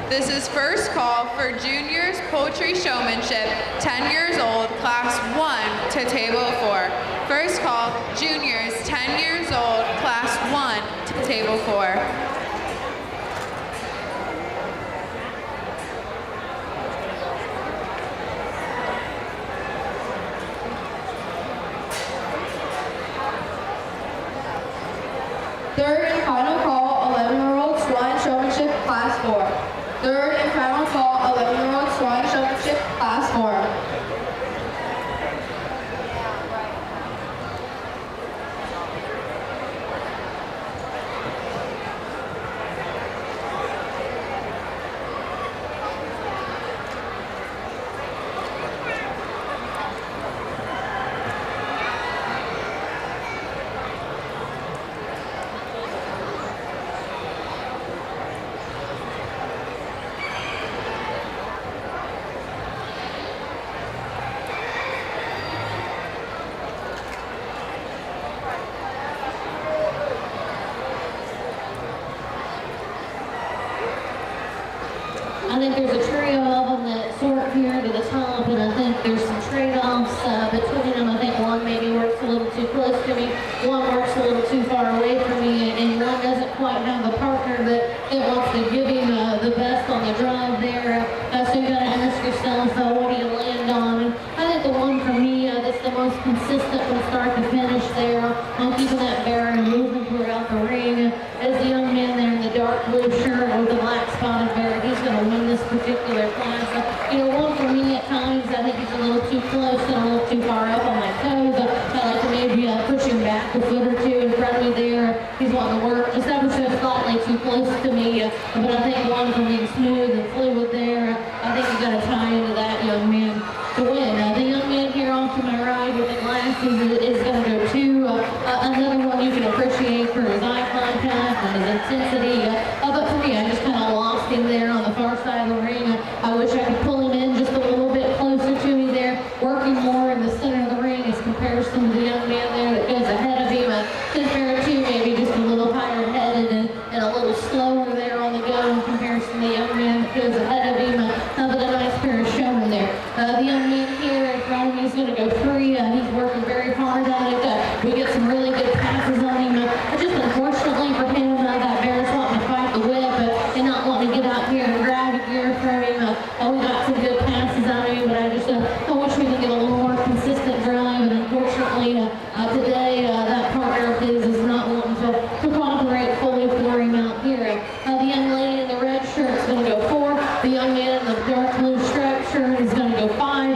This is first call for juniors poultry showmanship, 10 years old, class 1 to table 4. First call, juniors 10 years old, class 1 to table 4. Third and final call, 11-year-old Swine Showmanship Class 4. Third and final call, 11-year-old Swine Showmanship Class 4. I think there's a trio of them that sort here to the top, and I think there's some trade-offs between them. I think one maybe works a little too close to me, one works a little too far away from me, and one doesn't quite have a partner that wants to give him the best on the drive there. So you gotta ask yourself, what do you land on? And I think the one for me that's the most consistent from start to finish there, on keeping that bear and moving throughout the ring, is the young man there in the dark blue shirt with the black spotted bear. He's going to win this particular class. One for me at times, I think he's a little too close and a little too far up on my toes. I like to maybe push him back a foot or two in front of me there. He's wanting to work, establish a too close to me, but I think one from being smooth and fluid there, I think you got to tie into that young man to win. The young man here off to my right with the glasses is going to go to another one you can appreciate for his eye contact and his intensity. But for me, I just kind of lost him there on the far side of the ring. I wish I could pull him in just a little bit closer to me there, working more in the center of the ring as comparison to the young man there that goes ahead of him, compared to maybe just a little higher headed and a little slower there on the go in comparison to the young man that goes ahead of him. But a nice pair of showmen there. The young man here in front of me is going to go free. He's working very hard on it. We get some really good passes on him. Just unfortunately for him, that bear's wanting to fight the whip and not wanting to get out here and grab a gear from him. We got some good passes on him, but I wish we could get a little more consistent drive. And unfortunately, today that partner of his is not wanting to cooperate fully for him out here. The young lady in the red shirt is going to go 4. The young man in the dark blue striped shirt is going to go 5.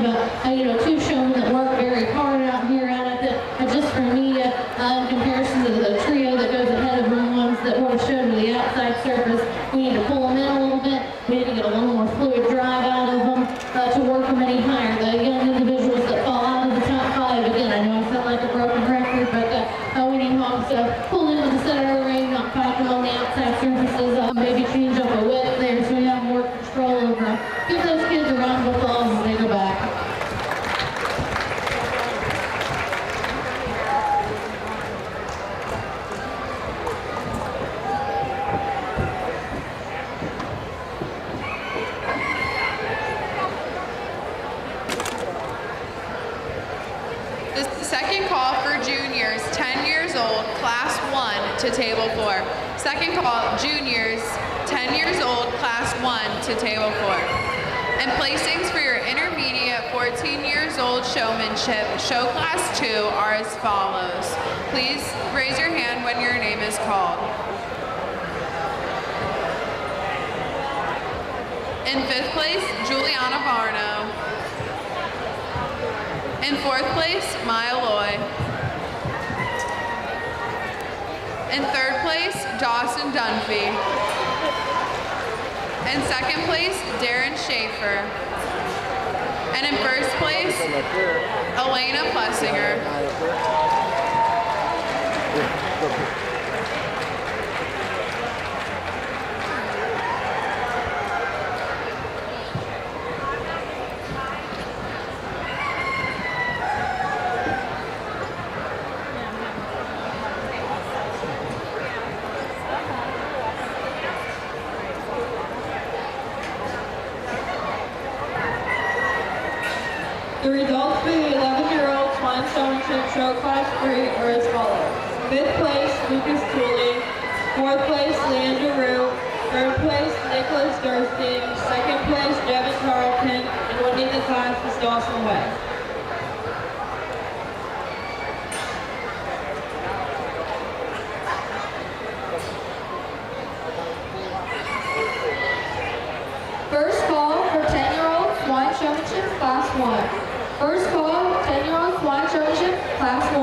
Two showmen that work very hard out here at it. Just for me, in comparison to the trio that goes ahead of the ones that would have showed to the outside surface, we need to pull them in a little bit. We need to get a little more fluid drive out of them to work them any higher. The young individuals that fall out of the top 5, again, I know I sound like a broken record, but we need Hawks to pull into the center of the ring, not fight them on the outside surfaces, maybe change up a whip there so we have more control over. Give those kids a round of applause as they go back. The second call for juniors, 10 years old, class 1 to table 4. Second call, juniors, 10 years old, class 1 to table 4. And placings for your intermediate, 14 years old showmanship, show class 2 are as follows. Please raise your hand when your name is called. In 5th place, Juliana Varno. In 4th place, Maya Loy. In 3rd place, Dawson Dunphy. In 2nd place, Darren Schaefer. And in 1st place, Elena Plessinger. The results for the 11-year-old Swine Showmanship Show Class 3 are as follows. 5th place, Lucas Tooley. 4th place, Leandra Rue. 3rd place, Nicholas Durstein. 2nd place, Devin Tarleton. And winning the class is Dawson West. First call for 10-year-old Swine Showmanship Class 1. First call, 10-year-old Swine Showmanship Class 1.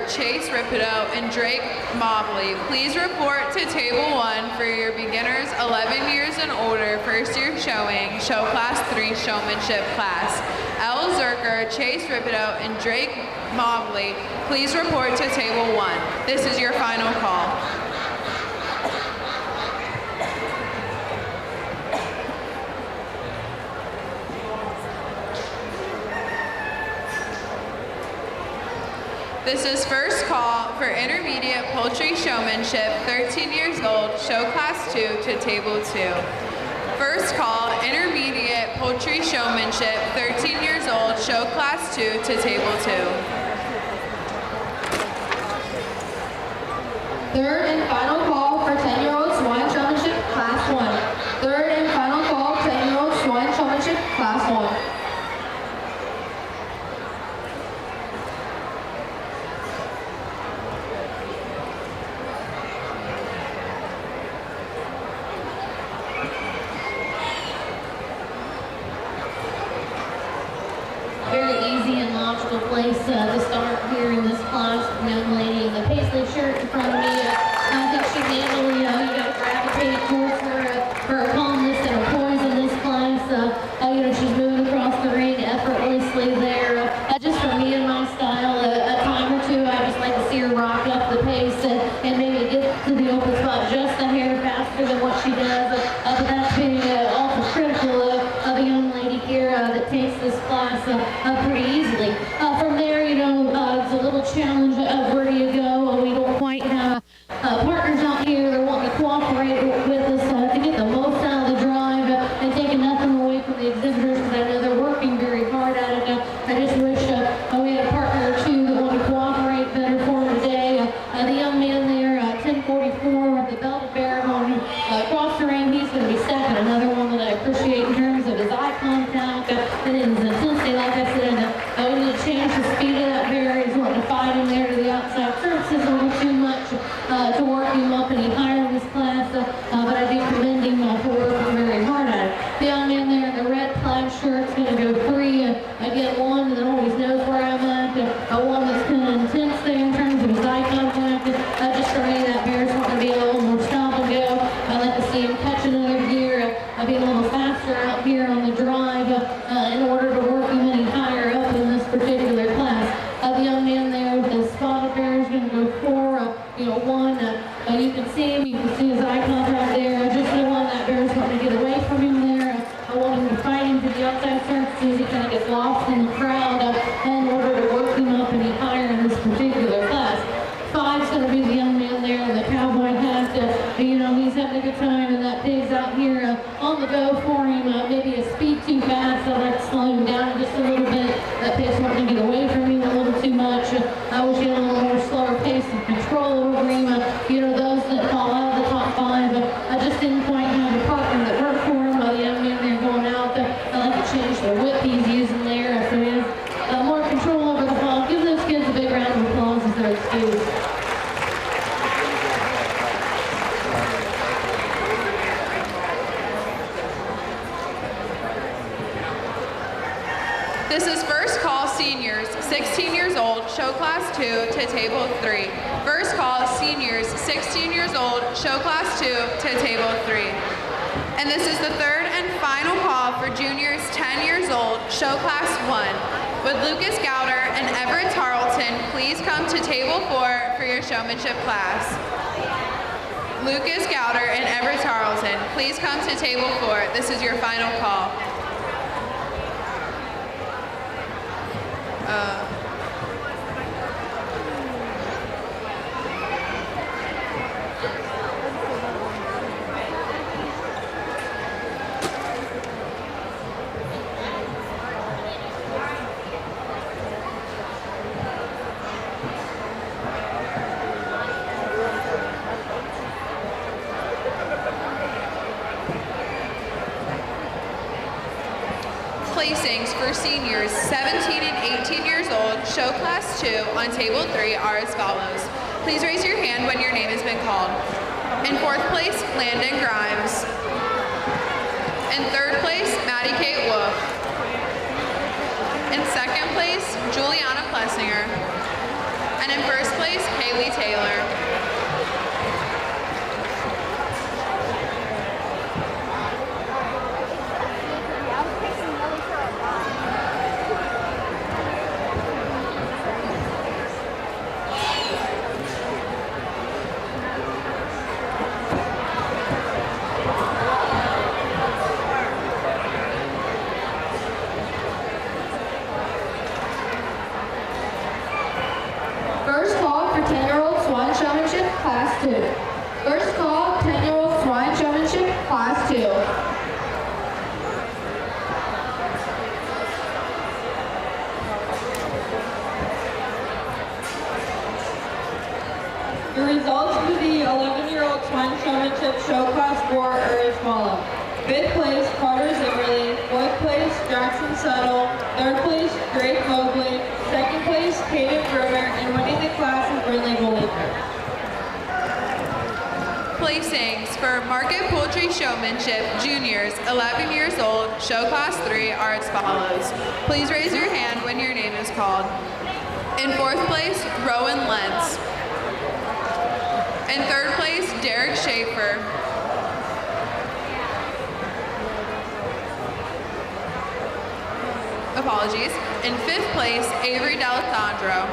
Zerker, Chase Ripido, and Drake Mobley, please report to Table 1 for your beginners 11 years and older first year showing, Show Class 3 Showmanship class. L. Zerker, Chase Ripido, and Drake Mobley, please report to Table 1. This is your final call. This is first call for intermediate poultry showmanship, 13 years old, show class 2 to table 2. First call, intermediate poultry showmanship, 13 years old, show class 2 to table 2. Third and final call for 10-year-old swine showmanship, class 1. Third and final call, 10-year-old swine showmanship, class 1. Place to start here in this class. Young lady in the paisley shirt in front of me. I think she handled, you got to gravitate towards her calmness and her poise in this class. She's moving across the ring effortlessly there. Just for me and my style, a time or two, I just like to see her rock up the pace and maybe get to the open spot just a hair faster than what she does. But that's being awful critical of a young lady here that takes this class pretty easily. From there, it's a little challenge of where do you go. We don't quite have partners out here that want to cooperate with us to get the most out of the drive and taking nothing away from the exhibitors because I know they're working very hard at it. I just wish we had a partner or two that want to cooperate better for today. The young man there, 1044 with the belt bear on across the ring, he's going to be second. Another one that I appreciate in terms of his eye contact and his intensity. Like I said, we need to change the speed of that bear. He's wanting to fight him there to the outside. Surface is a little too much to work him up any higher in this class, but I do commend him for working very hard at it. The young man there in the red plaid shirt's going to go free. Again, one that always knows where I'm at. One that's kind of intense there in terms of his eye contact. Just for me, that bear's wanting to be a little more stop and go. I like to see him catch another gear, be a little faster out here on the drive in order to work him any higher up in this particular class. The young man there with the spotted bear is going to go for, one. You can see him, you can see his eye contact there. Just the one that bear's wanting to get away from him there. I want him to fight him to the outside surfaces. He kind of gets lost in the crowd in order to work him up any higher in this particular class. 5's going to be the young man there in the cowboy hat. He's having a good time, and that pig's out here on the go for him. Maybe a speed too fast, so I'd like to slow him down just a little bit. That pig's wanting to get away from him a little too much. I wish he had a little more slower pace and control over him. Those that fall out of the top 5, I just didn't quite have a partner that worked for him. The young man there going out, I like to change the whip he's using there. So he has more control over the ball. Give those kids a big round of applause as they're excused. This is first call seniors, 16 years old, show class 2 to table 3. First call seniors, 16 years old, show class 2 to table 3. And this is the third and final call for juniors, 10 years old, show class 1. Would Lucas Gowder and Everett Tarleton please come to table 4 for your showmanship class? Lucas Gowder and Everett Tarleton, please come to table 4. This is your final call. Placings for seniors 17 and 18 years old, show class 2 on table 3 are as follows. Please raise your hand when your name has been called. In 4th place, Landon Grimes. In 3rd place, Maddie Kate Wolf. In 2nd place, Juliana Plessinger. And in 1st Haley Taylor. First call for 10-year-old Swine Showmanship, Class 2. First call, 10-year-old Swine Showmanship, Class 2. The results for the 11-year-old Swine Showmanship Show Class 4 are as follows. 5th place, Carter Zimmerly. 4th place, Jackson Settle. 3rd place, Drake Mobley. 2nd place, Caden Brunner. And winning the class is Brinley Bollinger. Placings for Market Poultry Showmanship Juniors, 11 years old, Show Class 3 are as follows. Please raise your hand when your name is called. In 4th place, Rowan Lentz. In 3rd place, Derek Schaefer. Apologies. In 5th place, Avery D'Alessandro.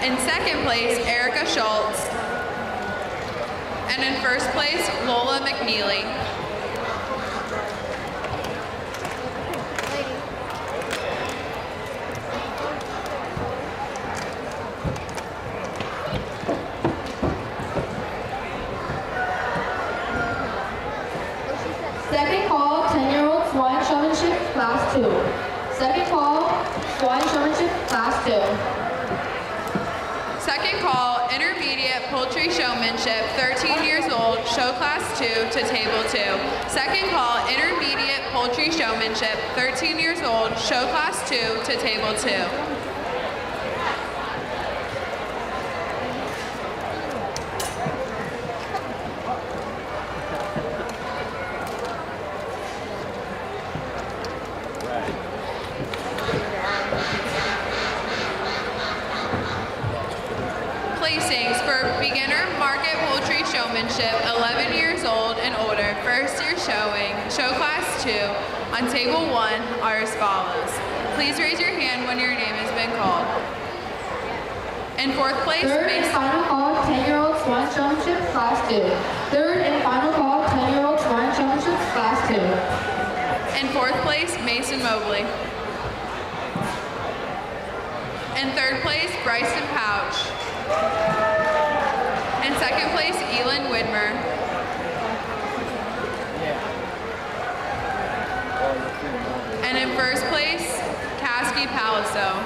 In 2nd place, Erica Schultz. And in 1st place, Lola McNeely. Second call, 10-year-old Swine Showmanship, Class 2. Second call, Swine Showmanship, Class 2. Second call, Intermediate Poultry Showmanship, 13 years old, Show Class 2 to Table 2. Second call, Intermediate Poultry Showmanship, 13 years old, Show Class 2 to Table 2. Placings for Beginner Market Poultry Showmanship, 11 years old and older, first year showing, Show Class 2, on Table 1 are as follows. Please raise your hand when your name has been called. In 4th place, Third and final call, 10-year-old Swine Showmanship, Class 2. Third and final call, 10-year-old Swine Showmanship, Class 2. In 4th place, Mason Mobley. In 3rd place, Bryson Pouch. In 2nd place, Elin Widmer. And in 1st place, Kasky Palaso.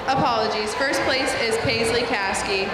Apologies. First place is Paisley Kasky.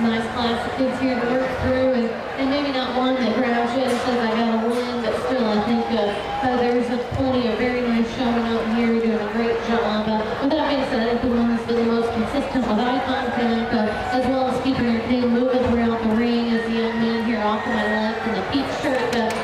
Nice class of kids here to work through, and maybe not one that grabs you and says I got to win, but still I think there's plenty of very nice showing out here. You're doing a great job. With that being said, I think the one that's been the most consistent with eye contact, as well as keeping your tail moving throughout the ring, is the young man here off to my left in the peach shirt.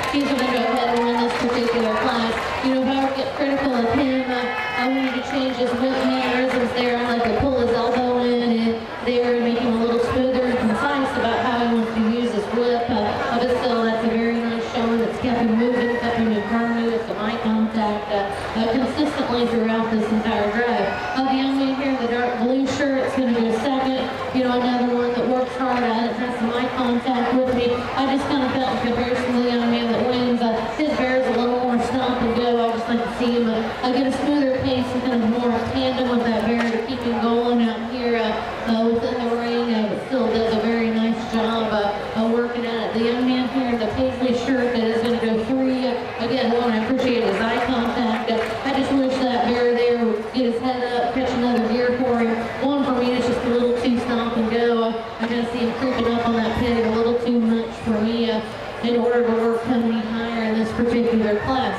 He's going to go ahead and run this particular class. You know, if I were to get critical of him, I wanted to change his whip mannerisms there. I like to pull his elbow in and there and make him a little smoother and concise about how he wants to use his whip. But still, that's a very nice showing. It's kept him moving, kept him in firmly with some eye contact consistently throughout this entire drive. The young man here in the dark blue shirt is going to go second. You know, another one that works hard at it, has some eye contact with me. I just kind of felt in comparison to the young man that wins, his bear's a little more stomp and go. I just like to see him get a smoother pace and kind of more tandem with that bear to keep him going out here within the ring. But still does a very nice job working at it. The young man here in the paisley shirt that is going to go 3. Again, one, I appreciate his eye contact. I just wish that bear there would get his head up, catch another gear for him. One, for me, it's just a little too stomp and go. I kind of see him creeping up on that pig a little too much for me in order to work any higher in this particular class.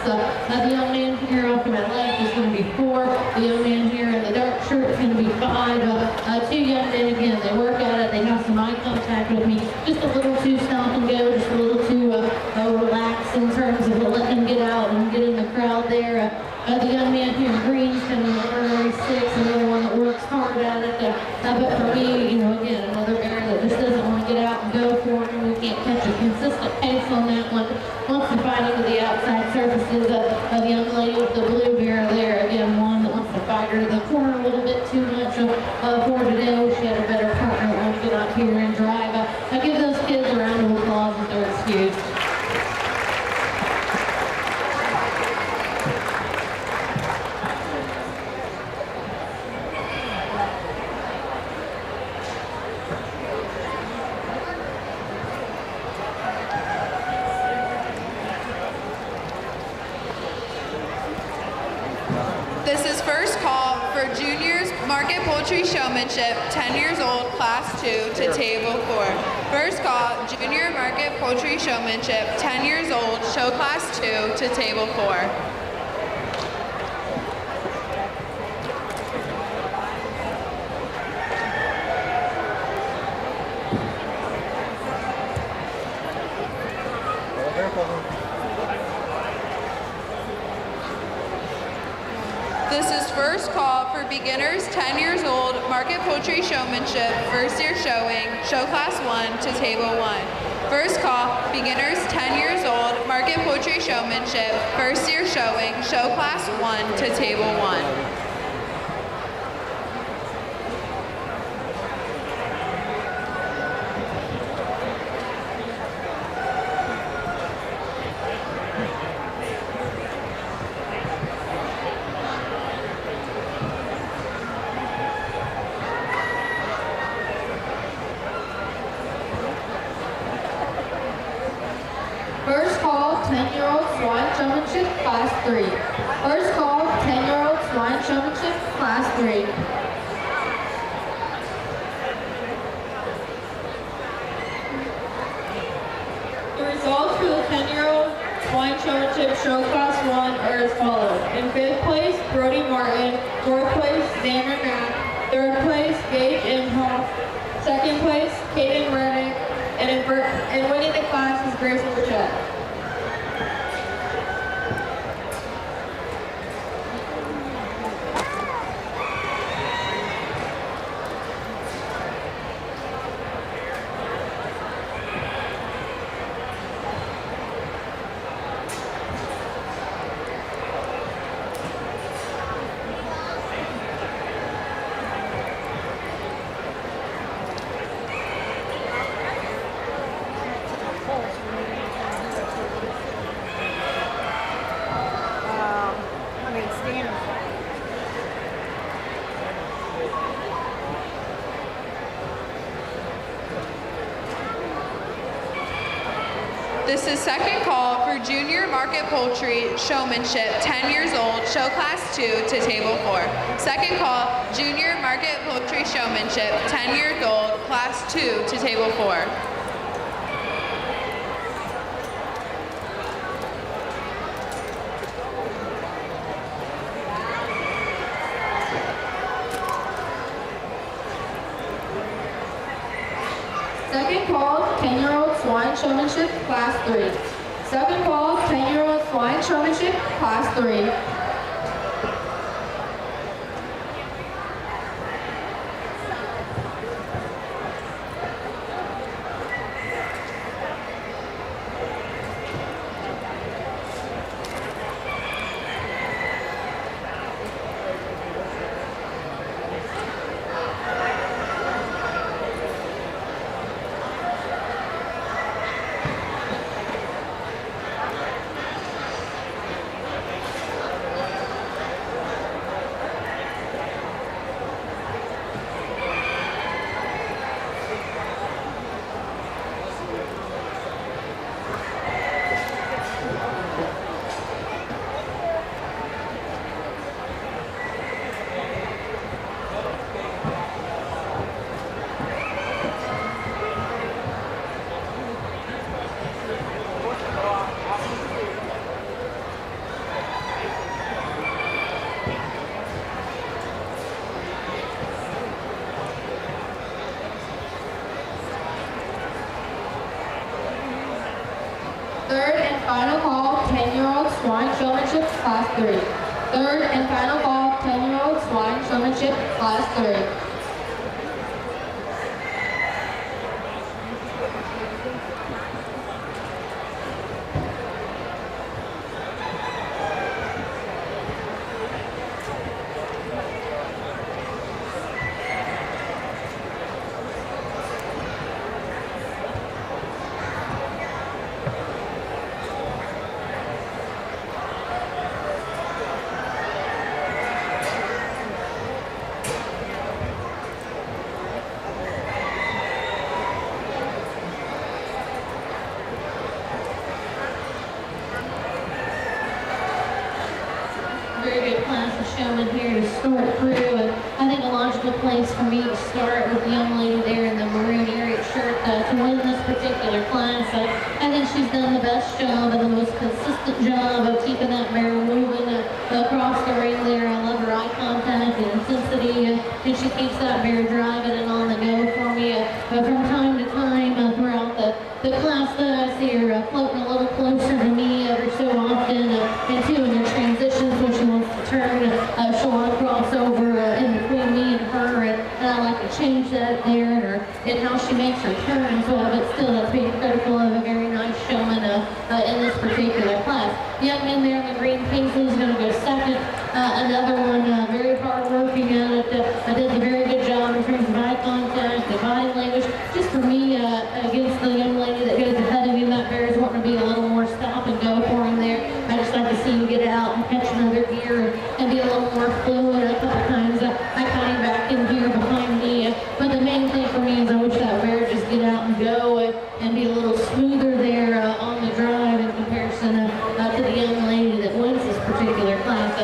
The young man here off to my left is going to be 4. The young man here in the dark shirt is going to be 5. 2 young men, again, they work at it. They have some eye contact with me. Just a little too stop and go, just a little too relaxed in terms of letting them get out and get in the crowd there. The young man here in green is kind of an honorary 6, another one that works hard at it. But for me, you know, again, another bear that just doesn't want to get out and go for it, and we can't catch a consistent pace on that one. Wants to fight into the outside surfaces. The young lady with the blue bear there, again, one that wants to fight her to the corner a little bit too much for today. She had a better partner that wants to get out here and drive. I give those kids a round of applause if they're excused. This is first call for juniors market poultry showmanship, 10 years old, class 2 to table 4. First call, junior market poultry showmanship, 10 years old, show class 2 to table 4. This is first call for beginners 10 years old, market poultry showmanship, first year showing, show class 1 to table 1. First call, beginners 10 years old, market poultry showmanship, first year showing, show class 1 to table 1. First call, 10-year-old Swine Showmanship, Class 3. First call, 10-year-old Swine Showmanship, Class 3. The results for the 10-year-old Swine Showmanship Show Class 1 are as follows. In 5th place, Brody Martin. 4th place, Xander Mack. 3rd place, Gage Imhoff. 2nd place, Kaden Reddick. And winning the class is Grayson Burchett. This is second call for junior market poultry showmanship, 10 years old, show class 2 to table 4. Second call, junior market poultry showmanship, 10 years old, class 2 to table 4. Second call, 10-year-old Swine Showmanship, Class 3. Second call, 10-year-old Swine Showmanship, Class 3. 3. Third and final call, 10-year-old swine showmanship, class 3. Very good class of showmen here to start through, and I think a logical place for me to start with the young lady there in the maroon area shirt to win this particular class. I think she's done the best job and the most consistent job of keeping that mare moving across the ring there. I love her eye contact and intensity, and she keeps that mare driving and on the go for me. From time to time throughout the class that I see her floating a little closer to me every so often, and too in her transitions when she wants to turn, she'll want to cross over in between me and her, and I like to change that there and how she makes her turns, but still that's being critical of a very nice showman in this particular class. The young man there in the green paisley is going to go second. Another one very hard working at it. Did a very good job in terms of eye contact, the body language. Just for me, against the young lady that goes ahead of him, that bear is wanting to be a little more stop and go for him there. I just like to see him get out and catch another gear and be a little more fluid. A couple times I caught him back in gear behind me. But the main thing for me is I wish that bear would just get out and go and be a little smoother there on the drive in comparison to the young lady that wins this particular class.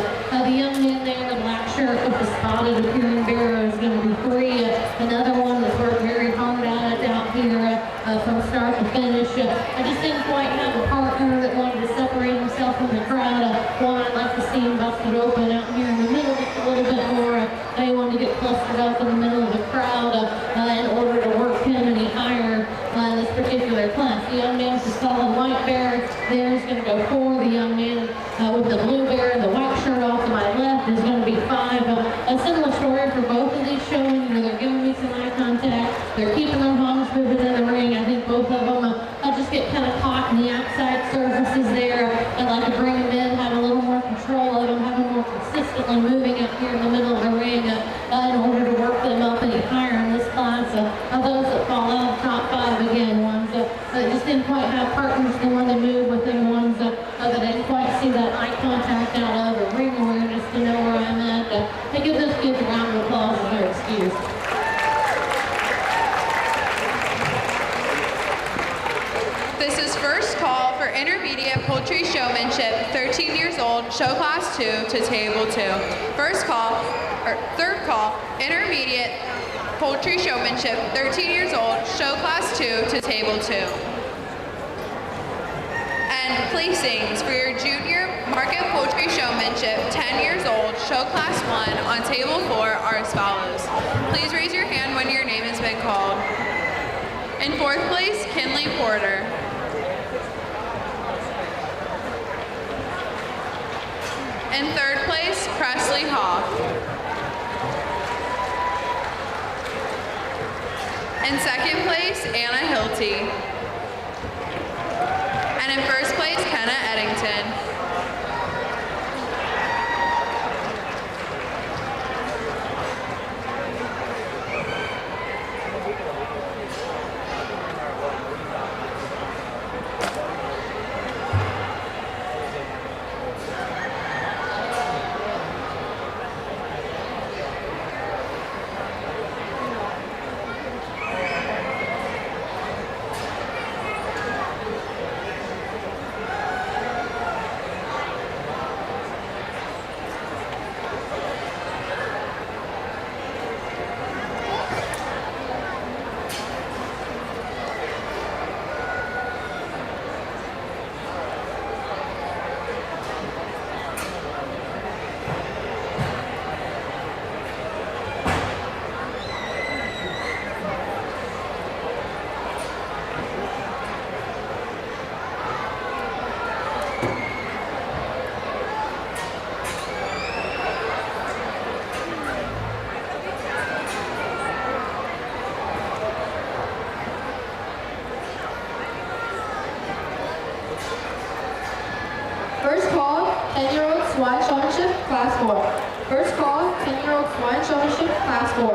The young man there in the black shirt with the spotted appearing bear is going to be 3. Another one that's worked very hard at it out here from start to finish. I just didn't quite have a partner that wanted to separate himself from the crowd. One, I'd like to see him busted open out here in the middle just a little bit more. They wanted to get clustered up in the middle of the crowd in order to work him any higher in this particular class. The young man with the solid white bear there is going to go 4. The young man with the blue bear and the white shirt off to my left is going to be 5. A similar story for both of these showing. They're giving me some eye contact. They're keeping their arms moving in the ring. I think both of them just get kind of caught in the outside surfaces there. I'd like to bring them in, have a little more control of them, have them more consistently moving up here in the middle of the ring in order to work them up any higher in this class. Those that fall out of the top 5 again, ones that just didn't quite have partners to want to move with them, ones that didn't quite see that eye contact out of, or ring awareness to know where I'm at. I give those kids a round of applause as they're excused. This is first call for intermediate poultry showmanship, 13 years old, show class 2 to table 2. Third call, intermediate poultry showmanship, 13 years old, show class 2 to table 2. And placings for your junior market poultry showmanship, 10 years old, show class 1 on table 4 are as follows. Please raise your hand when your name has been called. In 4th place, Kinley Porter. In 3rd place, Presley Hoff. In 2nd place, Anna Hilty. And in 1st place, Kenna Eddington. Class 4. First call, 10-year-old Swine Showmanship, Class 4.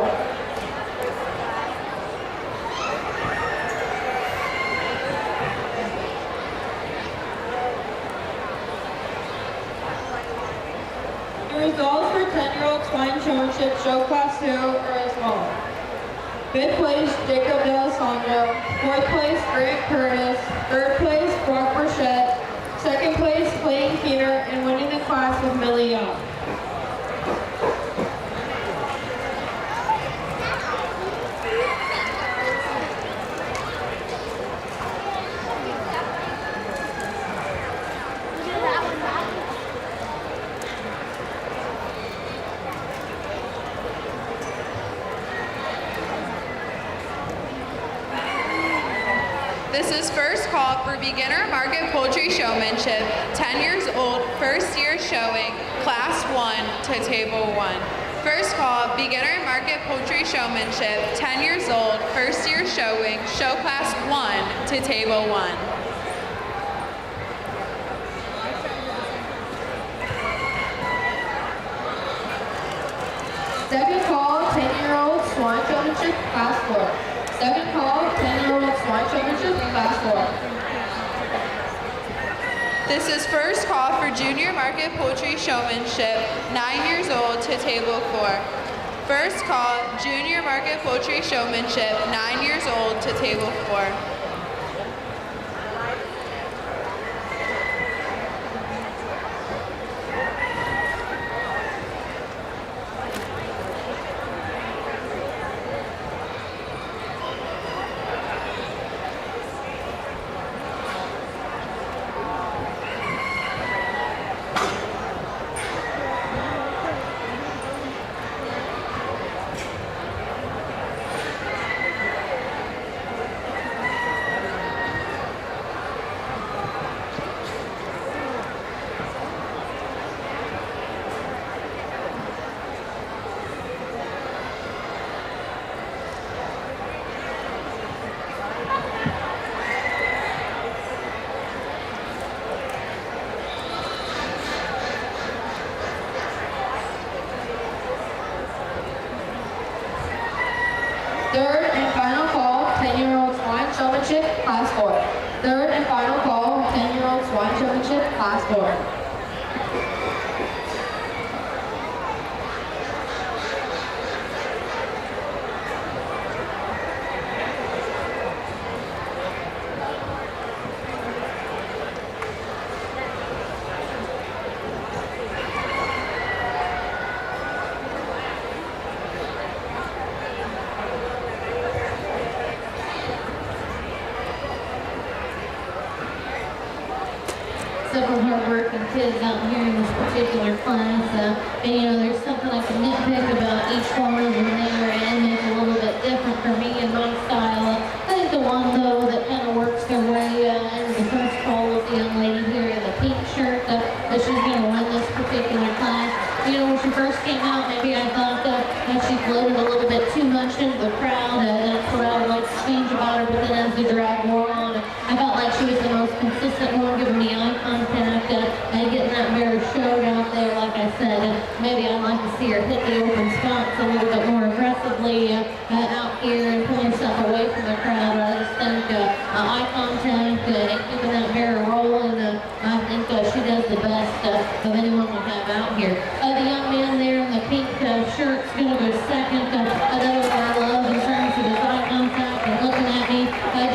The results for 10-year-old Swine Showmanship Show Class 2 are as follows. 5th place, Jacob D'Alessandro. 4th place, Grant Curtis. 3rd place, Brock Burchette. 2nd place, Clayton Keener, and winning the class was Millie Young. This is first call for beginner market poultry showmanship, 10 years old, first year showing, class 1 to table 1. First call, beginner market poultry showmanship, 10 years old, first year showing, show class 1 to table 1. Second call, 10-year-old Swine Showmanship, Class 4. Second call, 10-year-old Swine Showmanship, Class 4. This is first call for junior market poultry showmanship, 9 years old to table 4. First call, junior market poultry showmanship, 9 years old to table 4. Third and final call, 10-year-old Swine Showmanship, Class 4. Third and final call, 10-year-old Swine Showmanship, Class 4. Several hardworking kids out here in this particular class, and you know, there's something I can nitpick about each one of them there and make a little bit different for me and my style. I think the one though that kind of works their way into the first call with the young lady here in the pink shirt, that she's going to win this particular class. You know, when she first came out, maybe I thought that she floated a little bit too much into the crowd. That's what I would like to change about her, but then as the drag wore on, I felt like she was the most consistent one, giving me eye contact and getting that mare showed out there, like I said. Maybe I'd like to see her hit the open spots a little bit more aggressively out here and pull herself away from the crowd. I just think eye contact and keeping that mare rolling, I think she does the best of anyone we have out here. The young man there in the pink shirt's going to go second. Another one I love in terms of his eye contact and looking at me.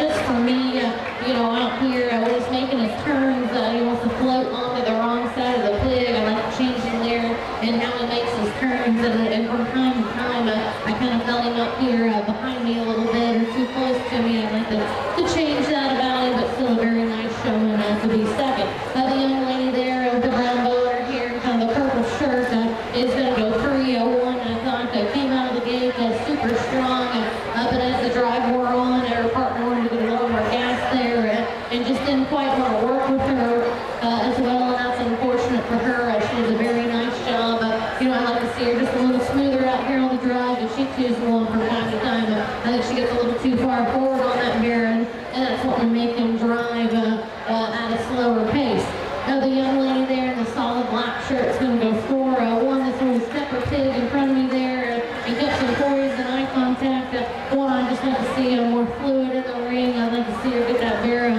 Just for me, you know, out here, when he's making his turns, he wants to float onto the wrong side of the pig. I like to change him there and how he makes his turns. And from time to time, I kind of felt him up here behind me a little bit or too close to me. I'd like to change that about him, but still a very nice showman to be second. The young lady there with the brown boater here and kind of the purple shirt is going to go 301. I thought came out of the gate super strong, but as the drive wore on, her partner wanted to get a little more gas there and just didn't quite want to work with her as well, and that's unfortunate for her. She does a very nice job. You know, I like to see her just a little smoother out here on the drive, and she chews along from time to time. I think she gets a little too far forward on that mare, and that's what we make him drive at a slower pace. Now the young lady there in the solid black shirt is going to go 401. I just like to see more fluid in the ring. I'd like to see her get that bear,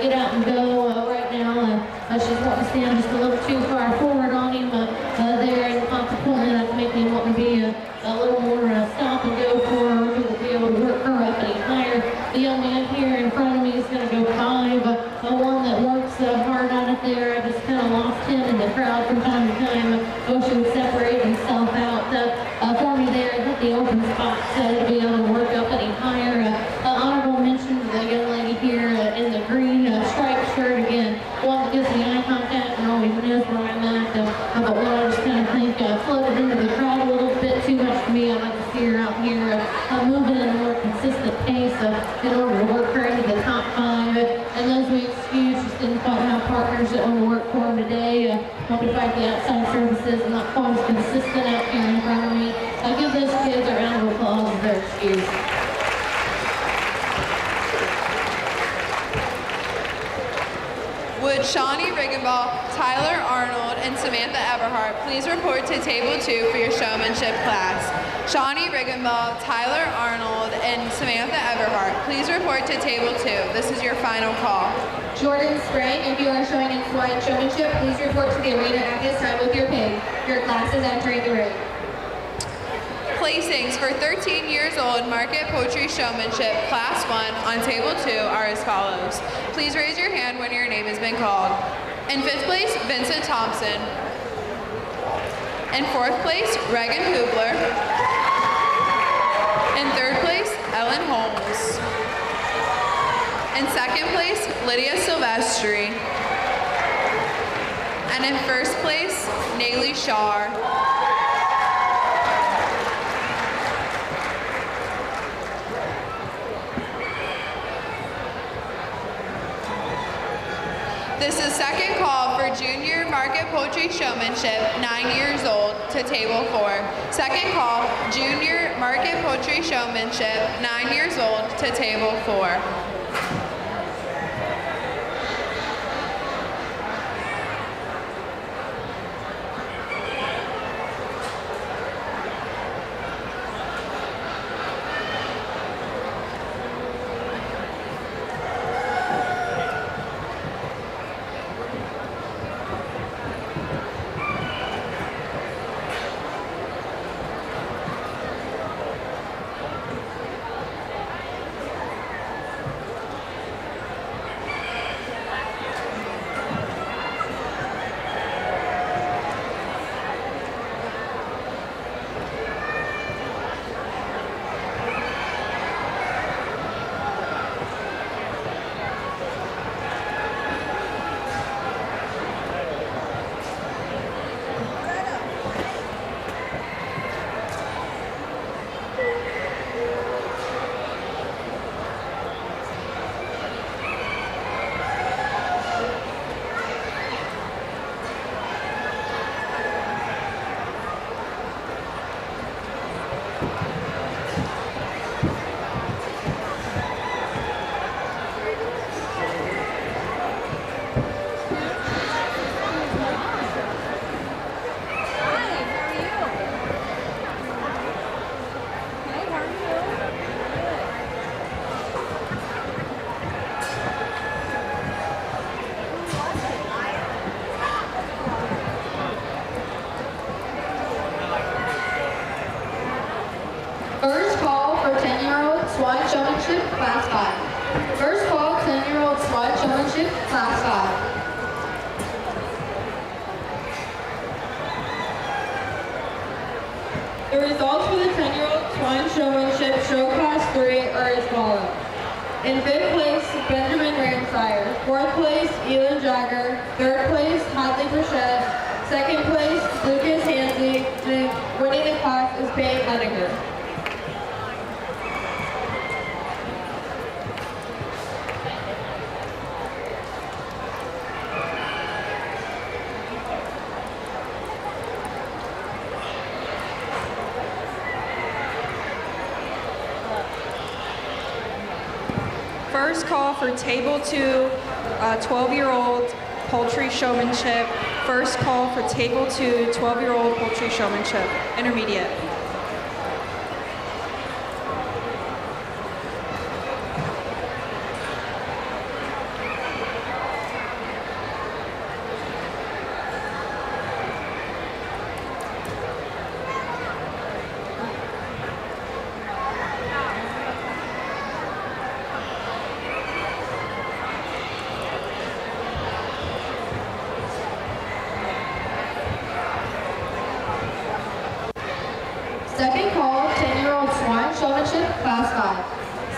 get out and go right now. She's wanting to stand just a little too far forward on him there, and consequently that's making him want to be a little more stop and go for her. He will be able to work her up any higher. The young man here in front of me is going to go 5. One that works hard on it there. I just kind of lost him in the crowd from time to time. She would separate himself out for me there and hit the open spot to be able to work up any higher. Honorable mention to the young lady here in the green striped shirt again. One that gives me eye contact and always knows where I'm at. But one I just kind of think floated into the crowd a little bit too much for me. I'd like to see her out here moving at a more consistent pace in order to work her into the top 5. And those we excuse, just didn't quite have partners that want to work for them today. Want to fight the outside services and not quite as consistent out here in front of me. I give those kids a round of applause as their excuse. Would Shawnee Riggenball, Tyler Arnold, and Samantha Everhart please report to Table 2 for your showmanship class? Shawnee Riggenball, Tyler Arnold, and Samantha Everhart, please report to Table 2. This is your final call. Jordan Spring, if you are showing in Swine Showmanship, please report to the arena at this time with your pin. Your class is entering the ring. Placings for 13 years old Market Poultry Showmanship Class 1 on Table 2 are as follows. Please raise your hand when your name has been called. In 5th place, Vincent Thompson. In 4th place, Regan Hubler. In 3rd place, Ellen Holmes. In 2nd place, Lydia Silvestri. And in 1st place, Nayli Shar. This is second call for Junior Market Poultry Showmanship, 9 years old, to Table 4. Second call, Junior Market Poultry Showmanship, 9 years old, to Table 4. First call for 10-year-old Swine Showmanship, Class 5. First call, 10-year-old Swine Showmanship, Class 5. The results for the 10-year-old Swine Showmanship Show Class 3 are as follows. In 5th place, Benjamin Ramsire. 4th place, Elon Jagger. 3rd place, Hadley Burchett. 2nd place, Lucas Hansley. And winning the class is Payne Henniger. First call for Table 2, 12-year-old Poultry Showmanship. First call for Table 2, 12-year-old Poultry Showmanship, intermediate.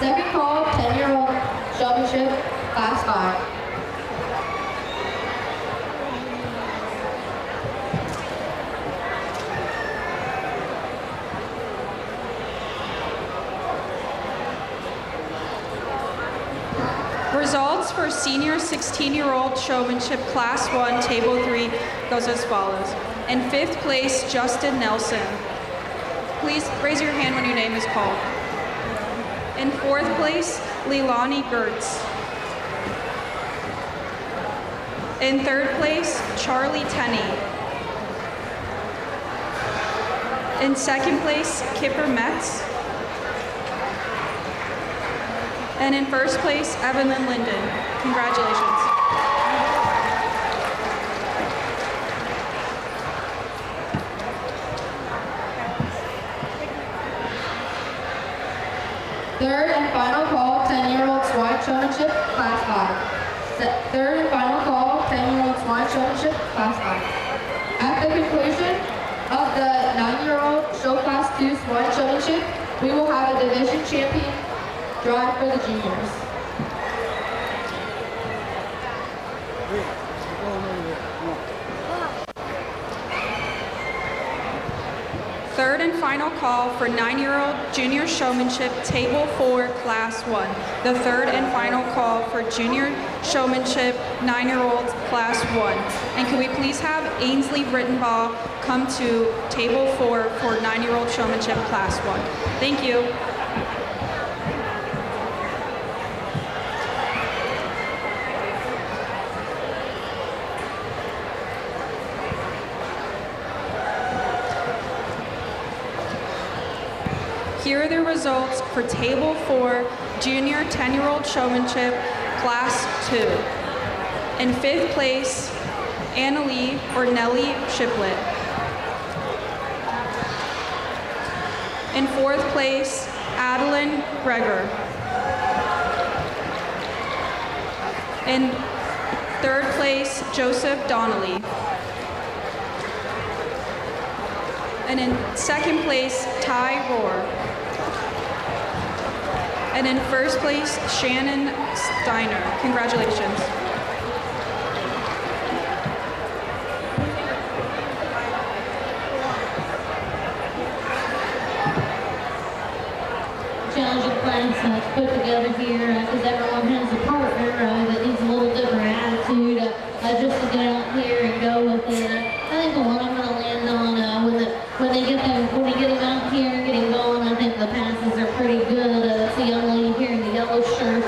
Second call, 10-year-old showmanship, class 5. Results for senior 16-year-old showmanship class 1, table 3 goes as follows. In 5th place, Justin Nelson. Please raise your hand when your name is called. In 4th place, Leilani Gertz. In 3rd place, Charlie Tenney. In 2nd place, Kipper Metz. And in 1st place, Evelyn Linden. Congratulations. Third and final call, 10-year-old Swine Showmanship, class 5. Third and final call, 10-year-old Swine Showmanship, class 5. At the conclusion of the 9-year-old Show Class 2 Swine Showmanship, we will have a division champion drive for the juniors. Third and final call for 9-year-old junior showmanship, table 4, class 1. The third and final call for junior showmanship, 9-year-olds, class 1. And can we please have Ainsley Rittenbaugh come to table 4 for 9-year-old showmanship, class 1. Thank you. Here are the results for Table 4, Junior 10-year-old Showmanship, Class 2. In 5th place, Annalie or Nellie Shiplet. In 4th place, Adeline Greger. In 3rd place, Joseph Donnelly. And in 2nd place, Ty Rohr. And in 1st place, Shannon Steiner. Congratulations. Challenging class put together here because everyone has a partner that needs a little different attitude just to get out here and go with it. I think the one I'm going to land on when they get him out here and get him going, I think the passes are pretty good. It's a young lady here in the yellow shirt.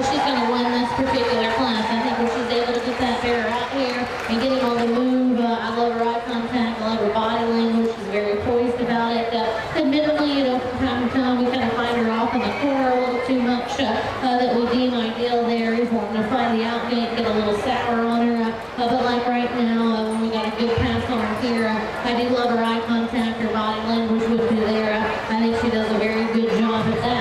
She's going to win this particular class. I think when she's able to get that bear out here and get him on the move, I love her eye contact, I love her body language. She's very poised about it. Admittedly, from time to time, we kind of find her off in the corner a little too much that we deem ideal there. He's wanting to find the outgate, get a little sour on her. But like right now, when we got a good pass on her here, I do love her eye contact, her body language would be there. I think she does a very good job at that.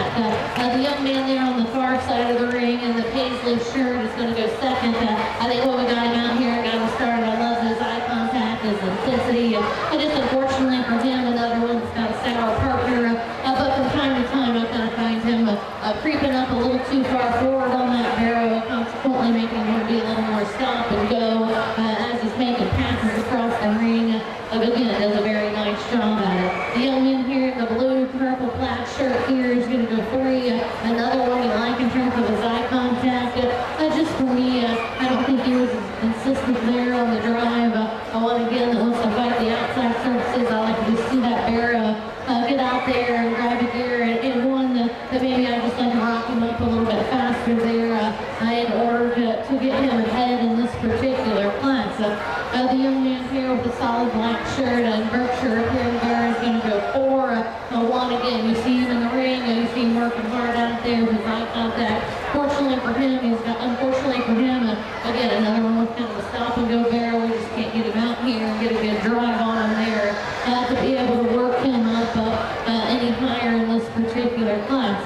The young man there on the far side of the ring in the paisley shirt is going to go second. I think when we got him out here and got him started, I love his eye contact, his intensity. Just unfortunately for him, another one's got a sour partner. But from time to time, I kind of find him creeping up a little too far forward on that barrow, consequently making him be a little more stop and go as he's making passes across the ring. Again, does a very nice job at it. The young man here in the blue, purple plaid shirt here is going to go 3. Another one you like in terms of his eye contact. Just for me, I don't think he was insistent there on the drive. One again that wants to fight the outside surfaces. I like to see that bear get out there and grab a gear, and one that maybe I just like to rock him up a little bit faster there in order to get him ahead in this particular class. The young man here with the solid black shirt and Berkshire here there is going to go 4. One again, you see him in the ring, you see him working hard out there with eye contact. Unfortunately for him, again, another one with kind of a stop and go barrel. We just can't get him out here and get a good drive on him there to be able to work him up any higher in this particular class.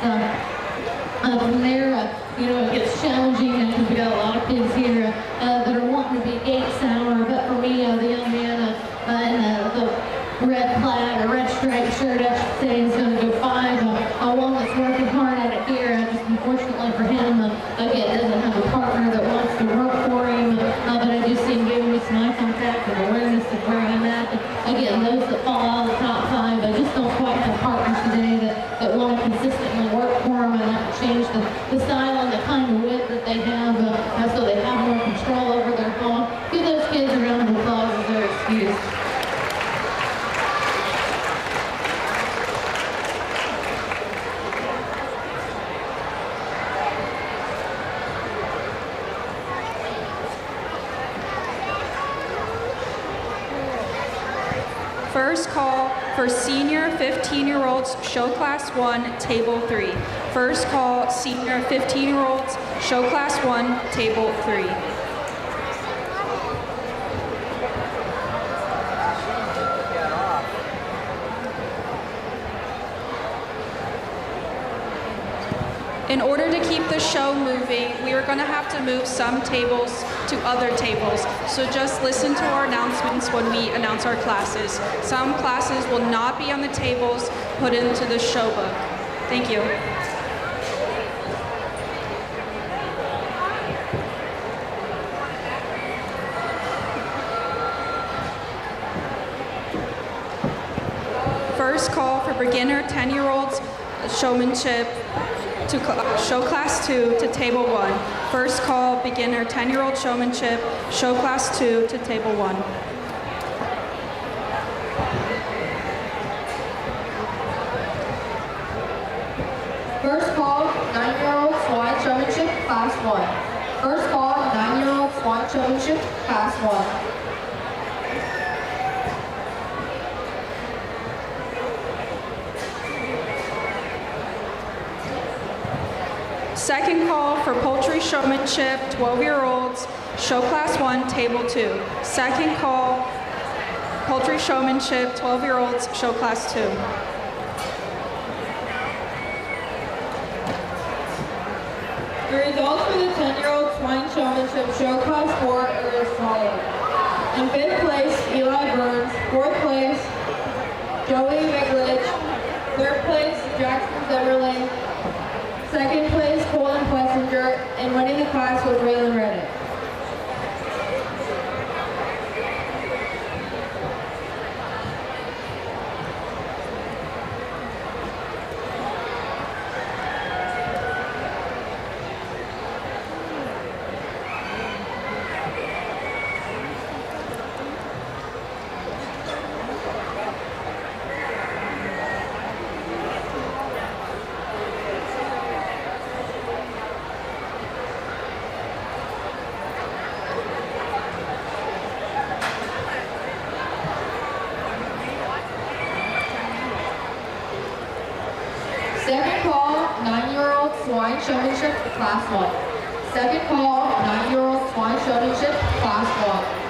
From there, it gets challenging because we got a lot of kids here that are wanting to be gate sour. But for me, the young man in the red plaid or red striped shirt, I should say, is going to go 5. One that's working hard at it here. the style and the kind of wit that they have, so they have more control over their home. Give those kids a round of applause as they're excused. First call for senior 15-year-olds, show class 1, table 3. First call, senior 15-year-olds, show class 1, table 3. In order to keep the show moving, we are going to have to move some tables to other tables. So just listen to our announcements when we announce our classes. Some classes will not be on the tables put into the show book. Thank you. First call for beginner 10-year-olds, showmanship, to show class 2 to table 1. First call, beginner 10-year-old showmanship, show class 2 to table 1. First call, 9-year-old Swine Showmanship, class 1. First call, 9-year-old Swine Showmanship, class 1. Second call for Poultry Showmanship, 12-year-olds, show class 1, table 2. Second call, Poultry Showmanship, 12-year-olds, show class 2. The results for the 10-year-old Swine Showmanship show class 4 are as follows. In 5th place, Eli Burns. 4th place, Joey Viglich. 3rd place, Jackson Zimmerling. 2nd place, Colin Plessinger, and winning the class was Raylan Reddick. Second call, 9-year-old Swine Showmanship, class 1. Second call, 9-year-old Swine Showmanship, class 1.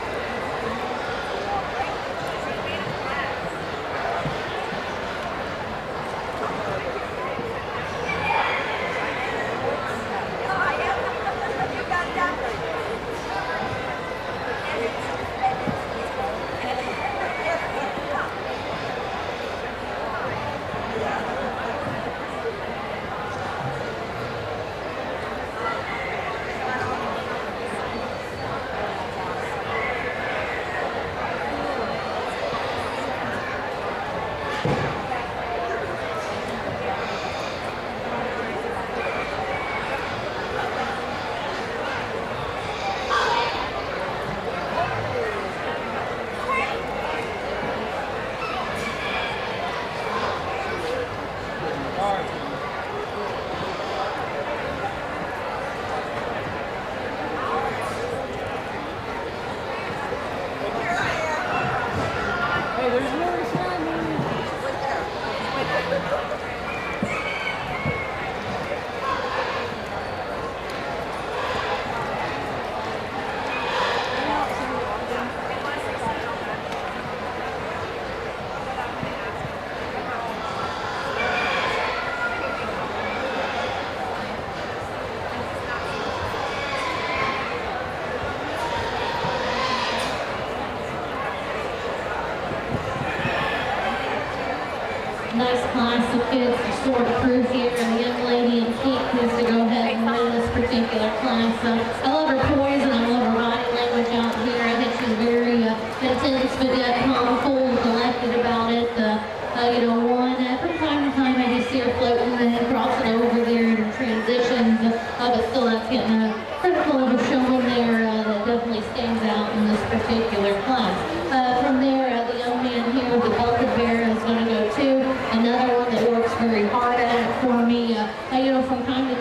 Nice class of kids to sort through here, and the young lady in pink is to go ahead and win this particular class. I love her poise and I love her body language out here. I think she's very intense, but yet calm, cool, and collected about it. From time to time I just see her floating and crossing over there in transition.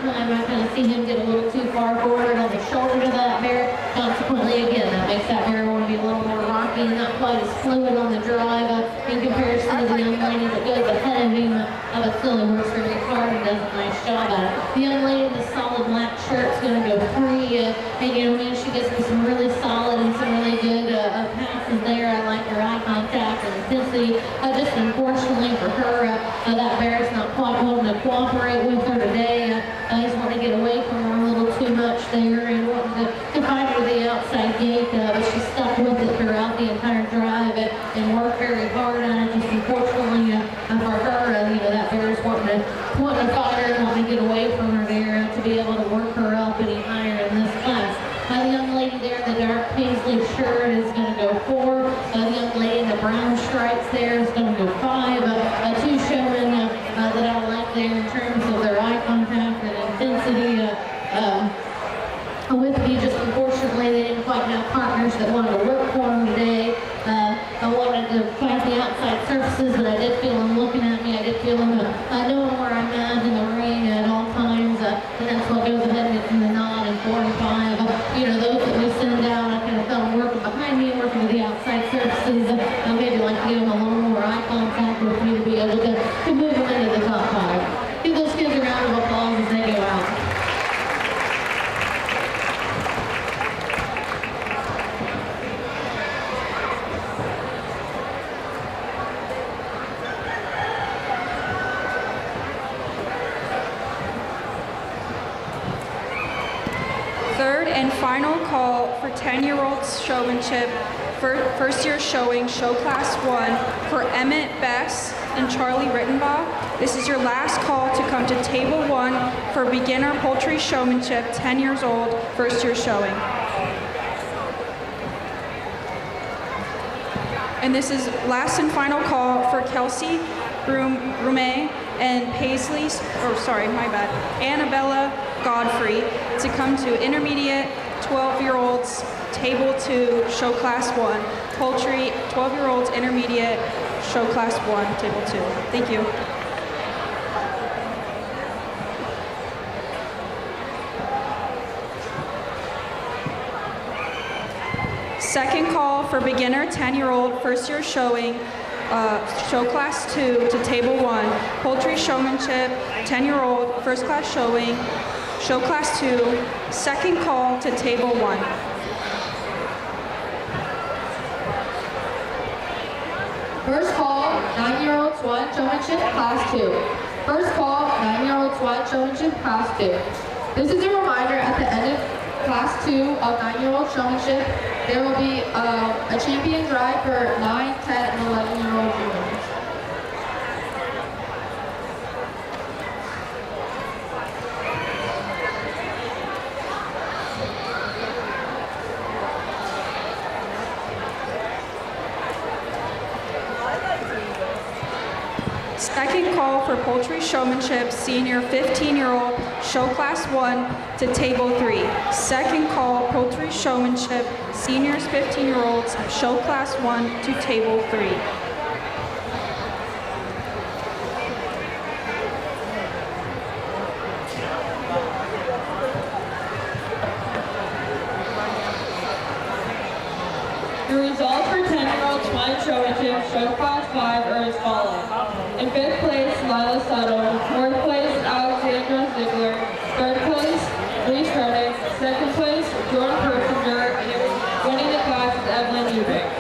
time I kind of see him get a little too far forward on the shoulder to that bear. Consequently, again, that makes that bear want to be a little more rocky and not quite as fluid on the drive in comparison to the young lady that goes ahead of him. But still, he works very hard and does a nice job at it. The young lady in the solid black shirt is going to go 3. And you know, man, she gets me some really solid and some really good passes there. I like her eye contact and intensity. Just unfortunately for her, that bear's not quite wanting to cooperate with her today. He's wanting to get away from her a little too much there and wanting to find her to the outside gate, but she stuck with it throughout the entire drive and worked very hard on it. Just unfortunately for her, you know, that bear's wanting to find her and wanting to get away from her there to be able to work her up any higher in this class. The young lady there in the dark paisley shirt is going to go 4. The young lady in the brown stripes there is going to go 5. 2 showmen that I like there in terms of their eye contact and intensity with me. Just unfortunately, they didn't quite have partners that wanted to work for them today. I wanted to fight the outside surfaces, but I did feel them looking at me. I did feel them knowing where I'm at in the ring at all times, and that's what goes ahead and gets in the nod in 4 and 5. You know, those that we send out, I kind of felt them working behind me, working with the outside surfaces. Maybe like to give them a little more eye contact with me to be able to move them into the top 5. Give those kids a round of applause as they go out. Third and final call for 10-year-olds showmanship, first year showing, show class 1 for Emmett Bess and Charlie Rittenbaugh. This is your last call to come to table 1 for beginner poultry showmanship, 10 years old, first year showing. And this is last and final call for Kelsey Rumey and Annabella Godfrey to come to intermediate 12-year-olds table 2 show class 1 poultry 12-year-olds intermediate show class 1 table 2. Thank you. Second call for beginner 10-year-old first year showing show class 2 to table 1 poultry showmanship 10-year-old first class showing show class 2 second call to table 1. First call, 9-year-old Swine Showmanship, Class 2. First call, 9-year-old Swine Showmanship, Class 2. This is a reminder at the end of Class 2 of 9-year-old Showmanship, there will be a champion drive for 9, 10, and 11-year-old juniors. Second call for poultry showmanship, senior 15-year-old, show class 1 to table 3. Second call, poultry showmanship, seniors 15-year-olds, show class 1 to table 3. The results for 10-year-old Swine Showmanship show class 5 are as follows. In 5th place, Lila Settle. 4th place, Alexandra Ziegler. 3rd place, Lee Shredick. 2nd place, Jordan Persinger. And winning the class is Evelyn Eubank.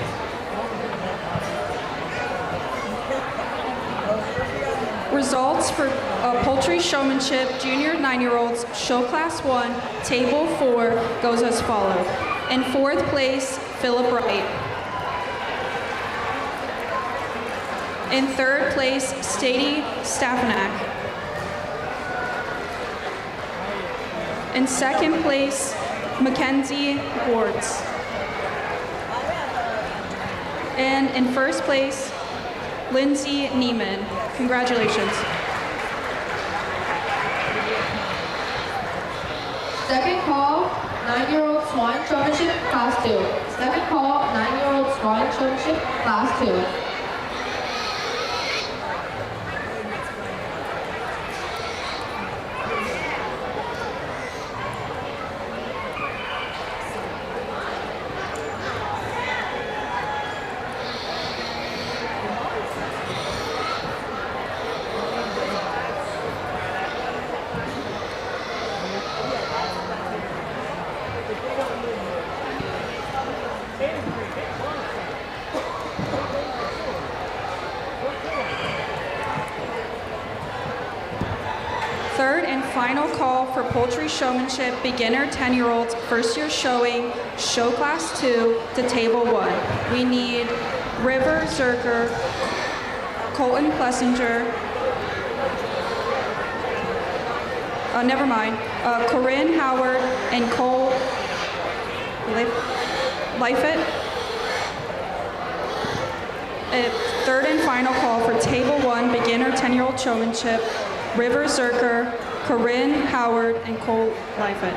Results for poultry showmanship, junior 9-year-olds, show class 1, table 4 goes as follows. In 4th place, Philip Wright. In 3rd place, Stady Staffanak. In 2nd place, Mackenzie Wards. And in 1st place, Lindsay Neiman. Congratulations. Second call, 9-year-old Swine Showmanship, Class 2. Second call, 9-year-old Swine Showmanship, Class 2. final call for Poultry Showmanship, beginner 10-year-olds, first year showing, show class 2 to table 1. We need River Zerker, Colton Plessinger, Corinne Howard and Cole Leifert. Third and final call for table 1, beginner 10-year-old showmanship, River Zerker, Corinne Howard, and Cole Leifert.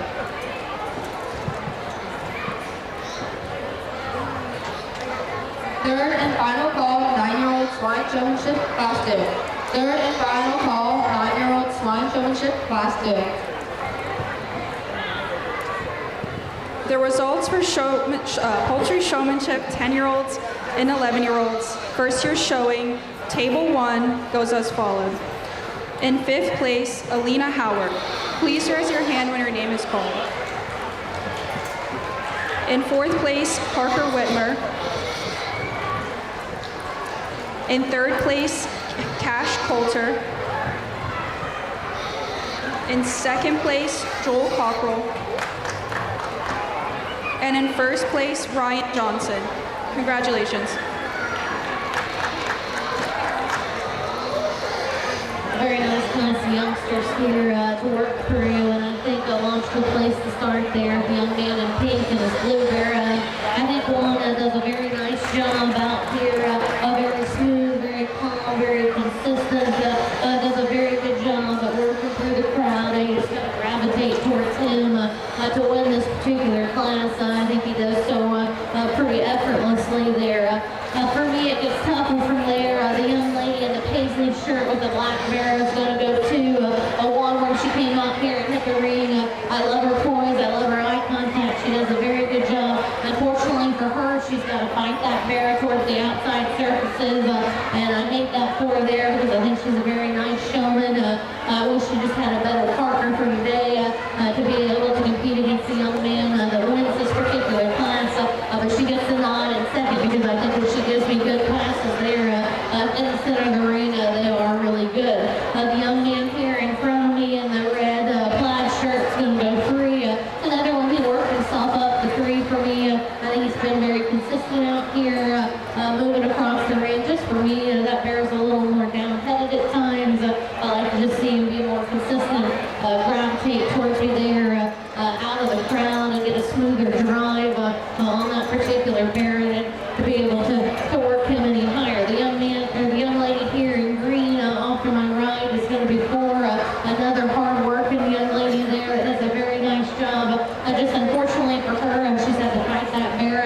Third and final call, 9-year-old Swine Showmanship, Class 2. Third and final call, 9-year-old Swine Showmanship, Class 2. The results for Poultry Showmanship 10-year-olds and 11-year-olds, first year showing, table 1 goes as follows. In 5th place, Alina Howard. Please raise your hand when your name is called. In 4th place, Parker Whitmer. In 3rd place, Cash Coulter. In 2nd place, Joel Cockrell. And in 1st place, Ryan Johnson. Congratulations. Very nice class of youngsters here to work through, and I think a logical place to start there, the young man in pink and his blue bear. I think one does a very nice job out here, very smooth, very calm, very consistent, does a very good job at working through the crowd. You just got to gravitate towards him to win this particular class. I think he does so pretty effortlessly there. For me, it gets tougher from there. The young lady in the paisley shirt with the black bear is going to go to a one where she came out here and hit the ring. I love her poise. I love her eye contact. She does a very good job. Unfortunately for her, she's got to fight that bear towards the outside surfaces, and I hate that for her there because I think she's a very nice showman. I wish she just had a better partner for today to be able to compete against the young man that wins this particular class. But she gets the nod in second because I think that she gives me good passes there in the center of the ring. They are really good. The young man here in front of me in the red plaid shirt is going to go 3. Another one, he worked himself up to 3 for me. I think he's been very consistent out here, moving across the ring. Just for me, that bear's a little more down-headed at times. I like to just see him be more consistent, gravitate towards me there out of the crowd and get a smoother drive on that particular bear and to be able to work him any higher. The young man, or the young lady here in green off to my right is going to be 4. Another hard-working young lady there that does a very nice job. Just unfortunately for her, she's had to fight that bear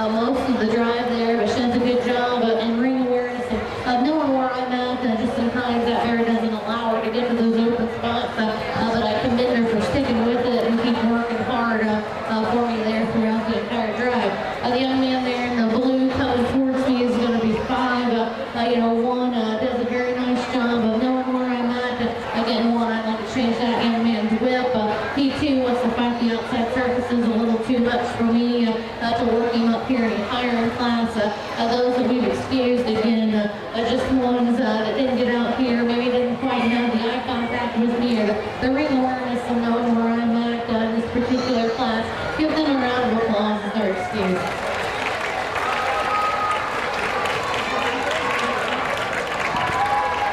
most of the drive there, but she does a good job in ring awareness of knowing where I'm at. Just sometimes that bear doesn't allow her to get to those open spots, but I commend her for sticking with it and keep working hard for me there throughout the entire drive. The young man there in the blue coming towards me is going to be 5. 1 does a very nice job of knowing where I'm at. Again, 1, I'd like to change that young man's whip. He too wants to fight the outside surfaces a little too much for me to work him up here any higher in class. Those that we've excused, again, just ones that didn't get out here, maybe didn't quite have the eye contact with me or the ring awareness of knowing where I'm at in this particular class. Give them a round of applause as they're excused.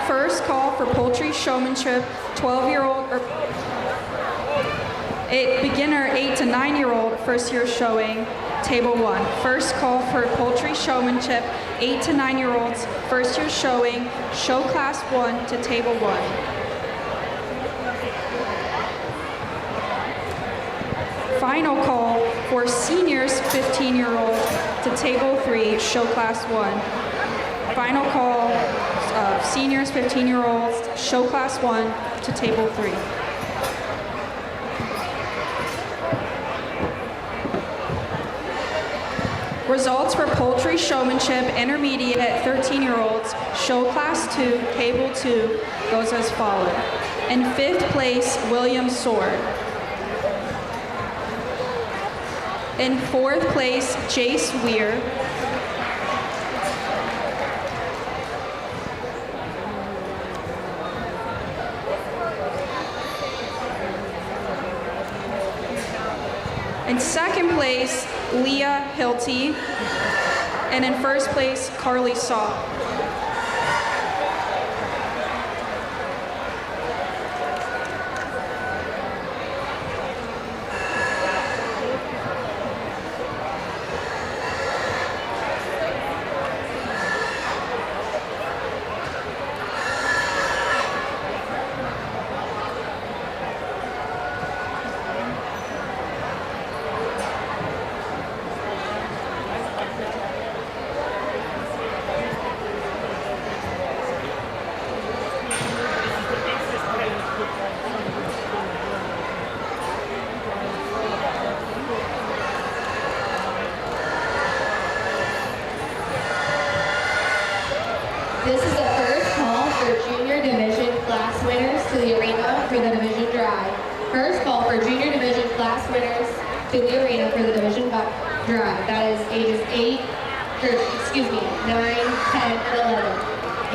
First call for Poultry Showmanship, 12-year-old or beginner 8 to 9-year-old, first year showing, table 1. First call for Poultry Showmanship, 8 to 9-year-olds, first year showing, show class 1 to table 1. Final call for seniors 15-year-old to table 3, show class 1. Final call, seniors 15-year-olds, show class 1 to table 3. Results for Poultry Showmanship, intermediate 13-year-olds, show class 2, table 2, goes as follows. In 5th place, William Sword. In 4th place, Jace Weir. In second place, Leah Hilty. And in first place, Carly Saw. This is the first call for junior division class winners to the arena for the division drive. First call for junior division class winners to the arena for the division drive. That is ages 9, 10, and 11.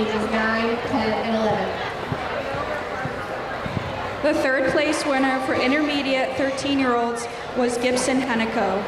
Ages 9, 10, and 11. The third place winner for intermediate 13-year-olds was Gibson Hennico.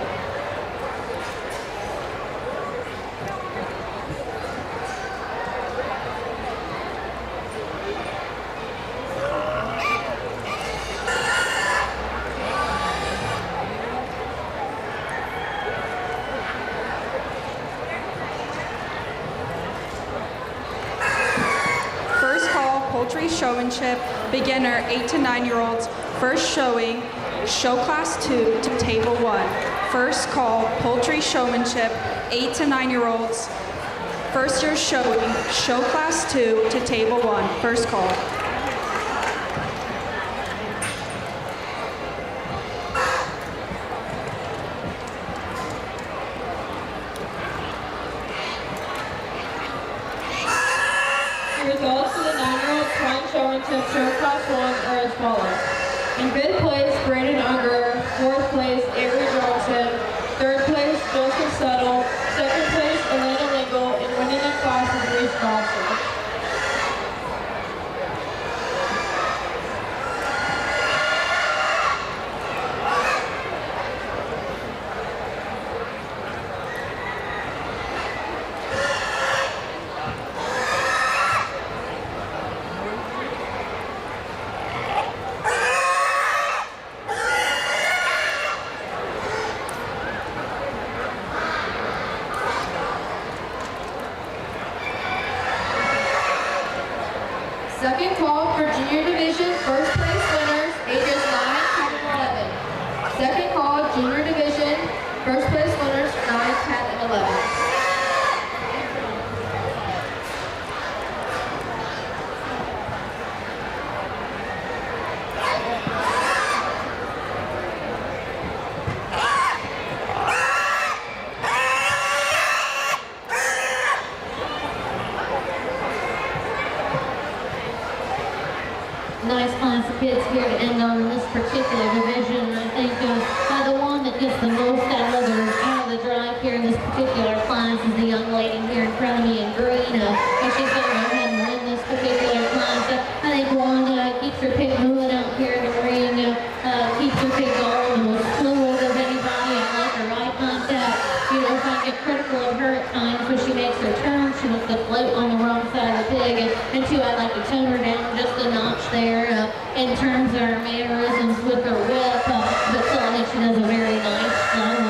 First call, Poultry Showmanship, beginner 8 to 9-year-olds, first showing, show class 2 to table 1. First call, Poultry Showmanship, 8 to 9-year-olds, first year showing, show class 2 to table 1. First call. The results for the 9-year-old Swine Showmanship Show Class 1 are as follows. In 5th place, Brandon Unger. 4th place, Avery Johnson. 3rd place, Joseph Settle. 2nd place, Elena Lingle. And winning the class is Reese Dawson. Second call for junior division first place winners, ages 9, 10, and 11. Second call, junior division first place winners, 9, 10, and 11. Nice class of kids here to end on this particular division. I think the one that gets the most out of the drive here in this particular class is the young lady here in front of me in green. And she's going to go ahead and win this particular class. I think one keeps her pig moving out here in the ring, keeps her pig going the most fluid of anybody. I like her eye contact. You know, if I get critical of her at times when she makes her turn, she wants to float on the wrong side of the pig. And two, I like to tone her down just a notch there in terms of her mannerisms with her whip. But still, I think she does a very nice job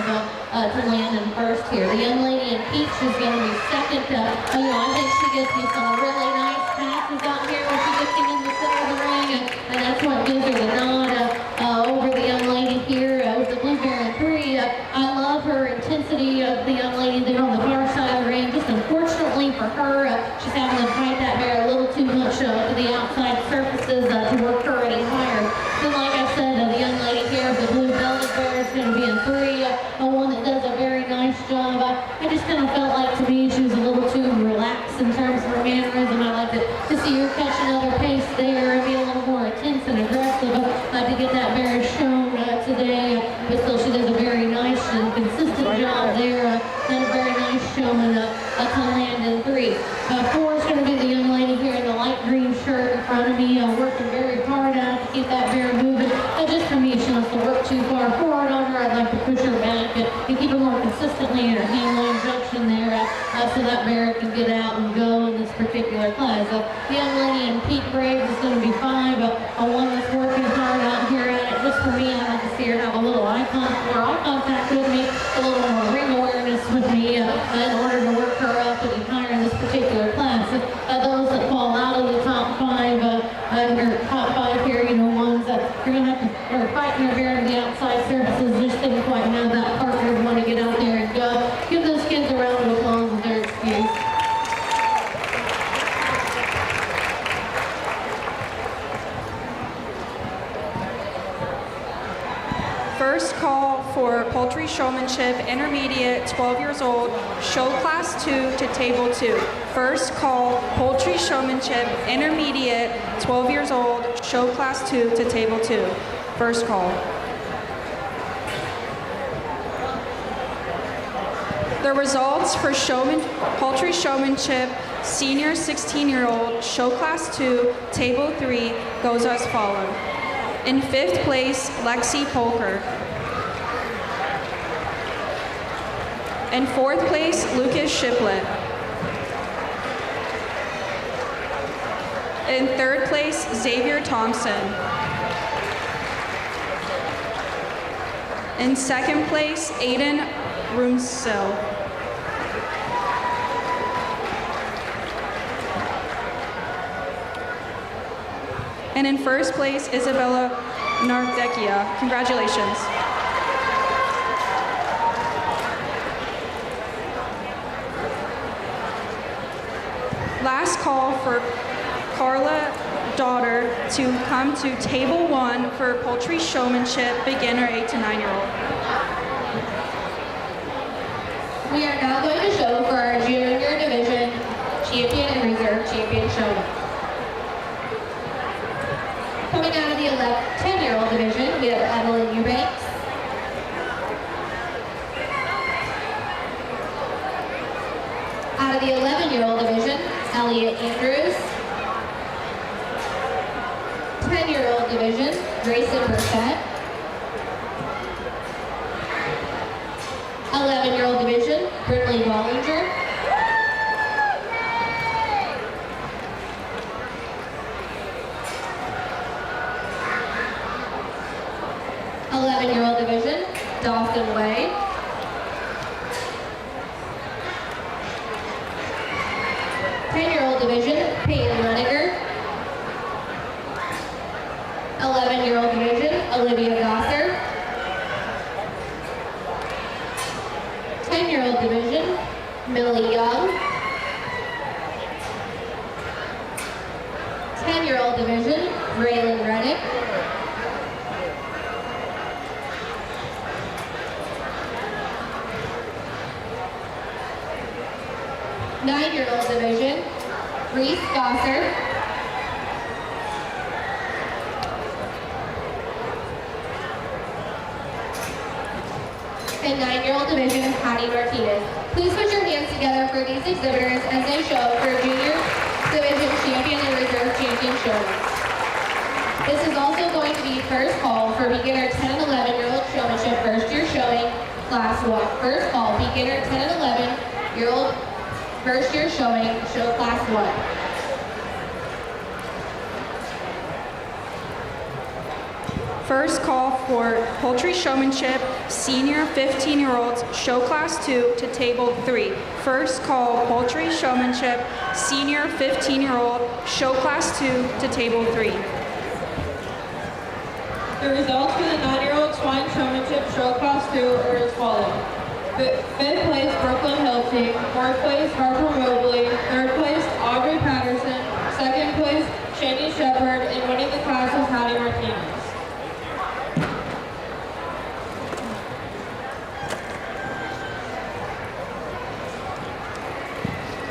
to land in first here. The young lady in peach is going to be second. You know, I think she gives me some really nice passes out here when she gets in the center of the ring. And that's what gives her the nod over the young lady here with the blueberry in 3. I love her intensity of the young lady there on the far side of the ring. Just unfortunately for her, she's having to fight that bear a little too much to the outside surfaces to work her any higher. So like I said, the young lady here with the blue belted bear is going to be in 3. One that does a very nice job. I just kind of felt like to me she was a little too relaxed in terms of her mannerism. I like to see her catch another pace there and be a little more intense and aggressive to get that bear shown today. But still, she does a very nice and consistent job there and a very nice showman to land in 3. 4 is going to be the young lady here in the light green shirt in front of me, working very hard to keep that bear moving. Just for me, she wants to work too far forward on her I'd like to push her back and keep her more consistently in her handling instruction there so that bear can get out and go in this particular class. The young lady in Pete Graves is going to be 5, one that's working hard out here at it. Just for me, I like to see her have a little eye contact with me, a little more ring awareness with me in order to work her up and get higher in this particular class. Those that fall out of the top 5, or top 5 here, you know, ones that you're going to have to, or fighting their bear to the outside surfaces, just didn't quite have that partner to want to get out there and go. Give those kids a round of applause with their excuse. First call for Poultry Showmanship, Intermediate, 12 years old, Show Class 2 to Table 2. First call, Poultry Showmanship, Intermediate, 12 years old, Show Class 2 to Table 2. First call. The results for Poultry Showmanship, Senior 16-year-old, Show Class 2, Table 3 goes as follows. In 5th place, Lexi Polker. In 4th place, Lucas Shiplet. In 3rd place, Xavier Thompson. In 2nd place, Aiden Rumsil. And in 1st place, Isabella Nardekia. Congratulations. Last call for Carla Daughter to come to Table 1 for Poultry Showmanship, beginner 8 to 9-year-old. We are now going to show for our junior division champion and reserve champion showman. Coming out of the 10-year-old division, we have Evelyn Eubanks. Out of the 11-year-old division, Elliot Andrews. 10-year-old division, Grayson Burchett. 11-year-old division, Brinley Wallinger. 11-year-old division, Dawson Way. 10-year-old division, Peyton Leniger. 11-year-old division, Olivia Gosser. 10-year-old division, Millie Young. 10-year-old division, Raylan Reddick. 9-year-old division, Reese Gosser. 9-year-old division, Patty Martinez. Please put your hands together for these exhibitors as they show for junior division champion and reserve champion showmen. This is also going to be first call for beginner 10 and 11-year-old showmanship first year showing class 1. First call, beginner 10 and 11-year-old first year showing, show class 1. First call for Poultry Showmanship, senior 15-year-olds, show class 2 to table 3. First call Poultry Showmanship, senior 15-year-old, show class 2 to table 3. The results for the 9-year-old Swine Showmanship show class 2 are as follows. 5th place, Brooklyn Hill Team. 4th place, Harper Mobley. 3rd place, Audrey Patterson. 2nd place, Shani Shepard. And winning the class was Patty Martinez.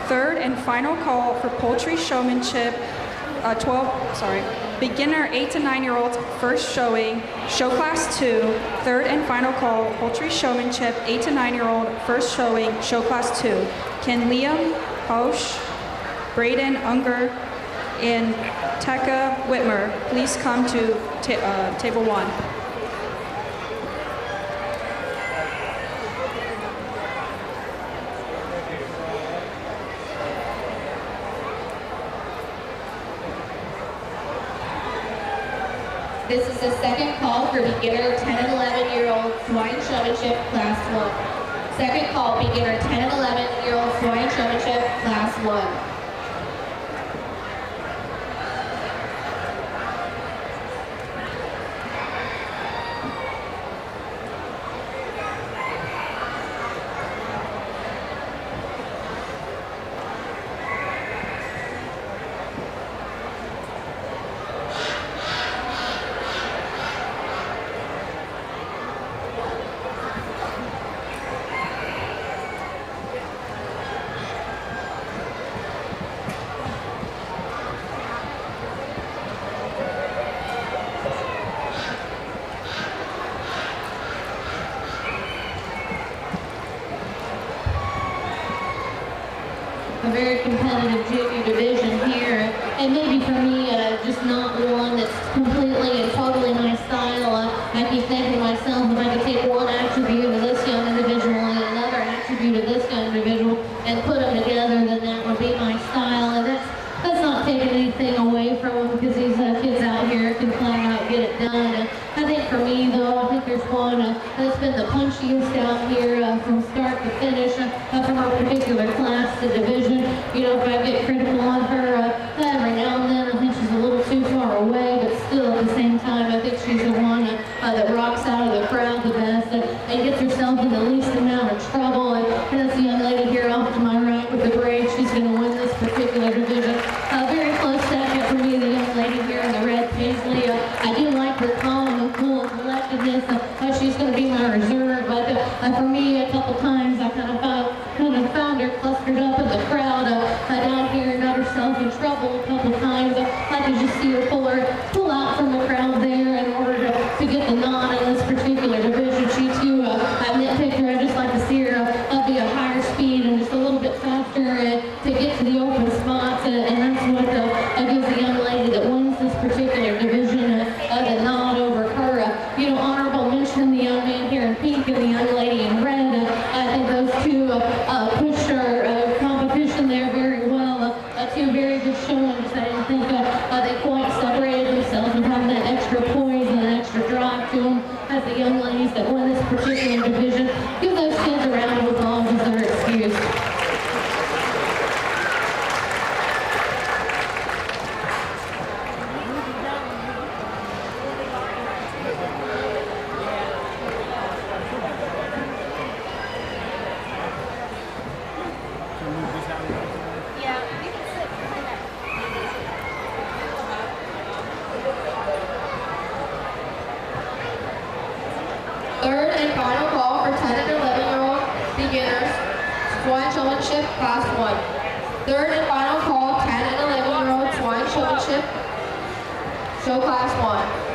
Third and final call for Poultry Showmanship, beginner 8 to 9-year-olds, first showing, show class 2. Third and final call, Poultry Showmanship, 8 to 9-year-old, first showing, show class 2. Can Liam Pausch, Braden Unger, and Tekka Whitmer please come to table 1? This is the second call for beginner 10 and 11-year-old swine showmanship class 1. Second call, beginner 10 and 11-year-old swine showmanship class 1. A very competitive junior division here, and maybe for me, just not one that's completely and totally my style. I keep thinking to myself, if I could take one attribute of this young individual and another attribute of this young individual and put them together, then that would be my style. And that's not taking anything away from them, because these kids out here can flat out get it done. I think for me, though, I think there's one that's been the punchiest out here from start to finish from our particular class to division. You know, if I get critical on her every now and then, I think she's a little too far away, but still at the same time, I think she's the one that rocks out of the crowd the best and gets herself in the least amount of trouble. And that's the young lady here off to my right with the braid. She's going to win this particular division. Very close second for me, the young lady here in the red paisley. I do like her calm and cool and collectedness. She's going to be my reserve, but for me, a couple times I kind of found her clustered up in the crowd down here and got herself in trouble a couple times. I could just see her pull out from the crowd there in order to get the nod in this particular division. She too, I nitpicked her. I just like to see her be a higher speed and just a little bit faster to get to the open spots, and that's what gives the young lady that wins this particular division the nod over her. Honorable mention, the young man here in pink and the young lady in red. I think those two pushed our competition there very well. Two very good showings. I didn't think they quite separated themselves with having that extra poise and that extra drive to them as the young ladies that won this particular division. Give those kids a round of applause as they're excused. Third and final call for 10 and 11-year-old beginners, swine showmanship class 1. Third and final call, 10 and 11-year-old swine showmanship, show class 1.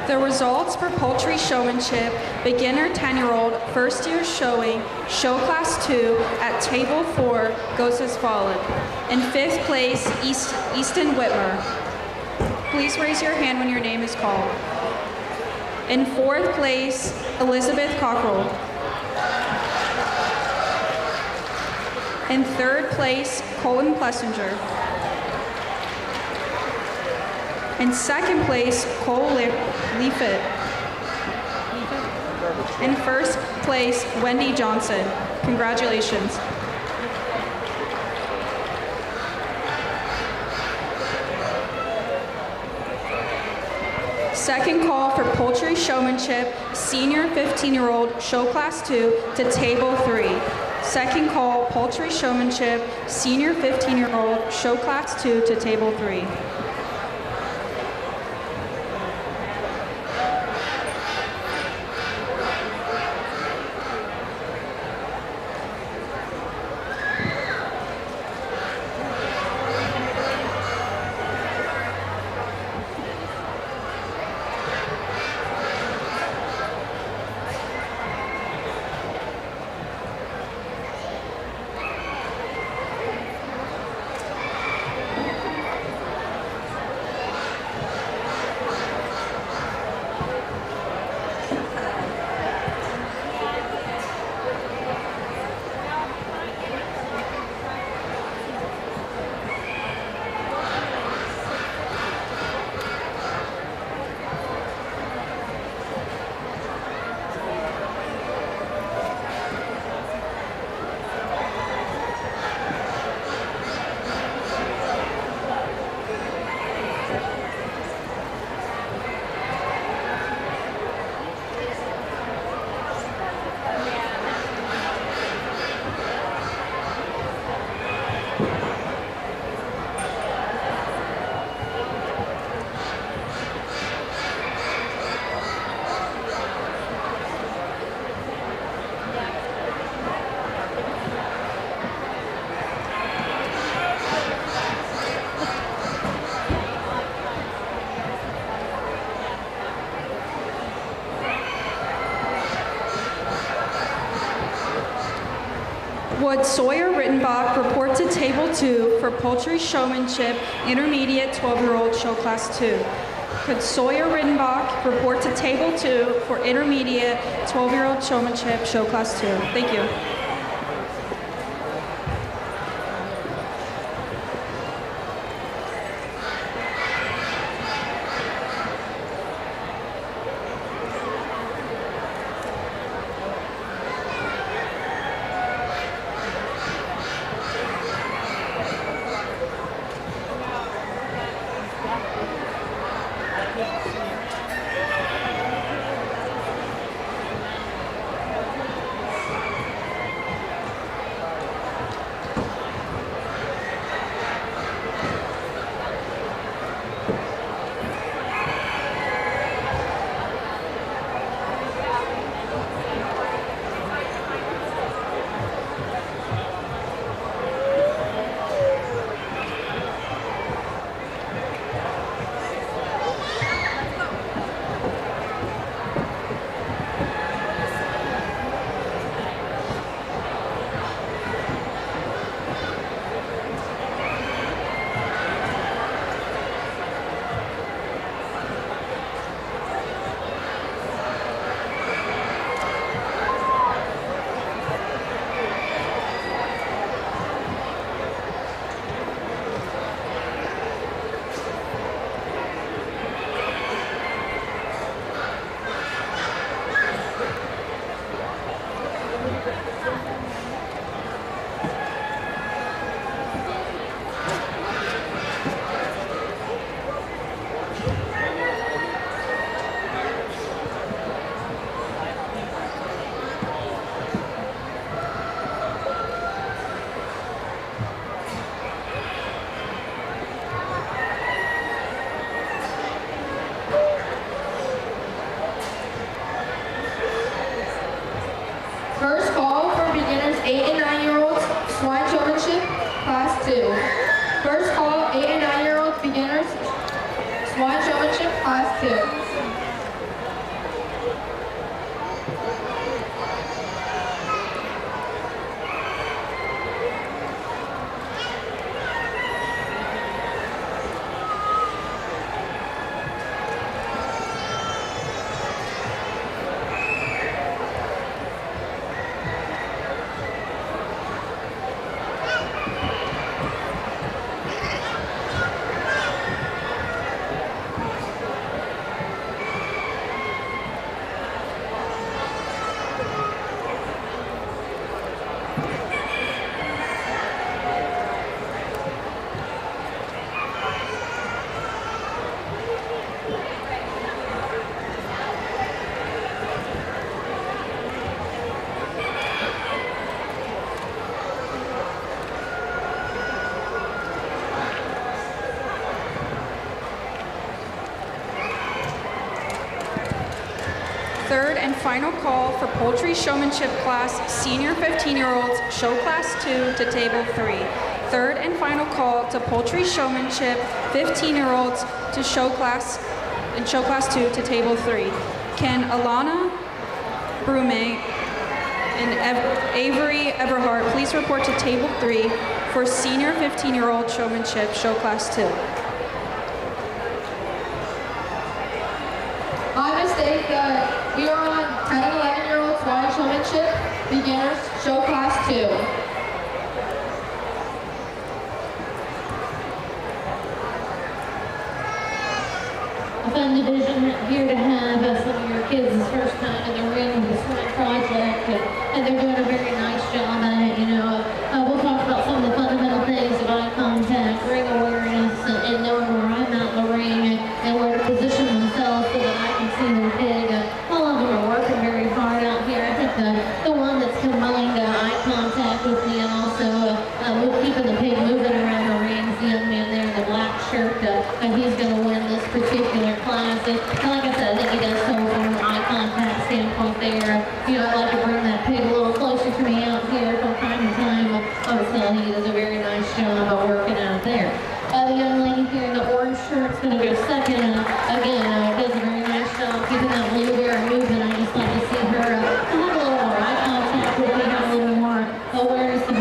The results for Poultry Showmanship, beginner 10-year-old, first year showing, show class 2 at table 4 goes as follows. In 5th place, Easton Whitmer. Please raise your hand when your name is called. In 4th place, Elizabeth Cockrell. In 3rd place, Colin Plessinger. In 2nd place, Cole Leafitt. In 1st place, Wendy Johnson. Congratulations. Second call for Poultry Showmanship, senior 15-year-old, show class 2 to table 3. Second call, Poultry Showmanship, senior 15-year-old, show class 2 to table 3. Would Sawyer Rittenbach report to Table 2 for Poultry Showmanship, Intermediate 12-year-old Show Class 2? Could Sawyer Rittenbach report to Table 2 for Intermediate 12-year-old Showmanship, Show Class 2? Thank you. First call for beginners 8 and 9-year-olds, Swine Showmanship, Class 2. First call, 8 and 9-year-olds beginners, Swine Showmanship, Class 2. Third and final call for Poultry Showmanship Class Senior 15-year-olds, Show Class 2 to Table 3. Third and final call to Poultry Showmanship 15-year-olds to Show Class 2 to Table 3. Can Alana Brume and Avery Everhart please report to Table 3 for Senior 15-year-old Showmanship, Show Class 2? My mistake, we are on 10 and 11-year-old Swine Showmanship, beginners, Show Class 2. A fun division here to have some of your kids this first time in the ring with the Swine Project, and they're doing a very nice job at it. We'll talk about some of the fundamental things of eye contact, ring awareness, and knowing where I'm at in the ring and where to position themselves so that I can see their pig. All of them are working very hard out here. I think the one that's combined eye contact with me and also keeping the pig moving around the ring is the young man there in the black shirt, and he's going to win this particular class. And like I said, I think he does so from an eye contact standpoint there. I'd like to bring that pig a little closer to me out here from time to time. Obviously, I think he does a very nice job of working out there. The young lady here in the orange shirt is going to go second, and again, does a very nice job keeping that blue bear moving. I just like to see her have a little more eye contact with me, have a little more awareness of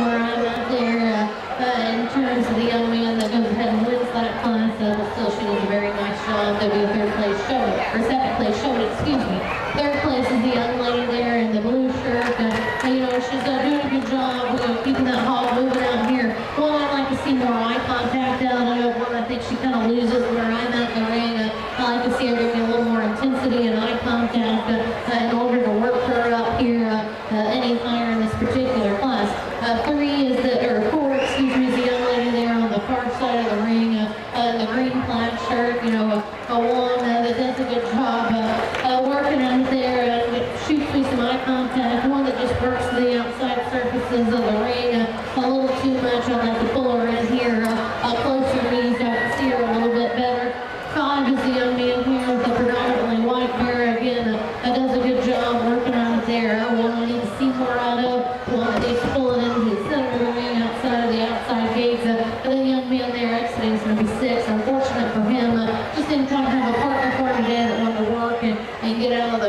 eye contact, one that just works the outside surfaces of the ring a little too much. I'll have to pull her in here closer to me so I can see her a little bit better. 5 is the young man here with the predominantly white hair. Again, does a good job working out there. One I need to see more out of. One that needs to pull it into the center of the ring outside of the outside gates. The young man there exiting is going to be 6. Unfortunate for him. Just didn't quite have a partner for him today that wanted to work and get out of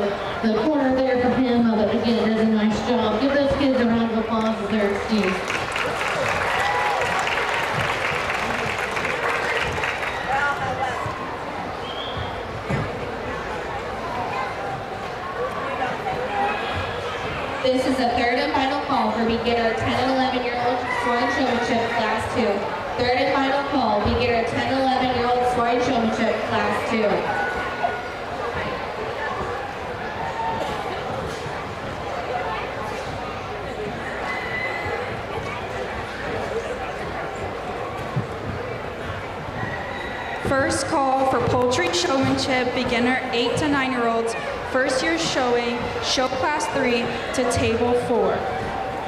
the corner there for him. But again, does a nice job. Give those kids a round of applause as they're excused. This is the third and final call for beginner 10 and 11-year-old Swine Showmanship Class 2. Third and final call, beginner 10 and 11-year-old Swine Showmanship Class 2. First call for Poultry Showmanship, beginner 8 to 9-year-olds, first year showing, show class 3 to table 4.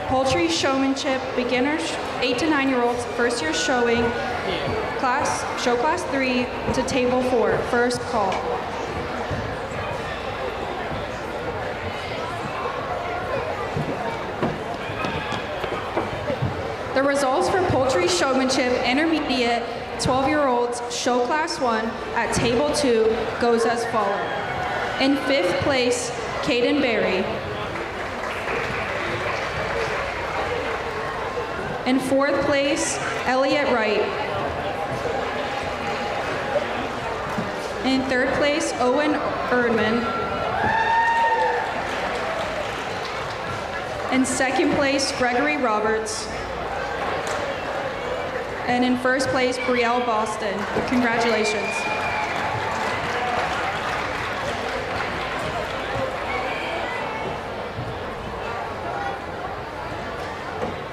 Poultry Showmanship, beginner 8 to 9-year-olds, first year showing, show class 3 to table 4. First call. The results for Poultry Showmanship intermediate 12-year-olds show class 1 at table 2 goes as follows. In 5th place, Caden Berry. In 4th place, Elliot Wright. In 3rd place, Owen Erdman. In 2nd place, Gregory Roberts. And in 1st place, Brielle Boston. Congratulations.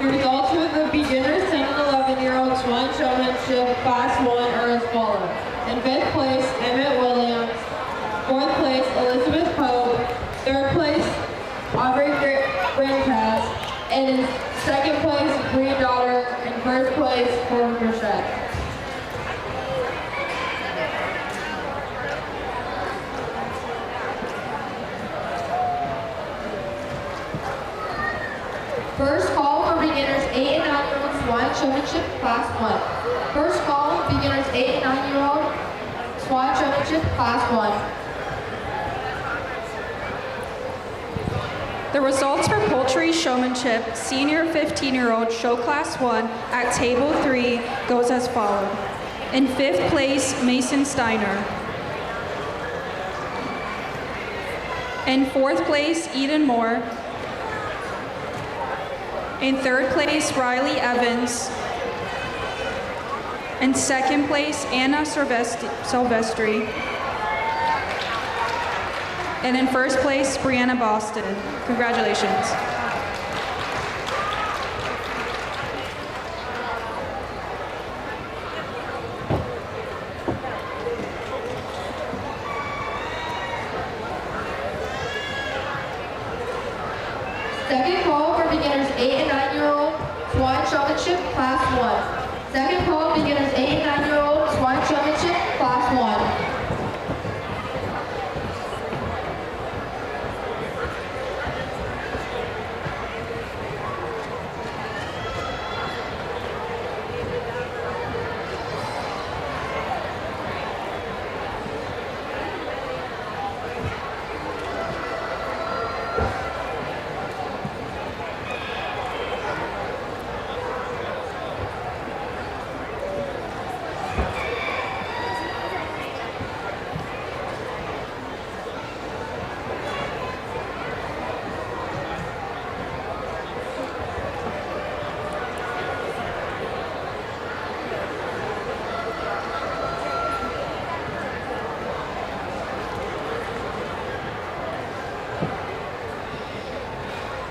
The results for the beginners 10 and 11-year-old Swine Showmanship Class 1 are as follows. In 5th place, Emmett Williams. 4th place, Elizabeth Pope. 3rd place, Aubrey Brincas. And in 2nd place, Bree Daughter. And 1st place, Corbin Burchett. First call for beginners 8 and 9-year-old Swine Showmanship Class 1. First call, beginners 8 and 9-year-old Swine Showmanship Class 1. The results for Poultry Showmanship senior 15-year-old show class 1 at table 3 goes as follows. In 5th place, Mason Steiner. In 4th place, Eden Moore. In 3rd place, Riley Evans. In 2nd place, Anna Silvestri. And in 1st place, Brianna Boston. Congratulations. Second call for beginners 8 and 9-year-old Swine Showmanship Class 1. Second call, beginners 8 and 9-year-old Swine Showmanship Class 1.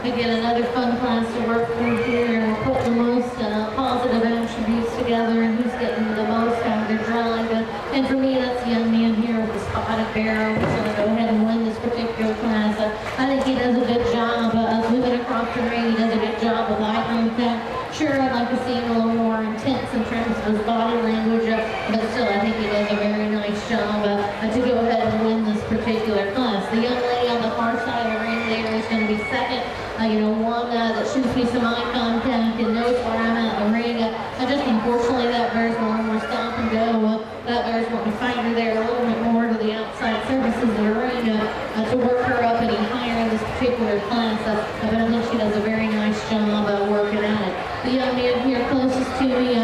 Again, another fun class to work through here. We're putting the most positive attributes together and who's getting the most out of their drive. And for me, that's the young man here with the spotted barrel who's going to go ahead and win this particular class. I think he does a good job. second, one that shoots me some eye contact and knows where I'm at in the ring. Just unfortunately, that bear's wanting to stop and go. That bear's wanting to find her there a little bit more to the outside surfaces of the ring to work her up any higher in this particular class. But I think she does a very nice job working at it. The young man here closest to me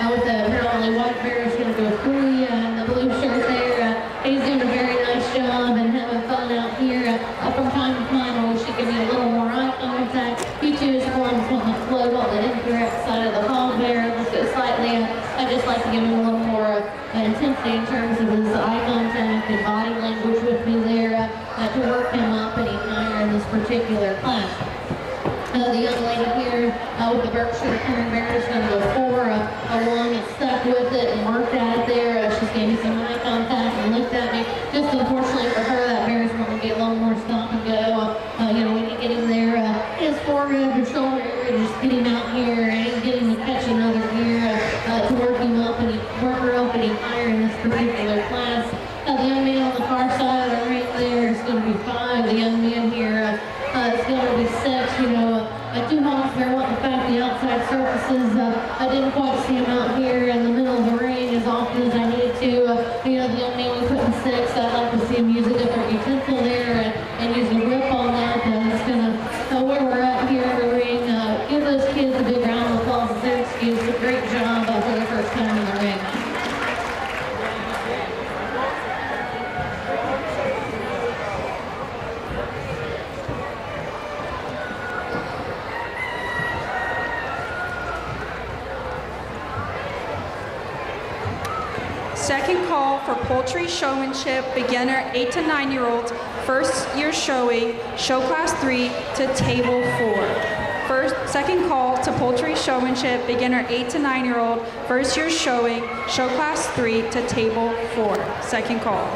with the apparently white bear is going to go through in the blue shirt there. He's doing a very nice job and having fun out here. From time to time, I wish he could be a little more eye contact. He too is wanting to float on the incorrect side of the hog there. Just slightly, I just like to give him a little more intensity in terms of his eye contact and body language with me there to work him up any higher in this particular class. The young lady here with the Berkshire Karen Bear is going to go for one and stuck with it and worked at it there. She's gave me some eye contact and looked at me. Just unfortunately for her, that bear's going to get a little more stop and go. When you get him there, his forehead or shoulder area, just get him out here and get him to catch another gear to work him up and work her up any higher in this particular class. The young man on the far side of the ring there is going to be 5. The young man here is going to be 6. Two hogs there wanting to fight the outside surfaces. I didn't quite see him out here in the middle of the ring as often as I needed to. The young man we put in 6. I'd like to see him use a different utensil there and use a whip on that. It's going to, where we're at here in the ring, give those kids a big round of applause as their excuse. A great job for their first time in the ring. Second call for Poultry Showmanship, beginner 8 to 9-year-olds, first year showing, show class 3 to table 4. Second call to Poultry Showmanship, beginner 8 to 9-year-old, first year showing, show class 3 to table 4. Second call.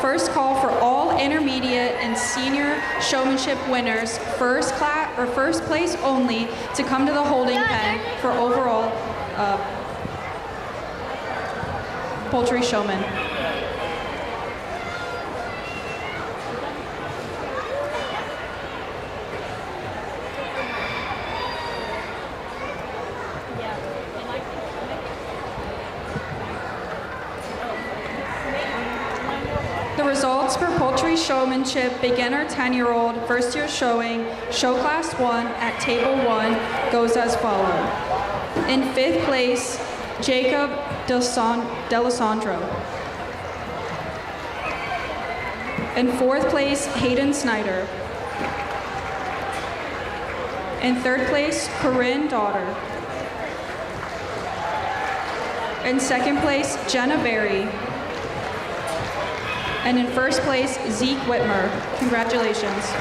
First call for all intermediate and senior showmanship winners, first place only, to come to the holding pen for overall poultry showman. Results for Poultry Showmanship, beginner 10-year-old, first year showing, show class 1 at table 1 goes as follows. In 5th place, Jacob D'Alessandro. In 4th place, Hayden Snyder. In 3rd place, Corinne Daughter. In 2nd place, Jenna Berry. And in 1st place, Zeke Whitmer. Congratulations.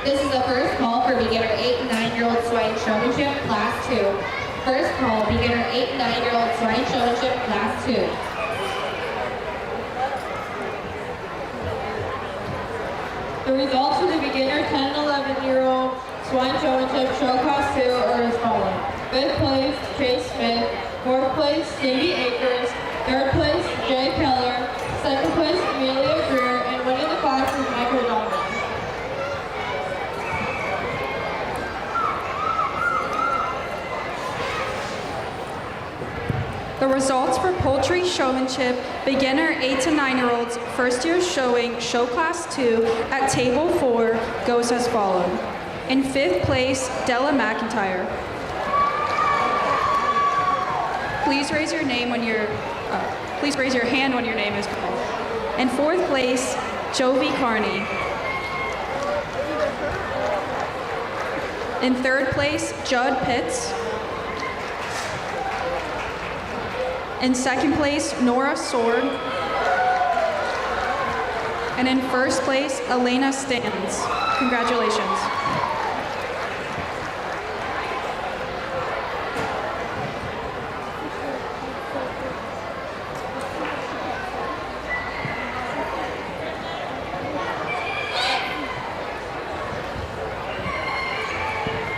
This is the first call for beginner 8 and 9-year-old swine showmanship, class 2. First call, beginner 8 and 9-year-old swine showmanship, class 2. The results for the beginner 10 and 11-year-old swine showmanship show class 2 are as follows. 5th place, Chase Smith. 4th place, Cindy Akers. 3rd place, Jay Keller. 2nd place, Amelia Greer. And winning the class is Michael Donovan. The results for Poultry Showmanship, beginner 8 to 9-year-olds, first year showing, show class 2 at table 4 goes as follows. In 5th place, Della McIntyre. Please raise your hand when your name is called. In 4th place, Jovi Carney. In 3rd place, Judd Pitts. In 2nd place, Nora Sword. And in 1st place, Elena Stans. Congratulations.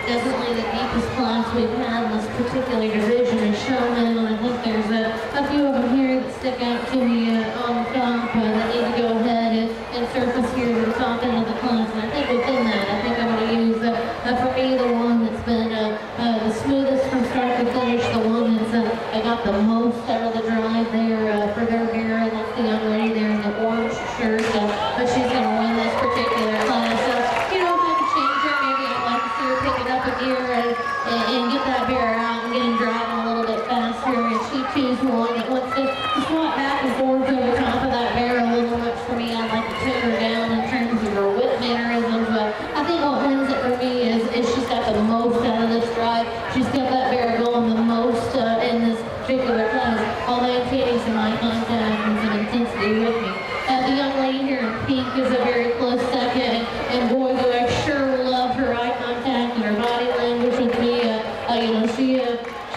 Definitely the deepest class we've had in this particular division is Showman, and I think there's a few of them here that stick out to me on the top that need to go ahead and surface here to the top end of the class. And I think within that, I think I'm going to use, for me, the one that's been the smoothest from start to finish, the one that's I got the most out of the drive there for their hair, and that's the young lady there in the orange shirt, but she's going to win this particular class. You know, if I could change her, maybe I'd like to see her pick it up a gear and get that bear out and get him driving a little bit faster. And she chooses one that wants to swap back and forth over top of that bear a little much for me. I'd like to tune her down in terms of her whip mannerisms, but I think what wins it for me is she's got the most out of this drive. She's got that bear going the most in this particular class, while maintaining some eye contact and some intensity with me. The young lady here in pink is a very close second, and boy, do I sure love her eye contact and her body language with me. You know, she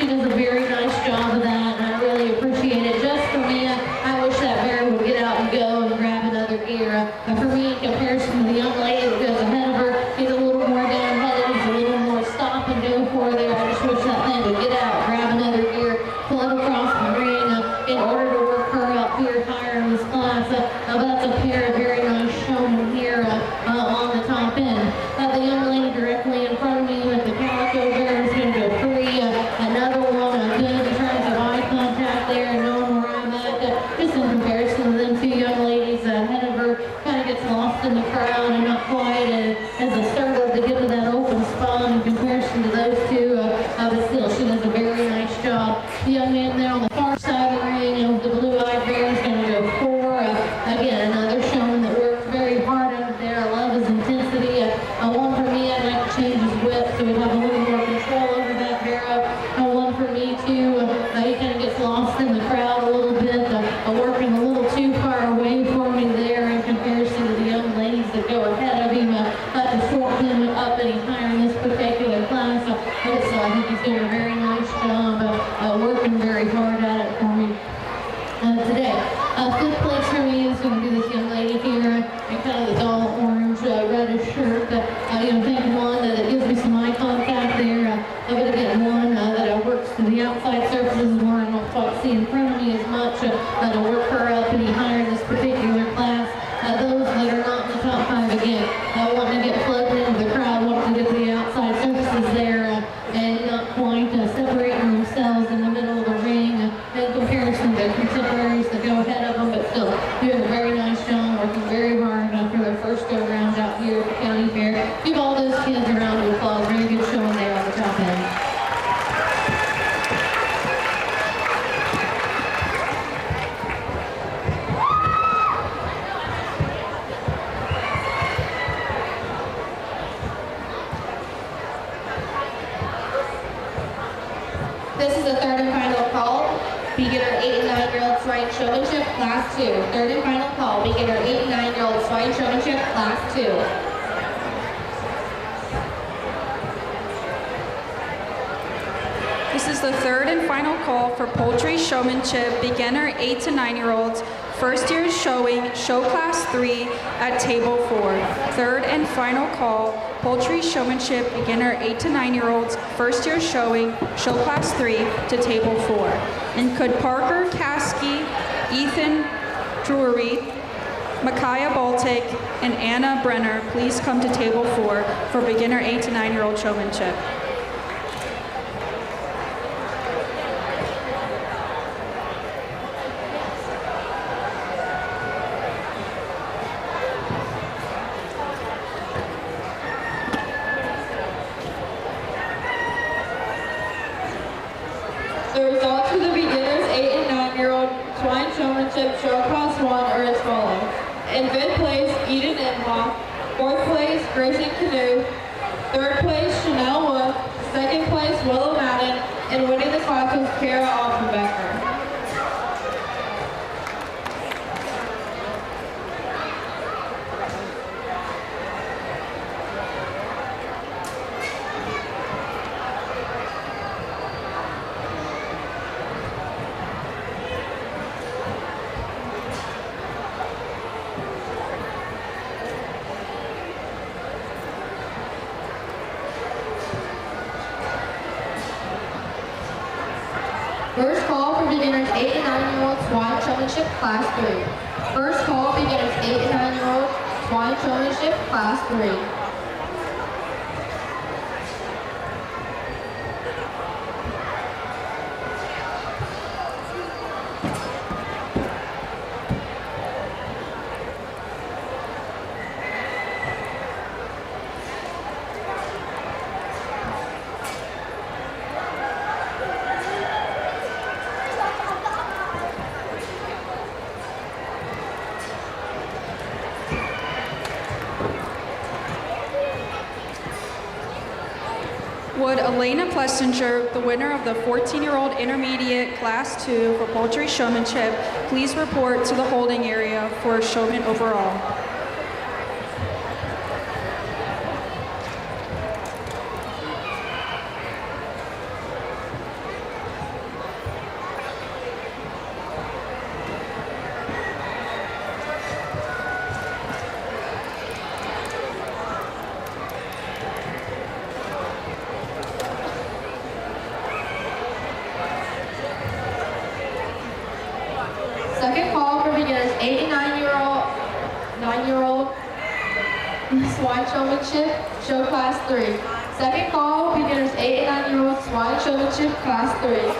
does a very nice job of that, and I really appreciate it. Just for me, I wish that bear would get out and go and grab another gear. For me, in comparison to the young lady that goes ahead of her, she's a little more down-headed, a little more stop and go for there. I just wish that thing would get out, grab another gear, float across the ring in order to work her up here higher in this class. That's a pair of very nice showmen here on the top end. The young lady directly in front of me with the calico bear is going to go 3. Another one good in terms of eye contact there and knowing where I'm at. Just in comparison to them two young ladies ahead of her, kind of gets lost in the crowd and not quite as assertive to get to that open spot in comparison to those two. But still, she does a very nice job. The young man there on the far side of the ring with the blue-eyed bear is going to go 4. Again, another showman that works very hard out there. I love his intensity. One for me, I'd like to change his whip so we'd have a little more control over that bear. One for me, too. He kind of gets lost in the crowd a little bit, working a little too far away for me there in comparison to the young ladies that go ahead of him to sort him up any higher in this particular class. So I think he's doing a very nice job working very hard at it for me today. 5th place for me is going to be this young lady here in kind of the dull orange reddish shirt. You know, think one that gives me some eye contact there. I'm going to get one that works to the outside surfaces where I don't quite see in front of me as much to work her up any higher in this particular class. Those that are not in the top 5 again, wanting to get floating into the crowd, wanting to get to the outside surfaces there and not quite separating themselves in the middle of the ring in comparison to contemporaries that go ahead of them, but still doing a very nice job, working very hard for their first go-round out here at the county fair. Give all those kids a round of applause. Very good showing there on the top end. This is the 3rd and final call. Beginner 8 and 9-year-old Swine Showmanship, Class 2. 3rd and final call. Beginner 8 and 9-year-old Swine Showmanship, Class 2. This is the 3rd and final call for Poultry Showmanship, beginner 8 to 9-year-olds, first year showing, show class 3 at table 4. 3rd and final call, Poultry Showmanship, beginner 8 to 9-year-olds, first year showing, show class 3 to table 4. And could Parker Caskey, Ethan Drury, Micaiah Baltic, and Anna Brenner please come to table 4 for beginner 8 to 9-year-old showmanship. The results for the beginners 8 and 9-year-old Swine Showmanship Show Class 1 are as follows. In 5th place, Eden Inhofe. 4th place, Grayson Canoe. 3rd place, Chanel Wood. 2nd place, Willow Madden. And winning the class was Kara Offenbecker. First call for beginners 8 to 9-year-old Swine Showmanship Class 3. First call beginners 8 to 9-year-old Swine Showmanship Class 3. Would Elena Plessinger, the winner of the 14-year-old intermediate class 2 for poultry showmanship, please report to the holding area for showman overall? Second call for beginners 8 to 9-year-old Swine Showmanship Show Class 3. Second call beginners 8 to 9-year-old Swine Showmanship Class 3.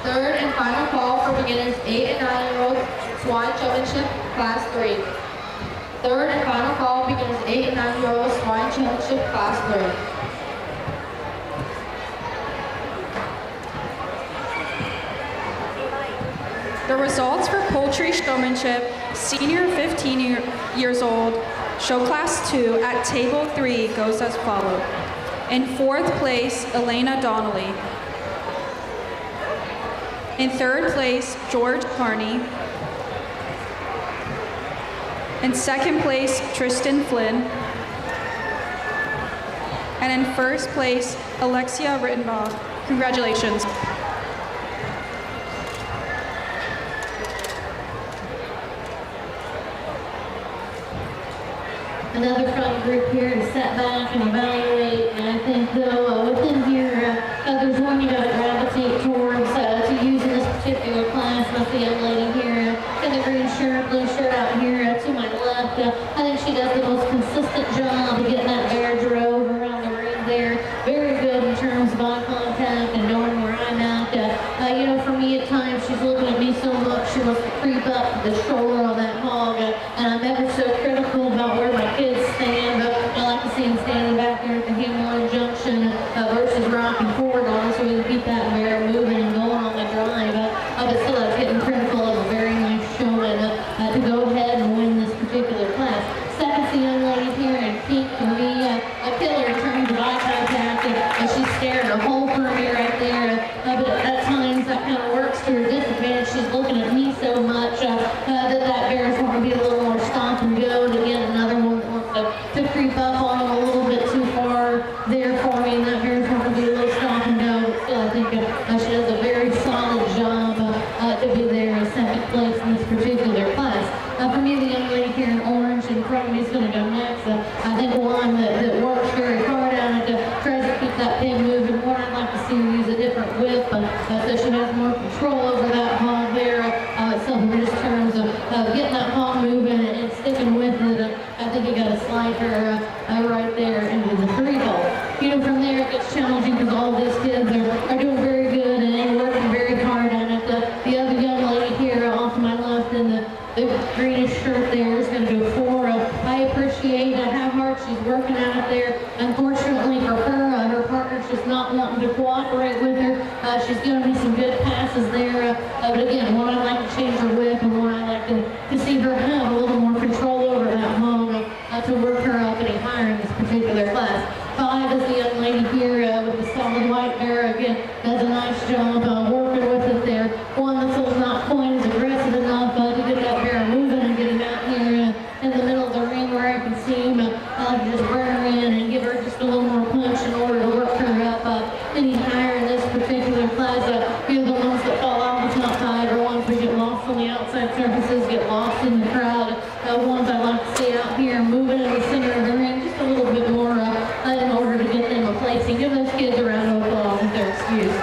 Third and final call for beginners 8 and 9-year-old Swine Showmanship Class 3. Third and final call beginners 8 and 9-year-old Swine Showmanship Class 3. The results for poultry showmanship, senior 15 years old, show class 2 at table 3 goes as follows. In 4th place, Elena Donnelly. In 3rd place, George Carney. In 2nd place, Tristan Flynn. And in 1st place, Alexia Rittenbaugh. Congratulations. Another fun group here to sit back and evaluate, and I think though within here, there's one you gotta gravitate towards to use in this particular class. That's the young lady here in the green shirt, blue shirt out here to my left. I think she does the most consistent job of getting that bear drove around the ring there. Very good in terms of eye contact and knowing where I'm at. You know, for me at times, she's looking at me so much, she wants to creep up the shoulder on that hog, and I'm ever so critical about where my kids stand. that works very hard on it, tries to keep that pig moving. What I'd like to see her use a different whip so she has more control over that hog there. So in just terms of getting that hog moving and sticking with it, I think you got to slide her right there into the 3-hole. From there it gets challenging because all of these kids are doing very good and working very hard on it. The other young lady here off to my left in the greenish shirt there is going to do 4. I appreciate how hard she's working on it there. Unfortunately for her, her partner's just not wanting to cooperate with her. She's giving me some good passes there. But again, one I like to change her whip and one I like to see her have a little more control over that hog to work her up any higher in this particular class. 5 is the young lady here with the solid white hair. Again, does a nice job working with it there. One that's not quite as aggressive enough to get that bear moving and get him out here in the middle of the ring where I can see him. I like to just bring her in and give her just a little more punch in order to work her up any higher in this particular class. The ones that fall off the top 5 are ones we get lost on the outside surfaces, get lost in the crowd. Ones I like to see out here moving in the center of the ring just a little bit more in order to get them a place and give those kids a round of applause if they're excused.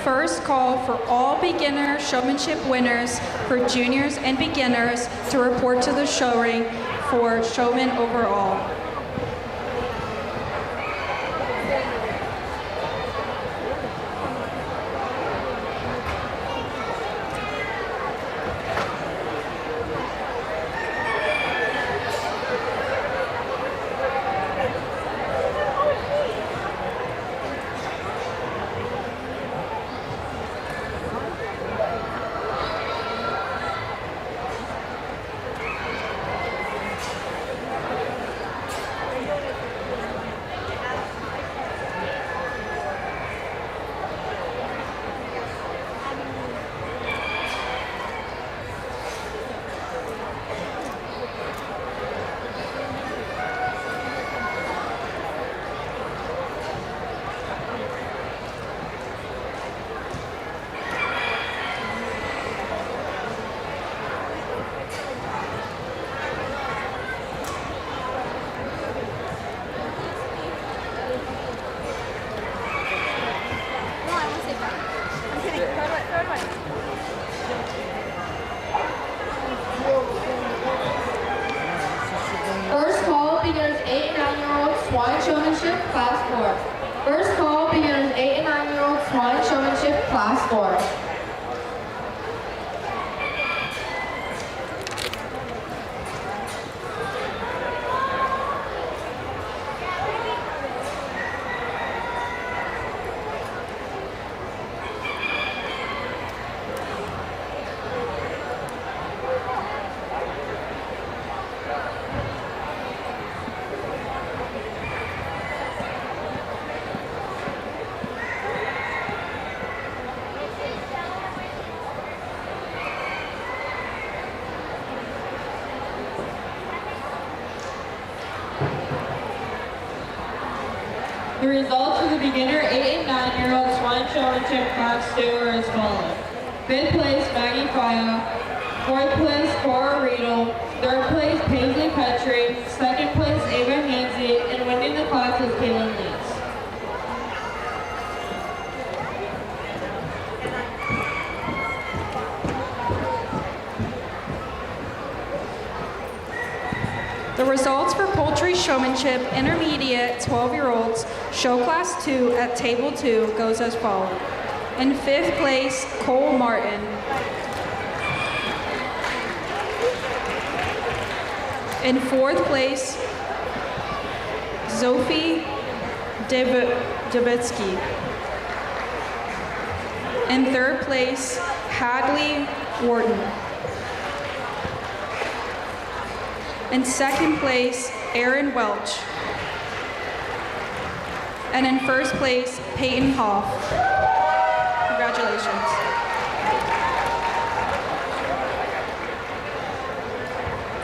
First call for all beginner showmanship winners for juniors and beginners to report to the show ring for showman overall. First call begins 8 and 9-year-old Swine Showmanship Class 4. First call begins 8 and 9-year-old Swine Showmanship Class 4. The results for the beginner 8 and 9-year-old Swine Showmanship Class 2 are as follows. 5th place, Maggie Faya. 4th place, Cora Riedel. 3rd place, Paisley Petrie. 2nd place, Ava Hansey. And winning the class is Kaylin Leeds. The results for Poultry Showmanship Intermediate 12-year-olds Show Class 2 at Table 2 goes as follows. In 5th place, Cole Martin. In 4th place, Sophie Debetsky. In 3rd place, Hadley Wharton. In 2nd place, Aaron Welch. And in 1st place, Peyton Hoff. Congratulations.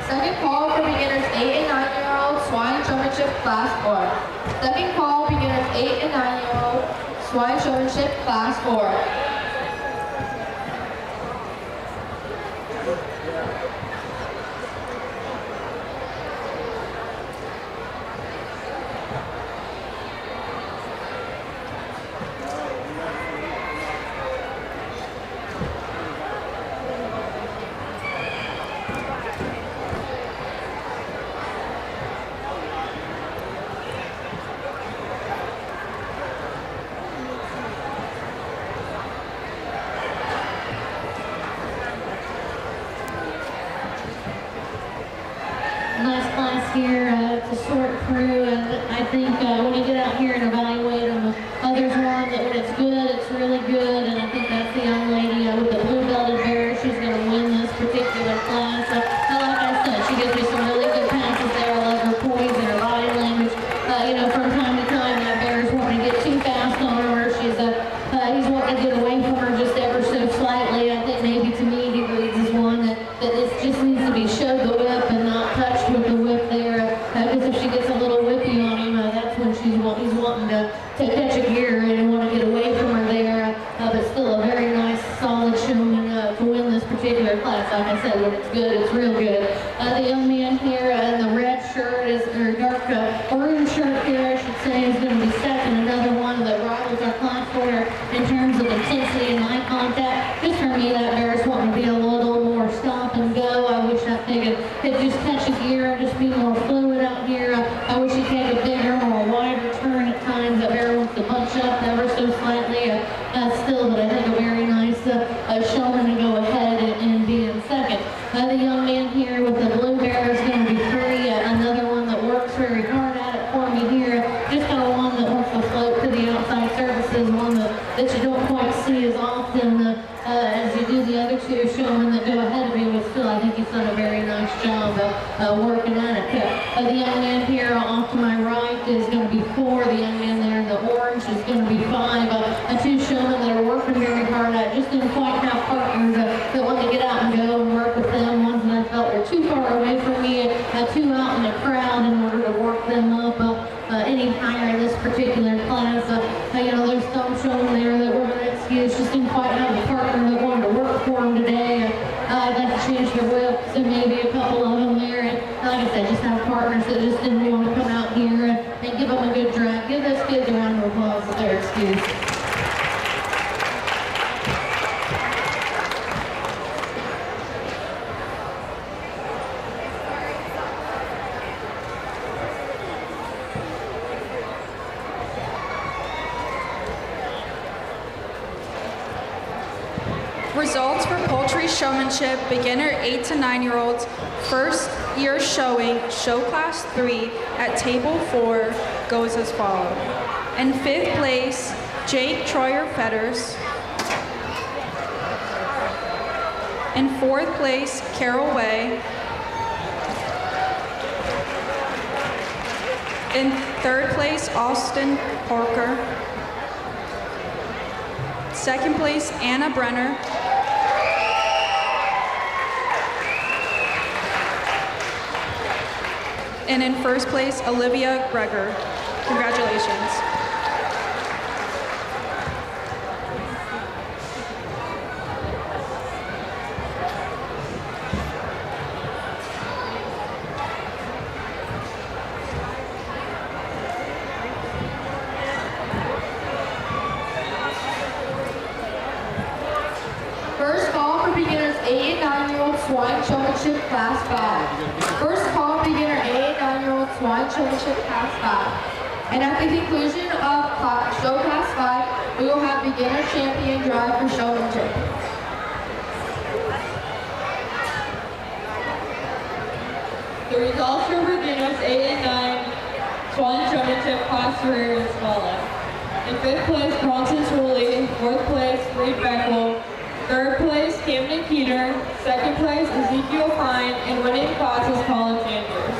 Second call for beginners 8 and 9-year-old Swine Showmanship Class 4. Second call beginners Swine Showmanship Class 4. Nice class here to sort through, and I think when you get out here and evaluate them, others want that when it's good, it's really good, and I think that's the young lady with the blue belted bear. She's going to win this particular class. Like I said, she gives me some really good passes there. I love her poise and her body language. From time to time, that bear's wanting to get too fast on her, or he's wanting to get away from her just ever so slightly. I think maybe to me, he reads as one that this just needs to be showed the whip and not touched with the whip there. Because if she gets a little whippy on him, that's when he's wanting to catch a gear and want to get away from her there. But still a very nice, solid showman to win this particular class. Like I said, when it's good, it's real good. The young man here in the red shirt or dark maroon shirt here, I should say, is going to be second. Another one that rivals our class for in terms of intensity and eye contact. Just for me, that bear's wanting to be a little more stop and go. I wish that thing could just catch a gear and just be more fluid out here. I wish he'd take a bigger, more wider turn at times. That bear wants to bunch up ever so slightly. Still, but I think a very nice showman to go ahead and be in second. The young man here with the blue bear is going to be three. Another one that works very hard at it for me here. Just kind of one that wants to float to the outside surfaces, one that you don't quite see as often as you do the other two showmen that go ahead of me, but still I think he's done a very nice job working at it. The young man here off to my right is going to be 4. The young man there in the orange is going to be 5. Two showmen that are working very hard at it. Just didn't quite have partners that want to get out and go and work with them. Ones that I felt were too far away from me, too out in the crowd in order to work them up any higher in this particular class. There's some showmen there that we're going to excuse, just didn't quite have a partner that wanted to work for them today. I'd like to change their whips and maybe a couple of them there. And like I said, just have partners that just didn't want to come out here and give them a good drag. Give those kids a round of applause if they're excused. Results for Poultry Showmanship, beginner 8 to 9-year-olds, first year showing, show class 3 at table 4 goes as follows. In 5th place, Jake Troyer Fetters. In 4th place, Carol Way. In 3rd place, Austin Parker. 2nd place, Anna Brenner. And in 1st place, Olivia Greger. Congratulations. First call for beginners 8 and 9-year-old Swine Showmanship Class 5. First call beginner 8 and 9-year-old Swine Showmanship Class 5. And at the conclusion of Show Class 5, we will have beginner champion drive for showmanship. The results for beginners 8 and 9 Swine Showmanship Class 3 are as follows. In 5th place, Bronson Tooley. 4th place, Reed Beckel. 3rd place, Camden Keeter. 2nd place, Ezekiel Fine. And winning class is Colin Sanders.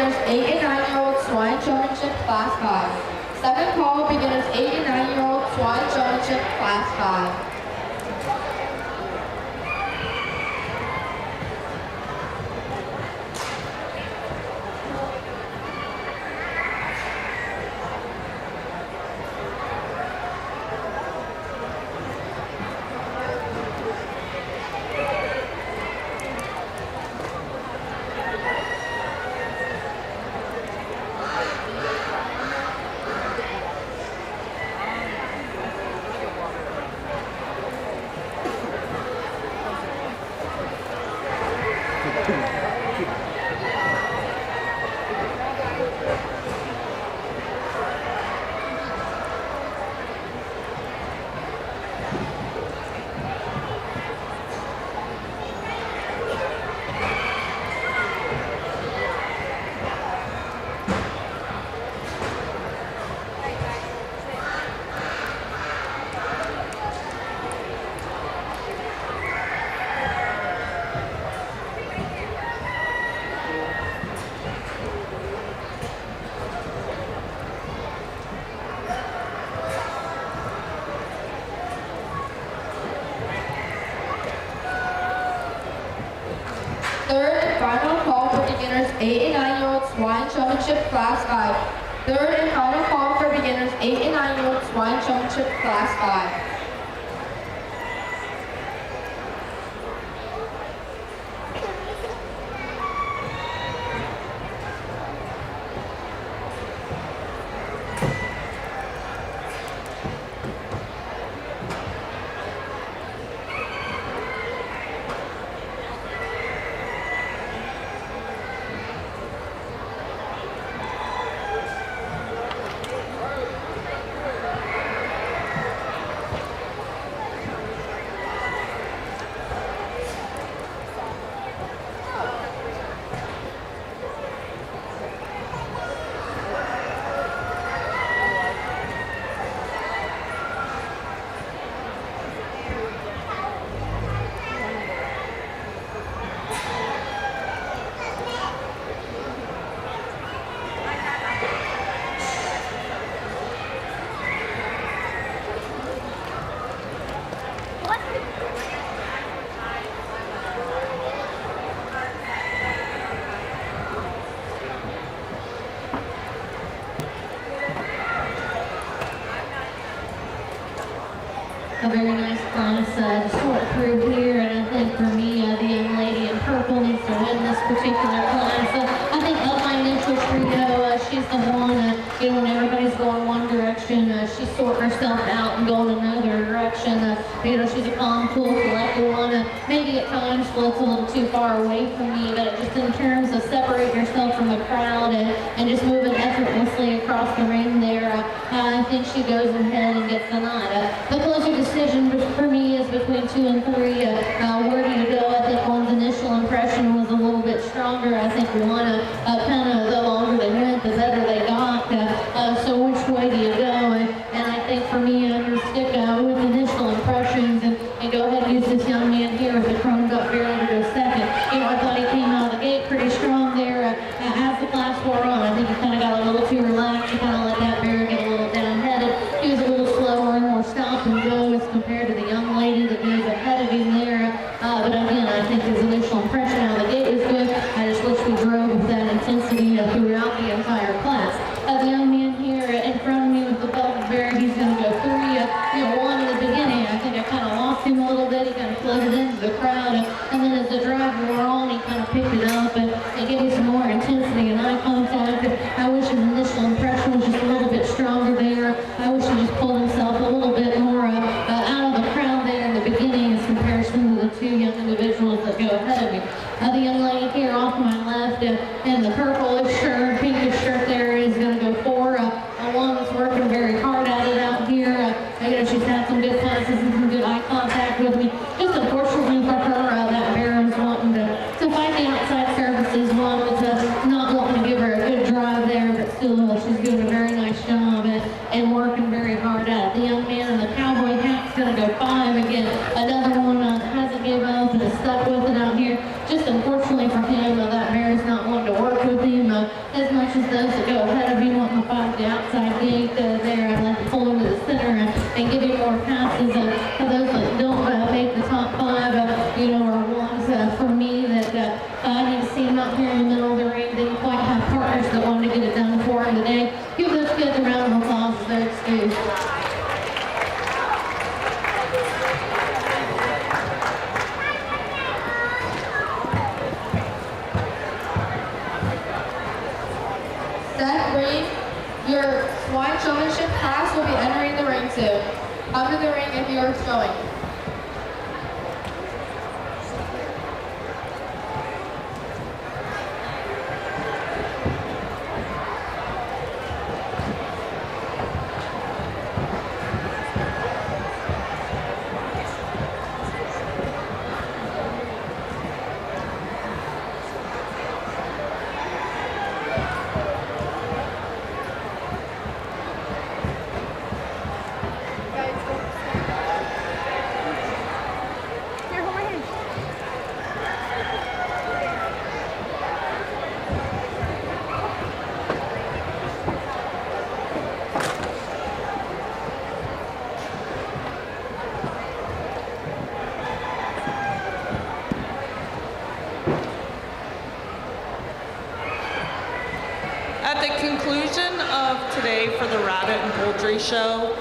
beginners 8 and 9-year-old swine showmanship class 5. Second call, beginners 8 and 9-year-old swine showmanship class 5. Third and final call for beginners 8 and 9-year-old swine showmanship class 5. Third and final call for beginners 8 and 9-year-old swine showmanship class 5. A very nice class to sort through here, and I think for me, the young lady in purple needs to win this particular class. I think of my initial trio, she's the one, when everybody's going one direction, she's sorting herself out and going another direction. She's a calm, cool, collected one. Maybe at times floats a little too far away from me, but just in terms of separating yourself from the crowd and just moving effortlessly across the ring there, I think she goes ahead and gets the nod. The closer decision for me is between 2 and 3. Where do you go? I think one's initial impression was a little bit stronger. I think one, kind of the longer they went, the better they got. So which way do you go? And I think for me, I'm going to stick with initial impressions and go ahead and use this young man here with the chrome gut barrel to go second. I thought he came out of the gate pretty strong there. As the class wore on, I think he kind of got a little too relaxed. He kind of let that barrel get a little down-headed. He was a little slower and more stop and go as compared to the young lady that goes ahead of him there. But again, I think his initial impression out of the gate was good. I just wish we drove with that intensity throughout the entire class. The young man here in front of me with the velvet bear, he's going to go 3. One in the beginning, I think I kind of lost him a little bit. He kind of floated into the crowd. And then as the drive wore on, he kind of picked it up and gave me some more intensity and eye contact. I wish his initial impression was just a little bit stronger there. I wish he just pulled himself a little bit more out of the crowd there in the beginning as comparison to the 2 young individuals that go ahead of me. The young lady here off my left in the purplish shirt, pinkish shirt there is going to go 4. One that's working very hard at it out here. She's had some good classes and some good eye contact with me. Just unfortunately for her, that bear is wanting to fight the outside surfaces. One was not wanting to give her a good drive there, but still she's doing a very nice job and working very hard at it. The young man in the cowboy hat's going to go 5 again. Another one hasn't given up and is stuck with it out here. Just unfortunately for him, that bear is not wanting to work with him. His youth. Seth Reed, your swine showmanship class will be entering the ring soon. Come to the ring if you are showing. At the conclusion of today for the Rabbit and Poultry show,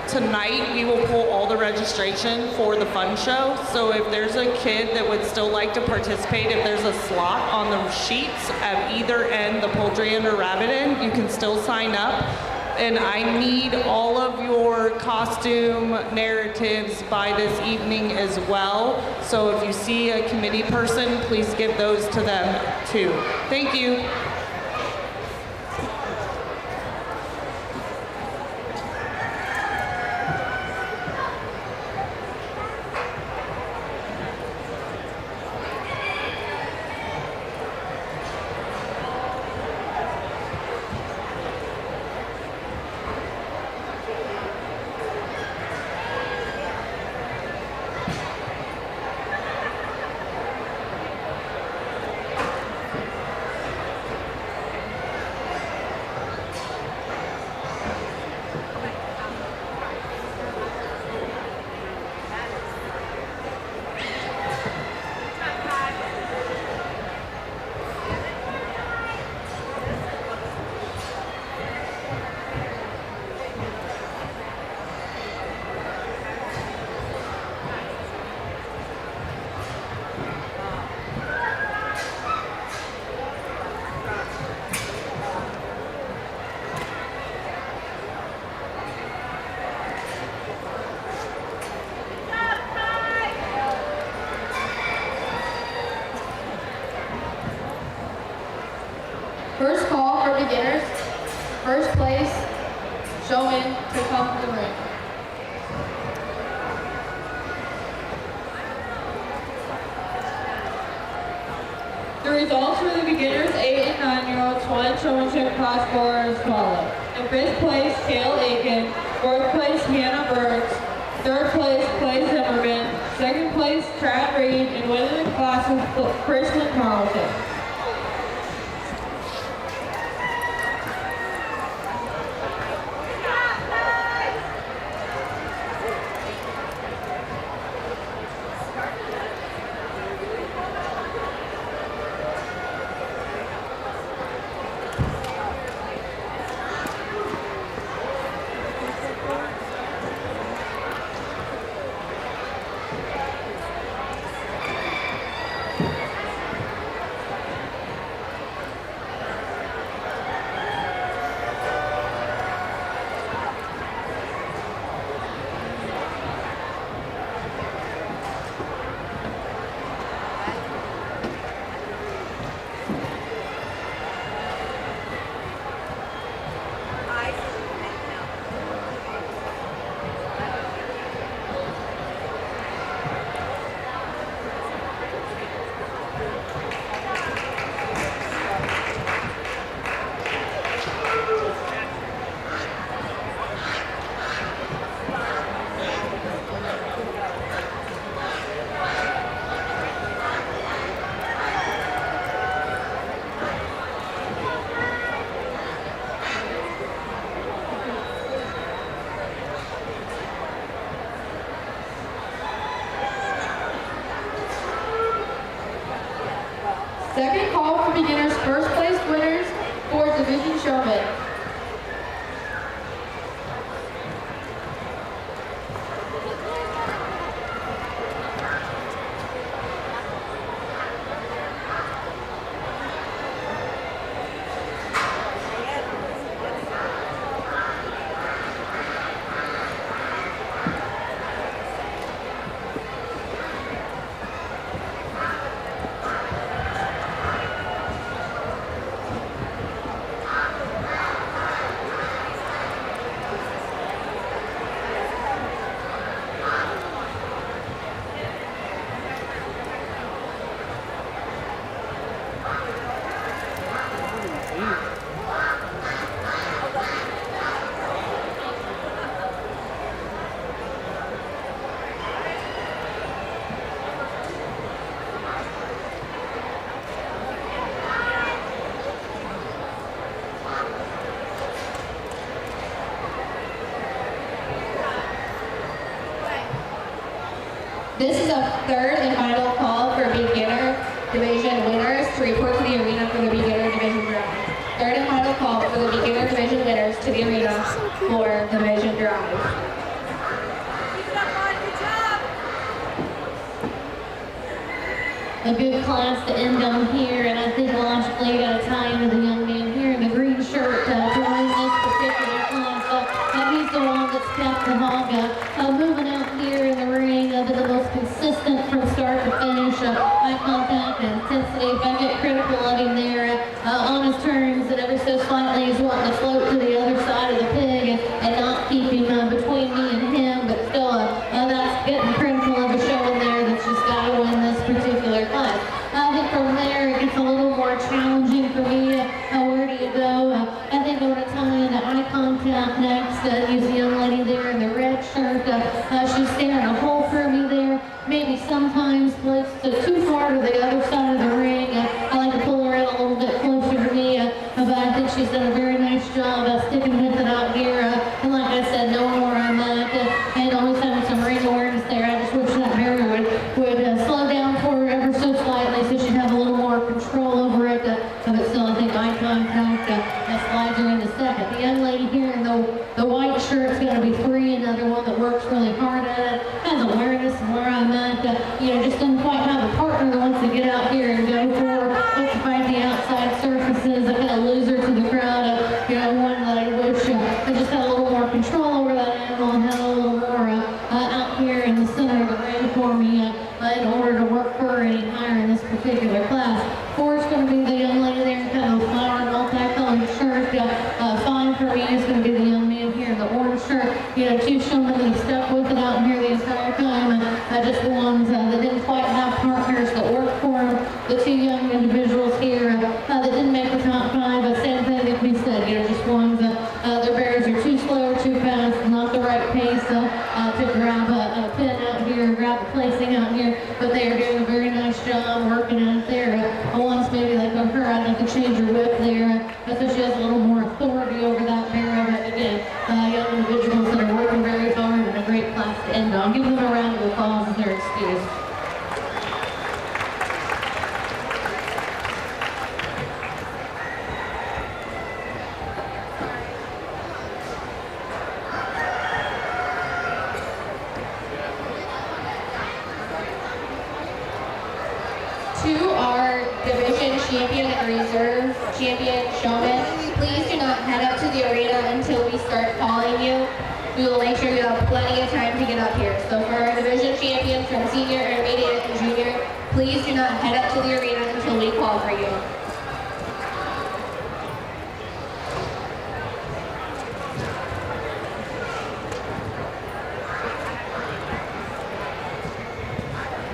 tonight we will pull all the registration for the fun show. So if there's a kid that would still like to participate, if there's a slot on the sheets at either end, the poultry end or rabbit end, you can still sign up. And I need all of your costume narratives by this evening as well. So if you see a committee person, please give those to them too. Thank you. First call for beginners. First place, showman to come to the ring. The results for the beginners 8 and 9-year-old Swine Showmanship Class 4 are as follows. In 5th place, Kale Aiken. 4th place, Hannah Burns. 3rd place, Clay Zimmerman. 2nd place, Trad Reed. And winning the class was Kristen Carlton. This is a third and final call for beginner division winners to report to the arena for the beginner division drive. Third and final call for the beginner division winners to the arena for the division drive. A good class to end on here, and I think logically got to tie into the young man here in the green shirt to win this particular class. He's the one that's kept the hog moving out here in the ring, been the most consistent from start to finish. Eye contact and intensity. If I get critical of him there on his turns, and ever so slightly he's wanting to float to the other side of the pig and not keep him between me and him, but still that's getting critical of a show in there that's just got to win this particular class. I think from there it gets a little more challenging for me. Where do you go? I think I'm going to tie into eye contact next. Use the young lady there in the red shirt. She's staring a hole for me there. Maybe sometimes placed too far to the other side of the ring. I like to pull her in a little bit closer to me, but I think she's done a very nice job sticking with it out here. And like I said, knowing where I'm at and always having some ring awareness there. I just wish that barrier would slow down for her ever so slightly so she'd have a little more control over it. But still, I think eye contact slides her into second. The young lady here in the white shirt's going to be three, another one that works really hard at it, has awareness of where I'm at, just doesn't quite have a partner that wants to get out here and go for, wants to find the outside surfaces, a kind of loser to the crowd, one that I wish I just had a little more control over that animal and had a little more out here in the center of the ring for me in order to work her any higher in this particular class. Four is going to be the young lady there in kind of a flower multicolored shirt. Five for me is going to be the young man here in the orange shirt. Two showmen that have stuck with it out here the entire time. Just the ones that didn't quite have partners that worked for them. The two young individuals here that didn't make the top five. Same thing that we said. Just ones their bears are too slow or too fast, not the right pace to grab a pin out here, grab the placing out here. But they are doing a very nice job working out there. Ones maybe like her, I'd like to change her whip there so she has a little more authority over that bear. But again, young individuals that are working very hard and a great class to end on. Give them a round of applause as they're excused. To our division champion and reserve champion showman, please do not head up to the arena until we start calling you. We will make sure you have plenty of time to get up here. So for our division champions from senior, intermediate, and junior, please do not head up to the arena until we call for you.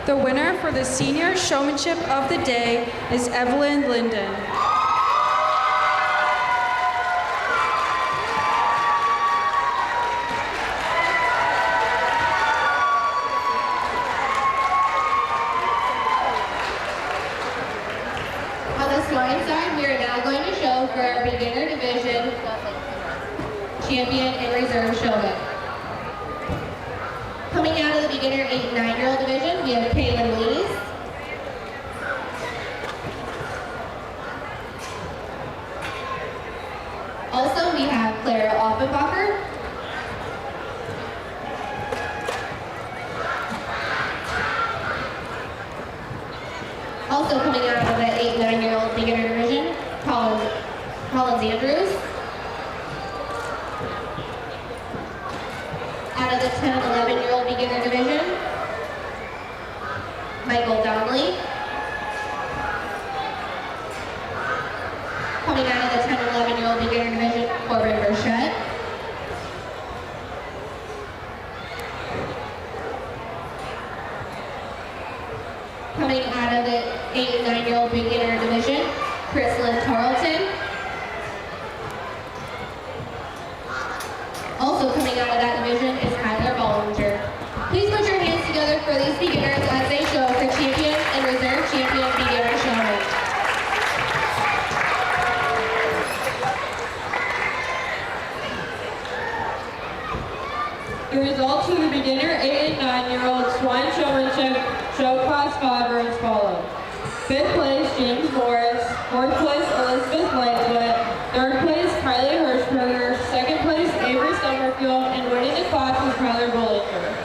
The winner for the senior showmanship of the day is Evelyn Linden. On the swine side, we are now going to show for our beginner division champion and reserve showman. Coming out of the beginner 8 and 9-year-old division, we have Kaylin Lees. Also, we have Clara Offenbacher. Also coming out of the 8 and 9-year-old beginner division, Collins Andrews. Out of the 10 and 11-year-old beginner division, Michael Donnelly. Coming out of the 10 and 11-year-old beginner division, Corbin Burchett. Coming out of the 8 and 9-year-old beginner division, Chrislyn Tarleton. Also coming out of that division is Tyler Bollinger. Please put your hands together for these beginners as they show for champion and reserve champion beginner showman. The results for the beginner 8 and 9-year-old Swine Showmanship Show Class 5 are as follows. 5th place, James Morris. 4th place, Elizabeth Lightfoot. 3rd place, Kylie Hirschberger. 2nd place, Avery Summerfield. And winning the class was Tyler Bollinger.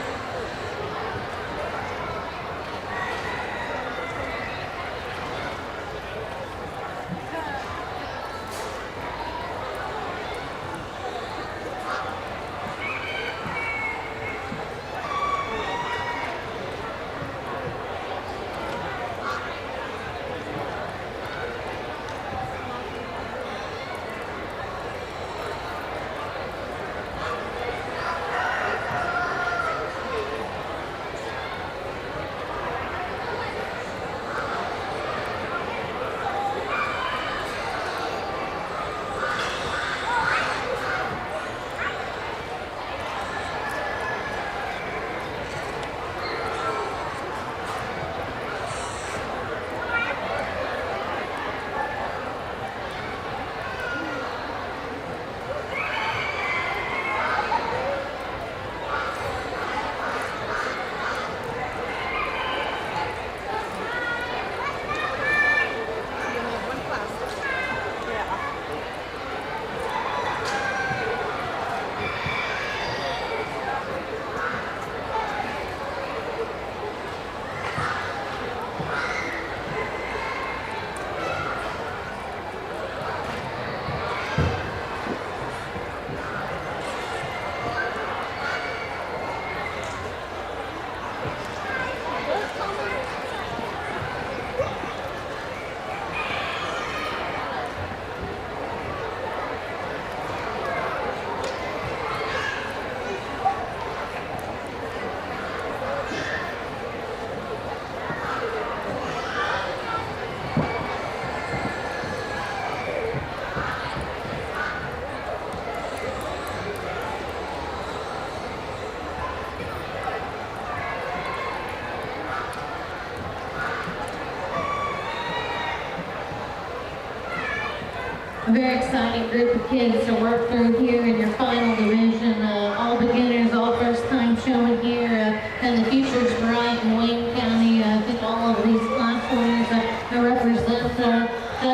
A very exciting group of kids to work through here in your final division. All beginners, all first-time showing here, and the future's bright in Wayne County. I think all of these class winners represent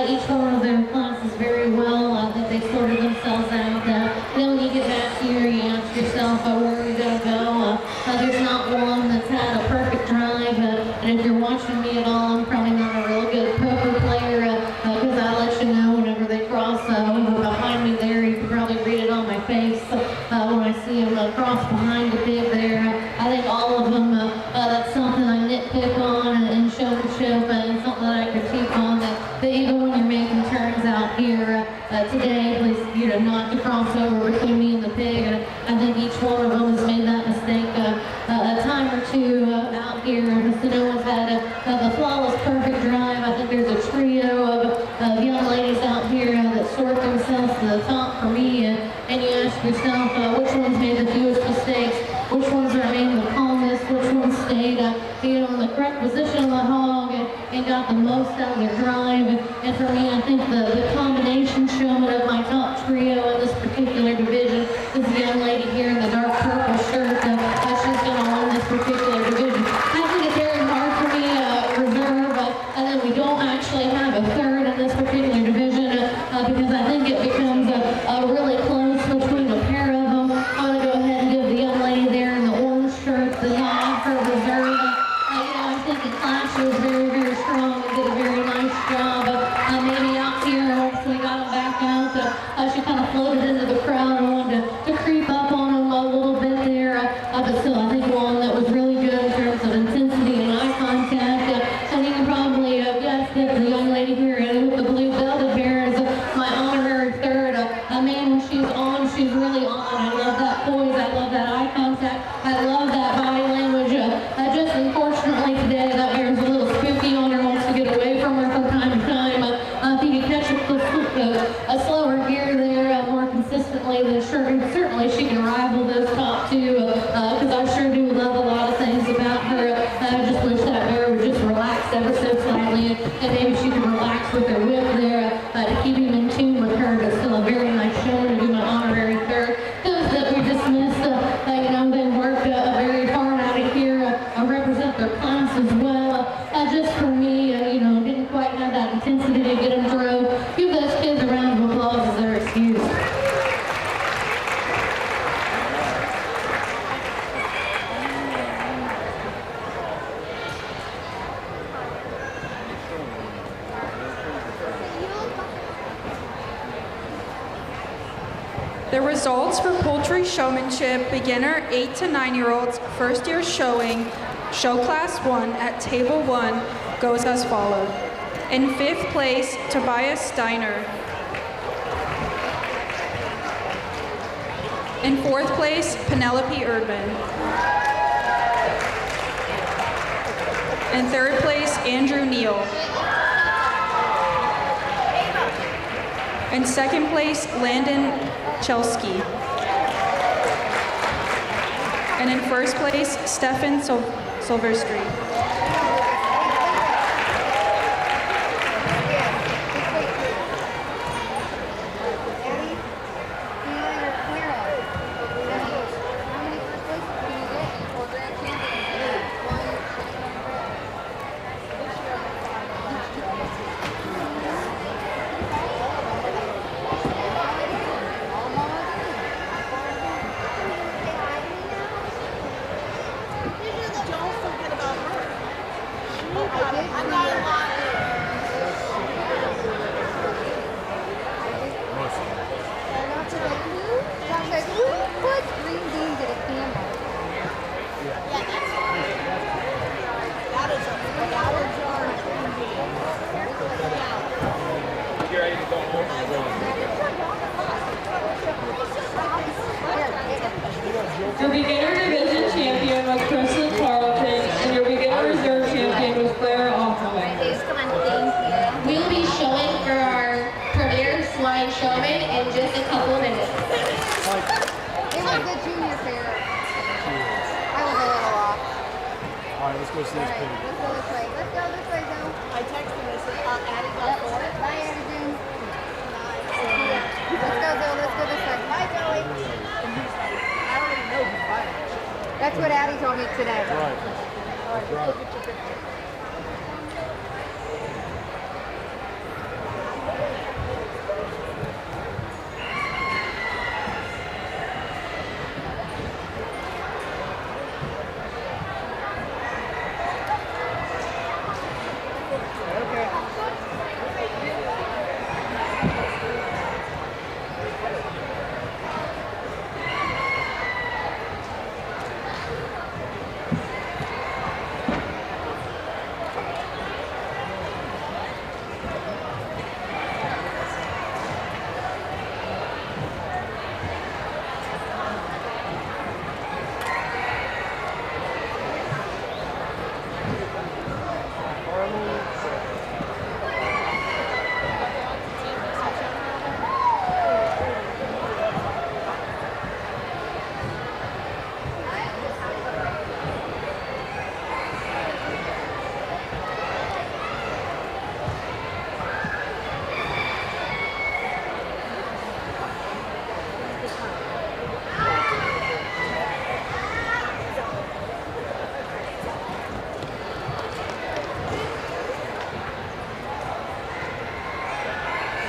each one of their classes very well. I think they sorted themselves out. Then when you get back here, you ask yourself, where are we going to go? There's not one that's had a perfect drive, and if you're watching me at all, I'm probably not a real good poker player, because I let you know whenever they cross over behind me there. You can probably read it on my face when I see them cross behind the pig there. I think all of them, that's something I nitpick on in showmanship, and something that I critique on, that even when you're making turns out here today, please, not to cross over between me and the pig. And I think each one of them has made that mistake a time or two out here. So no one's had the flawless perfect drive. I think there's a trio of young ladies out here that sort themselves to the top for me. And you ask yourself, which ones made the fewest mistakes? Which ones remained the calmest? Which ones stayed in the correct position of the hog and got the most out of their drive? And for me, I think the combination showman of my top trio in this particular division is the young lady here in the dark purple shirt. She's going to win this particular division. I think it's very hard for me to reserve, and then we don't actually have a third in this particular division because I think it becomes really close between a pair of them. I'm going to go ahead and give the young lady there in the orange shirt the nod for reserve. I think the class was very, very strong and did a very nice job. Maybe out here, once we got them back out, she kind of floated into the crowd and wanted to creep up on them a little bit there. But still, I think one that was really good in terms of intensity and eye contact. And you can probably guess that the young lady here with the blue belted bear is my honorary third. Man, when she's on, she's really on. I love that poise. I love that eye contact. I love that body language. Just unfortunately today, that bear's a little spooky on her, wants to get away from her from time to time. If you can catch a slower gear there more consistently, then certainly she can rival those top two, because I sure do love a lot of things about her. I just wish that bear would just relax ever so slightly, and maybe she can relax with her whip there to keep him in tune with her. But still a very nice showing to do my honorary third. Those that we dismissed, they The results for Poultry Showmanship beginner 8 to 9-year-olds first year showing show class 1 at table 1 goes as follows. In 5th place, Tobias Steiner. In 4th place, Penelope Erdman. In 3rd place, Andrew Neal. In 2nd place, Landon Chelsky. And in 1st place, Stefan Silverstreet. Your beginner division champion was Kristen Tarleton, and your beginner reserve champion was Claire Offman. We will be showing for our premier swine showman in just a couple minutes. It was the junior fair. I was a little off. All right, let's go see this pig. Let's go this way. Let's go this way, Joe. I texted him. I said, Addie got for it. Bye, Addie June. Let's go, Joe. Let's go this way. Bye, Joey. I don't even know who's buying it. That's what Addie told me today. Right. All right, let's go get your picture.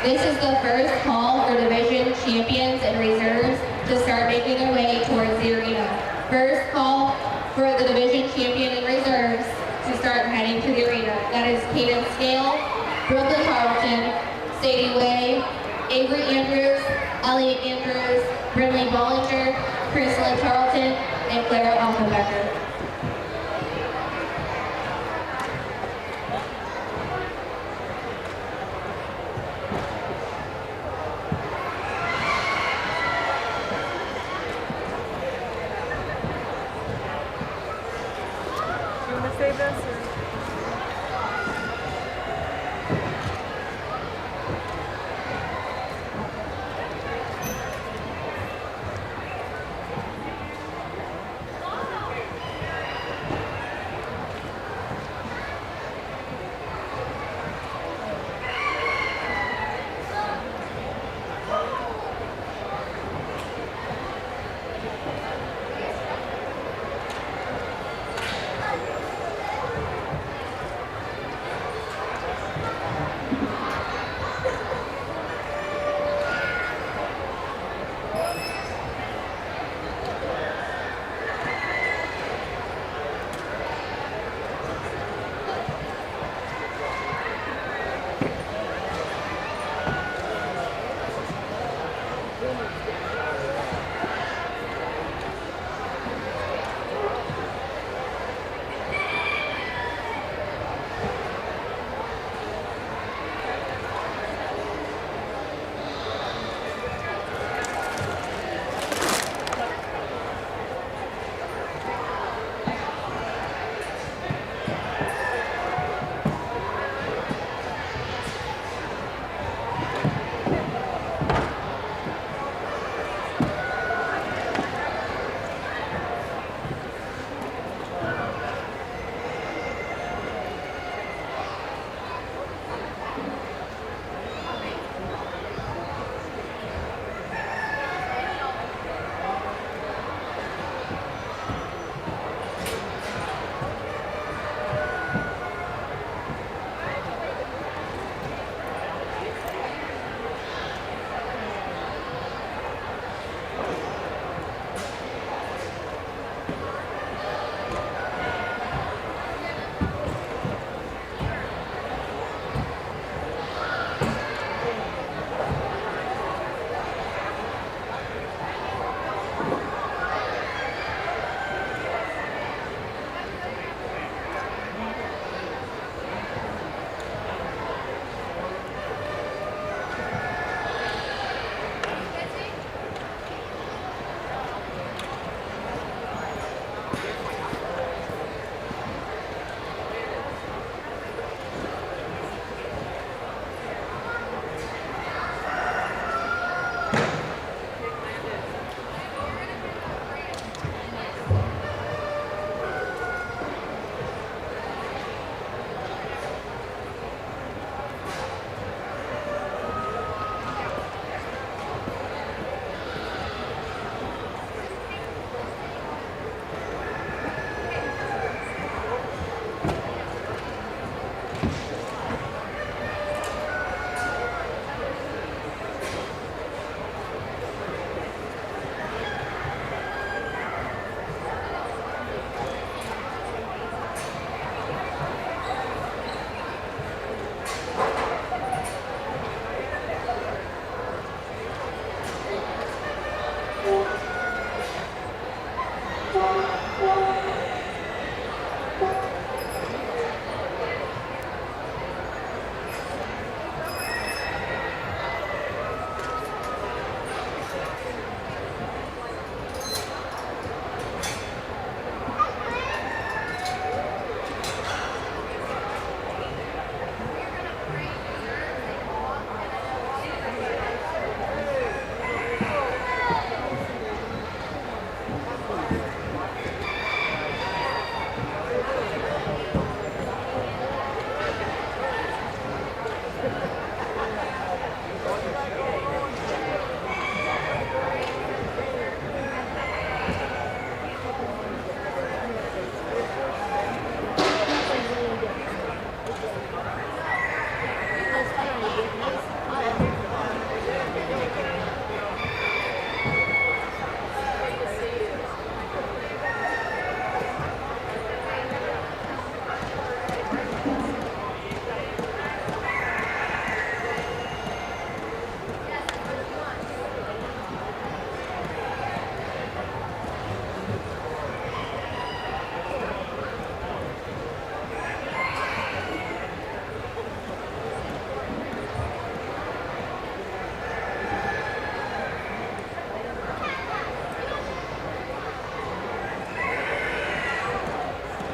This is the first call for division champions and reserves to start making their way towards the arena. First call for the division champion and reserves to start heading to the arena. That is Kaden Scale, Brooklyn Carlton, Sadie Way, Avery Andrews, Elliot Andrews, Brinley Bollinger, Chrislyn Tarleton, and Clara Offenbecker. Save this or?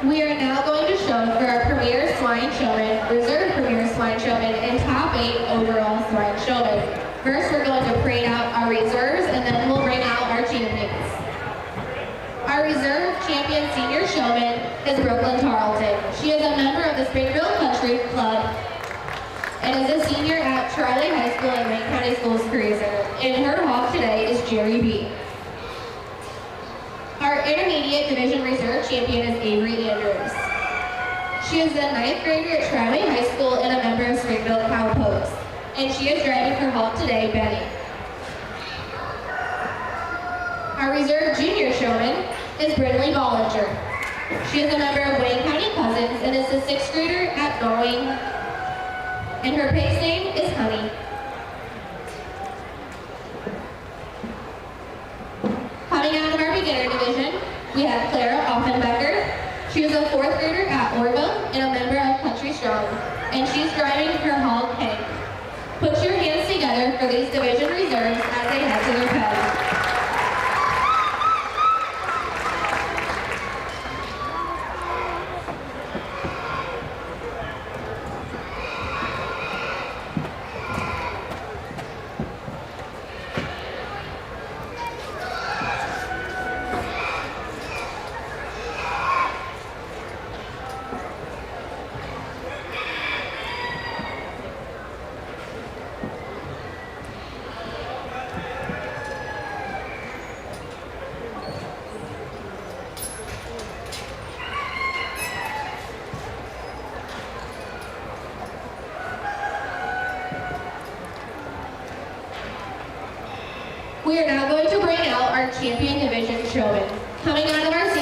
We are now going to show for our Premier Swine Showman, Reserve Premier Swine Showman, and Top 8 Overall Swine Showman. First, we're going to parade out our reserves, and then we'll bring out our champions. Our reserve champion senior showman is Brooklyn Tarleton. She is a member of the Springfield Country Club and is a senior at Charlie High School and Wayne County Schools Career Center. And her hawk today is Jerry B. Our intermediate division reserve champion is Avery Andrews. She is a 9th grader at Charlie High School and a member of Springfield Cowpokes. And she is driving her hawk today, Benny. Our reserve junior showman is Brindley Bollinger. She is a member of Wayne County Cousins and is a 6th grader at Going. And her pace name is Honey. Coming out of our beginner division, we have Clara Offenbecker. She is a 4th grader at Orville and a member of Country Strong, and she's driving her hog Hank. Put your hands together for these division reserves as they head to their pens.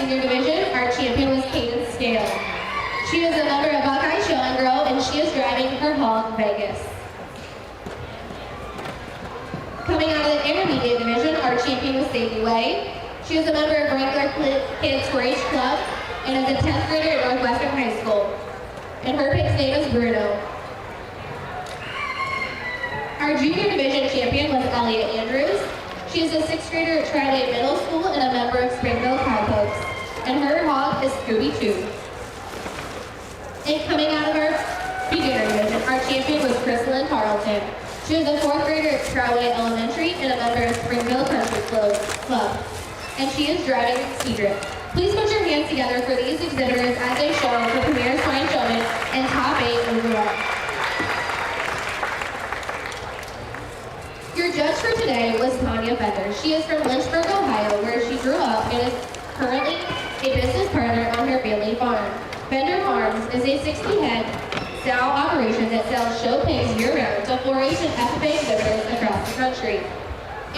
senior division, our champion was Kaden Scale. She is a member of Buckeye Show and Grow, and she is driving her hog Vegas. Coming out of the intermediate division, our champion was Sadie Way. She is a member of Wrangler Kids 4-H Club and is a 10th grader at Northwestern High School. And her pig's name is Bruno. Our junior division champion was Elliot Andrews. She is a 6th grader at Triley Middle School and a member of Springville Cowpokes. And her hog is Scooby-Choo. And coming out of our beginner division, our champion was Crystalyn Tarleton. She was a 4th grader at Crowway Elementary and a member of Springville Country Club. And she is driving Cedric. Please put your hands together for these exhibitors as they show for Premier Swine Showman and top 8 overall. Your judge for today was Tanya Feather. She is from Lynchburg, Ohio, where she grew up and is currently a business partner on her family farm. Bender Farms is a 60-head sow operation that sells show pigs year-round to 4-H and FFA exhibitors across the country.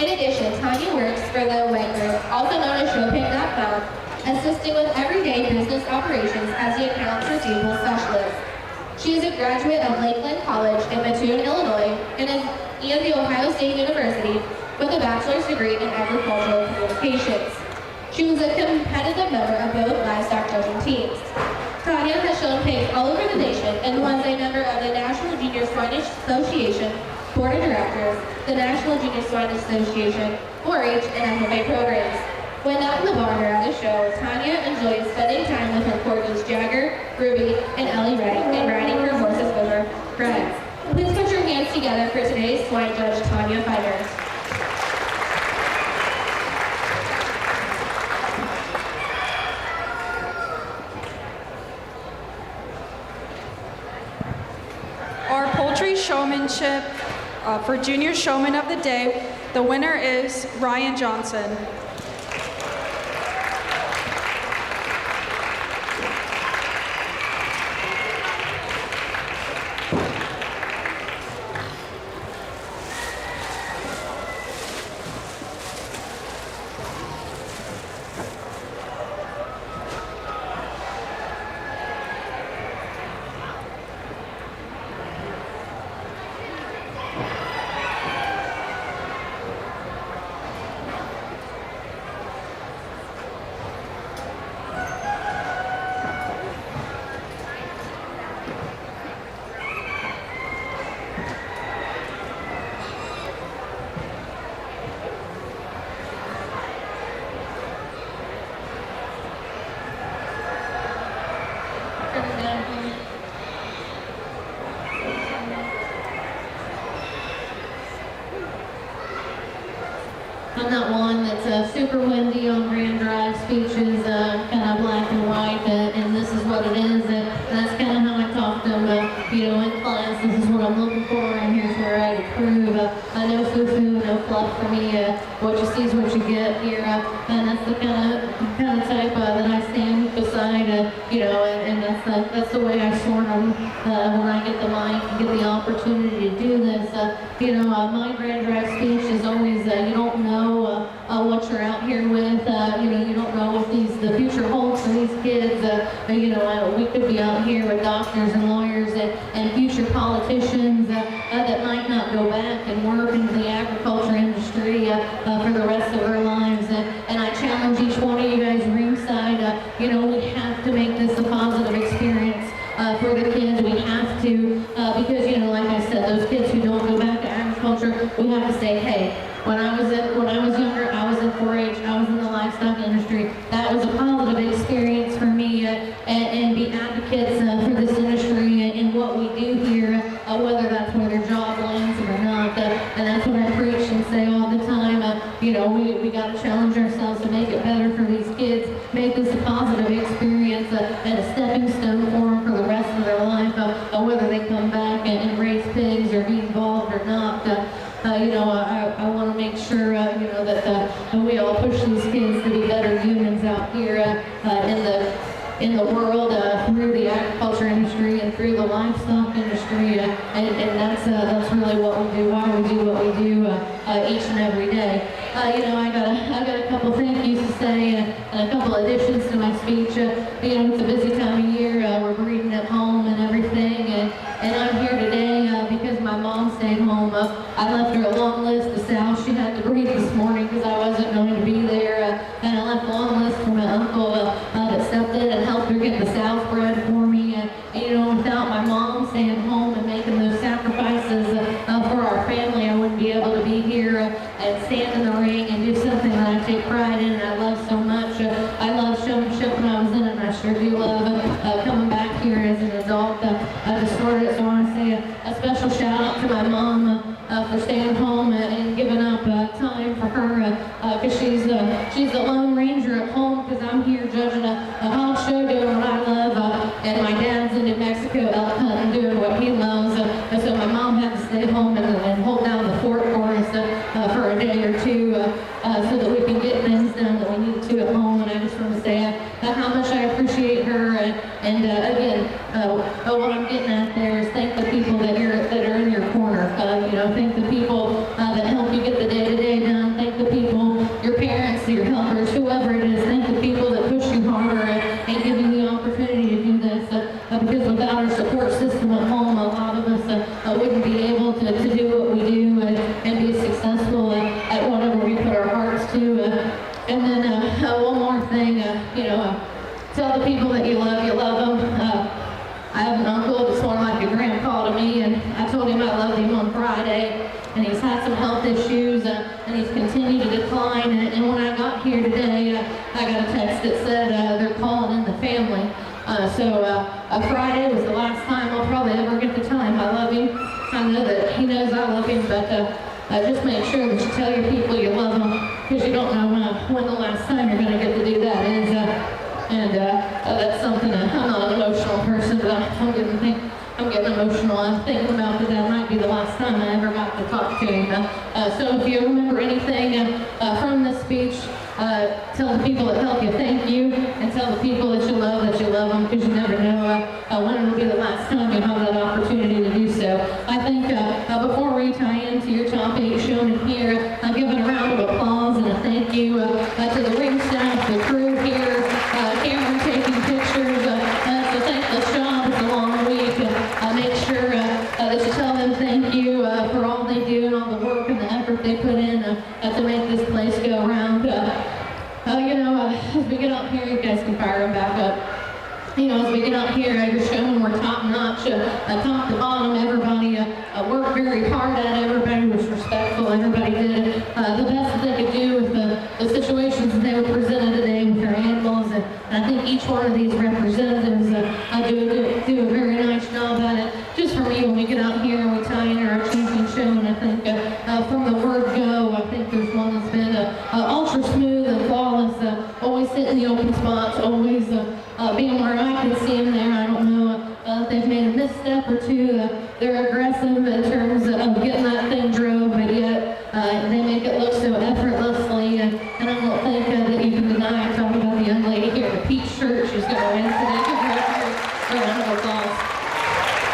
In addition, Tanya works for the Wet Group, also known as ShowPig.com, assisting with everyday business operations as the accounts receivable specialist. She is a graduate of Lakeland College in Mattoon, Illinois, and the Ohio State University with a bachelor's degree in agricultural communications. She was a competitive member of both livestock judging teams. Tanya has shown pigs all over the nation and was a member of the National Junior Swine Association Board of Directors, the National Junior Swine Association, 4-H, and FFA programs. When not in the barn or at the show, Tanya enjoys spending time with her corgis Jagger, Ruby, and Ellie Ray, and riding her horses with her friends. Please put your hands together for today's swine judge, Tanya Feither. Our poultry showmanship for Junior Showman of the Day, the winner is Ryan Johnson. I'm not one that's super windy on grand drive speeches, kind of black and white, and this is what it is, and that's kind of how I talk to them, in class, this is what I'm looking for, and here's where I approve. No foo-foo, no fluff for me, what you see is what you get here, and that's the kind of type that I stand beside, and that's the way I sort them when I get the mic and get the opportunity to do this. My grand drive speech is always, you don't know what you're out here with, you don't know what the future holds for these kids, we could be out here with doctors and lawyers and future politicians that might not go back and work into the agriculture industry for the rest of their lives, and I challenge each one of you guys ringside, we have to make this a positive experience for the kids. We have to, because like I said, those kids who don't go back to agriculture, we have to say, hey, when I was younger, I was in 4-H, I was in the livestock industry. That was a positive experience for me, and be advocates for this industry and what we do here, whether that's where their job lands or not. And that's what I preach and say all the time. We got to challenge ourselves to make it better for these kids, make this a positive experience and a stepping stone for them for the rest of their life, whether they come back and raise pigs or be involved or not. I want to make sure, that we all push these kids to be better humans out here in the world through the agriculture industry and through the livestock industry, and that's really what we do, why we do what we do each and every day. I got a couple thank yous to say. and a couple additions to my speech. It's a busy time of year. We're breeding at home and everything, and I'm here today because my mom stayed home. I left her a long list of sows she had to breed this morning because I wasn't going to be there, and I left a long list for my uncle that stepped in and helped her get the sows bred for me. Without my mom staying home and making those sacrifices for our family, I wouldn't be able to be here and stand in the ring and do something that I take pride in and I love so much. I loved Showmanship when I was in it, and I sure do love coming back here as an adult to start it. So I want to say a special shout out to my mom for staying home and giving up time for her because she's the lone ranger at home because I'm here judging a hog show doing what I love, and my dad's in New Mexico elk hunting doing what he loves. So my mom had to stay home and hold down the fort for us for a day or two so that we can get things done that we need to at home. And I just want to say how much I appreciate her. And again, what I'm getting at there is thank the people that are in your corner. Thank the people that help you get the day-to-day done. Thank the people, your parents, your helpers, whoever it is. Thank the people that push you harder and give you the opportunity to do this. Because without our support system at home, a lot of us wouldn't be able to do what we do and be successful at whatever we put our hearts to. And then one more thing, tell the people that you love them. I have an uncle that's more like a grandpa to me, and I told him I loved him on Friday, and he's had some health issues, and he's continued to decline. And when I got here today, I got a text that said they're calling in the family. So Friday was the last time I'll probably ever get the time. I love him. I know that he knows I love him, but just make sure that you tell your people you love them, because you don't know when the last time you're going to get to do that is. And that's something I'm not an emotional person, but I'm getting emotional. I'm thinking about that might be the last time I ever got to talk to him. So if you remember anything from this speech, tell the people that help you thank you, and tell the people that you love them, because you never know when it will be the last time you have that opportunity to do so. I think before we tie into your top 8 shown in here, I'll give it a round of applause and a thank you to the ring staff, the crew here, Cameron taking pictures. It's a thankless job. It's a long week. Make sure that you tell them thank you for all they do and all the work and the effort they put in to make this place go around. As we get up here, you guys can fire them back up. As we get up here, your showmen were top notch, top to bottom. Everybody worked very hard at it. Everybody was respectful. Everybody did the best that they could do with the situations that they were presented today with their animals. And I think each one of these representatives do a very nice job at it. Just for me, when we get out here and we tie in our champion show, and I think from the word go, I think there's one that's been ultra smooth and flawless, always hitting the open spots, always being where I could see them there. I don't know if they've made a misstep or two. They're aggressive in terms of getting that thing drove, but yet they make it look so effortlessly. And I don't think that you can deny. I'm talking about the young lady here in the peach shirt. She's going to win today. Give her a round of applause.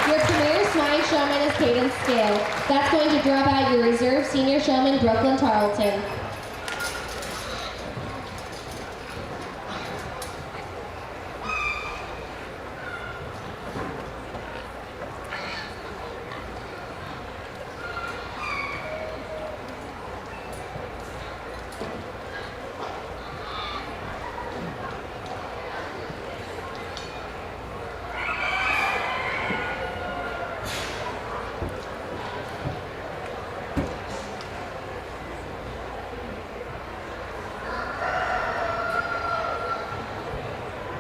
Your premier swine showman is Caden Scale. That's going to drop out your reserve senior showman, Brooklyn Tarleton.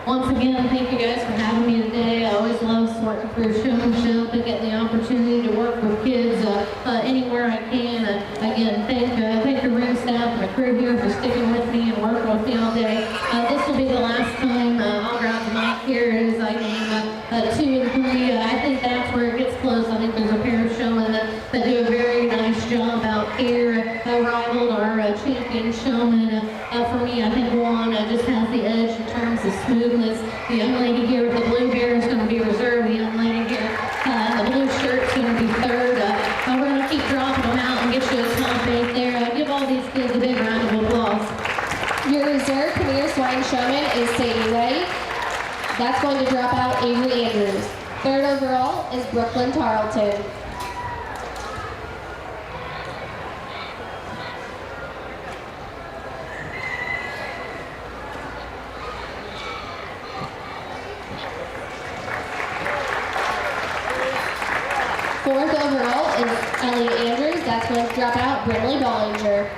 Once again, thank you guys for having me today. I always love working for Showmanship and getting the opportunity to work with kids anywhere I can. Again, thank the ring staff and the crew here for sticking with me and working with me all day. This will be the last time I'll grab the mic here as I name 2 and 3. I think that's where it gets close. I think there's a pair of showmen that do a very nice job out here. Rivaled our champion showman. For me, I think one just has the edge in terms of smoothness. The young lady here with the blue hair is going to be reserved. The young lady here in the blue shirt is going to be third. We're going to keep dropping them out and get you a top 8 there. Give all these kids a big round of applause. Your reserve premier swine show appointment is Sadie Ray. That's going to drop out Avery Andrews. Third overall is Brooklyn Tarleton. Fourth overall is Elliot Andrews. That's going to drop out Brimley Bollinger.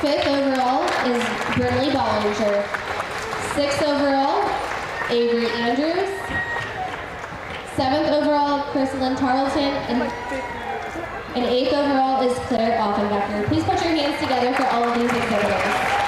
Fifth overall is Brimley Bollinger. Sixth overall, Avery Andrews. Seventh overall, Chrysalyn Tarleton. And eighth overall is Claire Offenbecker. Please put your hands together for all of these exhibitors.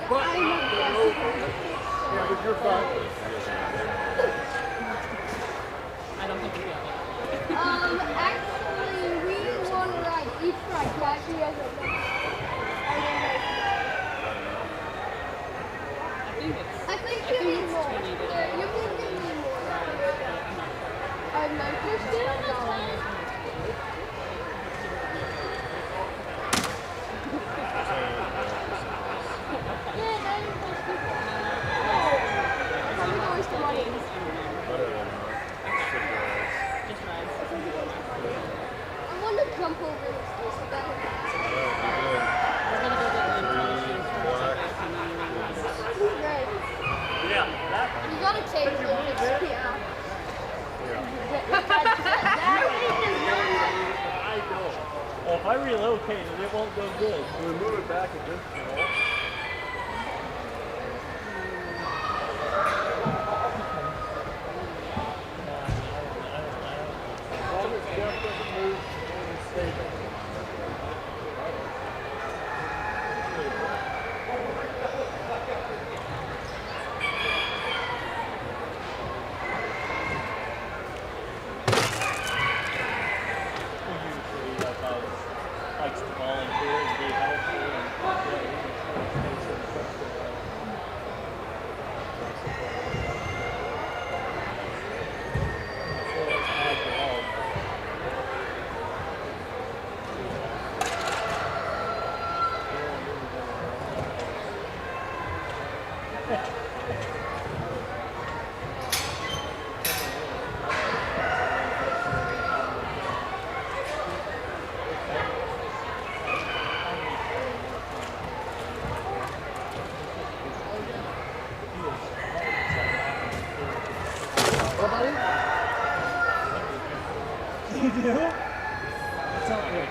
Yeah, but you're fine. I don't think we got it. Actually, we want to ride each ride. So actually, as a I think you need more. Yeah, you can give me more. I'm interested in $1. I want to jump over this. Yeah, You gotta change it. Yeah. Well, if I relocate it, it won't go good. We move it back a bit. Likes to volunteer and be helpful and You do? What's up here?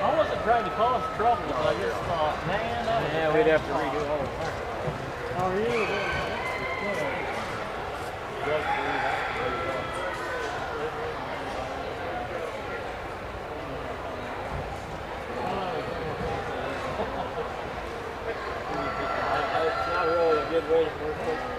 I wasn't trying to cause trouble, but I just thought, man, yeah, we'd have to redo all of that. How are you? It's not really a good way to work with.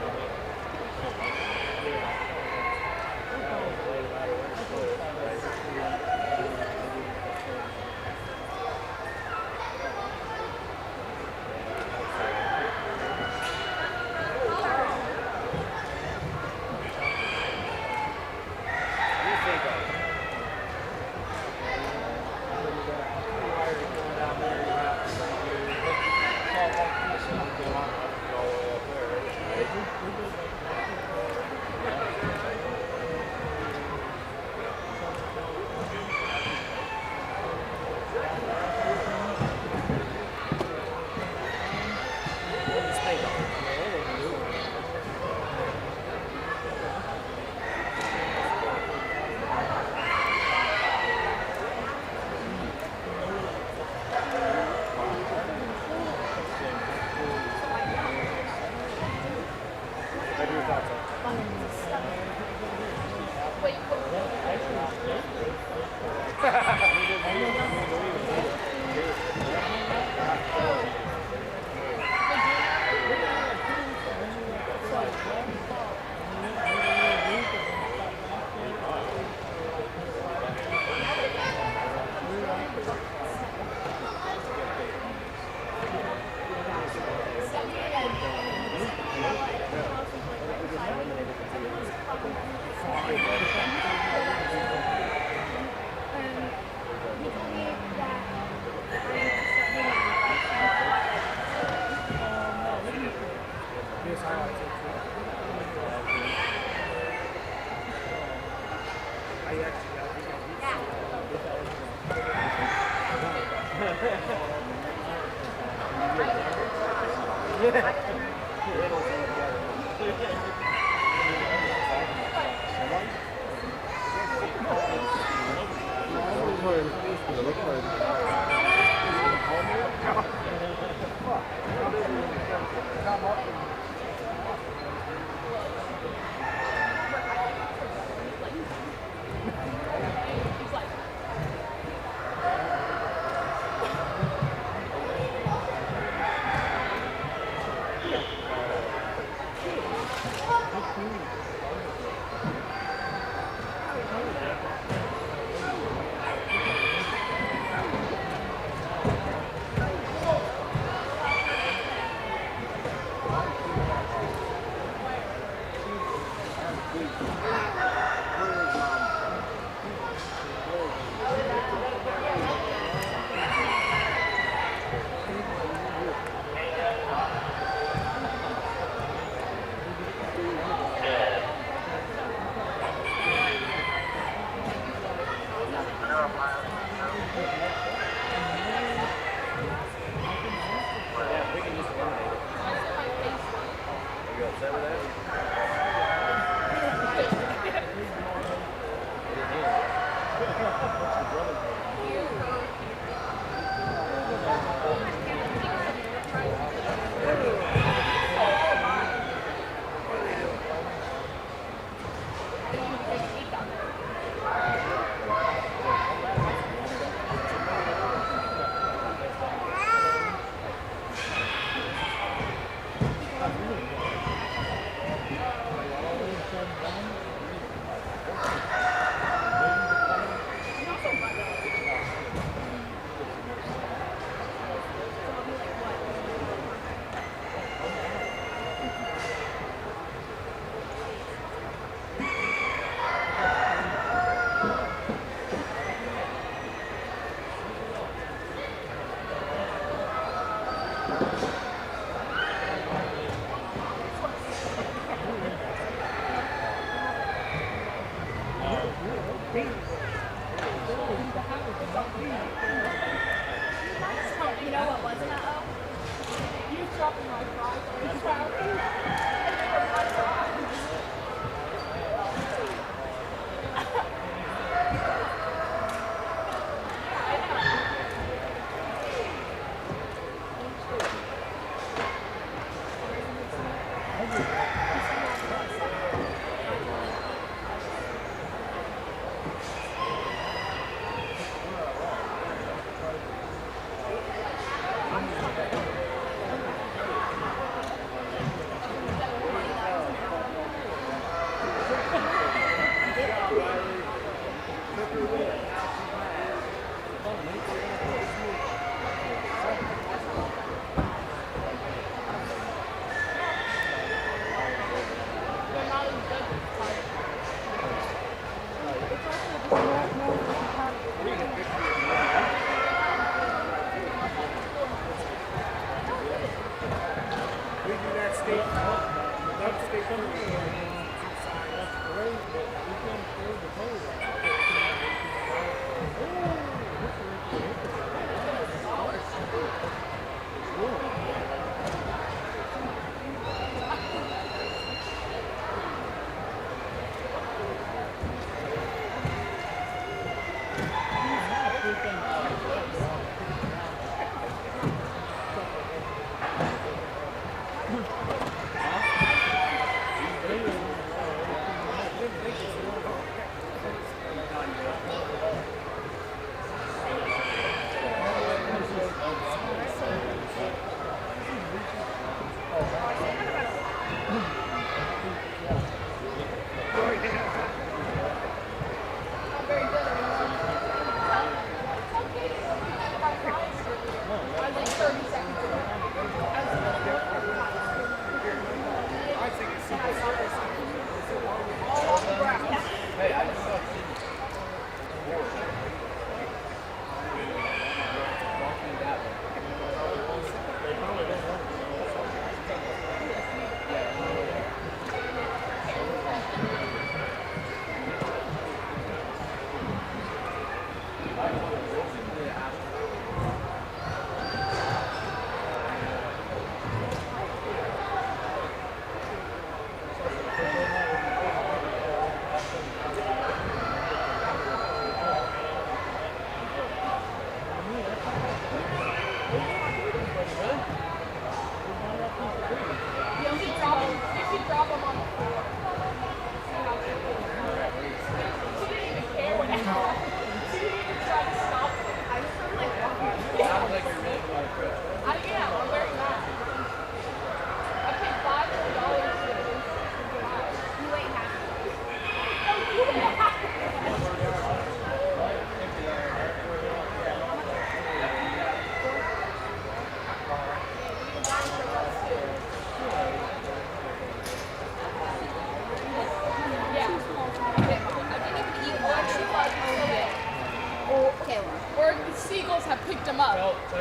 have picked him up.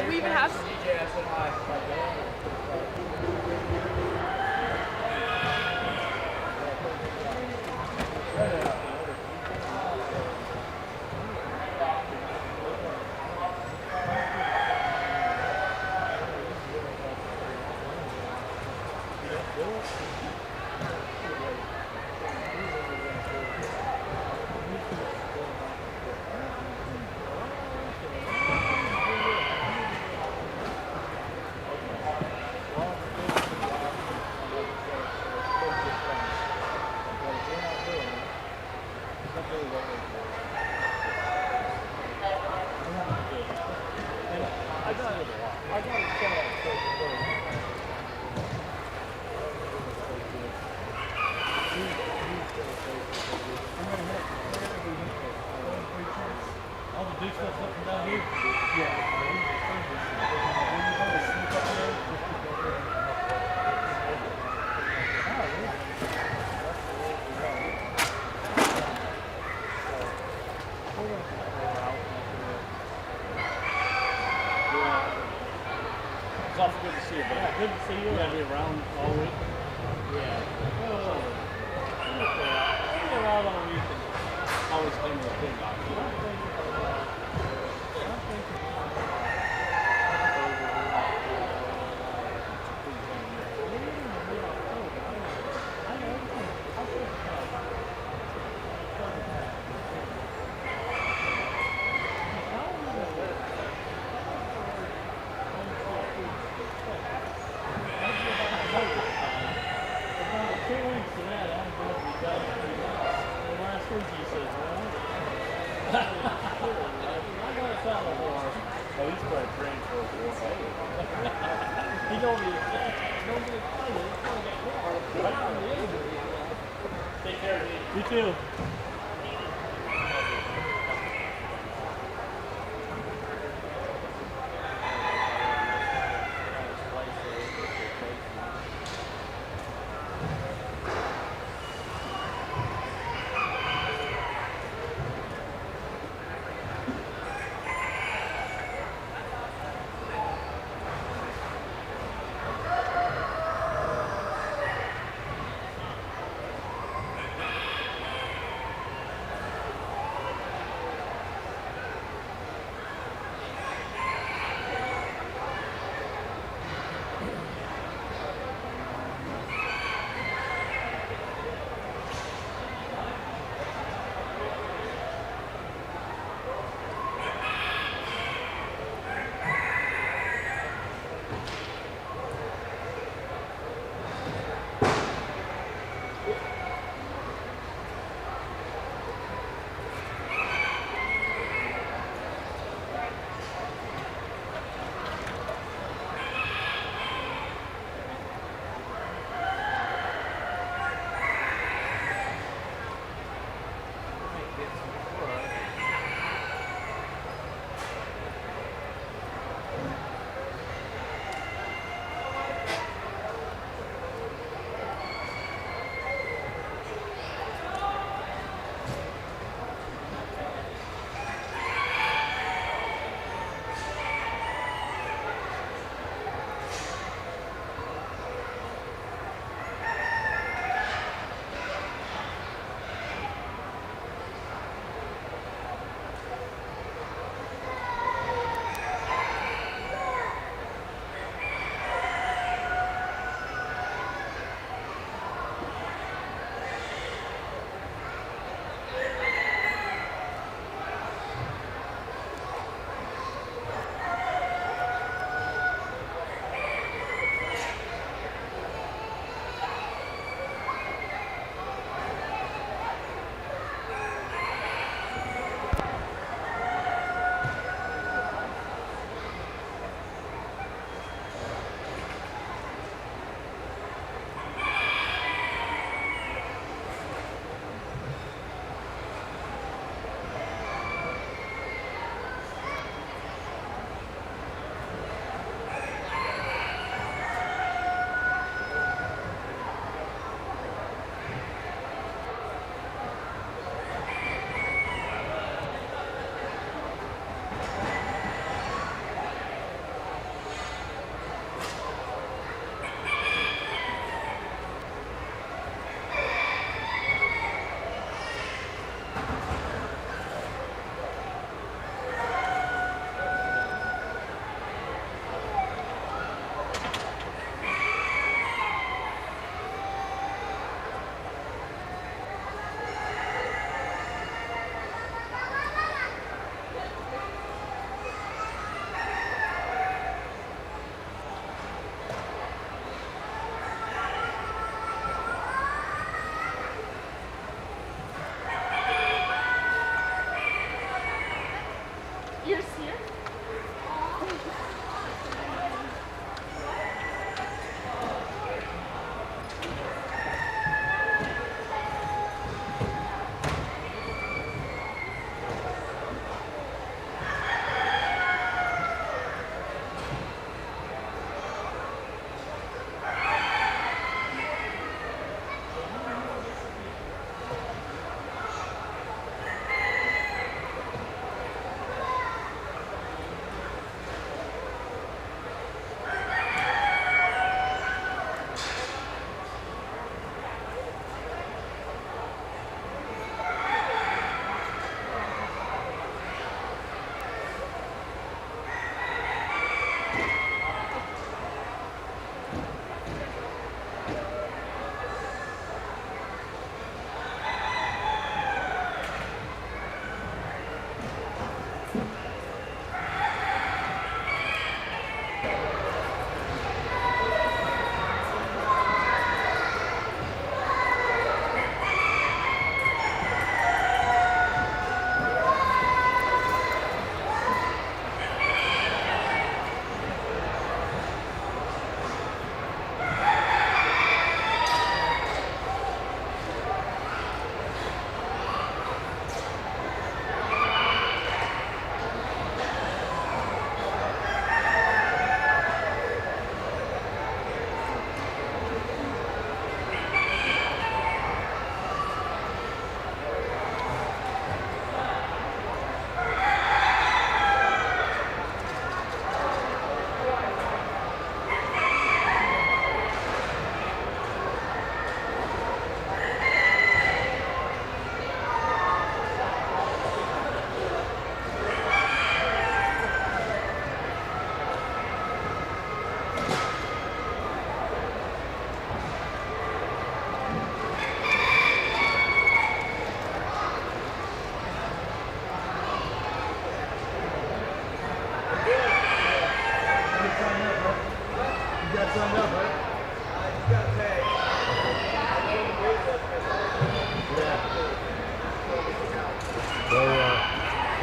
We even have. It's awful good to see you, buddy. Good to see you. You're going to be around all week? Yeah. Be around all week and always clean with a big dog. Take care of you. You too.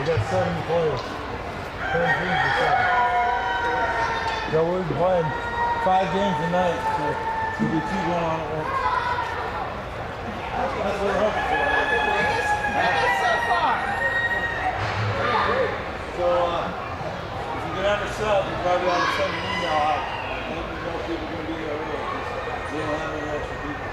got 7 players. 10 teams or 7. So we're playing 5 games a night, so we'll be 2 going on at once. That's what we're hoping for. So far. So, if you get under sub, you probably ought to send an email out. Let me know if people are going to be there early, because we don't have any extra people.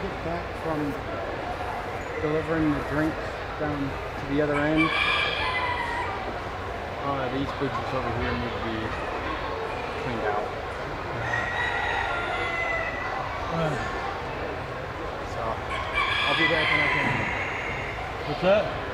get back from delivering the drinks down to the other end, these bleachers over here need to be cleaned out. So I'll be back when I can. What's that?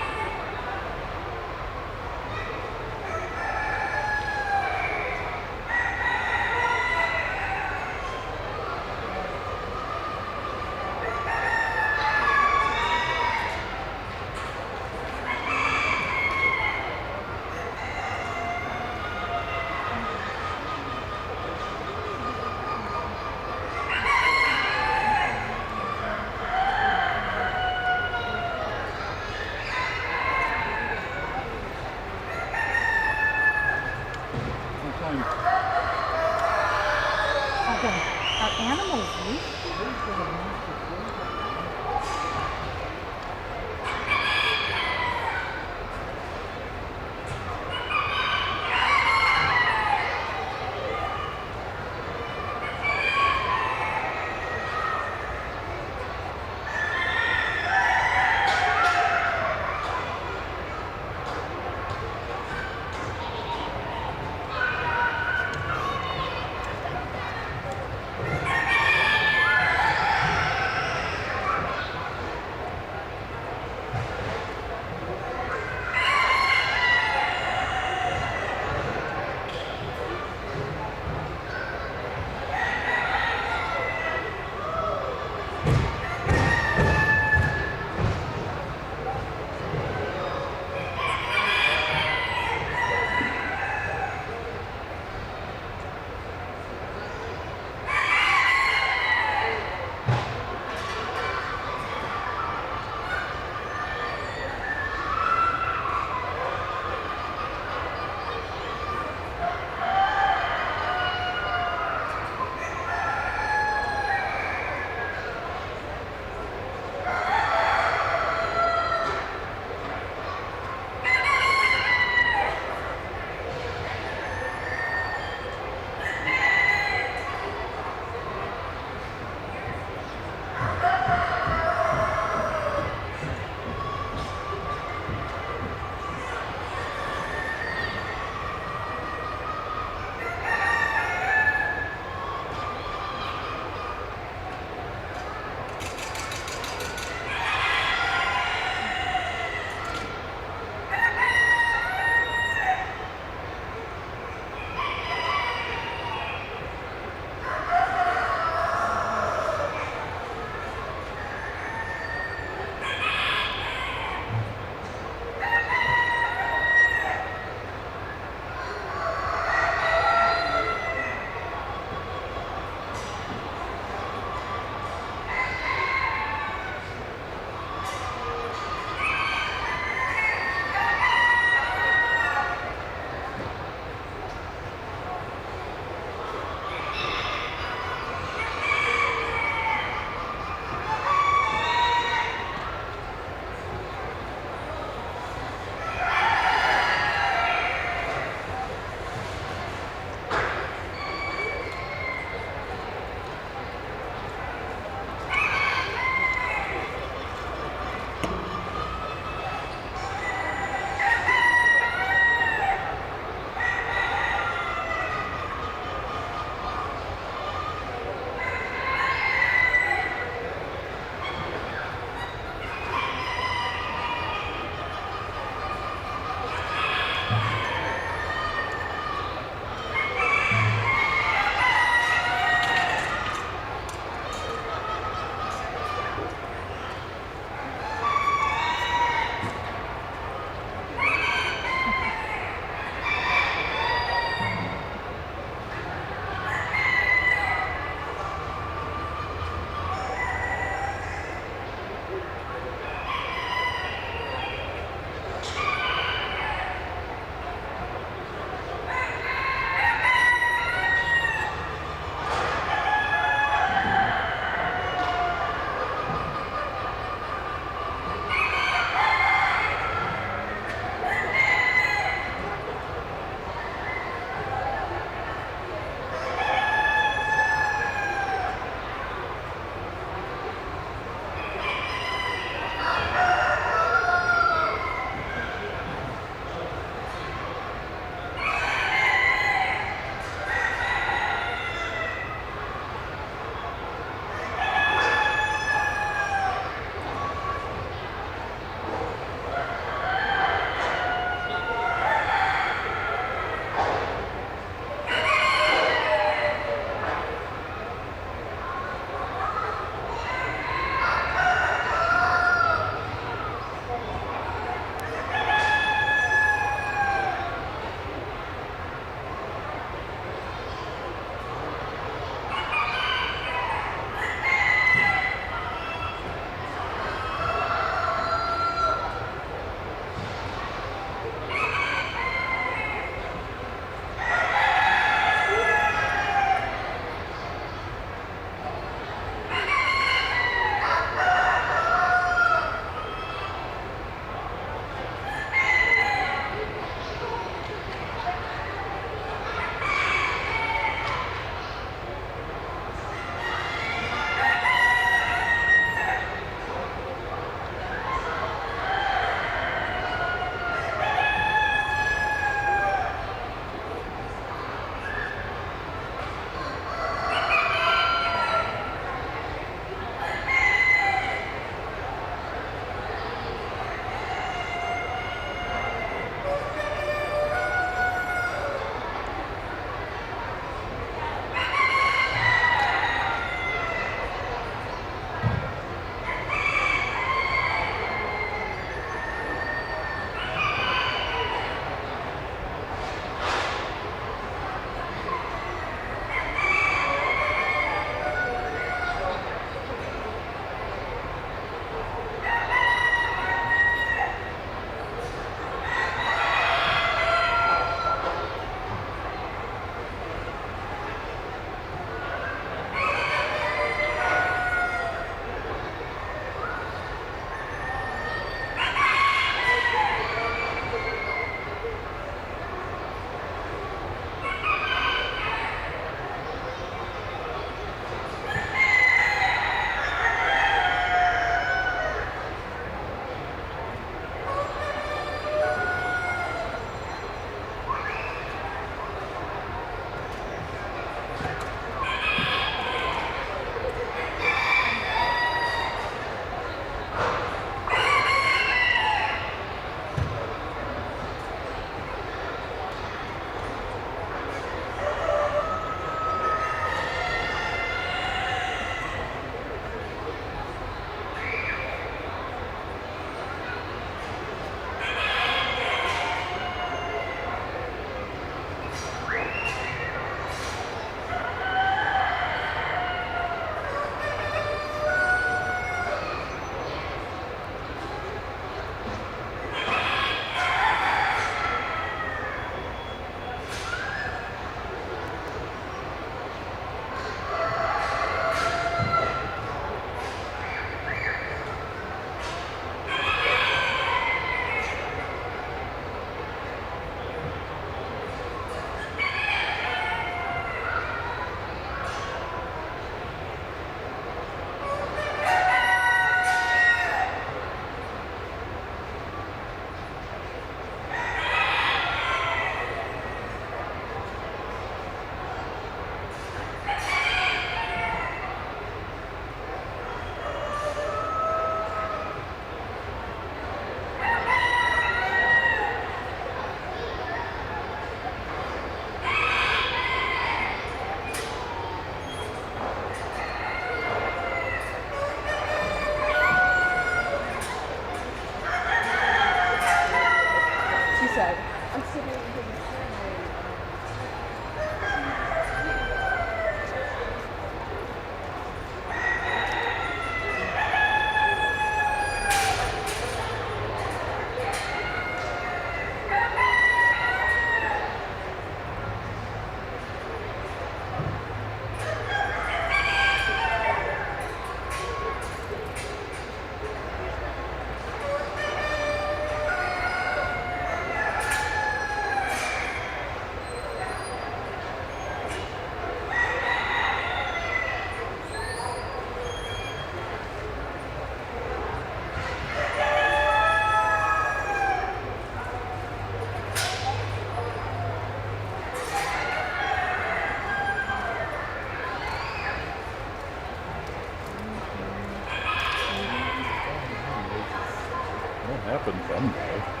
happen someday.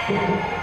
Sean!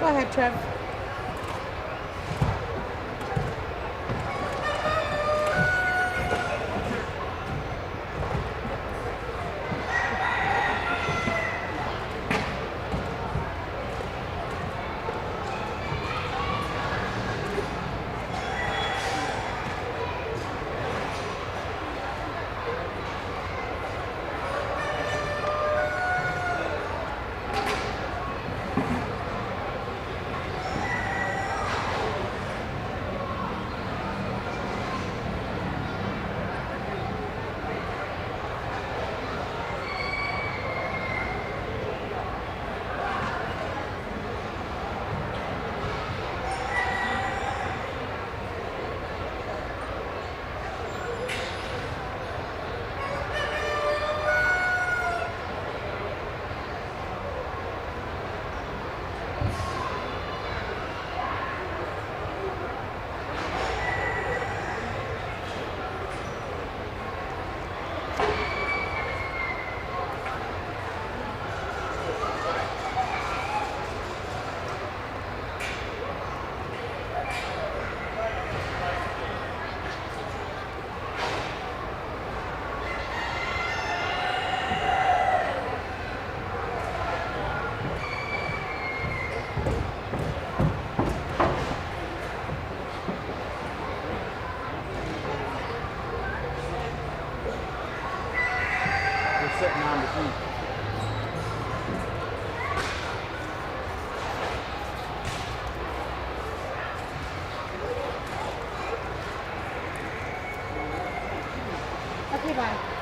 Go ahead, Trev. on the feet. Okay, bye.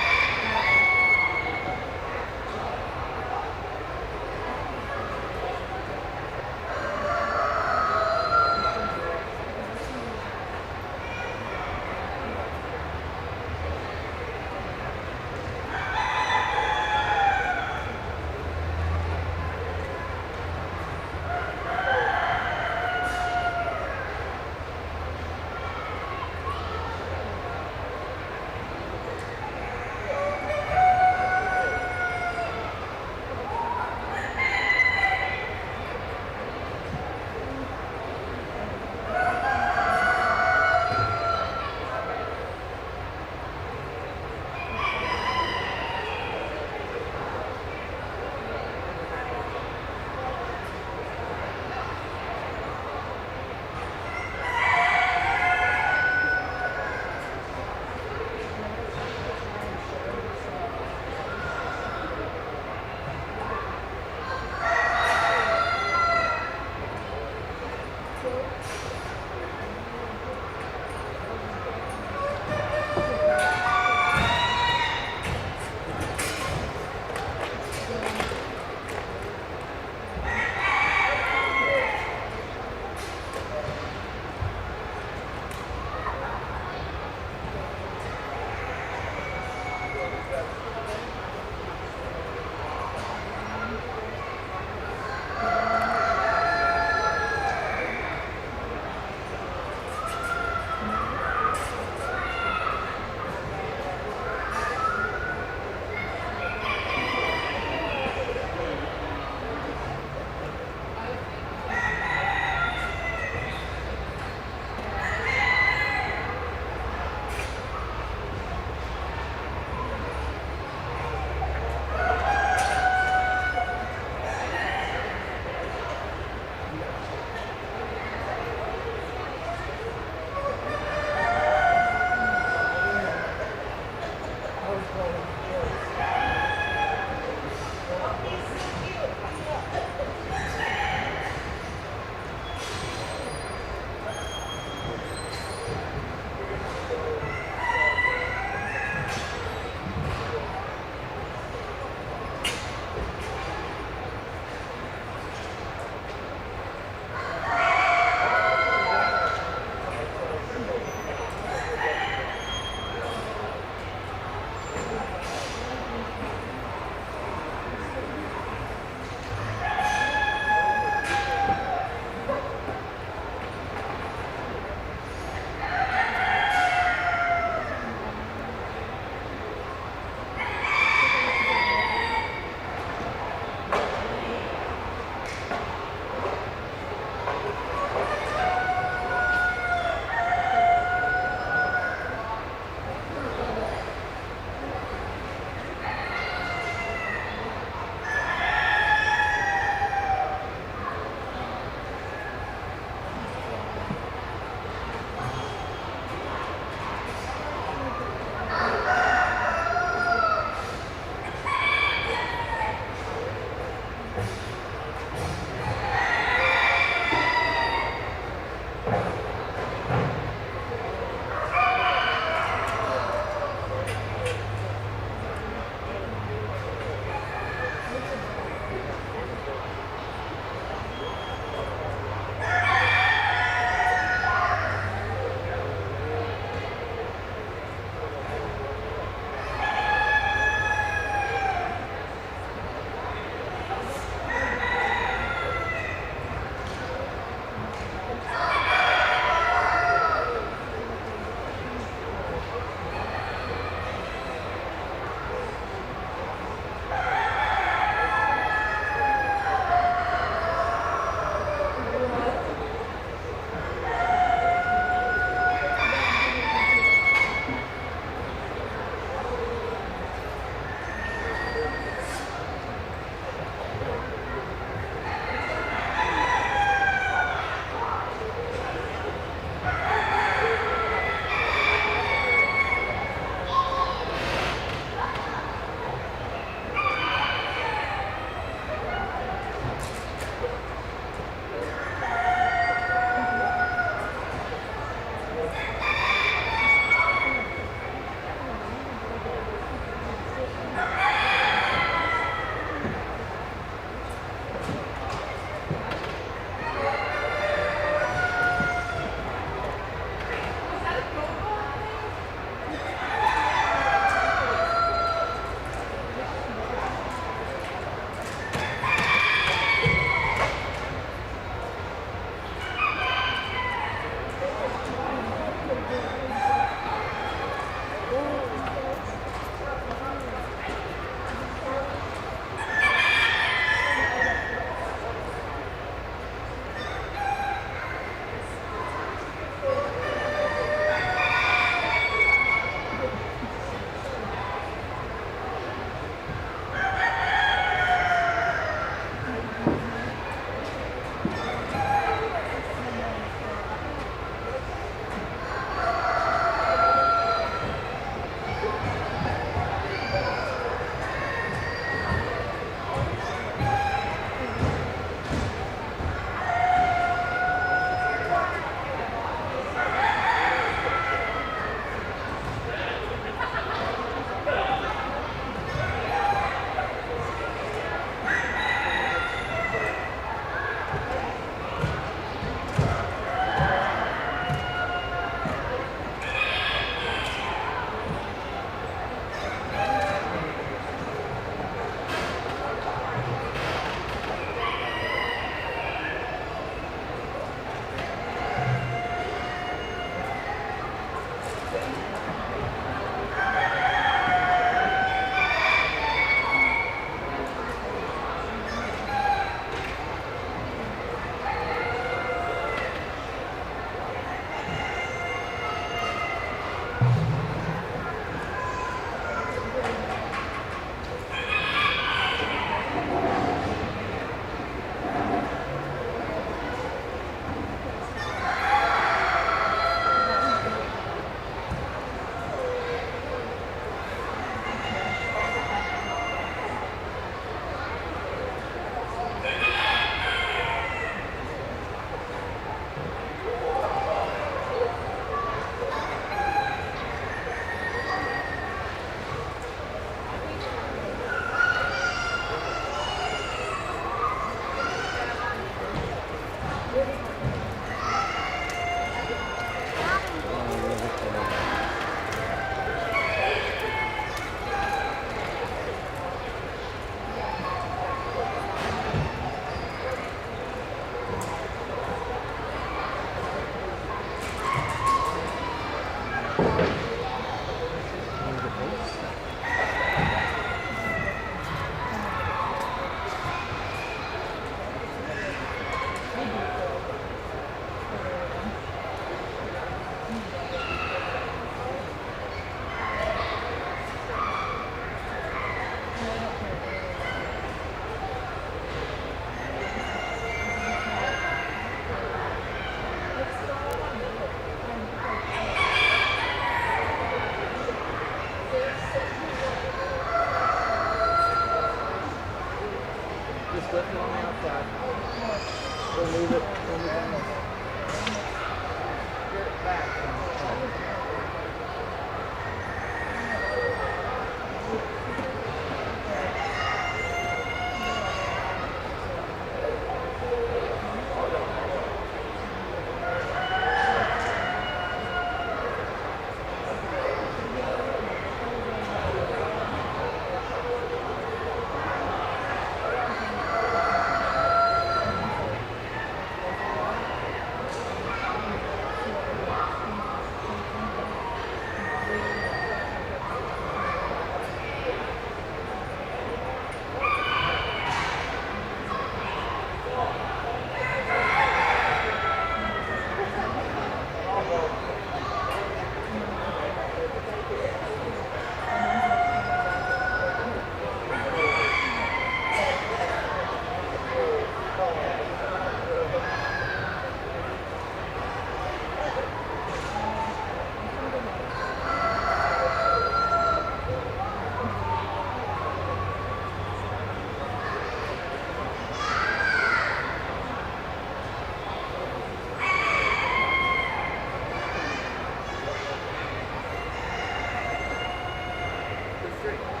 street.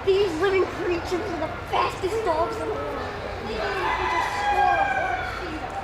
These living creatures are the fastest dogs in the world. They don't even just score a horse feeder.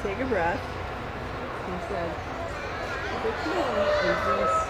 Take a breath. He said, the key is this.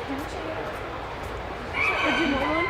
Would you want one?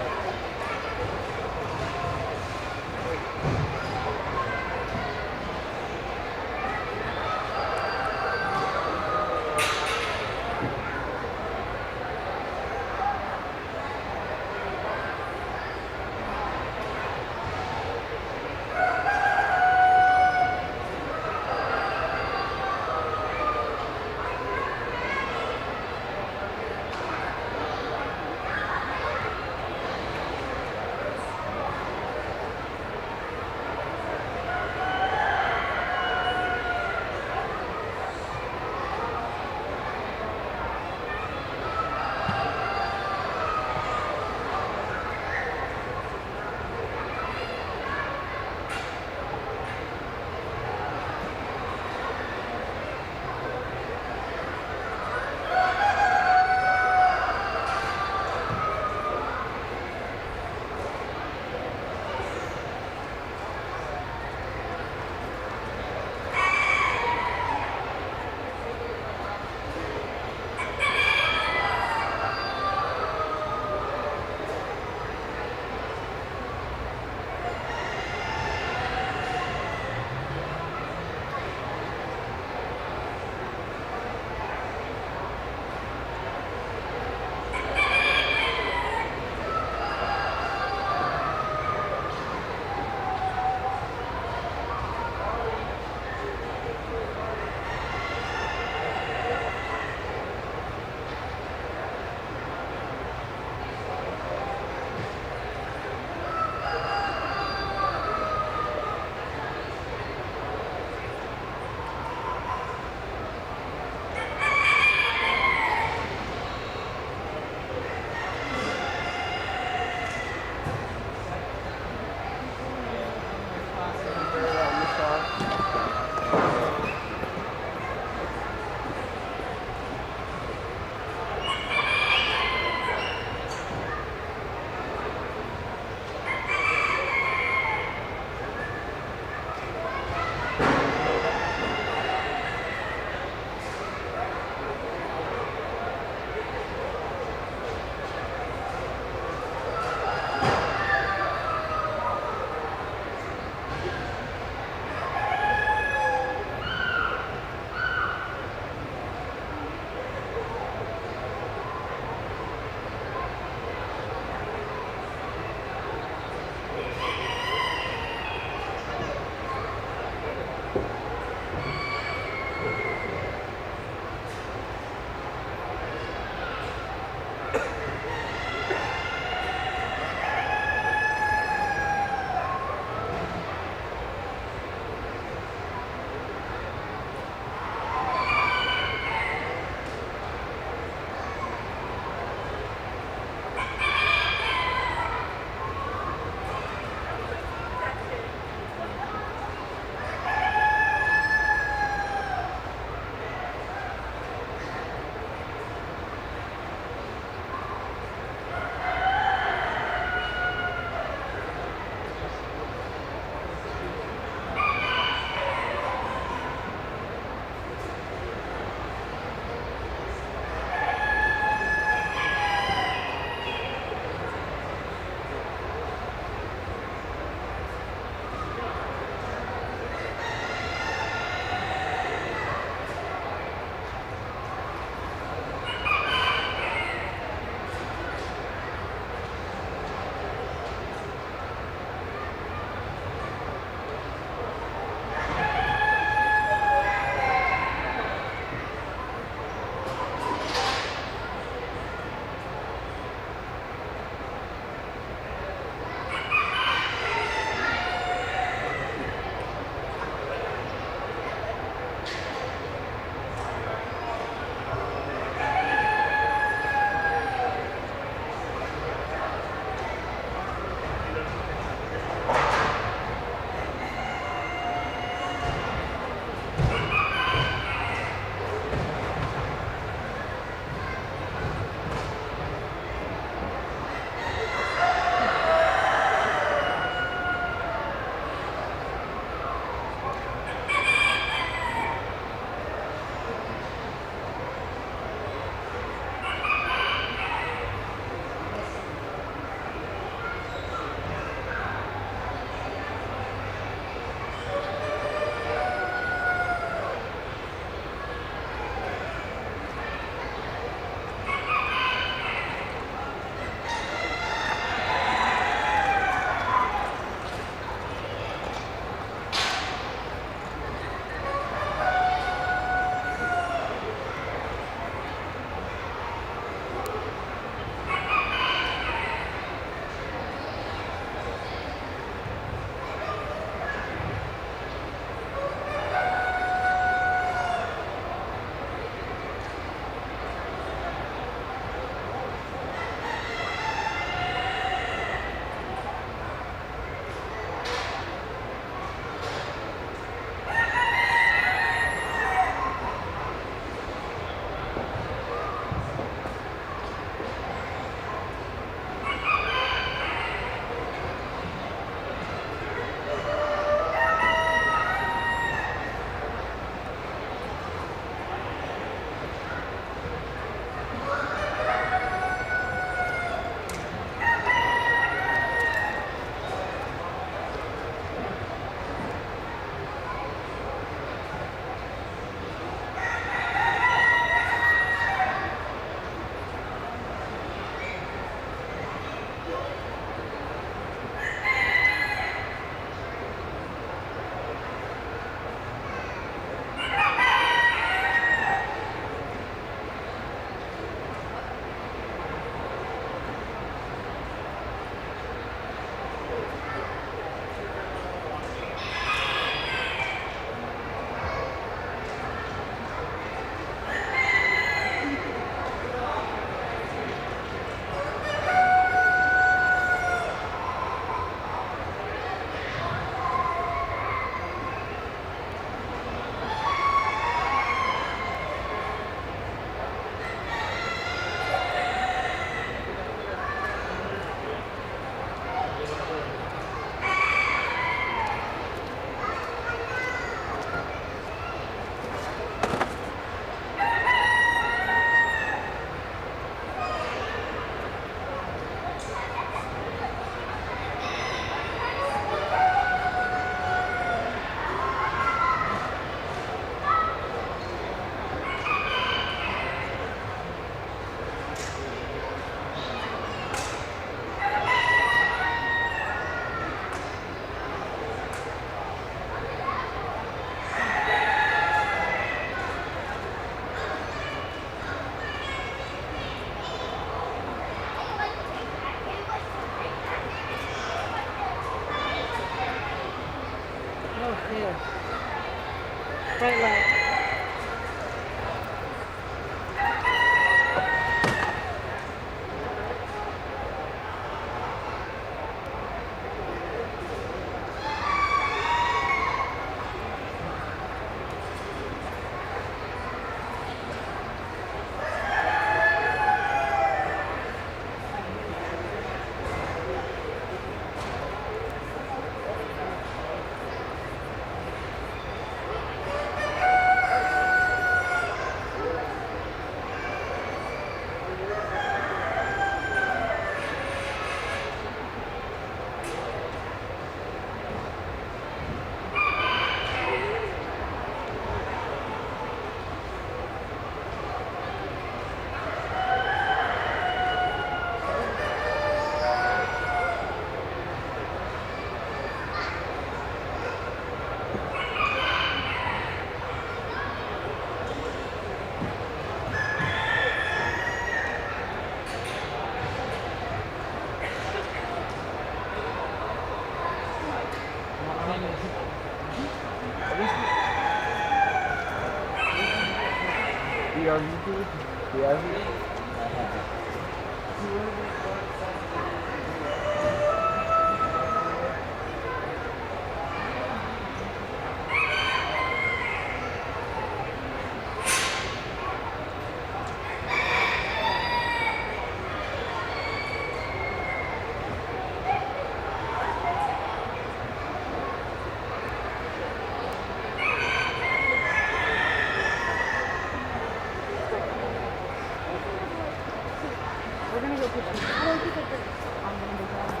We're gonna go put them. I don't think I'm gonna go grab them.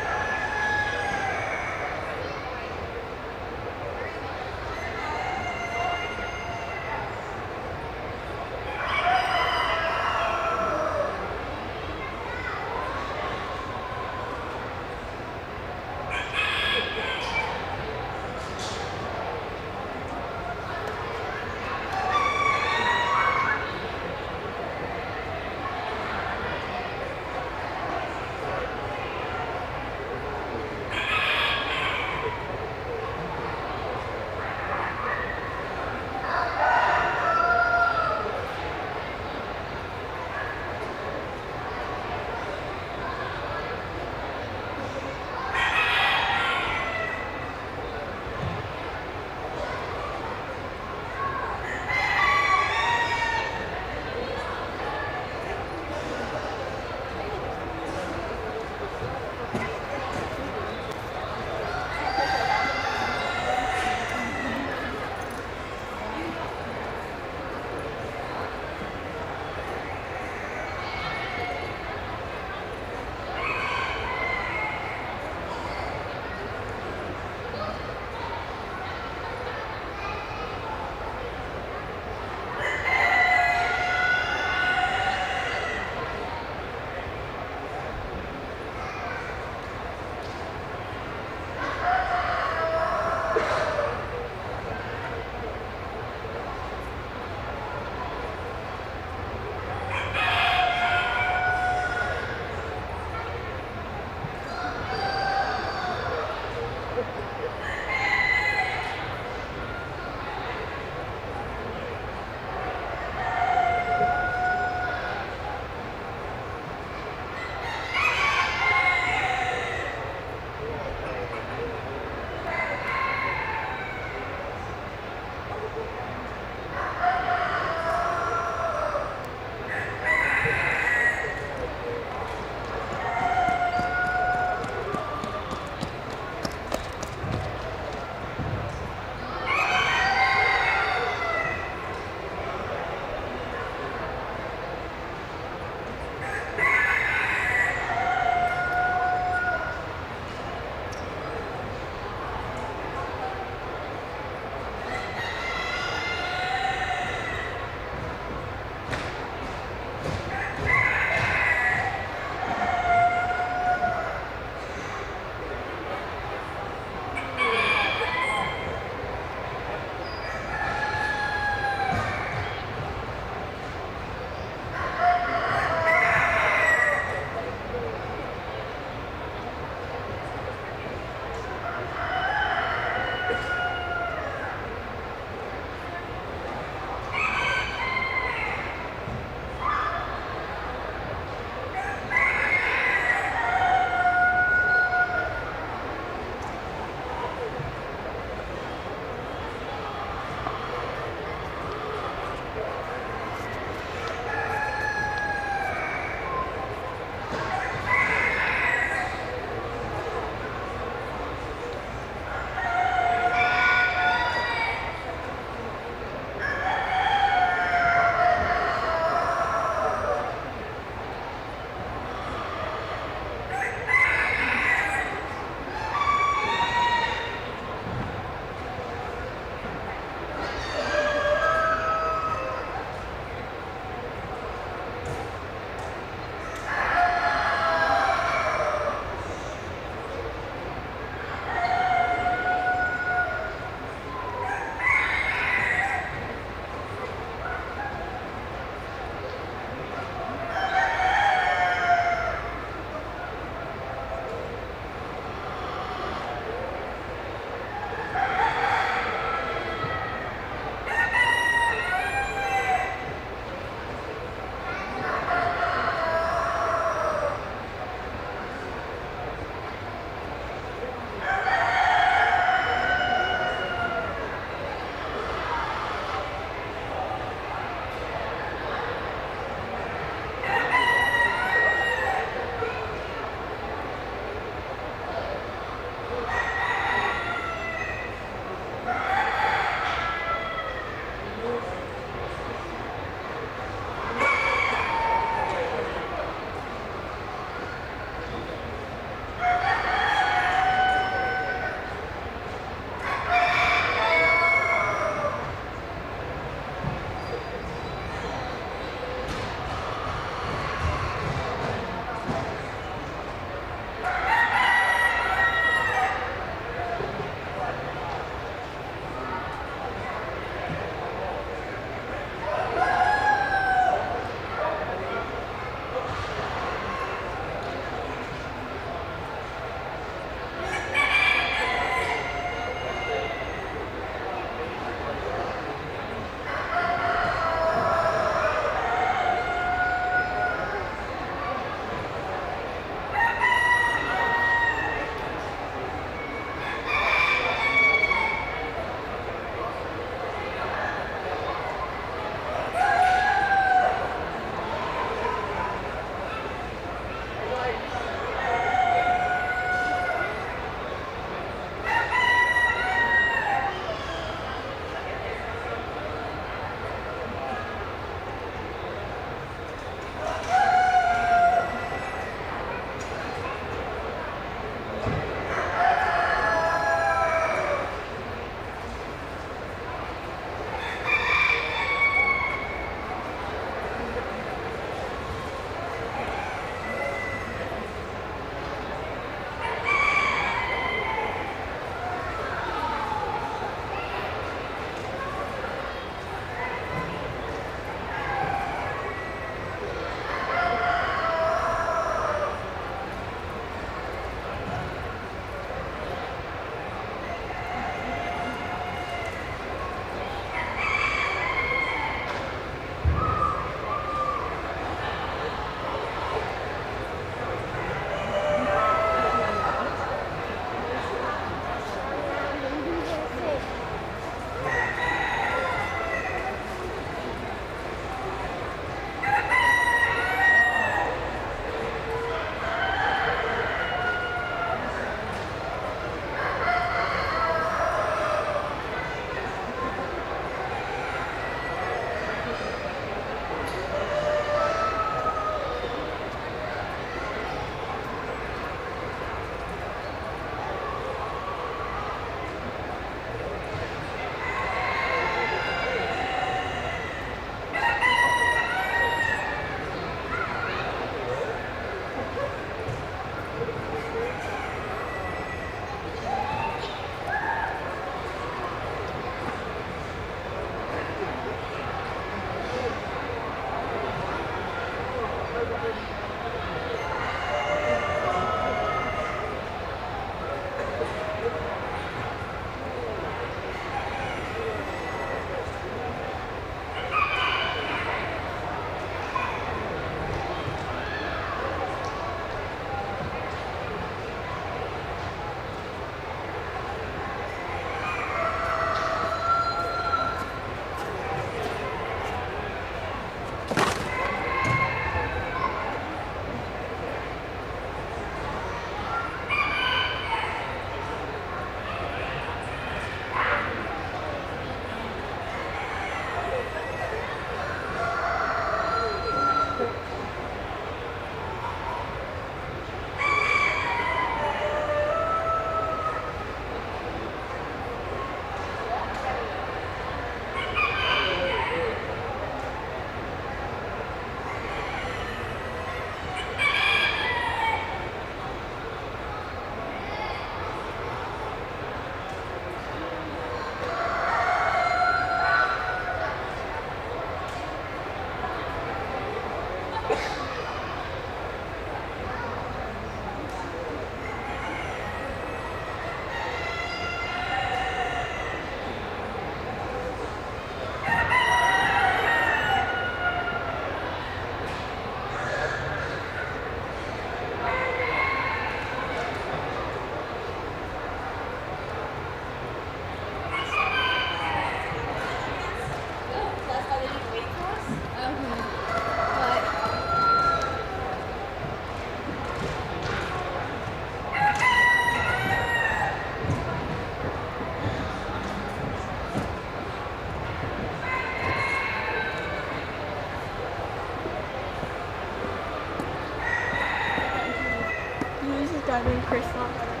driving Chris on better.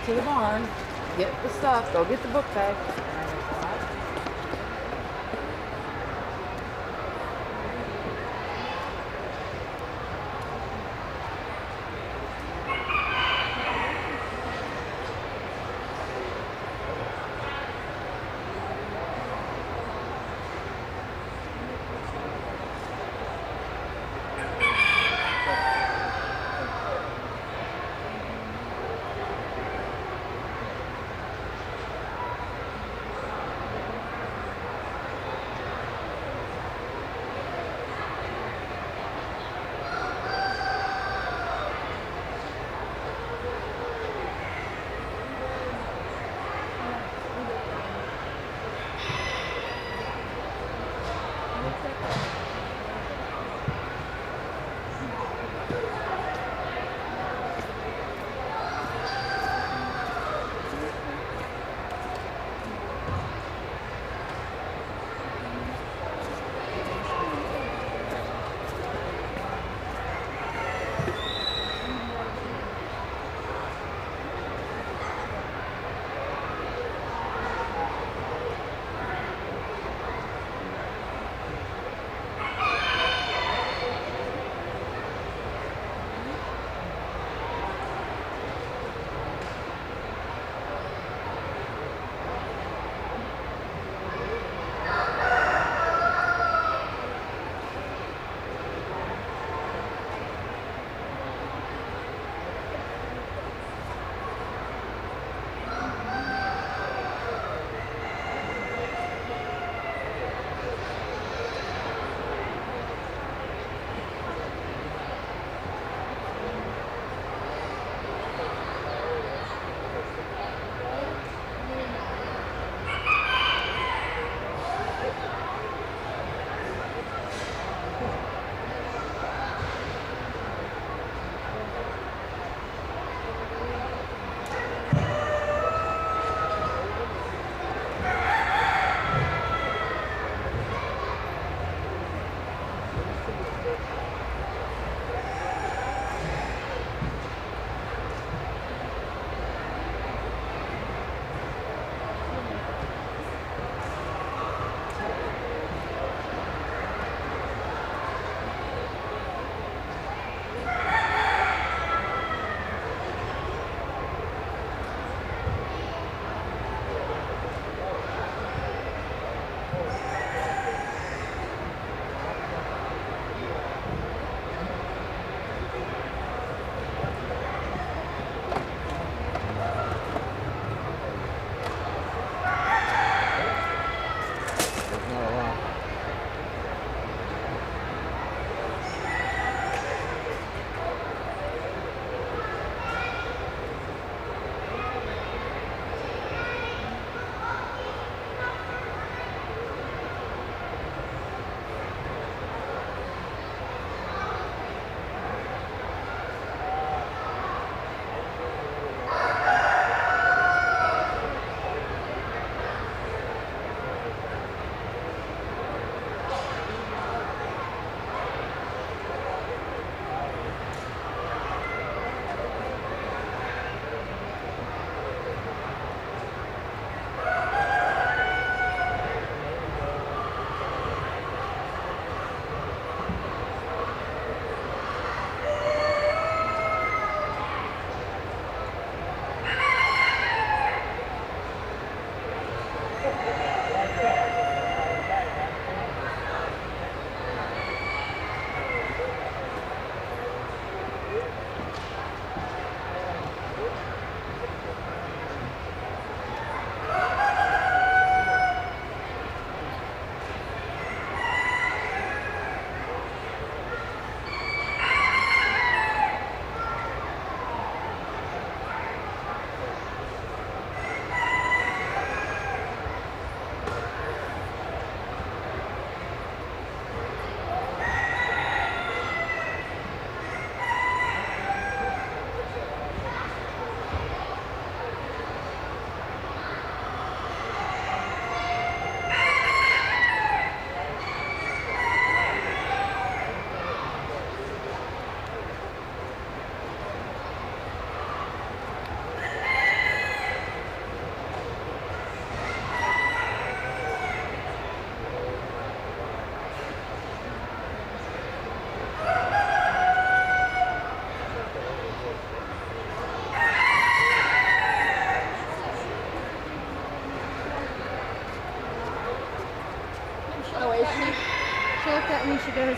To the barn, get the stuff, go get the book bag.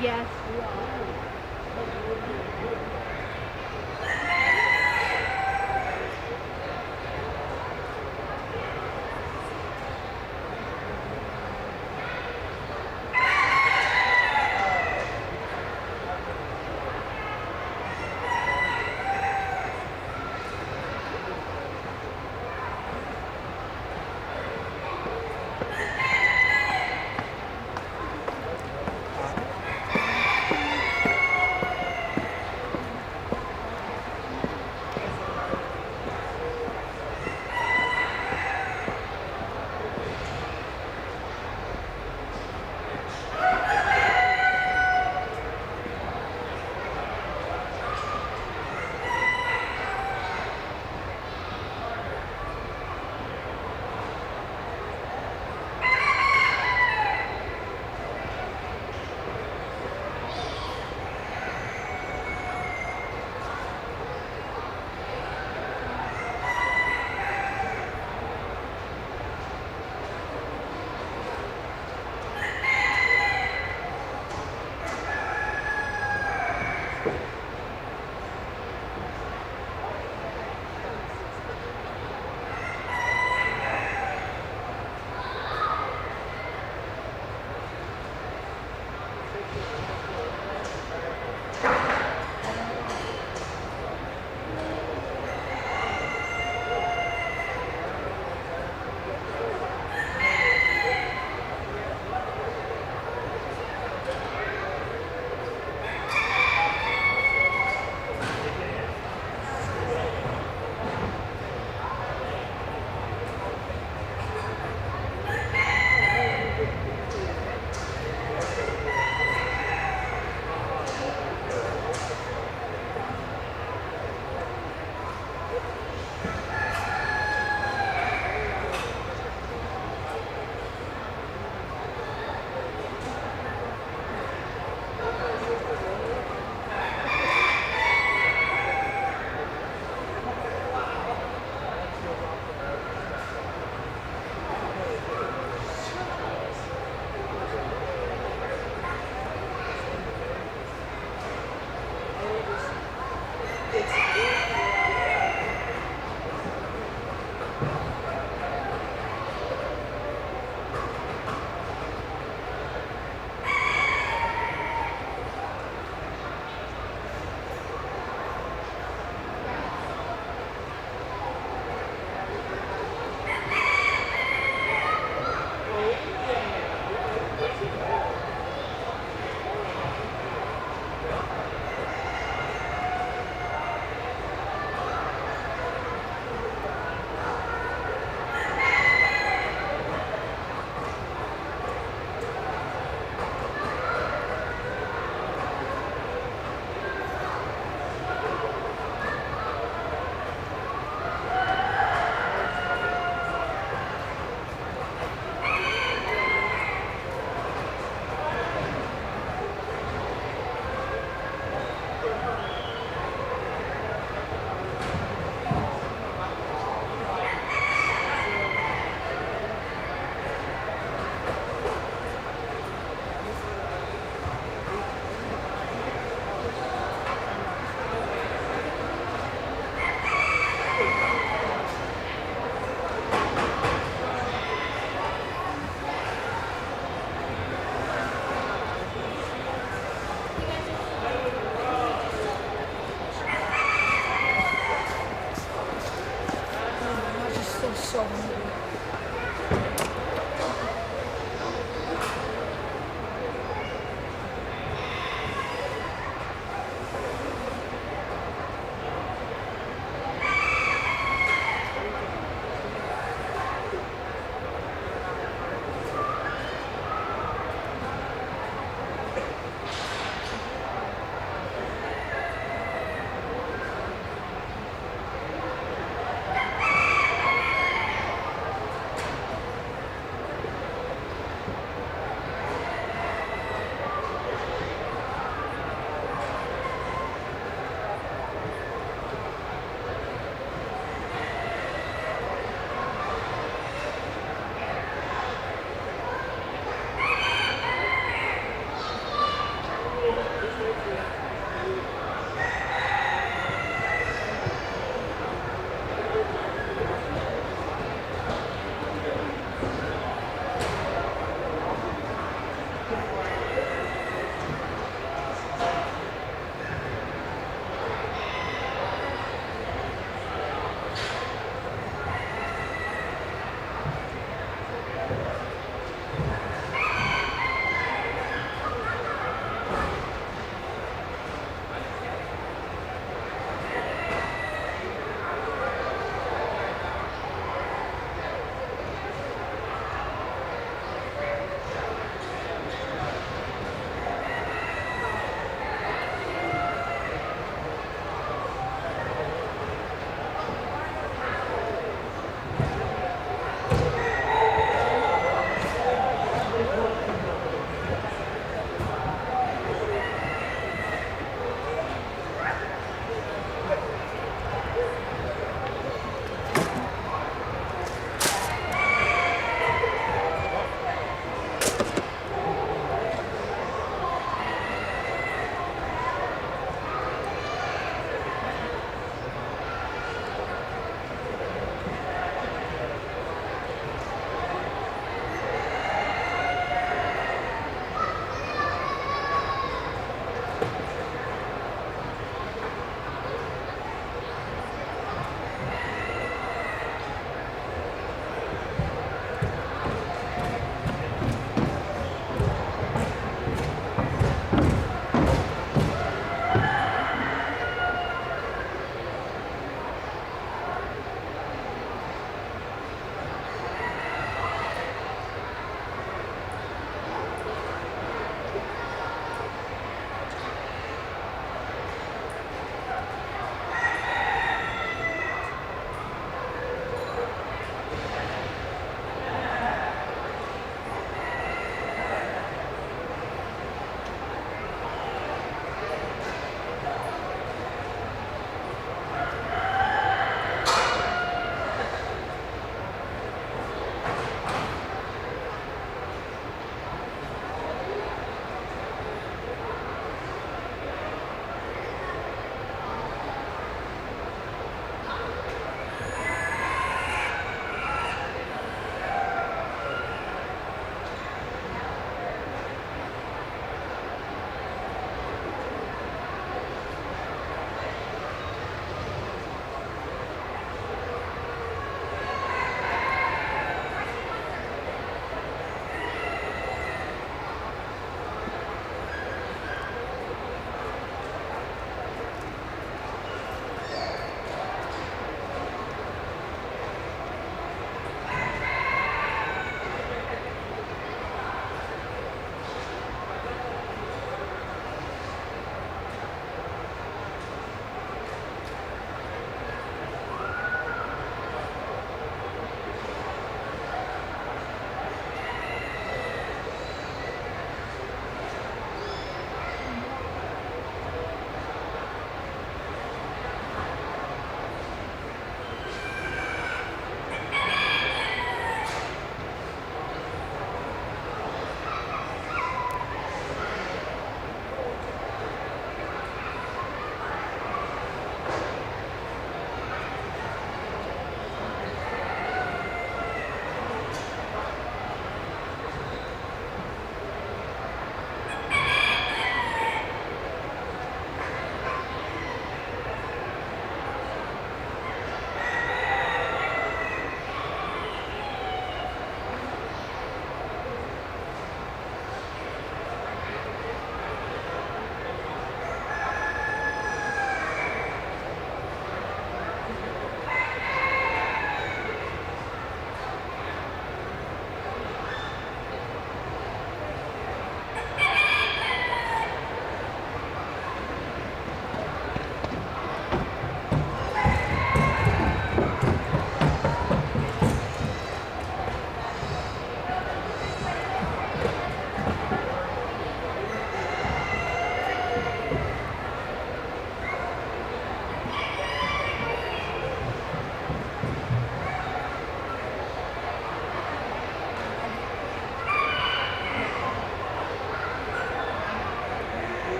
Yes, we are.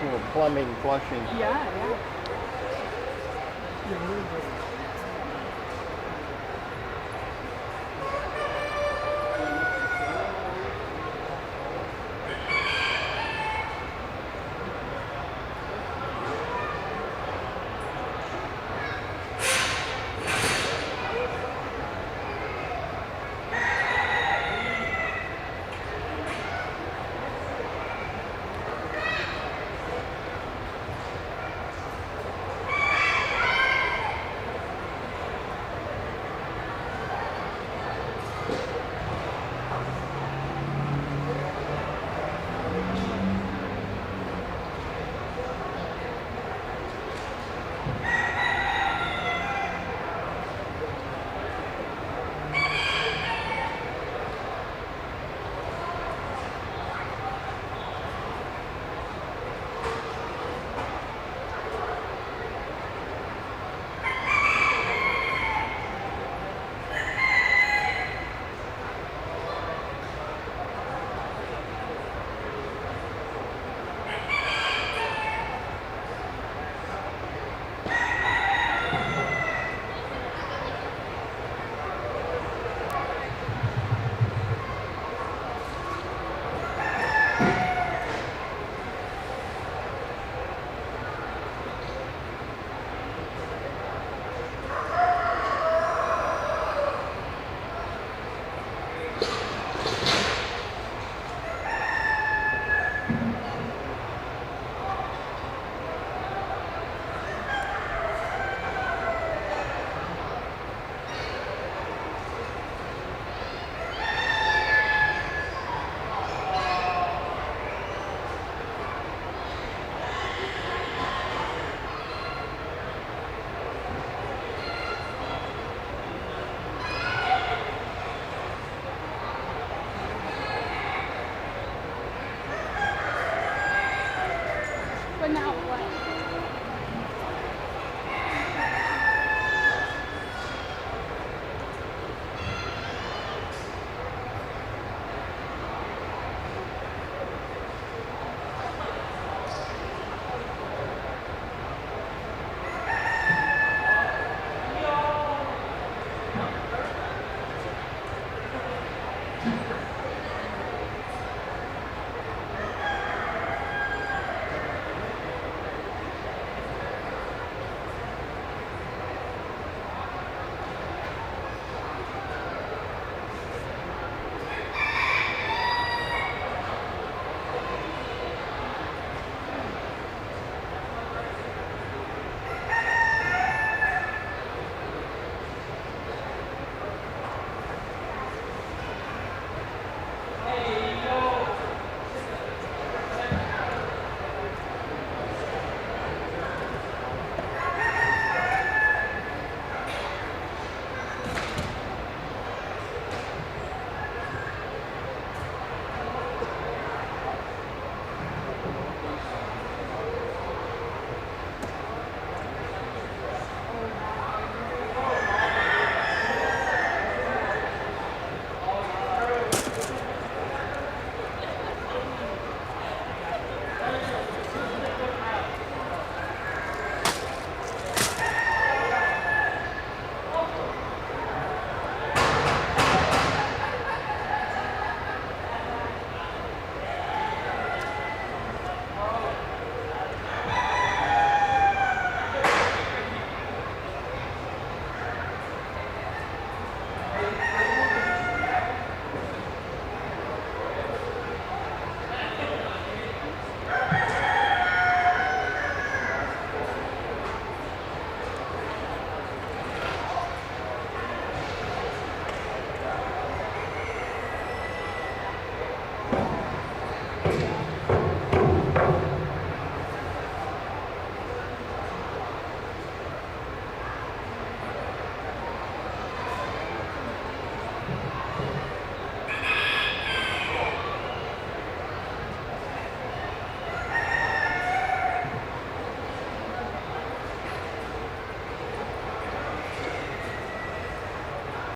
actual plumbing, flushing. Yeah, yeah.